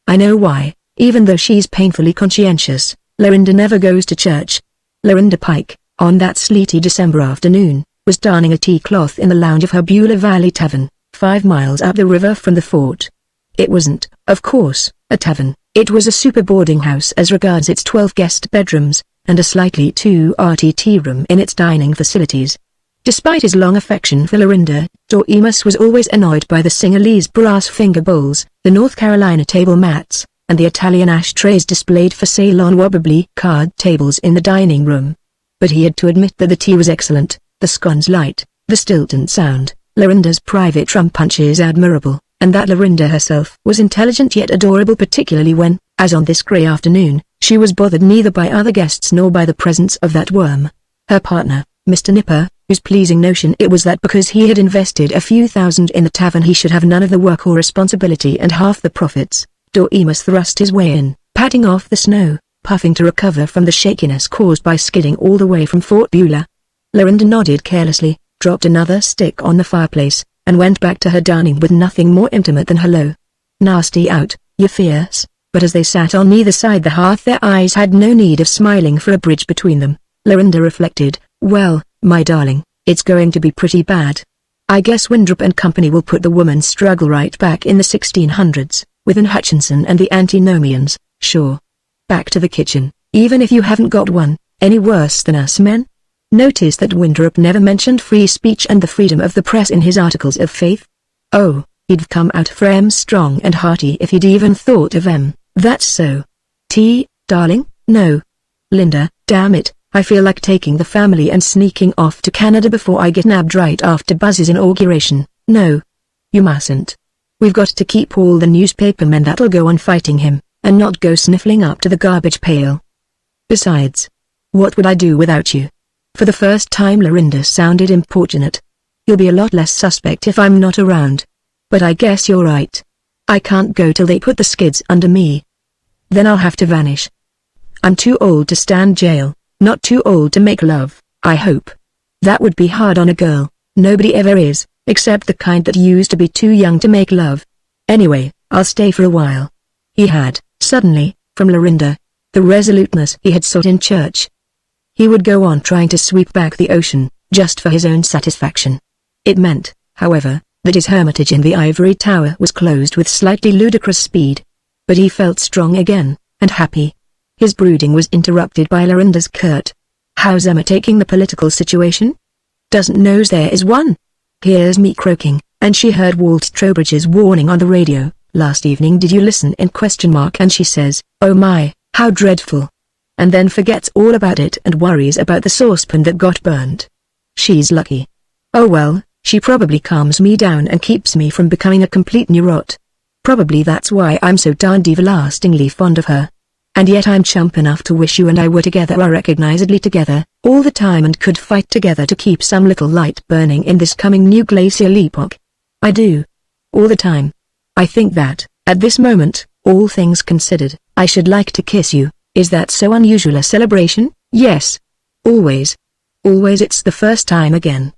I know why, even though she's painfully conscientious, Lorinda never goes to church. Lorinda Pike, on that sleety December afternoon, was darning a tea cloth in the lounge of her Beulah Valley Tavern, 5 miles up the river from the fort. It wasn't, of course, a tavern. It was a super boarding house as regards its 12 guest bedrooms, and a slightly too arty tea room in its dining facilities. Despite his long affection for Lorinda, Dorcas was always annoyed by the Sinhalese brass finger bowls, the North Carolina table mats, and the Italian ashtrays displayed for sale on wobbly card tables in the dining room. But he had to admit that the tea was excellent, the scones light, the Stilton sound, Lorinda's private rum punches admirable, and that Lorinda herself was intelligent yet adorable, particularly when, as on this grey afternoon, she was bothered neither by other guests nor by the presence of that worm, her partner, Mr. Nipper, whose pleasing notion it was that because he had invested a few thousand in the tavern he should have none of the work or responsibility and half the profits. Dorcas thrust his way in, patting off the snow, puffing to recover from the shakiness caused by skidding all the way from Fort Beulah. Lorinda nodded carelessly, dropped another stick on the fireplace, and went back to her darning with nothing more intimate than hello. Nasty out, you fierce. But as they sat on either side the hearth their eyes had no need of smiling for a bridge between them. Lorinda reflected, well, my darling, it's going to be pretty bad. I guess Winthrop and Company will put the woman's struggle right back in the 1600s, within Hutchinson and the antinomians, sure. Back to the kitchen, even if you haven't got one, any worse than us men? Notice that Winthrop never mentioned free speech and the freedom of the press in his articles of faith. Oh, he'd come out for em strong and hearty if he'd even thought of em, that's so. Darling, no. Linda, damn it, I feel like taking the family and sneaking off to Canada before I get nabbed right after Buzz's inauguration. No. You mustn't. We've got to keep all the newspapermen that'll go on fighting him, and not go sniffling up to the garbage pail. Besides, what would I do without you? For the first time Lorinda sounded importunate. You'll be a lot less suspect if I'm not around. But I guess you're right. I can't go till they put the skids under me. Then I'll have to vanish. I'm too old to stand jail, not too old to make love, I hope. That would be hard on a girl, nobody ever is, except the kind that used to be too young to make love. Anyway, I'll stay for a while. He had, suddenly, from Lorinda, the resoluteness he had sought in church. He would go on trying to sweep back the ocean, just for his own satisfaction. It meant, however, that his hermitage in the ivory tower was closed with slightly ludicrous speed. But he felt strong again, and happy. His brooding was interrupted by Lorinda's curt, "How's Emma taking the political situation? Doesn't knows there is one." Here's me croaking, and she heard Walt Trowbridge's warning on the radio, "Last evening did you listen?" and she says, "Oh my, how dreadful." And then forgets all about it and worries about the saucepan that got burnt. She's lucky. Oh well, she probably calms me down and keeps me from becoming a complete neurot. Probably that's why I'm so darned everlastingly fond of her. And yet I'm chump enough to wish you and I were together, or recognizedly together, all the time, and could fight together to keep some little light burning in this coming new glacial epoch. I do. All the time. I think that, at this moment, all things considered, I should like to kiss you. Is that so unusual a celebration? Yes. Always. Always. It's the first time again.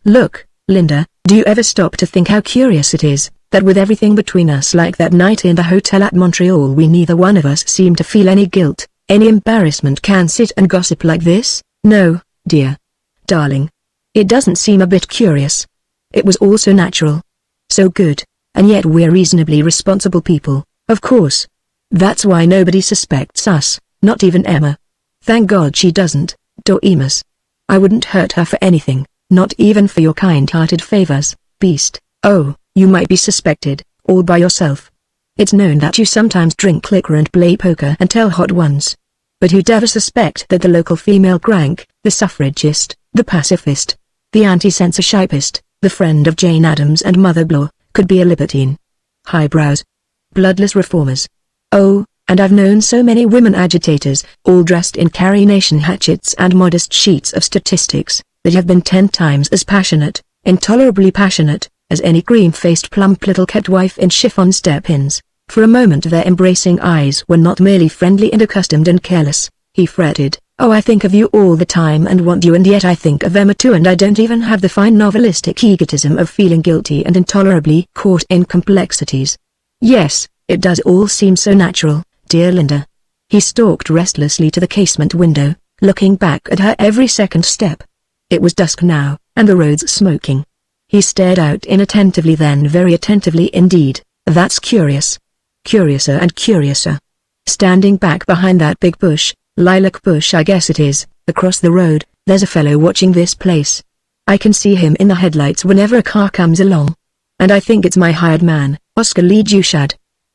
Look, Linda, do you ever stop to think how curious it is, that with everything between us, like that night in the hotel at Montreal, we neither one of us seem to feel any guilt, any embarrassment, can sit and gossip like this? No, dear. Darling. It doesn't seem a bit curious. It was all so natural. So good, and yet we're reasonably responsible people, of course. That's why nobody suspects us, not even Emma. Thank God she doesn't, Doremus. I wouldn't hurt her for anything, not even for your kind-hearted favors, beast. Oh, you might be suspected, all by yourself. It's known that you sometimes drink liquor and play poker and tell hot ones. But who'd ever suspect that the local female crank, the suffragist, the pacifist, the anti-censorshipist, the friend of Jane Addams and Mother Bloor, could be a libertine? Highbrows. Bloodless reformers. Oh, and I've known so many women agitators, all dressed in carry-nation hatchets and modest sheets of statistics, that have been 10 times as passionate, intolerably passionate, as any cream-faced plump little catwife in chiffon step-ins. For a moment their embracing eyes were not merely friendly and accustomed and careless. He fretted, "Oh, I think of you all the time and want you, and yet I think of Emma too, and I don't even have the fine novelistic egotism of feeling guilty and intolerably caught in complexities." Yes, it does all seem so natural, dear Linda. He stalked restlessly to the casement window, looking back at her every second step. It was dusk now, and the roads smoking. He stared out inattentively, then very attentively indeed. That's curious. Curiouser and curiouser. Standing back behind that big bush, lilac bush I guess it is, across the road, there's a fellow watching this place. I can see him in the headlights whenever a car comes along. And I think it's my hired man, Oscar Lee Dushad.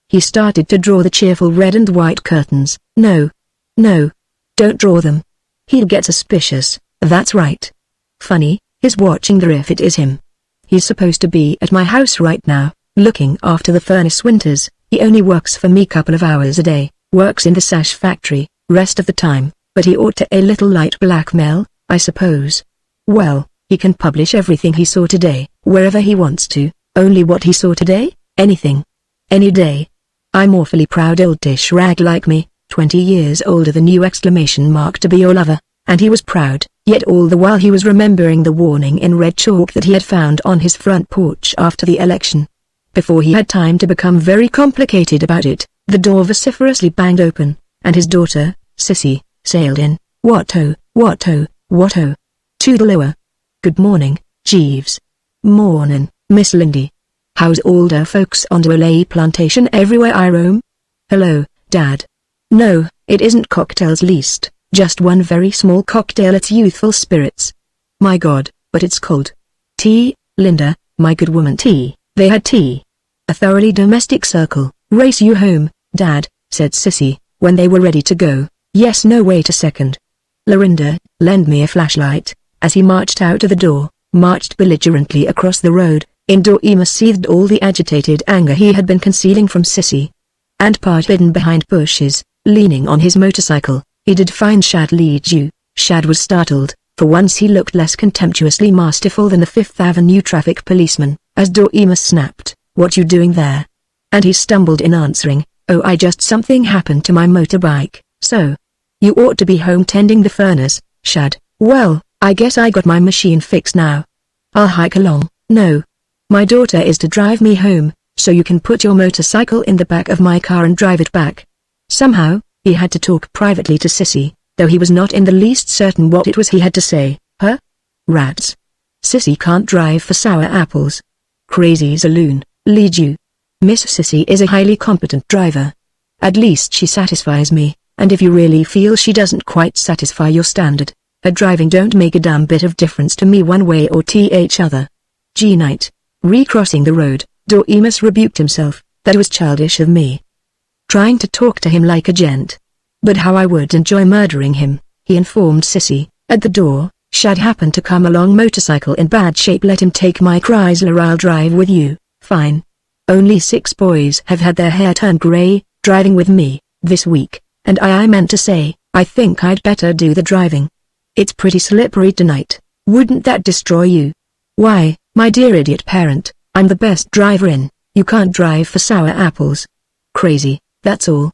He started to draw the cheerful red and white curtains. No. No. Don't draw them. He'll get suspicious, that's right. Funny, he's watching there if it is him. He's supposed to be at my house right now, looking after the furnace winters. He only works for me couple of hours a day, works in the sash factory, rest of the time, but he ought to a little light blackmail, I suppose. Well, he can publish everything he saw today, wherever he wants to, only what he saw today, anything. Any day. I'm awfully proud old dish rag like me, 20 years older than you, ! To be your lover, and he was proud, yet all the while he was remembering the warning in red chalk that he had found on his front porch after the election. Before he had time to become very complicated about it, the door vociferously banged open, and his daughter, Sissy, sailed in. What oh, What oh. Toodaloo. Good morning, Jeeves. Mornin', Miss Lindy. How's all the folks on the Olay plantation everywhere I roam? Hello, Dad. No, it isn't cocktails least, just one very small cocktail. It's youthful spirits. My God, but it's cold. Tea, Linda, my good woman, tea. They had tea. A thoroughly domestic circle. Race you home, Dad, said Sissy, when they were ready to go. Yes, no, wait a second. Lorinda, lend me a flashlight. As he marched out of the door, marched belligerently across the road, indoor Emma seethed all the agitated anger he had been concealing from Sissy. And part hidden behind bushes, leaning on his motorcycle, he did find Shad lead you. Shad was startled. For once he looked less contemptuously masterful than the Fifth Avenue traffic policeman, as Doema snapped, "What you doing there?" And he stumbled in answering, "Oh, something happened to my motorbike, so. You ought to be home tending the furnace, Shad." "Well, I guess I got my machine fixed now. I'll hike along." "No. My daughter is to drive me home, so you can put your motorcycle in the back of my car and drive it back." Somehow, he had to talk privately to Sissy, though he was not in the least certain what it was he had to say. Huh? Rats. Sissy can't drive for sour apples. Crazy Zaloon, lead you. Miss Sissy is a highly competent driver. At least she satisfies me, and if you really feel she doesn't quite satisfy your standard, her driving don't make a damn bit of difference to me one way or t'other. Gee night. Recrossing the road, Doemus rebuked himself. That was childish of me. Trying to talk to him like a gent. But how I would enjoy murdering him, he informed Sissy. At the door, Shad happened to come along motorcycle in bad shape. Let him take my Chrysler, I'll drive with you. Fine. Only 6 boys have had their hair turn grey, driving with me, this week, and I meant to say, I think I'd better do the driving. It's pretty slippery tonight. Wouldn't that destroy you? Why, my dear idiot parent, I'm the best driver in. You can't drive for sour apples. Crazy, that's all.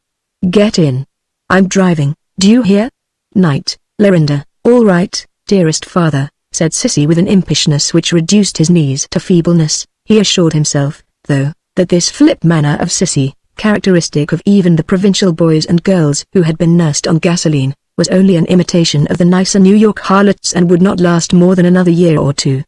Get in. I'm driving, do you hear? Night, Lorinda. All right, dearest father, said Sissy with an impishness which reduced his knees to feebleness. He assured himself, though, that this flip manner of Sissy, characteristic of even the provincial boys and girls who had been nursed on gasoline, was only an imitation of the nicer New York harlots and would not last more than another year or two.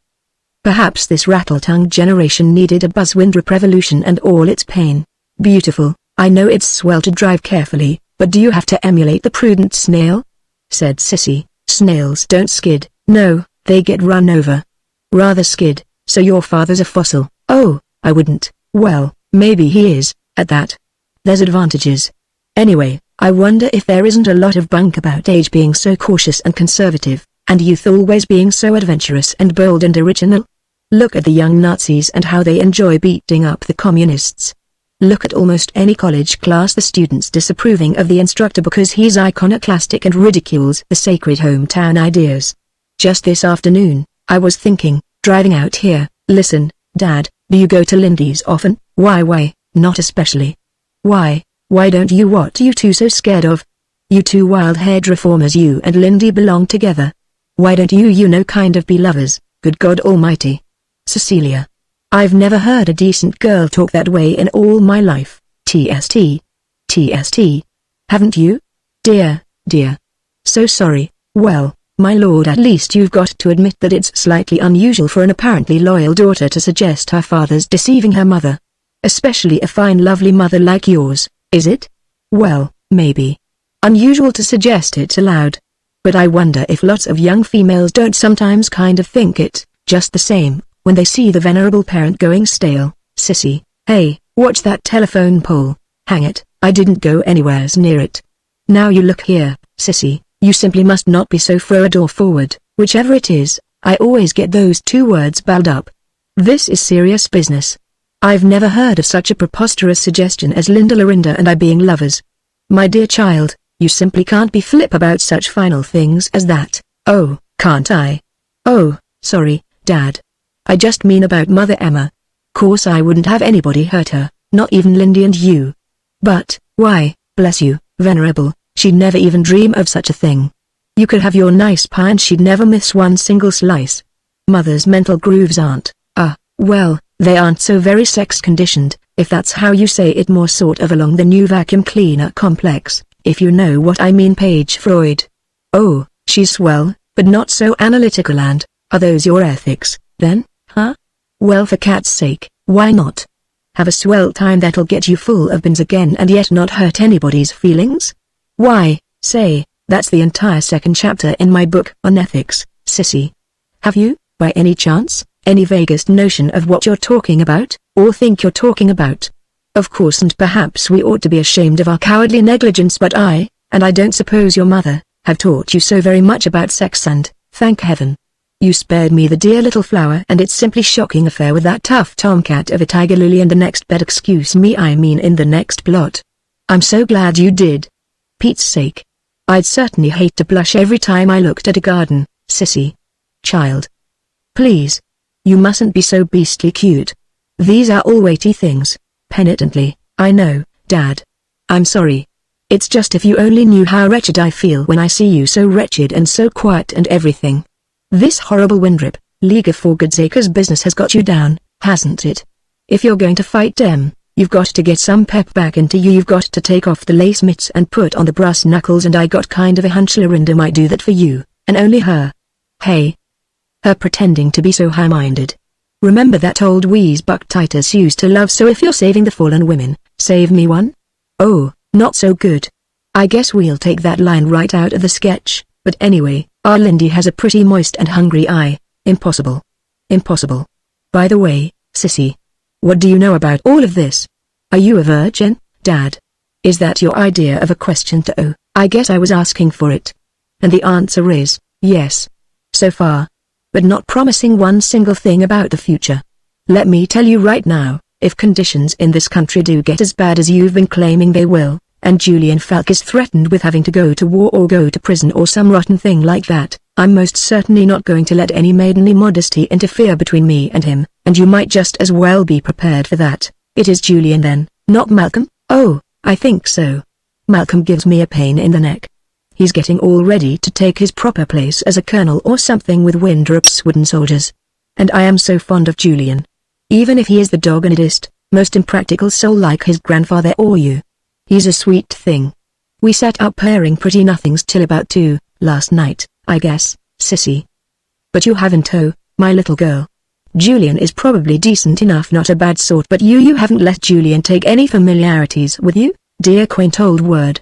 Perhaps this rattle-tongued generation needed a Buzz-Windrop revolution and all its pain. Beautiful, I know it's swell to drive carefully, but do you have to emulate the prudent snail? Said Sissy. Snails don't skid. No, they get run over. Rather skid, so your father's a fossil. Oh, I wouldn't. Well, maybe he is, at that. There's advantages. Anyway, I wonder if there isn't a lot of bunk about age being so cautious and conservative, and youth always being so adventurous and bold and original. Look at the young Nazis and how they enjoy beating up the communists. Look at almost any college class, the students disapproving of the instructor because he's iconoclastic and ridicules the sacred hometown ideas. Just this afternoon, I was thinking, driving out here, listen, Dad, do you go to Lindy's often? Why, not especially. Why don't you? What are you two so scared of? You two wild-haired reformers, you and Lindy belong together. Why don't you kind of be lovers, good God almighty? Cecilia. I've never heard a decent girl talk that way in all my life. TST. Haven't you? Dear. So sorry. Well, my lord, at least you've got to admit that it's slightly unusual for an apparently loyal daughter to suggest her father's deceiving her mother. Especially a fine lovely mother like yours, is it? Well, maybe. Unusual to suggest it aloud. But I wonder if lots of young females don't sometimes kind of think it, just the same, when they see the venerable parent going stale. Sissy, hey, watch that telephone pole. Hang it, I didn't go anywheres near it. Now you look here, Sissy, you simply must not be so forward or forward, whichever it is. I always get those 2 words balled up. This is serious business. I've never heard of such a preposterous suggestion as Lorinda and I being lovers. My dear child, you simply can't be flip about such final things as that. Oh, can't I? Oh, sorry, Dad. I just mean about Mother Emma. Course I wouldn't have anybody hurt her, not even Lindy and you. But, why, bless you, Venerable, she'd never even dream of such a thing. You could have your nice pie and she'd never miss one single slice. Mother's mental grooves aren't, well, they aren't so very sex-conditioned, if that's how you say it, more sort of along the new vacuum cleaner complex, if you know what I mean. Page Freud. Oh, She's swell, but not so analytical. And, are those your ethics, then, huh? Well, for cat's sake, why not? Have a swell time that'll get you full of bins again and yet not hurt anybody's feelings? Why, say, that's the entire second chapter in my book on ethics, sissy. Have you, by any chance, any vaguest notion of what you're talking about, or think you're talking about? Of course, and perhaps we ought to be ashamed of our cowardly negligence, but I don't suppose your mother, have taught you so very much about sex, and, thank heaven, you spared me the dear little flower and its simply shocking affair with that tough tomcat of a tiger lily in the next bed. Excuse me, I mean in the next plot. I'm so glad you did. Pete's sake. I'd certainly hate to blush every time I looked at a garden, sissy. Child. Please. You mustn't be so beastly cute. These are all weighty things. Penitently, I know, Dad. I'm sorry. It's just if you only knew how wretched I feel when I see you so wretched and so quiet and everything. This horrible Windrip, League of For Godsake's business has got you down, hasn't it? If you're going to fight them, you've got to get some pep back into you. You've got to take off the lace mitts and put on the brass knuckles, and I got kind of a hunch Lorinda might do that for you, and only her. Hey. Her pretending to be so high-minded. Remember that old wheeze Buck Titus used to love, so if you're saving the fallen women, save me one? Oh, not so good. I guess we'll take that line right out of the sketch, but anyway, our Lindy has a pretty moist and hungry eye. Impossible. Impossible. By the way, sissy. What do you know about all of this? Are you a virgin, Dad? Is that your idea of a question to oh, I guess I was asking for it. And the answer is, yes. So far. But not promising one single thing about the future. Let me tell you right now, if conditions in this country do get as bad as you've been claiming they will, and Julian Falk is threatened with having to go to war or go to prison or some rotten thing like that, I'm most certainly not going to let any maidenly modesty interfere between me and him, and you might just as well be prepared for that. It is Julian then, not Malcolm? Oh, I think so. Malcolm gives me a pain in the neck. He's getting all ready to take his proper place as a colonel or something with Windrop's wooden soldiers. And I am so fond of Julian. Even if he is the doggedest, most impractical soul like his grandfather or you. He's a sweet thing. We sat up pairing pretty nothings till about 2, last night, I guess, sissy. But you haven't, oh, my little girl. Julian is probably decent enough, not a bad sort, but you haven't let Julian take any familiarities with you, dear quaint old word.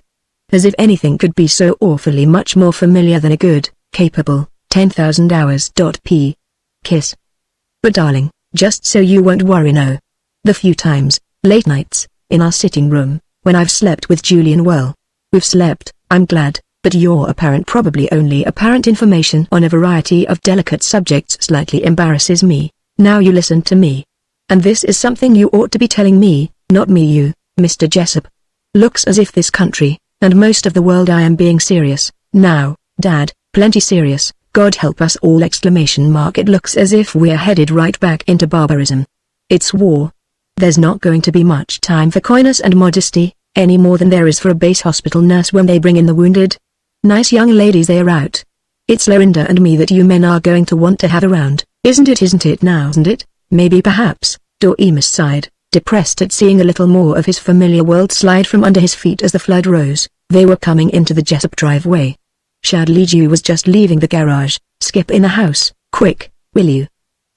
As if anything could be so awfully much more familiar than a good, capable, 10,000 hours. P. Kiss. But darling, just so you won't worry, no. The few times, late nights, in our sitting room, when I've slept with Julian, well, we've slept, I'm glad, but your apparent, probably only apparent information on a variety of delicate subjects slightly embarrasses me. Now you listen to me. And this is something you ought to be telling me, not me you, Mr. Jessup. Looks as if this country, and most of the world, I am being serious, now, Dad, plenty serious, God help us all! It looks as if we're headed right back into barbarism. It's war. There's not going to be much time for coyness and modesty, any more than there is for a base hospital nurse when they bring in the wounded. Nice young ladies they are out. It's Lorinda and me that you men are going to want to have around, isn't it now, isn't it? Maybe perhaps, Doremus sighed, depressed at seeing a little more of his familiar world slide from under his feet as the flood rose. They were coming into the Jessup driveway. Shadley was just leaving the garage. Skip in the house, quick, will you?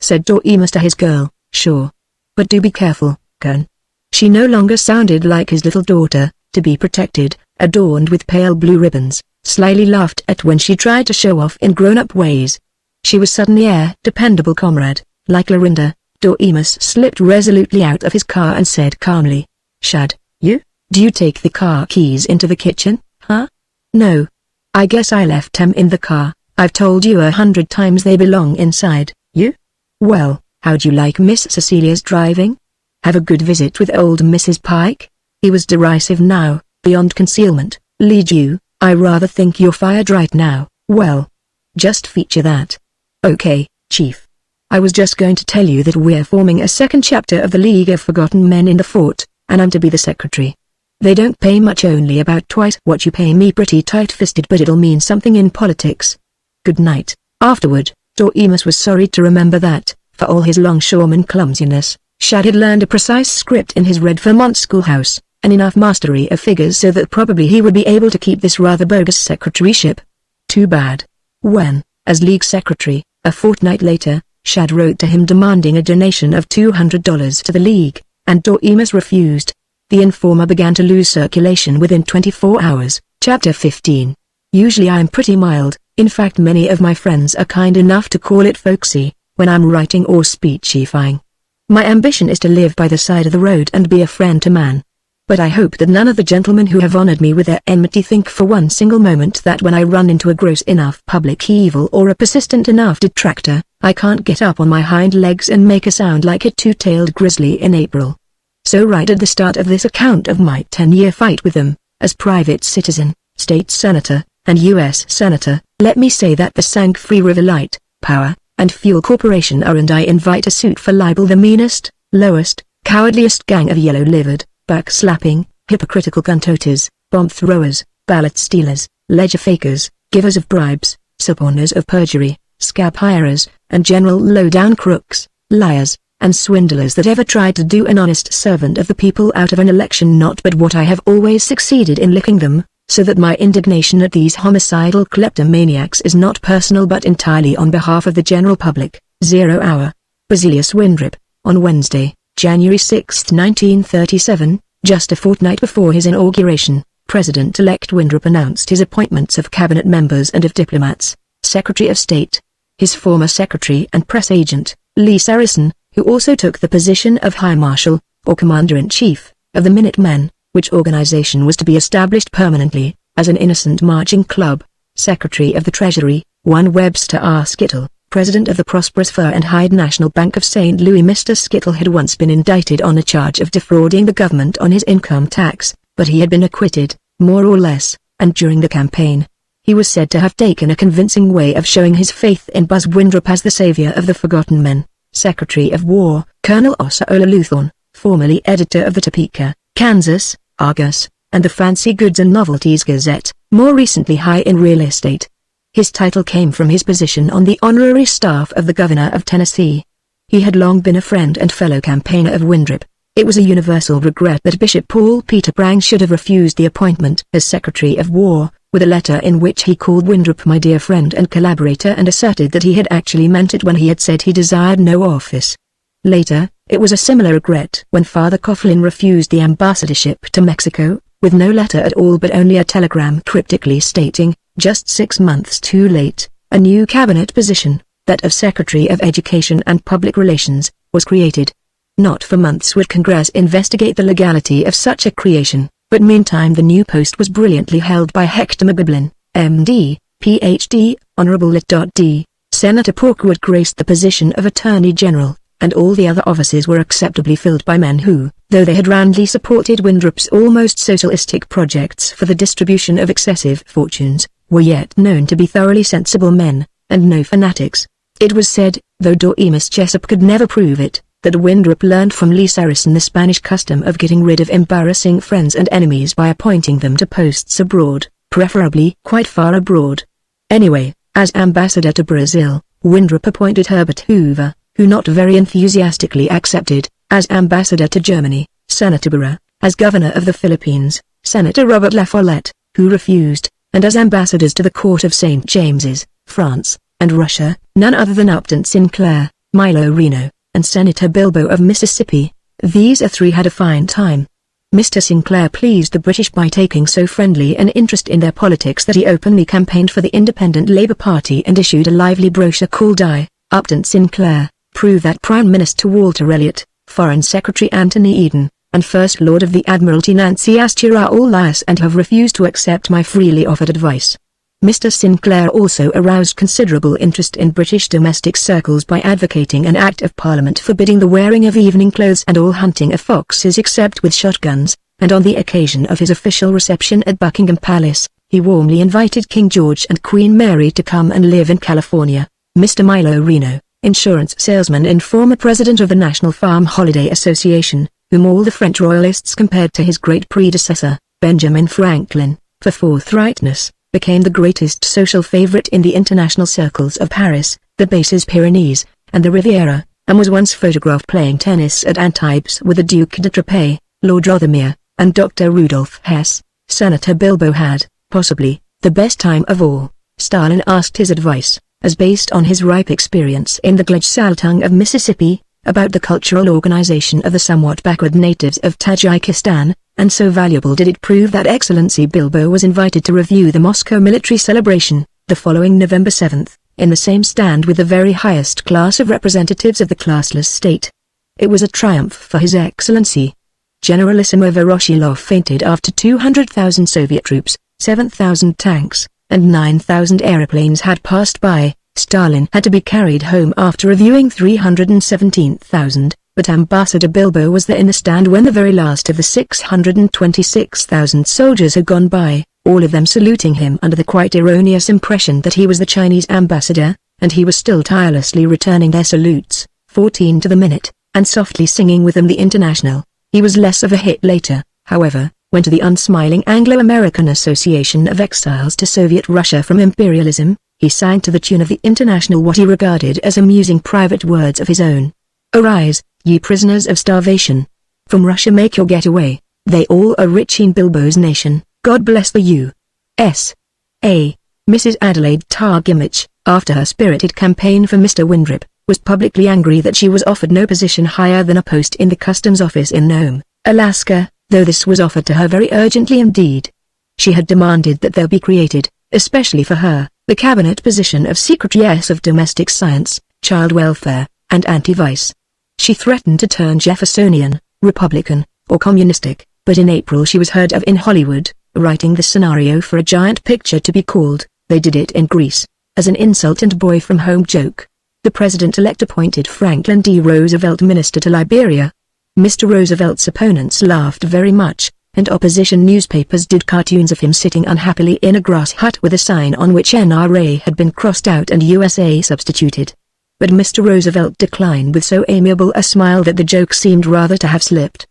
Said Doremus to his girl. Sure. But do be careful, Kern. She no longer sounded like his little daughter, to be protected, adorned with pale blue ribbons, slyly laughed at when she tried to show off in grown-up ways. She was suddenly a dependable comrade, like Lorinda. Doremus slipped resolutely out of his car and said calmly, Shad, you? Do you take the car keys into the kitchen, huh? No. I guess I left them in the car. I've told you 100 times they belong inside. You? Well, how'd you like Miss Cecilia's driving? Have a good visit with old Mrs. Pike? He was derisive now, beyond concealment. Lead you, I rather think you're fired right now. Well, just feature that. Okay, Chief. I was just going to tell you that we're forming a second chapter of the League of Forgotten Men in the Fort, and I'm to be the secretary. They don't pay much, only about twice what you pay me, pretty tight-fisted, but it'll mean something in politics. Good night. Afterward, Doremus was sorry to remember that, for all his longshoreman clumsiness, Shad had learned a precise script in his Red Vermont schoolhouse, and enough mastery of figures so that probably he would be able to keep this rather bogus secretaryship. Too bad. When, as League Secretary, a fortnight later, Shad wrote to him demanding a donation of $200 to the League, and Doriemus refused. The informer began to lose circulation within 24 hours. Chapter 15. Usually I'm pretty mild, in fact many of my friends are kind enough to call it folksy, when I'm writing or speechifying. My ambition is to live by the side of the road and be a friend to man. But I hope that none of the gentlemen who have honored me with their enmity think for one single moment that when I run into a gross enough public evil or a persistent enough detractor, I can't get up on my hind legs and make a sound like a two-tailed grizzly in April. So right at the start of this account of my 10-year fight with them, as private citizen, state senator, and U.S. senator, let me say that the Sanctuary River Light, Power, and Fuel Corporation are and I invite a suit for libel the meanest, lowest, cowardliest gang of yellow-livered, back-slapping, hypocritical gun-toters, bomb-throwers, ballot stealers, ledger fakers, givers of bribes, suborners of perjury, scab hirers, and general low-down crooks, liars, and swindlers that ever tried to do an honest servant of the people out of an election not but what I have always succeeded in licking them, so that my indignation at these homicidal kleptomaniacs is not personal but entirely on behalf of the general public. 0 hour. Basilius Winthrop, on Wednesday, January 6, 1937, just a fortnight before his inauguration, President-elect Winthrop announced his appointments of cabinet members and of diplomats. Secretary of State, his former secretary and press agent, Lee Saracen, who also took the position of High Marshal, or Commander-in-Chief, of the Minutemen, which organization was to be established permanently, as an innocent marching club. Secretary of the Treasury, one Webster R. Skittle, President of the prosperous Fur and Hide National Bank of St. Louis. Mr. Skittle had once been indicted on a charge of defrauding the government on his income tax, but he had been acquitted, more or less, and during the campaign, he was said to have taken a convincing way of showing his faith in Buzz Winthrop as the savior of the forgotten men. Secretary of War, Colonel Osceola Luthorn, formerly editor of the Topeka, Kansas, Argus, and the Fancy Goods and Novelties Gazette, more recently high in real estate. His title came from his position on the honorary staff of the Governor of Tennessee. He had long been a friend and fellow campaigner of Winthrop. It was a universal regret that Bishop Paul Peter Bragg should have refused the appointment as Secretary of War, with a letter in which he called Winthrop my dear friend and collaborator and asserted that he had actually meant it when he had said he desired no office. Later, it was a similar regret when Father Coughlin refused the ambassadorship to Mexico, with no letter at all but only a telegram cryptically stating, just 6 months too late, a new cabinet position, that of Secretary of Education and Public Relations, was created. Not for months would Congress investigate the legality of such a creation, but meantime the new post was brilliantly held by Hector McGiblin, M.D., Ph.D., Honorable Lit.D. Senator Porkwood graced the position of Attorney General, and all the other offices were acceptably filled by men who, though they had roundly supported Winthrop's almost socialistic projects for the distribution of excessive fortunes, were yet known to be thoroughly sensible men, and no fanatics. It was said, though Doriemus Jessup could never prove it, that Winthrop learned from Lee Saracen the Spanish custom of getting rid of embarrassing friends and enemies by appointing them to posts abroad, preferably quite far abroad. Anyway, as ambassador to Brazil, Winthrop appointed Herbert Hoover, who not very enthusiastically accepted, as ambassador to Germany, Senator Barra, as governor of the Philippines, Senator Robert La Follette, who refused, and as ambassadors to the court of St. James's, France, and Russia, none other than Upton Sinclair, Milo Reno, and Senator Bilbo of Mississippi. These three had a fine time. Mr. Sinclair pleased the British by taking so friendly an interest in their politics that he openly campaigned for the Independent Labour Party and issued a lively brochure called I, Upton Sinclair, Prove That Prime Minister Walter Elliot, Foreign Secretary Anthony Eden, and First Lord of the Admiralty Nancy Astor are all liars and have refused to accept my freely offered advice. Mr. Sinclair also aroused considerable interest in British domestic circles by advocating an Act of Parliament forbidding the wearing of evening clothes and all hunting of foxes except with shotguns, and on the occasion of his official reception at Buckingham Palace, he warmly invited King George and Queen Mary to come and live in California. Mr. Milo Reno, insurance salesman and former president of the National Farm Holiday Association, whom all the French royalists compared to his great predecessor, Benjamin Franklin, for forthrightness, became the greatest social favorite in the international circles of Paris, the Basses Pyrenees, and the Riviera, and was once photographed playing tennis at Antibes with the Duc de Trappes, Lord Rothermere, and Dr. Rudolph Hess. Senator Bilbo had, possibly, the best time of all. Stalin asked his advice, as based on his ripe experience in the Glejdsaltung of Mississippi, about the cultural organization of the somewhat backward natives of Tajikistan, and so valuable did it prove that Excellency Bilbo was invited to review the Moscow military celebration, the following November 7, in the same stand with the very highest class of representatives of the classless state. It was a triumph for His Excellency. Generalissimo Voroshilov fainted after 200,000 Soviet troops, 7,000 tanks, and 9,000 aeroplanes had passed by. Stalin had to be carried home after reviewing 317,000, but Ambassador Bilbo was there in the stand when the very last of the 626,000 soldiers had gone by, all of them saluting him under the quite erroneous impression that he was the Chinese ambassador, and he was still tirelessly returning their salutes, 14 to the minute, and softly singing with them the International. He was less of a hit later, however, when to the unsmiling Anglo-American Association of Exiles to Soviet Russia from Imperialism, he sang to the tune of the International what he regarded as amusing private words of his own. Arise, ye prisoners of starvation. From Russia make your getaway, they all are rich in Bilbo's nation, God bless the U.S.A. Mrs. Adelaide Targimich, after her spirited campaign for Mr. Windrip, was publicly angry that she was offered no position higher than a post in the customs office in Nome, Alaska, though this was offered to her very urgently indeed. She had demanded that there be created, especially for her, the cabinet position of Secretaryess of Domestic Science, Child Welfare, and Anti-Vice. She threatened to turn Jeffersonian, Republican, or Communistic, but in April she was heard of in Hollywood, writing the scenario for a giant picture to be called, They Did It in Greece, as an insult and boy-from-home joke. The president-elect appointed Franklin D. Roosevelt minister to Liberia. Mr. Roosevelt's opponents laughed very much, and opposition newspapers did cartoons of him sitting unhappily in a grass hut with a sign on which NRA had been crossed out and USA substituted. But Mr. Roosevelt declined with so amiable a smile that the joke seemed rather to have slipped.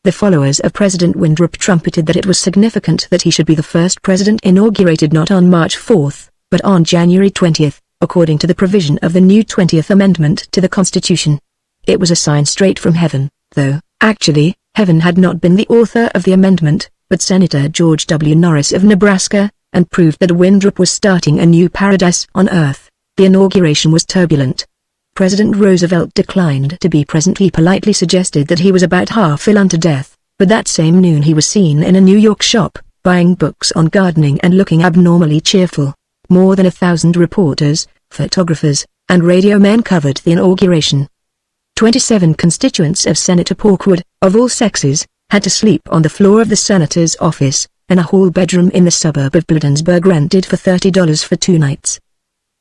The followers of President Windrip trumpeted that it was significant that he should be the first president inaugurated not on March 4, but on January 20, according to the provision of the new 20th Amendment to the Constitution. It was a sign straight from heaven, though, actually, heaven had not been the author of the amendment, but Senator George W. Norris of Nebraska, and proved that Windrip was starting a new paradise on earth. The inauguration was turbulent. President Roosevelt declined to be present. He politely suggested that he was about half ill unto death, but that same noon he was seen in a New York shop, buying books on gardening and looking abnormally cheerful. More than 1,000 reporters, photographers, and radio men covered the inauguration. 27 constituents of Senator Porkwood, of all sexes, had to sleep on the floor of the senator's office, in a hall bedroom in the suburb of Bladensburg rented for $30 for 2 nights.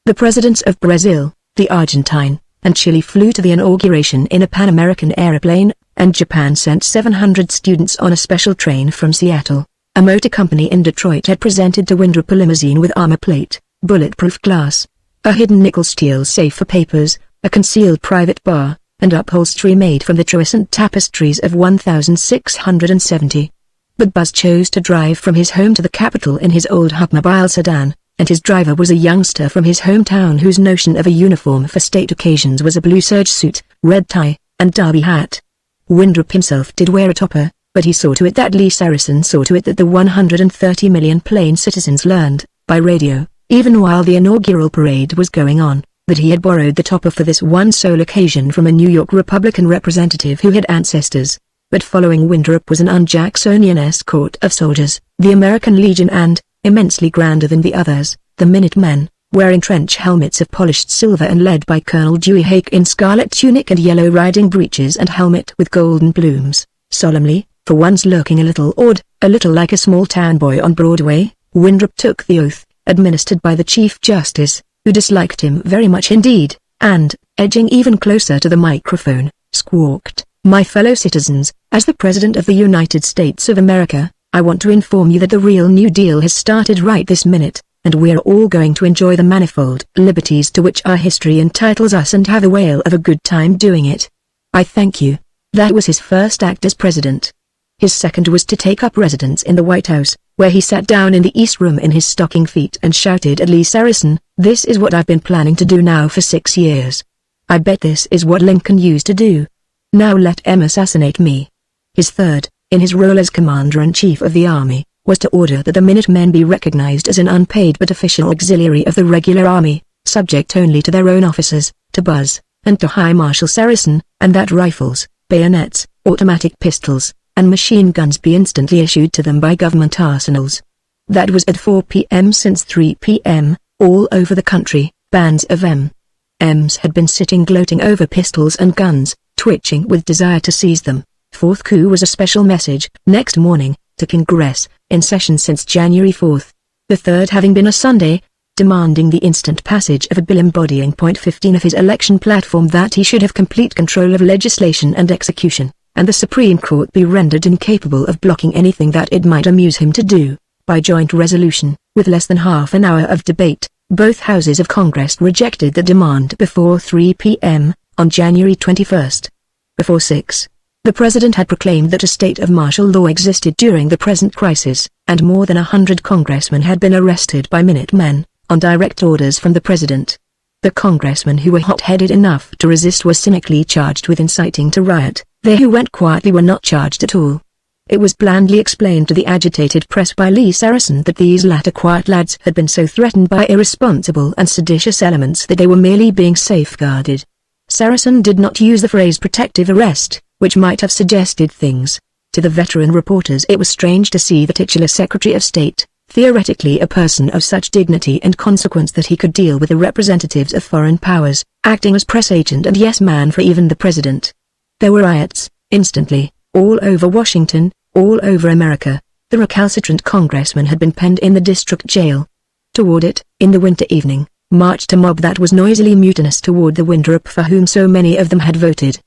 The presidents of Brazil, the Argentine, and Chile flew to the inauguration in a Pan American airplane, and Japan sent 700 students on a special train from Seattle. A motor company in Detroit had presented to Windrip a limousine with armor plate, bulletproof glass, a hidden nickel steel safe for papers, a concealed private bar, and upholstery made from the truescent tapestries of 1670. But Buzz chose to drive from his home to the capital in his old Hupmobile sedan, and his driver was a youngster from his hometown whose notion of a uniform for state occasions was a blue serge suit, red tie, and derby hat. Windrip himself did wear a topper, but he saw to it that Lee Saracen saw to it that the 130 million plain citizens learned, by radio, even while the inaugural parade was going on, that he had borrowed the topper for this one sole occasion from a New York Republican representative who had ancestors. But following Windrip was an un-Jacksonian escort of soldiers, the American Legion and, immensely grander than the others, the Minutemen, wearing trench helmets of polished silver and led by Colonel Dewey Hake in scarlet tunic and yellow riding breeches and helmet with golden plumes. Solemnly, for once looking a little odd, a little like a small town boy on Broadway, Windrip took the oath, administered by the Chief Justice, who disliked him very much indeed, and, edging even closer to the microphone, squawked, "My fellow citizens, as the President of the United States of America, I want to inform you that the real New Deal has started right this minute, and we're all going to enjoy the manifold liberties to which our history entitles us and have a whale of a good time doing it. I thank you." That was his first act as president. His second was to take up residence in the White House, where he sat down in the East Room in his stocking feet and shouted at Lee Saracen, "This is what I've been planning to do now for 6 years. I bet this is what Lincoln used to do. Now let 'em assassinate me." His third, in his role as Commander-in-Chief of the Army, was to order that the Minutemen be recognized as an unpaid but official auxiliary of the regular army, subject only to their own officers, to Buzz, and to High Marshal Saracen, and that rifles, bayonets, automatic pistols, and machine guns be instantly issued to them by government arsenals. That was at 4 p.m. Since 3 p.m., all over the country, bands of M.'s had been sitting gloating over pistols and guns, twitching with desire to seize them. Fourth coup was a special message, next morning, to Congress, in session since January 4th. The third having been a Sunday, demanding the instant passage of a bill embodying point 15 of his election platform that he should have complete control of legislation and execution, and the Supreme Court be rendered incapable of blocking anything that it might amuse him to do. By joint resolution, with less than half an hour of debate, both houses of Congress rejected the demand before 3 p.m., on January 21st. Before 6, the President had proclaimed that a state of martial law existed during the present crisis, and more than 100 congressmen had been arrested by Minutemen, on direct orders from the President. The congressmen who were hot-headed enough to resist were cynically charged with inciting to riot. They who went quietly were not charged at all. It was blandly explained to the agitated press by Lee Saracen that these latter quiet lads had been so threatened by irresponsible and seditious elements that they were merely being safeguarded. Saracen did not use the phrase protective arrest, which might have suggested things. To the veteran reporters it was strange to see the titular Secretary of State, theoretically a person of such dignity and consequence that he could deal with the representatives of foreign powers, acting as press agent and yes-man for even the President. There were riots, instantly, all over Washington, all over America. The recalcitrant congressman had been penned in the district jail. Toward it, in the winter evening, marched a mob that was noisily mutinous toward the Winthrop for whom so many of them had voted.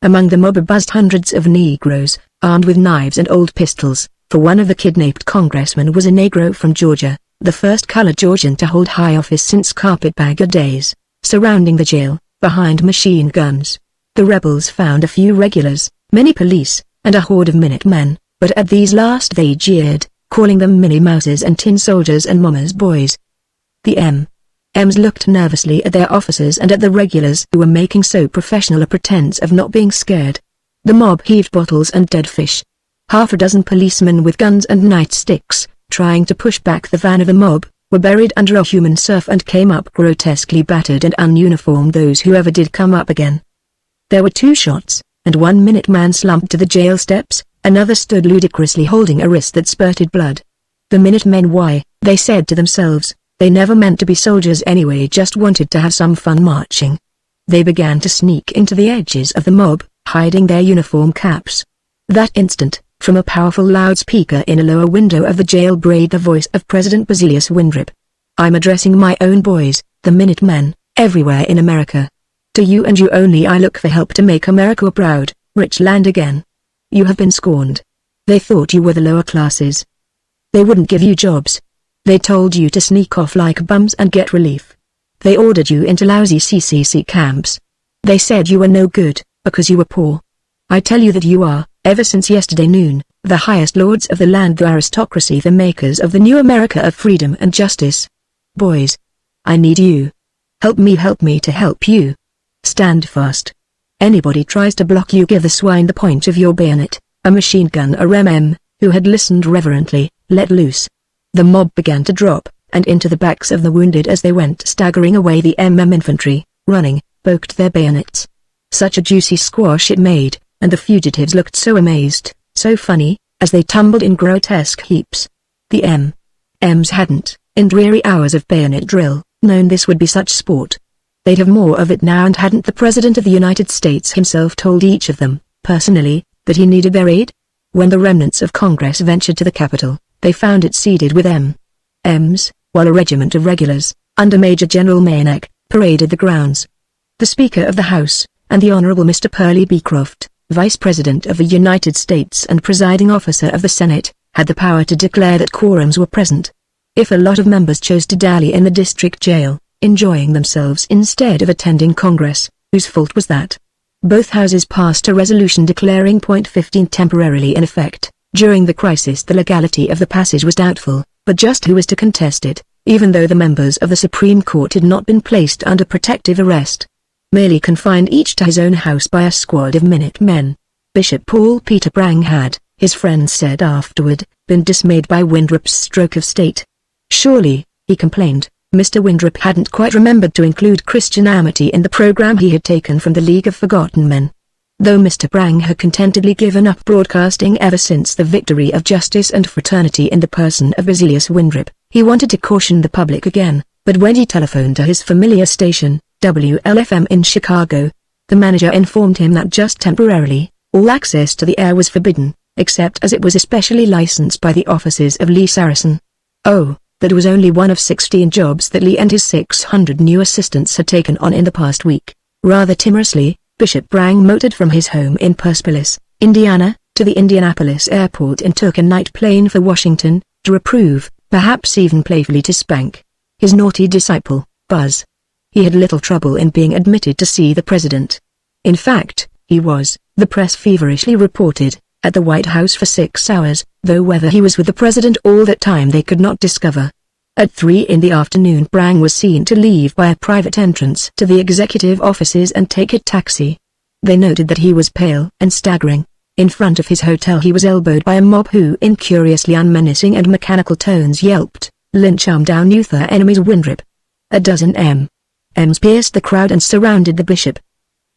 Among the mob buzzed hundreds of Negroes, armed with knives and old pistols, for one of the kidnapped congressmen was a Negro from Georgia, the first colored Georgian to hold high office since carpetbagger days. Surrounding the jail, behind machine guns, the rebels found a few regulars, many police, and a horde of Minutemen, but at these last they jeered, calling them Minnie Mouses and tin soldiers and mama's boys. The M.'s looked nervously at their officers and at the regulars who were making so professional a pretense of not being scared. The mob heaved bottles and dead fish. Half a dozen policemen with guns and nightsticks, trying to push back the van of the mob, were buried under a human surf and came up grotesquely battered and ununiformed, those who ever did come up again. There were 2 shots, and one Minuteman slumped to the jail steps, another stood ludicrously holding a wrist that spurted blood. The Minutemen, why, they said to themselves, they never meant to be soldiers anyway, just wanted to have some fun marching. They began to sneak into the edges of the mob, hiding their uniform caps. That instant, from a powerful loudspeaker in a lower window of the jail brayed the voice of President Basilius Winthrop. I'm addressing my own boys, the Minutemen, everywhere in America. To you and you only I look for help to make America proud, rich land again. You have been scorned. They thought you were the lower classes. They wouldn't give you jobs. They told you to sneak off like bums and get relief. They ordered you into lousy CCC camps. They said you were no good, because you were poor. I tell you that you are, ever since yesterday noon, the highest lords of the land, the aristocracy, the makers of the new America of freedom and justice. Boys, I need you. Help me to help you. Stand fast. Anybody tries to block you, give the swine the point of your bayonet. A machine gun, a M.M., who had listened reverently, let loose. The mob began to drop, and into the backs of the wounded as they went staggering away. The M.M. infantry, running, poked their bayonets. Such a juicy squash it made, and the fugitives looked so amazed, so funny, as they tumbled in grotesque heaps. The M.'s hadn't, in dreary hours of bayonet drill, known this would be such sport. They'd have more of it now, and hadn't the President of the United States himself told each of them, personally, that he needed their aid? When the remnants of Congress ventured to the Capitol, they found it seeded with M.'s, while a regiment of regulars, under Major General Maynard, paraded the grounds. The Speaker of the House, and the Honorable Mr. Perley Beecroft, Vice President of the United States and Presiding Officer of the Senate, had the power to declare that quorums were present. If a lot of members chose to dally in the district jail, enjoying themselves instead of attending Congress, whose fault was that? Both houses passed a resolution declaring point 15 temporarily in effect. During the crisis the legality of the passage was doubtful, but just who was to contest it, even though the members of the Supreme Court had not been placed under protective arrest? Merely confined each to his own house by a squad of Minutemen. Bishop Paul Peter Brang had, his friends said afterward, been dismayed by Winthrop's stroke of state. Surely, he complained, Mr. Winthrop hadn't quite remembered to include Christian amity in the program he had taken from the League of Forgotten Men. Though Mr. Prang had contentedly given up broadcasting ever since the victory of justice and fraternity in the person of Basilius Winthrop, he wanted to caution the public again, but when he telephoned to his familiar station, WLFM in Chicago, the manager informed him that just temporarily, all access to the air was forbidden, except as it was especially licensed by the offices of Lee Saracen. Oh, that was only one of 16 jobs that Lee and his 600 new assistants had taken on in the past week. Rather timorously, Bishop Prang motored from his home in Persepolis, Indiana, to the Indianapolis airport and took a night plane for Washington, to reprove, perhaps even playfully to spank, his naughty disciple, Buzz. He had little trouble in being admitted to see the president. In fact, he was, the press feverishly reported, at the White House for 6 hours, though whether he was with the president all that time they could not discover. At 3 in the afternoon Prang was seen to leave by a private entrance to the executive offices and take a taxi. They noted that he was pale and staggering. In front of his hotel he was elbowed by a mob who in curiously unmenacing and mechanical tones yelped, "Lynch 'em down you their enemies Winthrop." A dozen M.'s pierced the crowd and surrounded the bishop.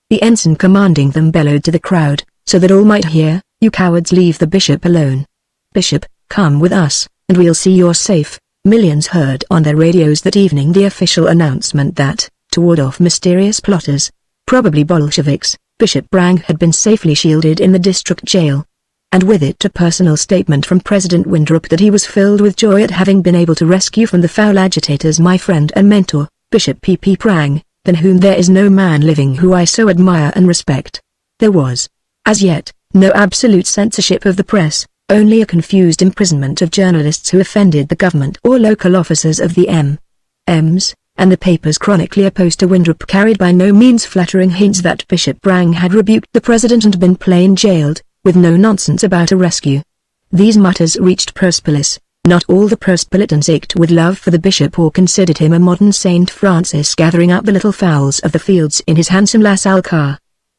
The ensign commanding them bellowed to the crowd, so that all might hear, "You cowards, leave the bishop alone. Bishop, come with us, and we'll see you're safe." Millions heard on their radios that evening the official announcement that, to ward off mysterious plotters, probably Bolsheviks, Bishop Prang had been safely shielded in the district jail. And with it a personal statement from President Winthrop that he was filled with joy at having been able to rescue from the foul agitators my friend and mentor, Bishop P.P. Prang, than whom there is no man living who I so admire and respect. There was, as yet, no absolute censorship of the press, only a confused imprisonment of journalists who offended the government or local officers of the M.'s, and the papers chronically opposed to Winthrop carried by no means flattering hints that Bishop Prang had rebuked the president and been plain jailed, with no nonsense about a rescue. These mutters reached Persepolis. Not all the Persepolitans ached with love for the bishop or considered him a modern Saint Francis gathering up the little fowls of the fields in his handsome LaSalle car.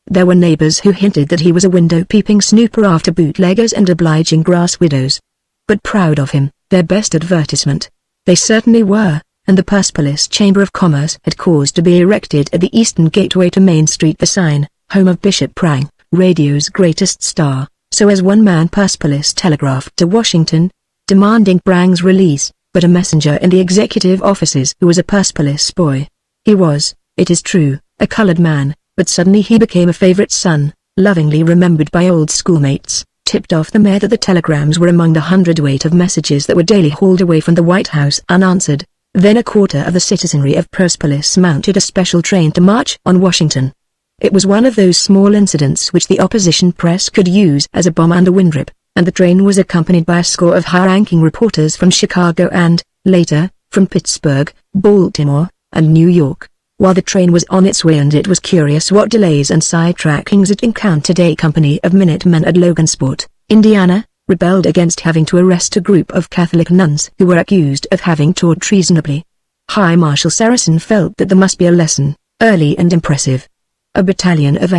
There were neighbors who hinted that he was a window-peeping snooper after bootleggers and obliging grass widows. But proud of him, their best advertisement, they certainly were, and the Persepolis Chamber of Commerce had caused to be erected at the eastern gateway to Main Street the sign, "Home of Bishop Prang, radio's greatest star," so as one man Persepolis telegraphed to Washington, demanding Prang's release, but a messenger in the executive offices who was a Persepolis boy. He was, it is true, a colored man, but suddenly he became a favorite son, lovingly remembered by old schoolmates, tipped off the mayor that the telegrams were among the hundredweight of messages that were daily hauled away from the White House unanswered. Then a quarter of the citizenry of Persepolis mounted a special train to march on Washington. It was one of those small incidents which the opposition press could use as a bomb under Winthrop, and the train was accompanied by a score of high-ranking reporters from Chicago and, later, from Pittsburgh, Baltimore, and New York. While the train was on its way, and it was curious what delays and sidetrackings it encountered, a company of Minutemen at Logansport, Indiana, rebelled against having to arrest a group of Catholic nuns who were accused of having taught treasonably. High Marshal Saracen felt that there must be a lesson, early and impressive. A battalion of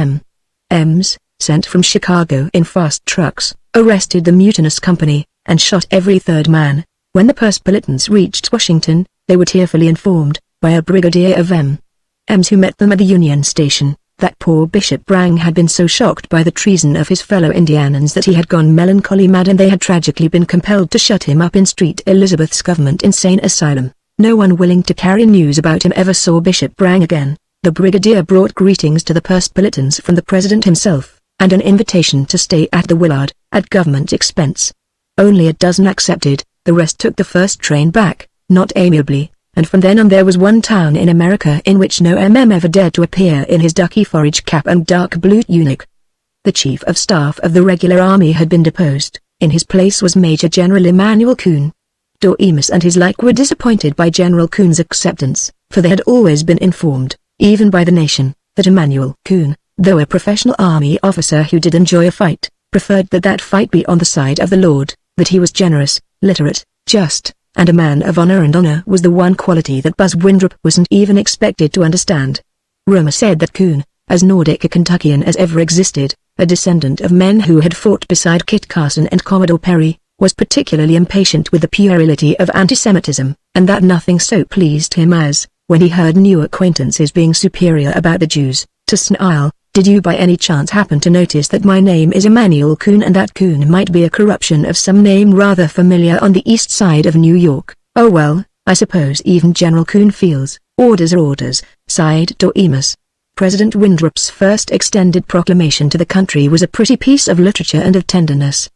M.'s, sent from Chicago in fast trucks, arrested the mutinous company, and shot every third man. When the Persepolitans reached Washington, they were tearfully informed, by a brigadier of M.'s who met them at the Union Station, that poor Bishop Prang had been so shocked by the treason of his fellow Indianans that he had gone melancholy mad, and they had tragically been compelled to shut him up in St. Elizabeth's government insane asylum. No one willing to carry news about him ever saw Bishop Prang again. The brigadier brought greetings to the Persepolitans from the president himself, and an invitation to stay at the Willard, at government expense. Only a dozen accepted, the rest took the first train back, not amiably, and from then on there was one town in America in which no M.M. ever dared to appear in his ducky forage cap and dark blue tunic. The chief of staff of the regular army had been deposed. In his place was Major General Emanuel Kuhn. Doremus and his like were disappointed by General Kuhn's acceptance, for they had always been informed, even by the nation, that Emanuel Kuhn, though a professional army officer who did enjoy a fight, preferred that fight be on the side of the Lord, that he was generous, literate, just, and a man of honor, and honor was the one quality that Buzz Winthrop wasn't even expected to understand. Rumor said that Kuhn, as Nordic a Kentuckian as ever existed, a descendant of men who had fought beside Kit Carson and Commodore Perry, was particularly impatient with the puerility of antisemitism, and that nothing so pleased him as, when he heard new acquaintances being superior about the Jews, to snarl, "Did you by any chance happen to notice that my name is Emmanuel Kuhn and that Kuhn might be a corruption of some name rather familiar on the east side of New York? Oh well, I suppose even General Kuhn feels, orders are orders," sighed Doremus. President Winthrop's first extended proclamation to the country was a pretty piece of literature and of tenderness.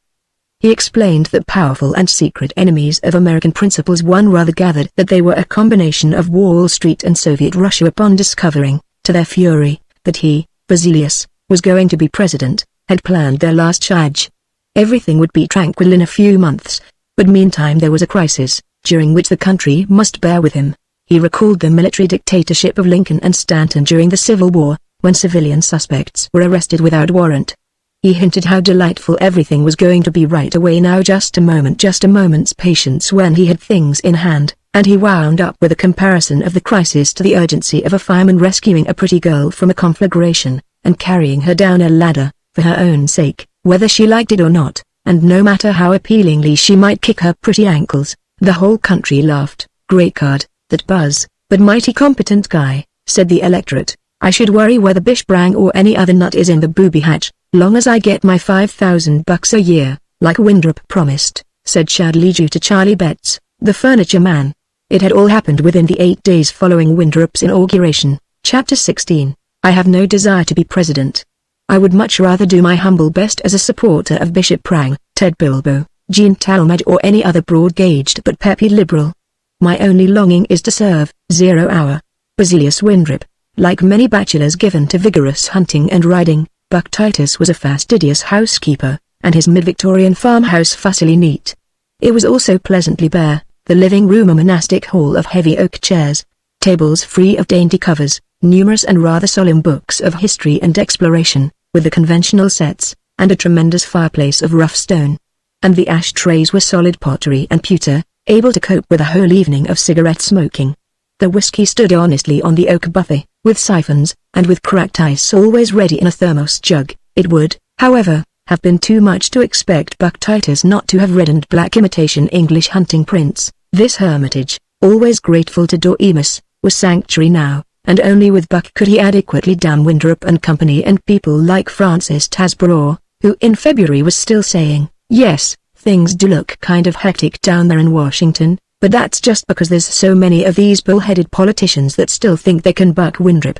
He explained that powerful and secret enemies of American principles, one rather gathered that they were a combination of Wall Street and Soviet Russia, upon discovering, to their fury, that he, Basilius, was going to be president, had planned their last charge. Everything would be tranquil in a few months, but meantime there was a crisis, during which the country must bear with him. He recalled the military dictatorship of Lincoln and Stanton during the Civil War, when civilian suspects were arrested without warrant. He hinted how delightful everything was going to be right away now, just a moment's patience when he had things in hand, and he wound up with a comparison of the crisis to the urgency of a fireman rescuing a pretty girl from a conflagration, and carrying her down a ladder, for her own sake, whether she liked it or not, and no matter how appealingly she might kick her pretty ankles. The whole country laughed. "Great card, that Buzz, but mighty competent guy," said the electorate. "I should worry whether Bish Brang or any other nut is in the booby hatch, long as I get my $5,000 a year, like Winthrop promised," said Chadleju to Charlie Betts, the furniture man. It had all happened within the 8 days following Winthrop's inauguration. Chapter 16. I have no desire to be president. I would much rather do my humble best as a supporter of Bishop Prang, Ted Bilbo, Gene Talmadge, or any other broad-gauged but peppy liberal. My only longing is to serve. 0 hour. Basilius Winthrop. Like many bachelors given to vigorous hunting and riding, Buck Titus was a fastidious housekeeper, and his mid-Victorian farmhouse fussily neat. It was also pleasantly bare, the living room a monastic hall of heavy oak chairs, tables free of dainty covers, numerous and rather solemn books of history and exploration, with the conventional sets, and a tremendous fireplace of rough stone. And the ashtrays were solid pottery and pewter, able to cope with a whole evening of cigarette smoking. The whiskey stood honestly on the oak buffet, with siphons, and with cracked ice always ready in a thermos jug. It would, however, have been too much to expect Buck Titus not to have red and black imitation English hunting prints. This hermitage, always grateful to Doremus, was sanctuary now, and only with Buck could he adequately damn Winthrop and company and people like Francis Tasborough, who in February was still saying, "Yes, things do look kind of hectic down there in Washington, but that's just because there's so many of these bull-headed politicians that still think they can buck Winthrop.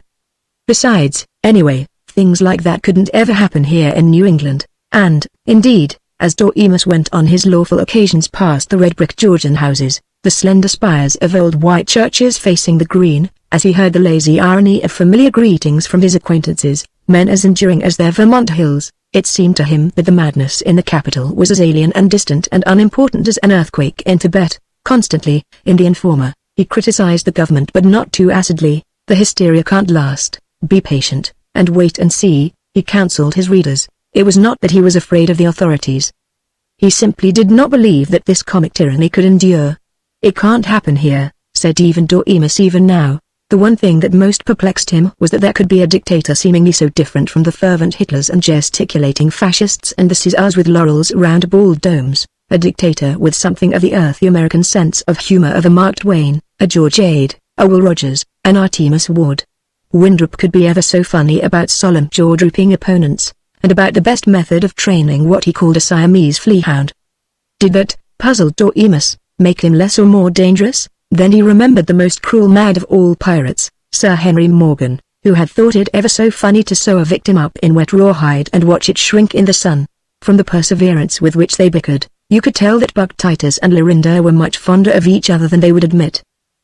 Besides, anyway, things like that couldn't ever happen here in New England." And, indeed, as Doremus went on his lawful occasions past the red brick Georgian houses, the slender spires of old white churches facing the green, as he heard the lazy irony of familiar greetings from his acquaintances, men as enduring as their Vermont hills, it seemed to him that the madness in the capital was as alien and distant and unimportant as an earthquake in Tibet. Constantly, in the Informer, he criticized the government, but not too acidly. "The hysteria can't last, be patient, and wait and see," he counseled his readers. It was not that he was afraid of the authorities. He simply did not believe that this comic tyranny could endure. "It can't happen here," said even Doremus even now. The one thing that most perplexed him was that there could be a dictator seemingly so different from the fervent Hitlers and gesticulating fascists and the Caesars with laurels round bald domes, a dictator with something of the earthy American sense of humor of a Mark Twain, a George Ade, a Will Rogers, an Artemus Ward. Winthrop could be ever so funny about solemn jaw-drooping opponents, and about the best method of training what he called a Siamese fleahound. Did that, puzzled Doremus, make him less or more dangerous? Then he remembered the most cruel mad of all pirates, Sir Henry Morgan, who had thought it ever so funny to sew a victim up in wet rawhide and watch it shrink in the sun. From the perseverance with which they bickered, you could tell that Buck Titus and Lorinda were much fonder of each other than they would admit.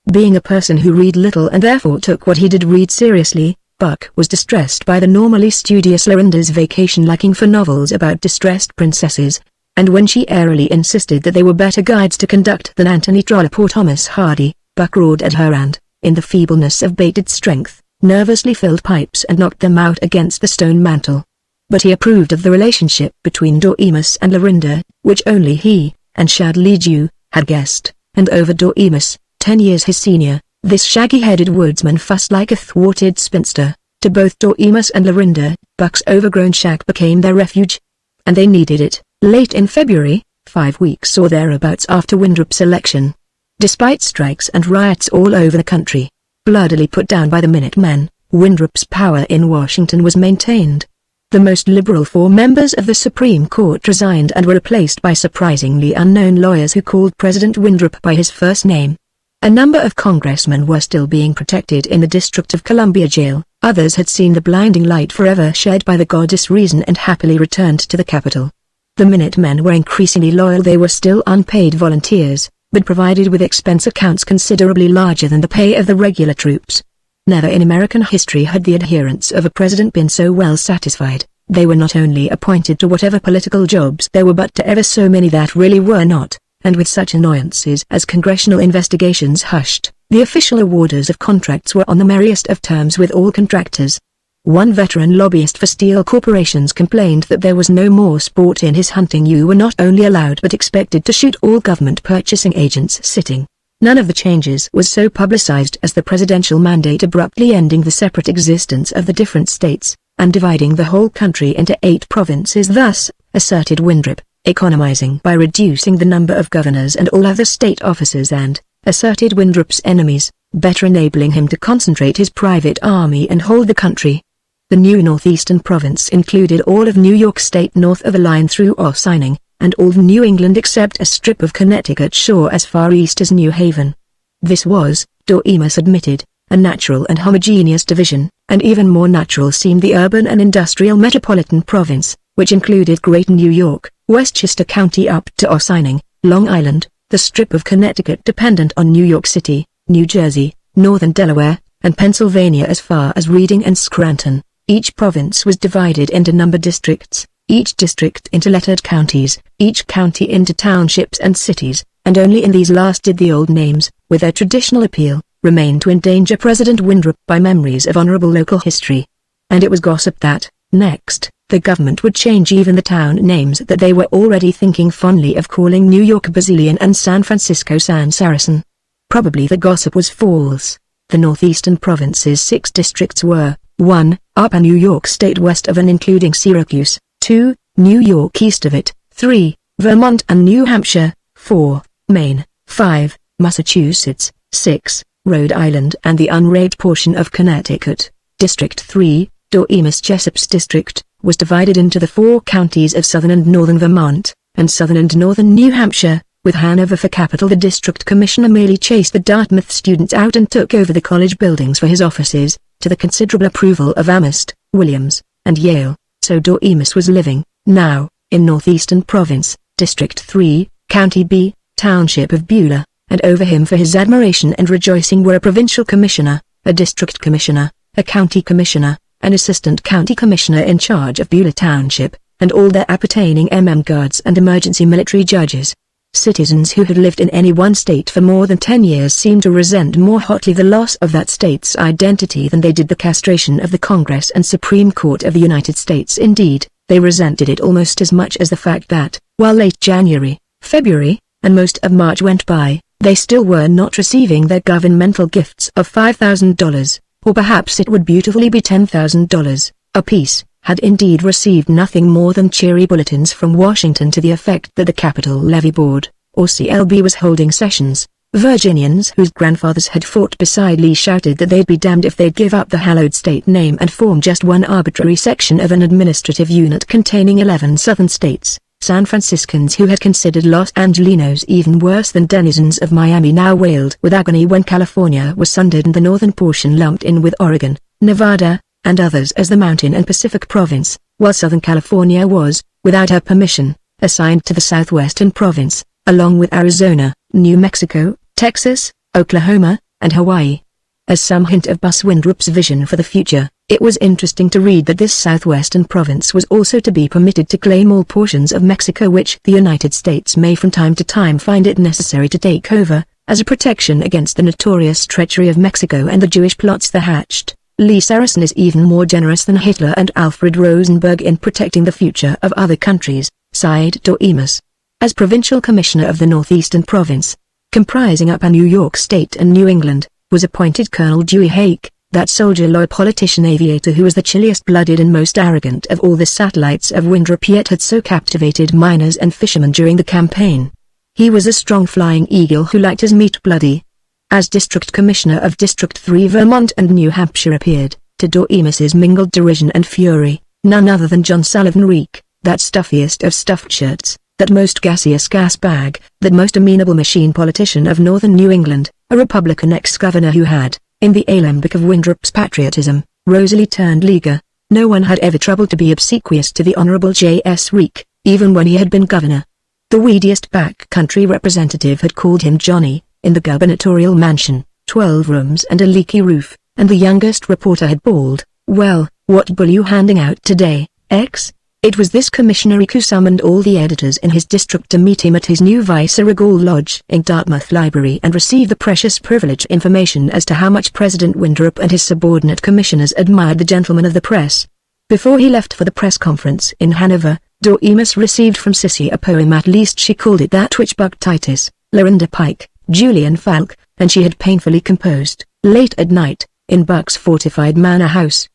Being a person who read little and therefore took what he did read seriously, Buck was distressed by the normally studious Lorinda's vacation liking for novels about distressed princesses, and when she airily insisted that they were better guides to conduct than Anthony Trollope or Thomas Hardy, Buck roared at her and, in the feebleness of bated strength, nervously filled pipes and knocked them out against the stone mantel. But he approved of the relationship between Doremus and Lorinda, which only he, and Chadleju, had guessed, and over Doremus, 10 years his senior, this shaggy-headed woodsman fussed like a thwarted spinster. To both Doremus and Lorinda, Buck's overgrown shack became their refuge. And they needed it. Late in February, 5 weeks or thereabouts after Winthrop's election, despite strikes and riots all over the country, bloodily put down by the Minutemen, Winthrop's power in Washington was maintained. The most liberal 4 members of the Supreme Court resigned and were replaced by surprisingly unknown lawyers who called President Winthrop by his first name. A number of congressmen were still being protected in the District of Columbia jail, others had seen the blinding light forever shed by the goddess Reason and happily returned to the Capitol. The Minutemen were increasingly loyal. They were still unpaid volunteers, but provided with expense accounts considerably larger than the pay of the regular troops. Never in American history had the adherents of a president been so well satisfied. They were not only appointed to whatever political jobs there were but to ever so many that really were not, and with such annoyances as congressional investigations hushed, the official awarders of contracts were on the merriest of terms with all contractors. One veteran lobbyist for steel corporations complained that there was no more sport in his hunting. You were not only allowed but expected to shoot all government purchasing agents sitting. None of the changes was so publicized as the presidential mandate abruptly ending the separate existence of the different states, and dividing the whole country into 8 provinces. Thus, asserted Winthrop, economizing by reducing the number of governors and all other state officers and, asserted Winthrop's enemies, better enabling him to concentrate his private army and hold the country. The new northeastern province included all of New York State north of the line through Ossining, and all of New England except a strip of Connecticut shore as far east as New Haven. This was, Doremus admitted, a natural and homogeneous division, and even more natural seemed the urban and industrial metropolitan province, which included Greater New York, Westchester County up to Ossining, Long Island, the strip of Connecticut dependent on New York City, New Jersey, northern Delaware, and Pennsylvania as far as Reading and Scranton. Each province was divided into numbered districts, each district into lettered counties, each county into townships and cities, and only in these last did the old names, with their traditional appeal, remain to endanger President Winthrop by memories of honorable local history. And it was gossiped that, next, the government would change even the town names that they were already thinking fondly of calling New York Basilian and San Francisco San Saracen. Probably the gossip was false. The northeastern province's 6 districts were, 1. Upper New York State west of and including Syracuse, 2. New York east of it, 3. Vermont and New Hampshire, 4. Maine, 5. Massachusetts, 6. Rhode Island and the unraped portion of Connecticut. District 3, Doremus Jessup's district, was divided into the 4 counties of southern and northern Vermont, and southern and northern New Hampshire, with Hanover for capital. The district commissioner merely chased the Dartmouth students out and took over the college buildings for his offices, to the considerable approval of Amherst, Williams, and Yale. So Doremus was living, now, in northeastern province, District 3, County B, Township of Beulah, and over him for his admiration and rejoicing were a provincial commissioner, a district commissioner, a county commissioner, an assistant county commissioner in charge of Beulah Township, and all their appertaining guards and emergency military judges. Citizens who had lived in any one state for more than 10 years seemed to resent more hotly the loss of that state's identity than they did the castration of the Congress and Supreme Court of the United States. Indeed, they resented it almost as much as the fact that, while late January, February, and most of March went by, they still were not receiving their governmental gifts of $5,000, or perhaps it would beautifully be $10,000, apiece, had indeed received nothing more than cheery bulletins from Washington to the effect that the Capital Levy Board, or CLB, was holding sessions. Virginians whose grandfathers had fought beside Lee shouted that they'd be damned if they'd give up the hallowed state name and form just one arbitrary section of an administrative unit containing 11 southern states. San Franciscans who had considered Los Angelinos even worse than denizens of Miami now wailed with agony when California was sundered and the northern portion lumped in with Oregon, Nevada, and others as the Mountain and Pacific Province, while Southern California was, without her permission, assigned to the Southwestern Province, along with Arizona, New Mexico, Texas, Oklahoma, and Hawaii. As some hint of Bus Winthrop's vision for the future, it was interesting to read that this Southwestern Province was also to be permitted to claim all portions of Mexico which the United States may from time to time find it necessary to take over, as a protection against the notorious treachery of Mexico and the Jewish plots there hatched. Lee Saracen is even more generous than Hitler and Alfred Rosenberg in protecting the future of other countries, sighed Doremus. As provincial commissioner of the northeastern province, comprising Upper New York State and New England, was appointed Colonel Dewey Hake, that soldier lawyer politician aviator who was the chilliest-blooded and most arrogant of all the satellites of Winthrop yet had so captivated miners and fishermen during the campaign. He was a strong flying eagle who liked his meat bloody. As District Commissioner of District 3 Vermont and New Hampshire appeared, to Dormis's mingled derision and fury, none other than John Sullivan Reek, that stuffiest of stuffed shirts, that most gaseous gas bag, that most amenable machine politician of northern New England, a Republican ex-governor who had, in the alembic of Winthrop's patriotism, rosily turned Leaguer. No one had ever troubled to be obsequious to the Honorable J.S. Reek, even when he had been governor. The weediest back-country representative had called him Johnny, in the gubernatorial mansion, 12 rooms and a leaky roof, and the youngest reporter had bawled, "Well, what bull you handing out today, X?" It was this Commissioner Reek who summoned all the editors in his district to meet him at his new viceregal lodge in Dartmouth Library and receive the precious privileged information as to how much President Winthrop and his subordinate commissioners admired the gentleman of the press. Before he left for the press conference in Hanover, Dormis received from Sissy a poem, at least she called it that, which Buck Titus, Lorinda Pike, Julian Falk, and she had painfully composed, late at night, in Buck's fortified manor house.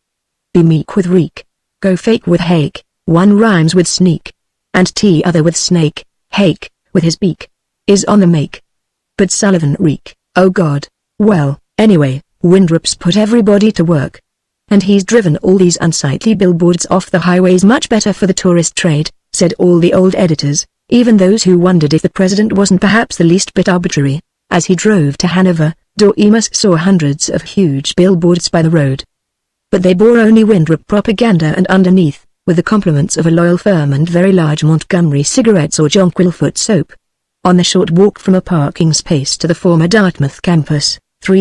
Be meek with Reek. Go fake with Hake. One rhymes with sneak. And t'other with snake. Hake, with his beak, is on the make. But Sullivan Reek, oh God. Well, anyway, Winthrop's put everybody to work. And he's driven all these unsightly billboards off the highways much better for the tourist trade, said all the old editors, even those who wondered if the president wasn't perhaps the least bit arbitrary. As he drove to Hanover, Dormis saw hundreds of huge billboards by the road. But they bore only Winthrop propaganda, and underneath, with the compliments of a loyal firm and very large Montgomery cigarettes or Jonquilfoot soap. On the short walk from a parking space to the former Dartmouth campus,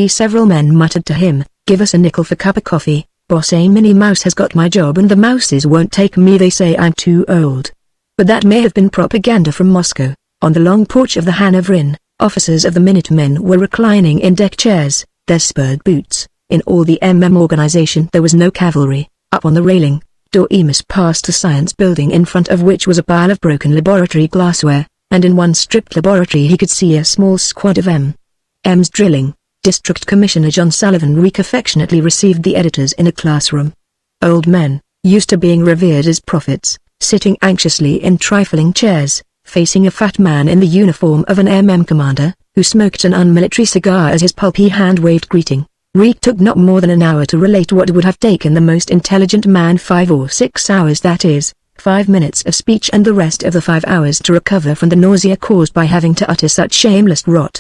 several men muttered to him, "Give us a nickel for cup of coffee, boss. A Minnie Mouse has got my job and the mouses won't take me. They say I'm too old." But that may have been propaganda from Moscow. On the long porch of the Hanover Inn, officers of the Minutemen were reclining in deck chairs, their spurred boots. In all the organization there was no cavalry. Up on the railing, Dormis passed a science building in front of which was a pile of broken laboratory glassware, and in one stripped laboratory he could see a small squad of M.'s drilling. District Commissioner John Sullivan Reek affectionately received the editors in a classroom. Old men, used to being revered as prophets, sitting anxiously in trifling chairs, facing a fat man in the uniform of an commander, who smoked an unmilitary cigar as his pulpy hand waved greeting. Reek took not more than an hour to relate what would have taken the most intelligent man 5 or 6 hours, that is, 5 minutes of speech, and the rest of the 5 hours to recover from the nausea caused by having to utter such shameless rot.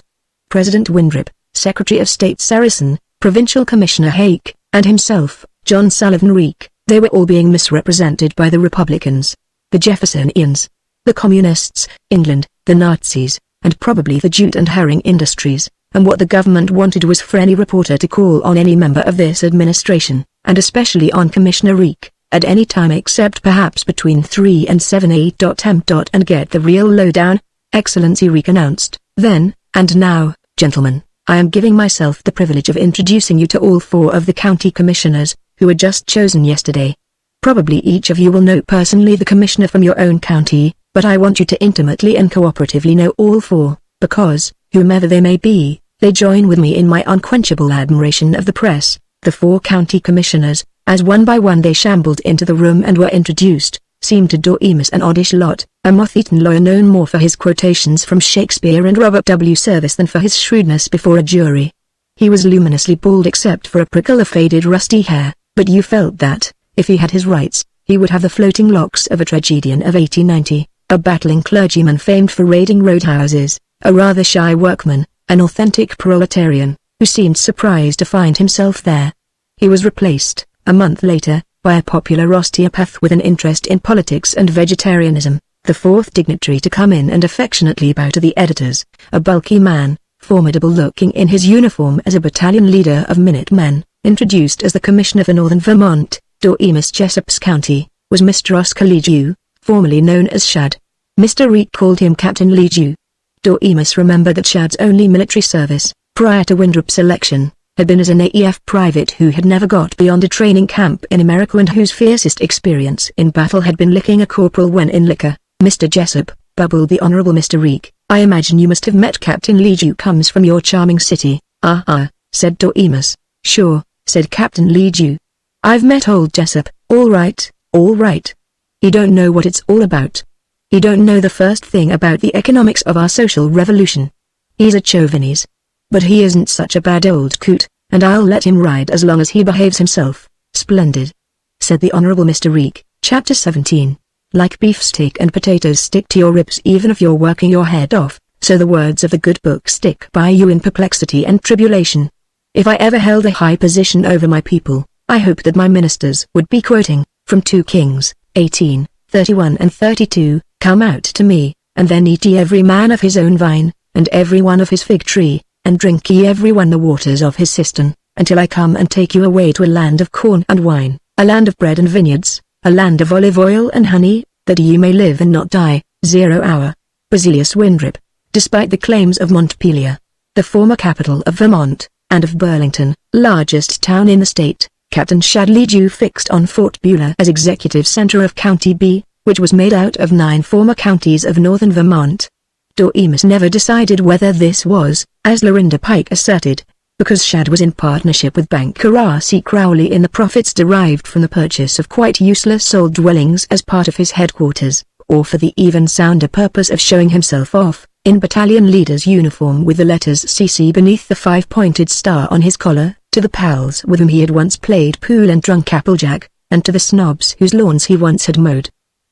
President Winthrop, Secretary of State Saracen, Provincial Commissioner Hake, and himself, John Sullivan Reek, they were all being misrepresented by the Republicans, the Jeffersonians, the Communists, England, the Nazis, and probably the jute and herring industries. And what the government wanted was for any reporter to call on any member of this administration, and especially on Commissioner Reek, at any time except perhaps between 3 and 7 and get the real lowdown. Excellency Reek announced, then, "And now, gentlemen, I am giving myself the privilege of introducing you to all 4 of the county commissioners, who were just chosen yesterday. Probably each of you will know personally the commissioner from your own county, but I want you to intimately and cooperatively know all 4, because, whomever they may be, they join with me in my unquenchable admiration of the press." The 4 county commissioners, as one by one they shambled into the room and were introduced, seemed to Dormis an oddish lot, a moth-eaten lawyer known more for his quotations from Shakespeare and Robert W. Service than for his shrewdness before a jury. He was luminously bald except for a prickle of faded rusty hair, but you felt that, if he had his rights, he would have the floating locks of a tragedian of 1890, a battling clergyman famed for raiding roadhouses, a rather shy workman, an authentic proletarian, who seemed surprised to find himself there. He was replaced, a month later, by a popular osteopath with an interest in politics and vegetarianism, the 4th dignitary to come in and affectionately bow to the editors, a bulky man, formidable-looking in his uniform as a battalion leader of Minutemen, introduced as the Commissioner for Northern Vermont, Dormis Jessop's county, was Mr. Oscar Lejew, formerly known as Shad. Mr. Reek called him Captain Lejew. Dormis remembered that Shad's only military service, prior to Winthrop's election, had been as an AEF private who had never got beyond a training camp in America and whose fiercest experience in battle had been licking a corporal when in liquor. "Mr. Jessup," bubbled the Honorable Mr. Reek, "I imagine you must have met Captain Lejew. Comes from your charming city." "Ah," said Dormis. "Sure," said Captain Lee Ju. "I've met old Jessup, all right, all right. He don't know what it's all about. He don't know the first thing about the economics of our social revolution. He's a chauvinist. But he isn't such a bad old coot, and I'll let him ride as long as he behaves himself." "Splendid," said the Honorable Mr. Reek. Chapter 17. Like beefsteak and potatoes stick to your ribs even if you're working your head off, so the words of the good book stick by you in perplexity and tribulation. If I ever held a high position over my people, I hoped that my ministers would be quoting from 2 Kings, 18:31 and 32, "Come out to me, and then eat ye every man of his own vine, and every one of his fig tree, and drink ye every one the waters of his cistern, until I come and take you away to a land of corn and wine, a land of bread and vineyards, a land of olive oil and honey, that ye may live and not die." 0 hour. Basilius Winthrop. Despite the claims of Montpelier, the former capital of Vermont, and of Burlington, largest town in the state, Captain Shadley Dew fixed on Fort Beulah as executive center of County B, which was made out of 9 former counties of northern Vermont. Doremus never decided whether this was, as Lorinda Pike asserted, because Shad was in partnership with banker R.C. Crowley in the profits derived from the purchase of quite useless old dwellings as part of his headquarters, or for the even sounder purpose of showing himself off, in battalion leader's uniform with the letters CC beneath the 5-pointed star on his collar, to the pals with whom he had once played pool and drunk applejack, and to the snobs whose lawns he once had mowed.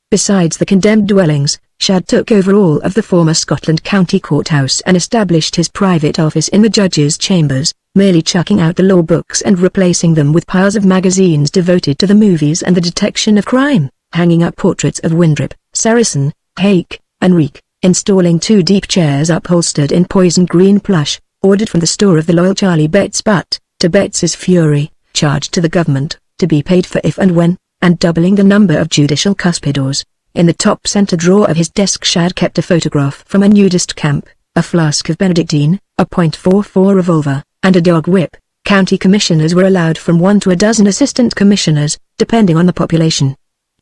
Besides the condemned dwellings, Shad took over all of the former Scotland County Courthouse and established his private office in the judge's chambers, merely chucking out the law books and replacing them with piles of magazines devoted to the movies and the detection of crime, hanging up portraits of Winthrop, Saracen, Hake, and Reek, installing 2 deep chairs upholstered in poison green plush, ordered from the store of the loyal Charlie Betts, but, to Betts's fury, charged to the government, to be paid for if and when, and doubling the number of judicial cuspidors. In the top center drawer of his desk Shad kept a photograph from a nudist camp, a flask of Benedictine, a .44 revolver, and a dog whip. County commissioners were allowed from 1 to a dozen assistant commissioners, depending on the population.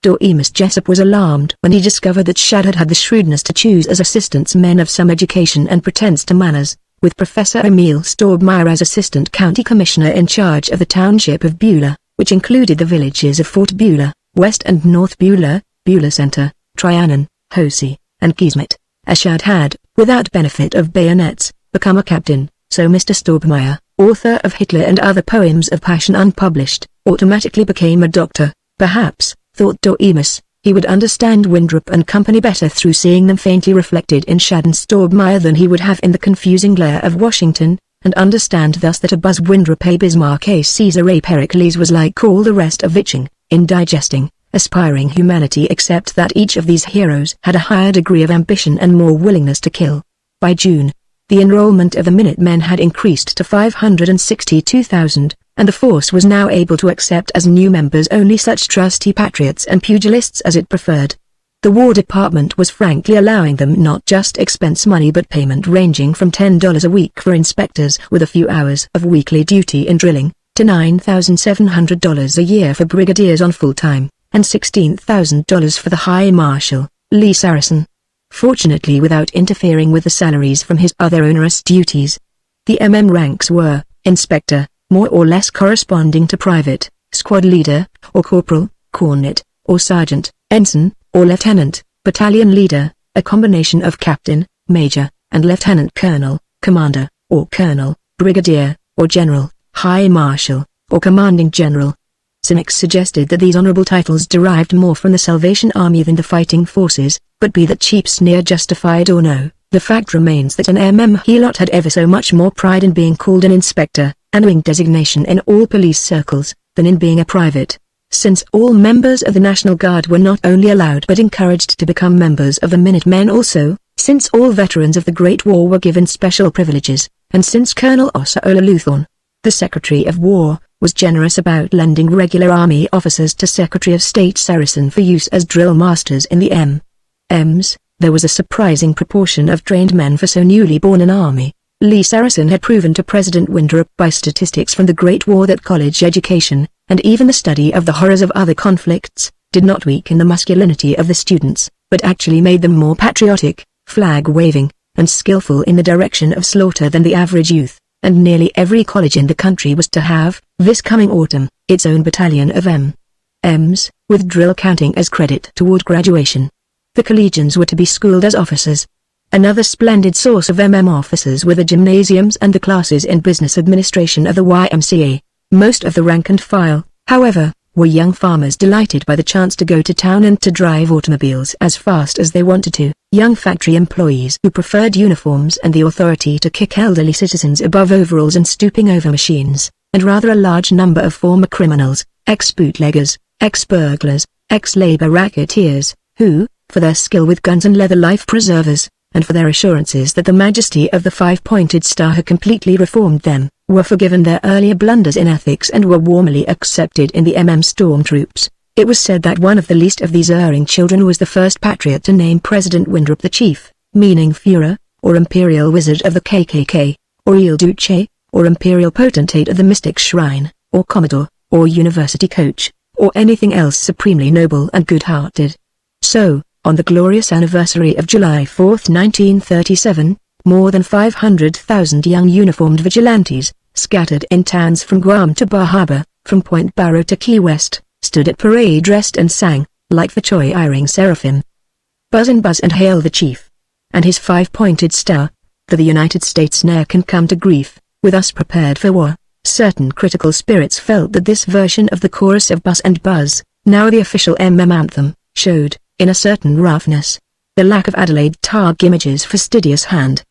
Doremus Jessup was alarmed when he discovered that Shad had had the shrewdness to choose as assistants men of some education and pretense to manners, with Professor Emil Staubmeyer as assistant county commissioner in charge of the township of Beulah, which included the villages of Fort Beulah, West and North Beulah, Beulah Center, Trianon, Hosey, and Keesmet. As Shad had, without benefit of bayonets, become a captain, so Mr. Staubmeyer, author of Hitler and Other Poems of Passion unpublished, automatically became a doctor. Perhaps, thought Doremus, he would understand Winthrop and company better through seeing them faintly reflected in Shad and Staubmeyer than he would have in the confusing glare of Washington, and understand thus that a Buzz Winthrop a Bismarck a Caesar a Pericles was like all the rest of Viching, indigesting, aspiring humanity, except that each of these heroes had a higher degree of ambition and more willingness to kill. By June, the enrollment of the Minutemen had increased to 562,000, and the force was now able to accept as new members only such trusty patriots and pugilists as it preferred. The War Department was frankly allowing them not just expense money but payment ranging from $10 a week for inspectors with a few hours of weekly duty in drilling, to $9,700 a year for brigadiers on full-time, and $16,000 for the High Marshal, Lee Saracen. Fortunately without interfering with the salaries from his other onerous duties. The ranks were, inspector, more or less corresponding to private, squad leader, or corporal, cornet, or sergeant, ensign, or lieutenant, battalion leader, a combination of captain, major, and lieutenant colonel, commander, or colonel, brigadier, or general, high marshal, or commanding general. Cynics suggested that these honorable titles derived more from the Salvation Army than the fighting forces, but be that cheap sneer justified or no, the fact remains that an Helot had ever so much more pride in being called an inspector, an wing designation in all police circles, than in being a private. Since all members of the National Guard were not only allowed but encouraged to become members of the Minutemen also, since all veterans of the Great War were given special privileges, and since Colonel Osceola Luthorn, the Secretary of War, was generous about lending regular Army officers to Secretary of State Saracen for use as drill masters in the M.M.s, there was a surprising proportion of trained men for so newly born an army. Lee Saracen had proven to President Winthrop by statistics from the Great War that college education, and even the study of the horrors of other conflicts, did not weaken the masculinity of the students, but actually made them more patriotic, flag-waving, and skillful in the direction of slaughter than the average youth. and nearly every college in the country was to have, this coming autumn, its own battalion of M.Ms, with drill counting as credit toward graduation. The collegians were to be schooled as officers. Another splendid source of officers were the gymnasiums and the classes in business administration of the YMCA. Most of the rank and file, however, were young farmers delighted by the chance to go to town and to drive automobiles as fast as they wanted to, young factory employees who preferred uniforms and the authority to kick elderly citizens above overalls and stooping over machines, and rather a large number of former criminals, ex-bootleggers, ex-burglars, ex-labor racketeers, who, for their skill with guns and leather life preservers, and for their assurances that the majesty of the five-pointed star had completely reformed them, were forgiven their earlier blunders in ethics and were warmly accepted in the stormtroops. It was said that one of the least of these erring children was the first patriot to name President Winthrop the Chief, meaning Führer, or Imperial Wizard of the KKK, or Il Duce, or Imperial Potentate of the Mystic Shrine, or Commodore, or University Coach, or anything else supremely noble and good-hearted. So, on the glorious anniversary of July 4, 1937, more than 500,000 young uniformed vigilantes, scattered in towns from Guam to Bar Harbor, from Point Barrow to Key West, stood at parade rest and sang, like the choir-ing seraphim, "Buzz and hail the chief, and his five-pointed star, for the United States ne'er can come to grief, with us prepared for war." Certain critical spirits felt that this version of the chorus of Buzz and Buzz, now the official anthem, showed, in a certain roughness, the lack of Adelaide Targ-Image's fastidious hand.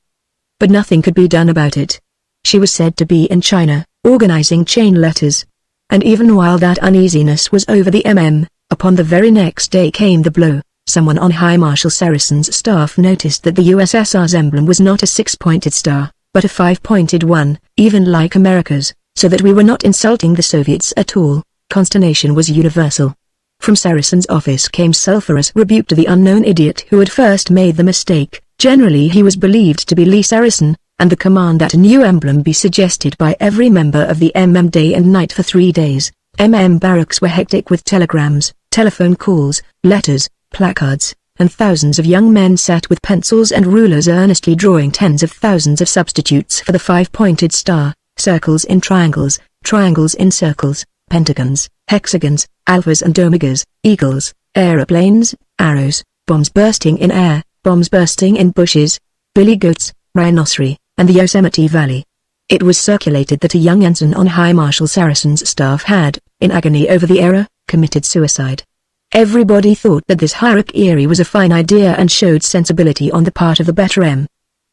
But nothing could be done about it. She was said to be in China, organizing chain letters. And even while that uneasiness was over the upon the very next day came the blow. Someone on High Marshal Sarracen's staff noticed that the USSR's emblem was not a six-pointed star, but a five-pointed one, even like America's, so that we were not insulting the Soviets at all. Consternation was universal. From Sarracen's office came sulphurous rebuke to the unknown idiot who had first made the mistake. Generally he was believed to be Lee Sarracen, and the command that a new emblem be suggested by every member of the day and night for 3 days. Barracks were hectic with telegrams, telephone calls, letters, placards, and thousands of young men sat with pencils and rulers earnestly drawing tens of thousands of substitutes for the five-pointed star, circles in triangles, triangles in circles, pentagons, hexagons, alphas and omegas, eagles, aeroplanes, arrows, bombs bursting in air, bombs bursting in bushes, billy goats, rhinoceros, and the Yosemite Valley. It was circulated that a young ensign on High Marshal Sarracen's staff had, in agony over the error, committed suicide. Everybody thought that this harakiri was a fine idea and showed sensibility on the part of the better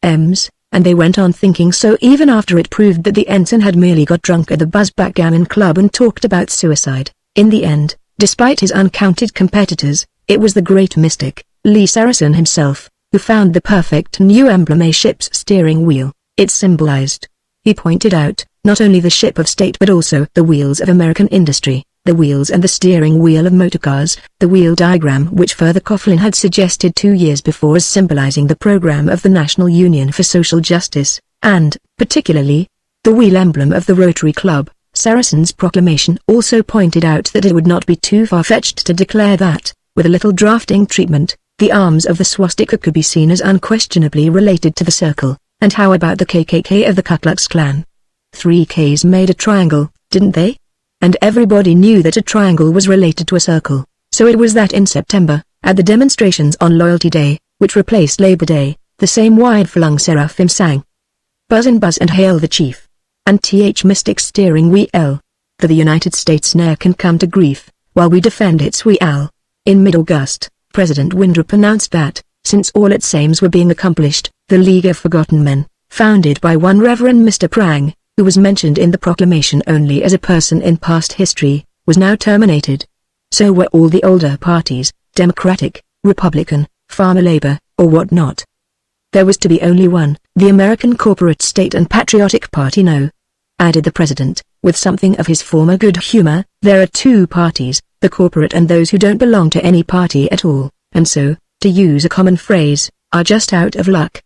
M's, and they went on thinking so even after it proved that the ensign had merely got drunk at the Buzz Backgammon Club and talked about suicide. In the end, despite his uncounted competitors, it was the great mystic, Lee Sarracen himself, who found the perfect new emblem, a ship's steering wheel. It symbolized, he pointed out, not only the ship of state but also the wheels of American industry, the wheels and the steering wheel of motorcars, the wheel diagram which Further Coughlin had suggested 2 years before as symbolizing the program of the National Union for Social Justice, and, particularly, the wheel emblem of the Rotary Club. Sarracen's proclamation also pointed out that it would not be too far-fetched to declare that, with a little drafting treatment, the arms of the swastika could be seen as unquestionably related to the circle. And how about the KKK of the Ku Klux Klan? 3 Ks made a triangle, didn't they? And everybody knew that a triangle was related to a circle. So it was that in September, at the demonstrations on Loyalty Day, which replaced Labor Day, the same wide-flung seraphim sang, "Buzz and hail the chief, and mystic steering wheel, for the United States ne'er can come to grief, while we defend its wheel." In mid-August, President Winthrop announced that, since all its aims were being accomplished, the League of Forgotten Men, founded by one Reverend Mr. Prang, who was mentioned in the proclamation only as a person in past history, was now terminated. So were all the older parties, Democratic, Republican, Farmer Labor, or what not. There was to be only one, the American Corporate State and Patriotic Party. No, added the president, with something of his former good humor, there are 2 parties, the corporate and those who don't belong to any party at all, and so, to use a common phrase, are just out of luck.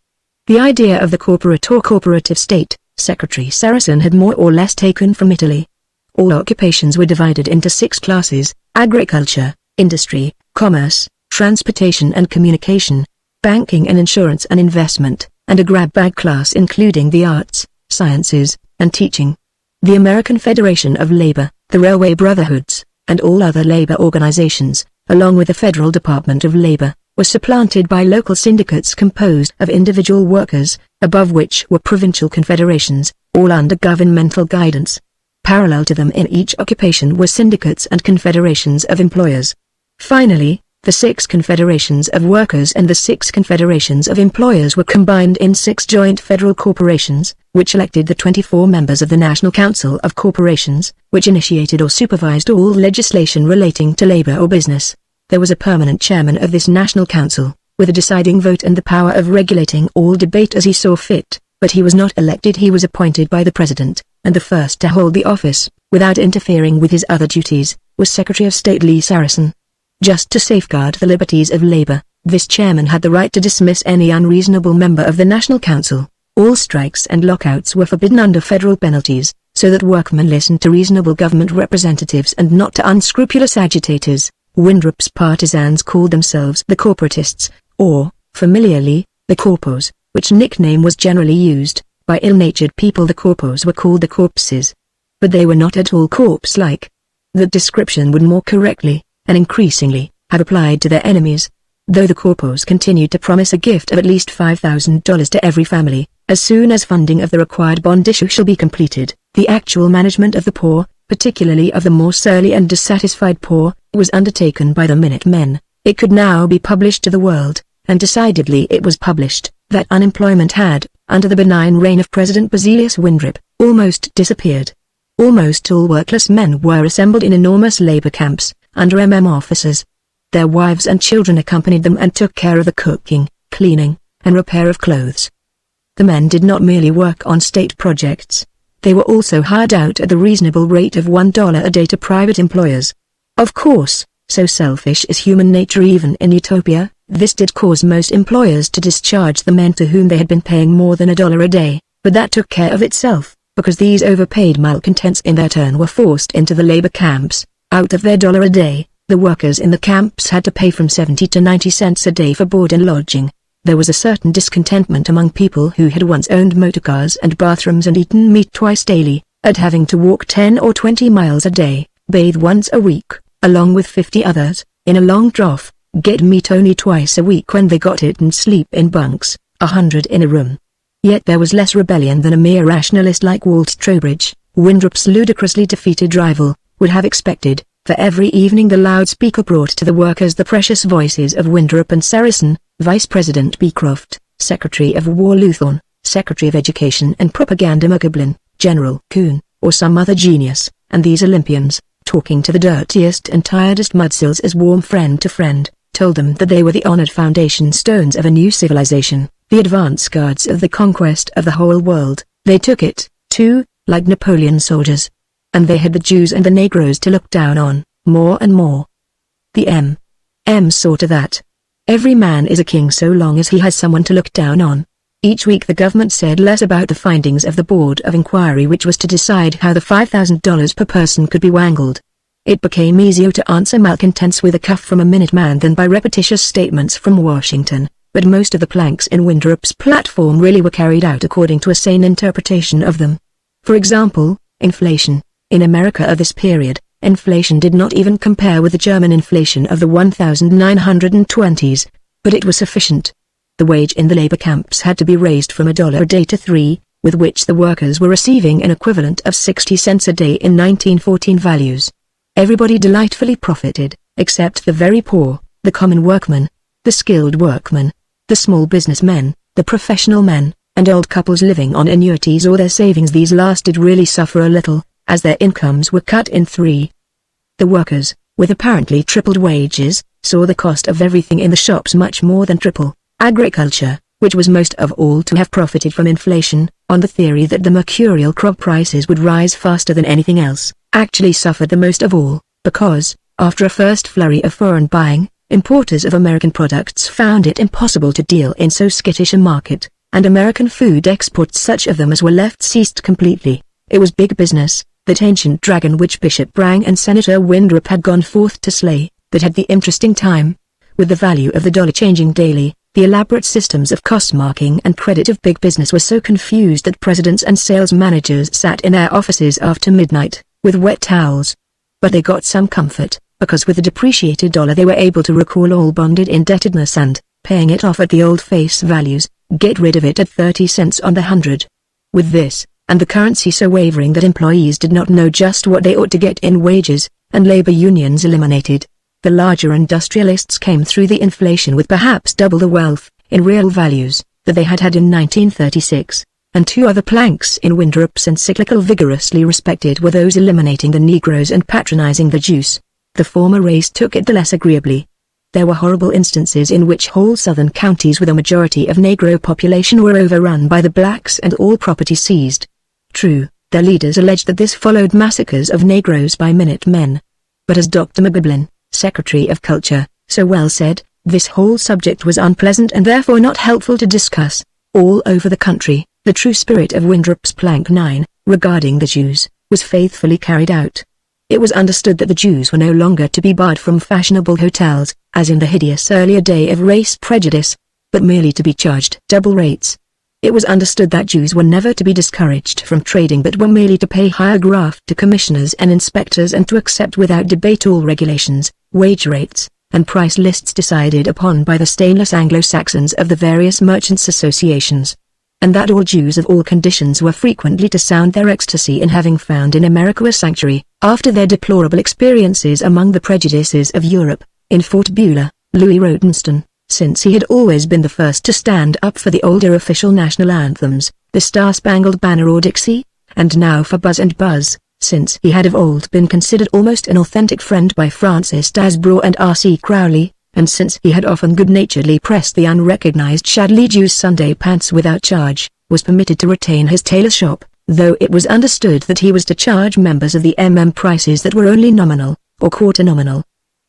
The idea of the corporate or corporative state, Secretary Sarracen had more or less taken from Italy. All occupations were divided into 6 classes: agriculture, industry, commerce, transportation and communication, banking and insurance and investment, and a grab bag class including the arts, sciences, and teaching. The American Federation of Labor, the Railway Brotherhoods, and all other labor organizations, along with the Federal Department of Labor, were supplanted by local syndicates composed of individual workers, above which were provincial confederations, all under governmental guidance. Parallel to them in each occupation were syndicates and confederations of employers. Finally, the 6 confederations of workers and the 6 confederations of employers were combined in 6 joint federal corporations, which elected the 24 members of the National Council of Corporations, which initiated or supervised all legislation relating to labor or business. There was a permanent chairman of this National Council, with a deciding vote and the power of regulating all debate as he saw fit, but he was not elected. He was appointed by the President, and the first to hold the office, without interfering with his other duties, was Secretary of State Lee Saracen. Just to safeguard the liberties of labor, this chairman had the right to dismiss any unreasonable member of the National Council. All strikes and lockouts were forbidden under federal penalties, so that workmen listened to reasonable government representatives and not to unscrupulous agitators. Winthrop's partisans called themselves the corporatists, or, familiarly, the corpos, which nickname was generally used. By ill-natured people the corpos were called the corpses. But they were not at all corpse-like. That description would more correctly, and increasingly, have applied to their enemies. Though the corpos continued to promise a gift of at least $5,000 to every family, as soon as funding of the required bond issue shall be completed, the actual management of the poor, particularly of the more surly and dissatisfied poor, was undertaken by the Minutemen. It could now be published to the world, and decidedly it was published, that unemployment had, under the benign reign of President Basilius Winthrop, almost disappeared. Almost all workless men were assembled in enormous labor camps, under officers. Their wives and children accompanied them and took care of the cooking, cleaning, and repair of clothes. The men did not merely work on state projects. They were also hired out at the reasonable rate of $1 a day to private employers. Of course, so selfish is human nature even in Utopia, this did cause most employers to discharge the men to whom they had been paying more than $1 a day, but that took care of itself, because these overpaid malcontents in their turn were forced into the labor camps. Out of their $1 a day, the workers in the camps had to pay from 70 to 90 cents a day for board and lodging. There was a certain discontentment among people who had once owned motorcars and bathrooms and eaten meat twice daily, at having to walk 10 or 20 miles a day, bathe once a week, along with 50 others, in a long trough, get meat only twice a week when they got it and sleep in bunks, 100 in a room. Yet there was less rebellion than a mere rationalist like Walt Trowbridge, Winthrop's ludicrously defeated rival, would have expected. For every evening the loudspeaker brought to the workers the precious voices of Winthrop and Saracen, Vice President Beecroft, Secretary of War Luthorn, Secretary of Education and Propaganda McGoblin, General Coon, or some other genius, and these Olympians, talking to the dirtiest and tiredest mudsills as warm friend to friend, told them that they were the honored foundation stones of a new civilization, the advance guards of the conquest of the whole world. They took it, too, like Napoleon soldiers. And they had the Jews and the Negroes to look down on, more and more. The M saw to that. Every man is a king so long as he has someone to look down on. Each week the government said less about the findings of the Board of Inquiry, which was to decide how the $5,000 per person could be wangled. It became easier to answer malcontents with a cuff from a Minuteman than by repetitious statements from Washington, but most of the planks in Winthrop's platform really were carried out according to a sane interpretation of them. For example, inflation. In America of this period, inflation did not even compare with the German inflation of the 1920s, but it was sufficient. The wage in the labor camps had to be raised from $1 a day to $3, with which the workers were receiving an equivalent of 60 cents a day in 1914 values. Everybody delightfully profited, except the very poor, the common workmen, the skilled workmen, the small businessmen, the professional men, and old couples living on annuities or their savings. These last did really suffer a little, as their incomes were cut in 3. The workers, with apparently tripled wages, saw the cost of everything in the shops much more than triple. Agriculture, which was most of all to have profited from inflation, on the theory that the mercurial crop prices would rise faster than anything else, actually suffered the most of all, because, after a first flurry of foreign buying, importers of American products found it impossible to deal in so skittish a market, and American food exports, such of them as were left, ceased completely. It was big business, that ancient dragon which Bishop Brang and Senator Winthrop had gone forth to slay, that had the interesting time. With the value of the dollar changing daily, The elaborate systems of cost-marking and credit of big business were so confused that presidents and sales managers sat in their offices after midnight, with wet towels. But they got some comfort, because with the depreciated dollar they were able to recall all bonded indebtedness and, paying it off at the old face values, get rid of it at 30 cents on the hundred. With this, and the currency so wavering that employees did not know just what they ought to get in wages, and labor unions eliminated, the larger industrialists came through the inflation with perhaps double the wealth, in real values, that they had had in 1936, and two other planks in Winthrop's encyclical vigorously respected were those eliminating the Negroes and patronizing the Jews. The former race took it the less agreeably. There were horrible instances in which whole southern counties with a majority of Negro population were overrun by the blacks and all property seized. True, their leaders alleged that this followed massacres of Negroes by Minutemen. But as Dr. McGiblin, Secretary of Culture, so well said, this whole subject was unpleasant and therefore not helpful to discuss. All over the country, the true spirit of Winthrop's Plank 9, regarding the Jews, was faithfully carried out. It was understood that the Jews were no longer to be barred from fashionable hotels, as in the hideous earlier day of race prejudice, but merely to be charged double rates. It was understood that Jews were never to be discouraged from trading but were merely to pay higher graft to commissioners and inspectors and to accept without debate all regulations, wage rates, and price lists decided upon by the stainless Anglo-Saxons of the various merchants' associations. And that all Jews of all conditions were frequently to sound their ecstasy in having found in America a sanctuary, after their deplorable experiences among the prejudices of Europe. In Fort Beulah, Louis Rotenston, since he had always been the first to stand up for the older official national anthems, the Star-Spangled Banner or Dixie, and now for Buzz and Buzz, since he had of old been considered almost an authentic friend by Francis Dasborough and R.C. Crowley, and since he had often good-naturedly pressed the unrecognized Shadley Jew's Sunday pants without charge, was permitted to retain his tailor shop, though it was understood that he was to charge members of the prices that were only nominal, or quarter-nominal.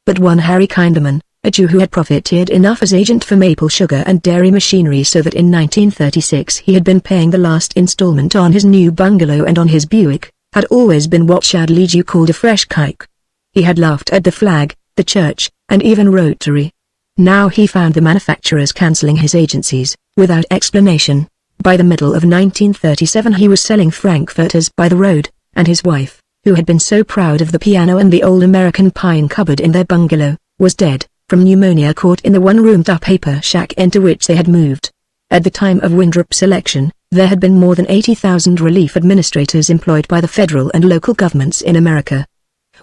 But one Harry Kinderman, a Jew who had profited enough as agent for maple sugar and dairy machinery so that in 1936 he had been paying the last installment on his new bungalow and on his Buick, had always been what Shadley Jew called a fresh kike. He had laughed at the flag, the church, and even Rotary. Now he found the manufacturers cancelling his agencies, without explanation. By the middle of 1937 he was selling frankfurters by the road, and his wife, who had been so proud of the piano and the old American pine cupboard in their bungalow, was dead, from pneumonia caught in the one-roomed-up paper shack into which they had moved. At the time of Winthrop's election, there had been more than 80,000 relief administrators employed by the federal and local governments in America.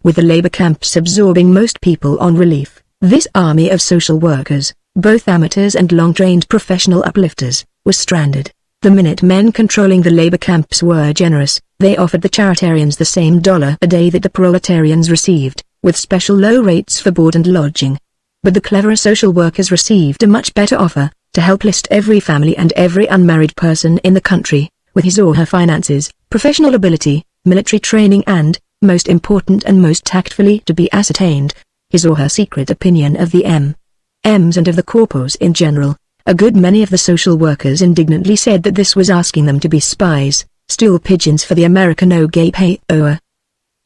With the labor camps absorbing most people on relief, this army of social workers, both amateurs and long-trained professional uplifters, was stranded. The Minutemen controlling the labor camps were generous. They offered the charitarians the same $1 a day that the proletarians received, with special low rates for board and lodging. But the cleverer social workers received a much better offer, to help list every family and every unmarried person in the country, with his or her finances, professional ability, military training and, most important and most tactfully to be ascertained, his or her secret opinion of the M's and of the corpos in general. A good many of the social workers indignantly said that this was asking them to be spies, stool pigeons for the American O-Gay-Pay-Oa.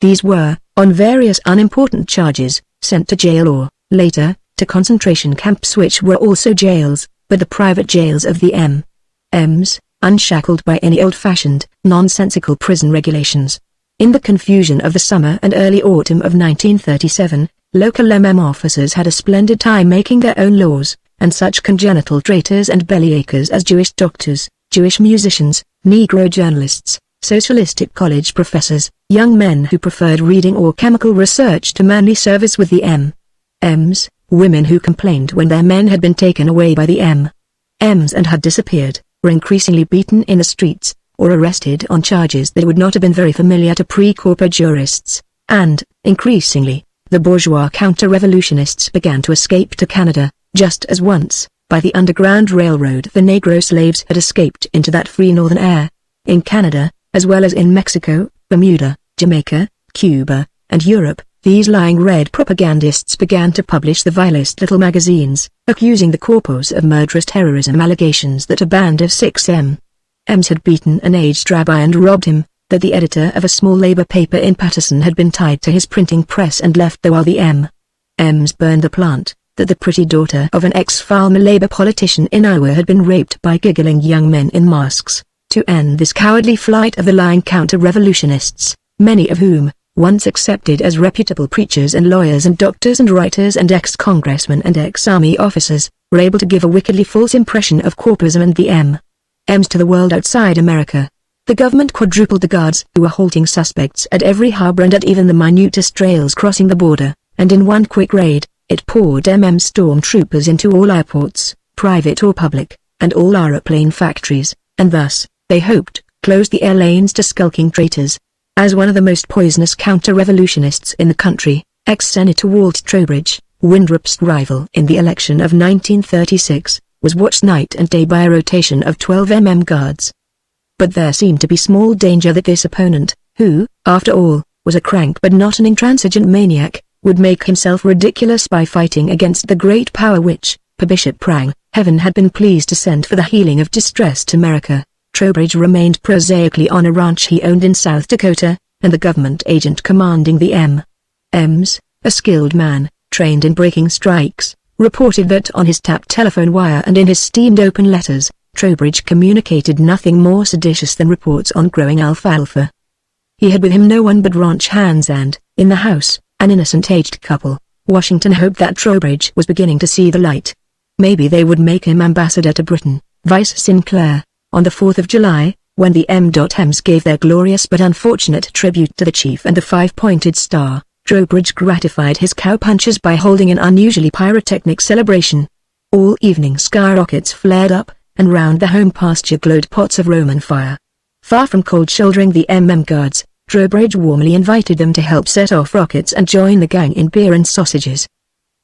These were, on various unimportant charges, sent to jail or, later, to concentration camps which were also jails, but the private jails of the M's, unshackled by any old-fashioned, nonsensical prison regulations. In the confusion of the summer and early autumn of 1937, local officers had a splendid time making their own laws, and such congenital traitors and bellyachers as Jewish doctors, Jewish musicians, Negro journalists, socialistic college professors, young men who preferred reading or chemical research to manly service with the M's, women who complained when their men had been taken away by the M's and had disappeared, were increasingly beaten in the streets, or arrested on charges that would not have been very familiar to pre-corpo jurists, and, increasingly, the bourgeois counter-revolutionists began to escape to Canada, just as once, by the Underground Railroad the Negro slaves had escaped into that free northern air. In Canada, as well as in Mexico, Bermuda, Jamaica, Cuba, and Europe, these lying red propagandists began to publish the vilest little magazines, accusing the corpos of murderous terrorism allegations that a band of 6 M's had beaten an aged rabbi and robbed him, that the editor of a small labor paper in Paterson had been tied to his printing press and left there while the M's burned the plant, that the pretty daughter of an ex-Farmer Labor politician in Iowa had been raped by giggling young men in masks. To end this cowardly flight of the lying counter-revolutionists, many of whom, once accepted as reputable preachers and lawyers and doctors and writers and ex-congressmen and ex-army officers, were able to give a wickedly false impression of corporism and the M.'s to the world outside America. The government quadrupled the guards who were halting suspects at every harbor and at even the minutest trails crossing the border, and in one quick raid, it poured stormtroopers into all airports, private or public, and all aeroplane factories, and thus, they hoped, closed the air lanes to skulking traitors. As one of the most poisonous counter-revolutionists in the country, ex-Senator Walt Trowbridge, Winthrop's rival in the election of 1936, was watched night and day by a rotation of 12 guards. But there seemed to be small danger that this opponent, who, after all, was a crank but not an intransigent maniac, would make himself ridiculous by fighting against the great power which, per Bishop Prang, heaven had been pleased to send for the healing of distressed America. Trowbridge remained prosaically on a ranch he owned in South Dakota, and the government agent commanding the M.'s, a skilled man, trained in breaking strikes, reported that on his tapped telephone wire and in his steamed open letters, Trowbridge communicated nothing more seditious than reports on growing alfalfa. He had with him no one but ranch hands and, in the house, an innocent aged couple. Washington hoped that Trowbridge was beginning to see the light. Maybe they would make him ambassador to Britain, Vice Sinclair. On the 4th of July, when the M.'s gave their glorious but unfortunate tribute to the chief and the five-pointed star, Trowbridge gratified his cowpunchers by holding an unusually pyrotechnic celebration. All evening skyrockets flared up, and round the home pasture glowed pots of Roman fire. Far from cold-shouldering the guards, Trowbridge warmly invited them to help set off rockets and join the gang in beer and sausages.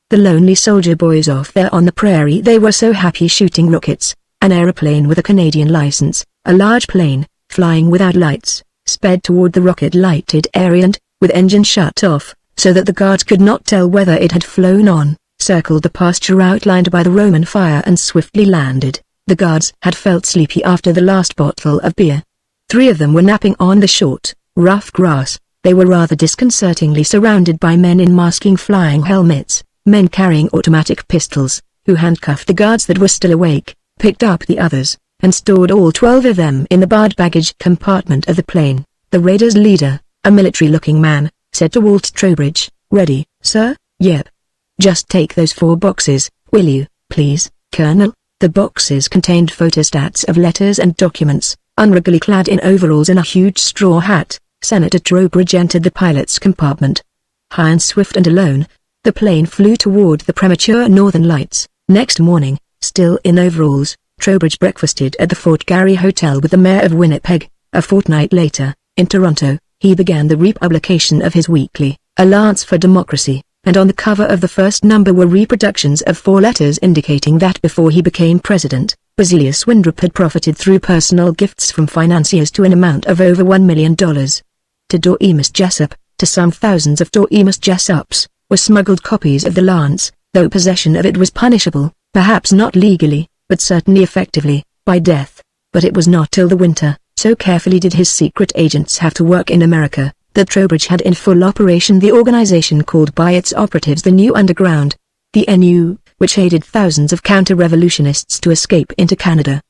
The lonely soldier boys off there on the prairie, they were so happy shooting rockets. An aeroplane with a Canadian license, a large plane, flying without lights, sped toward the rocket-lighted area and, with engine shut off, so that the guards could not tell whether it had flown on, circled the pasture outlined by the Roman fire and swiftly landed. The guards had felt sleepy after the last bottle of beer. 3 of them were napping on the short, rough grass. They were rather disconcertingly surrounded by men in masking flying helmets, men carrying automatic pistols, who handcuffed the guards that were still awake, picked up the others, and stored all 12 of them in the barred baggage compartment of the plane. The raiders' leader, a military-looking man, said to Walt Trowbridge, "Ready, sir?" "Yep." "Just take those 4 boxes, will you, please, Colonel?" The boxes contained photostats of letters and documents. Unregally clad in overalls and a huge straw hat, Senator Trowbridge entered the pilot's compartment. High and swift and alone, the plane flew toward the premature northern lights. Next morning, still in overalls, Trowbridge breakfasted at the Fort Garry Hotel with the mayor of Winnipeg. A fortnight later, in Toronto, he began the republication of his weekly, A Lance for Democracy, and on the cover of the first number were reproductions of 4 letters indicating that before he became president, Basilius Winthrop had profited through personal gifts from financiers to an amount of over $1 million. To Doremus Jessup, to some thousands of Doremus Jessups, were smuggled copies of the Lance, though possession of it was punishable, perhaps not legally, but certainly effectively, by death. But it was not till the winter, so carefully did his secret agents have to work in America, that Trowbridge had in full operation the organization called by its operatives the New Underground. The NU, which aided thousands of counter-revolutionists to escape into Canada,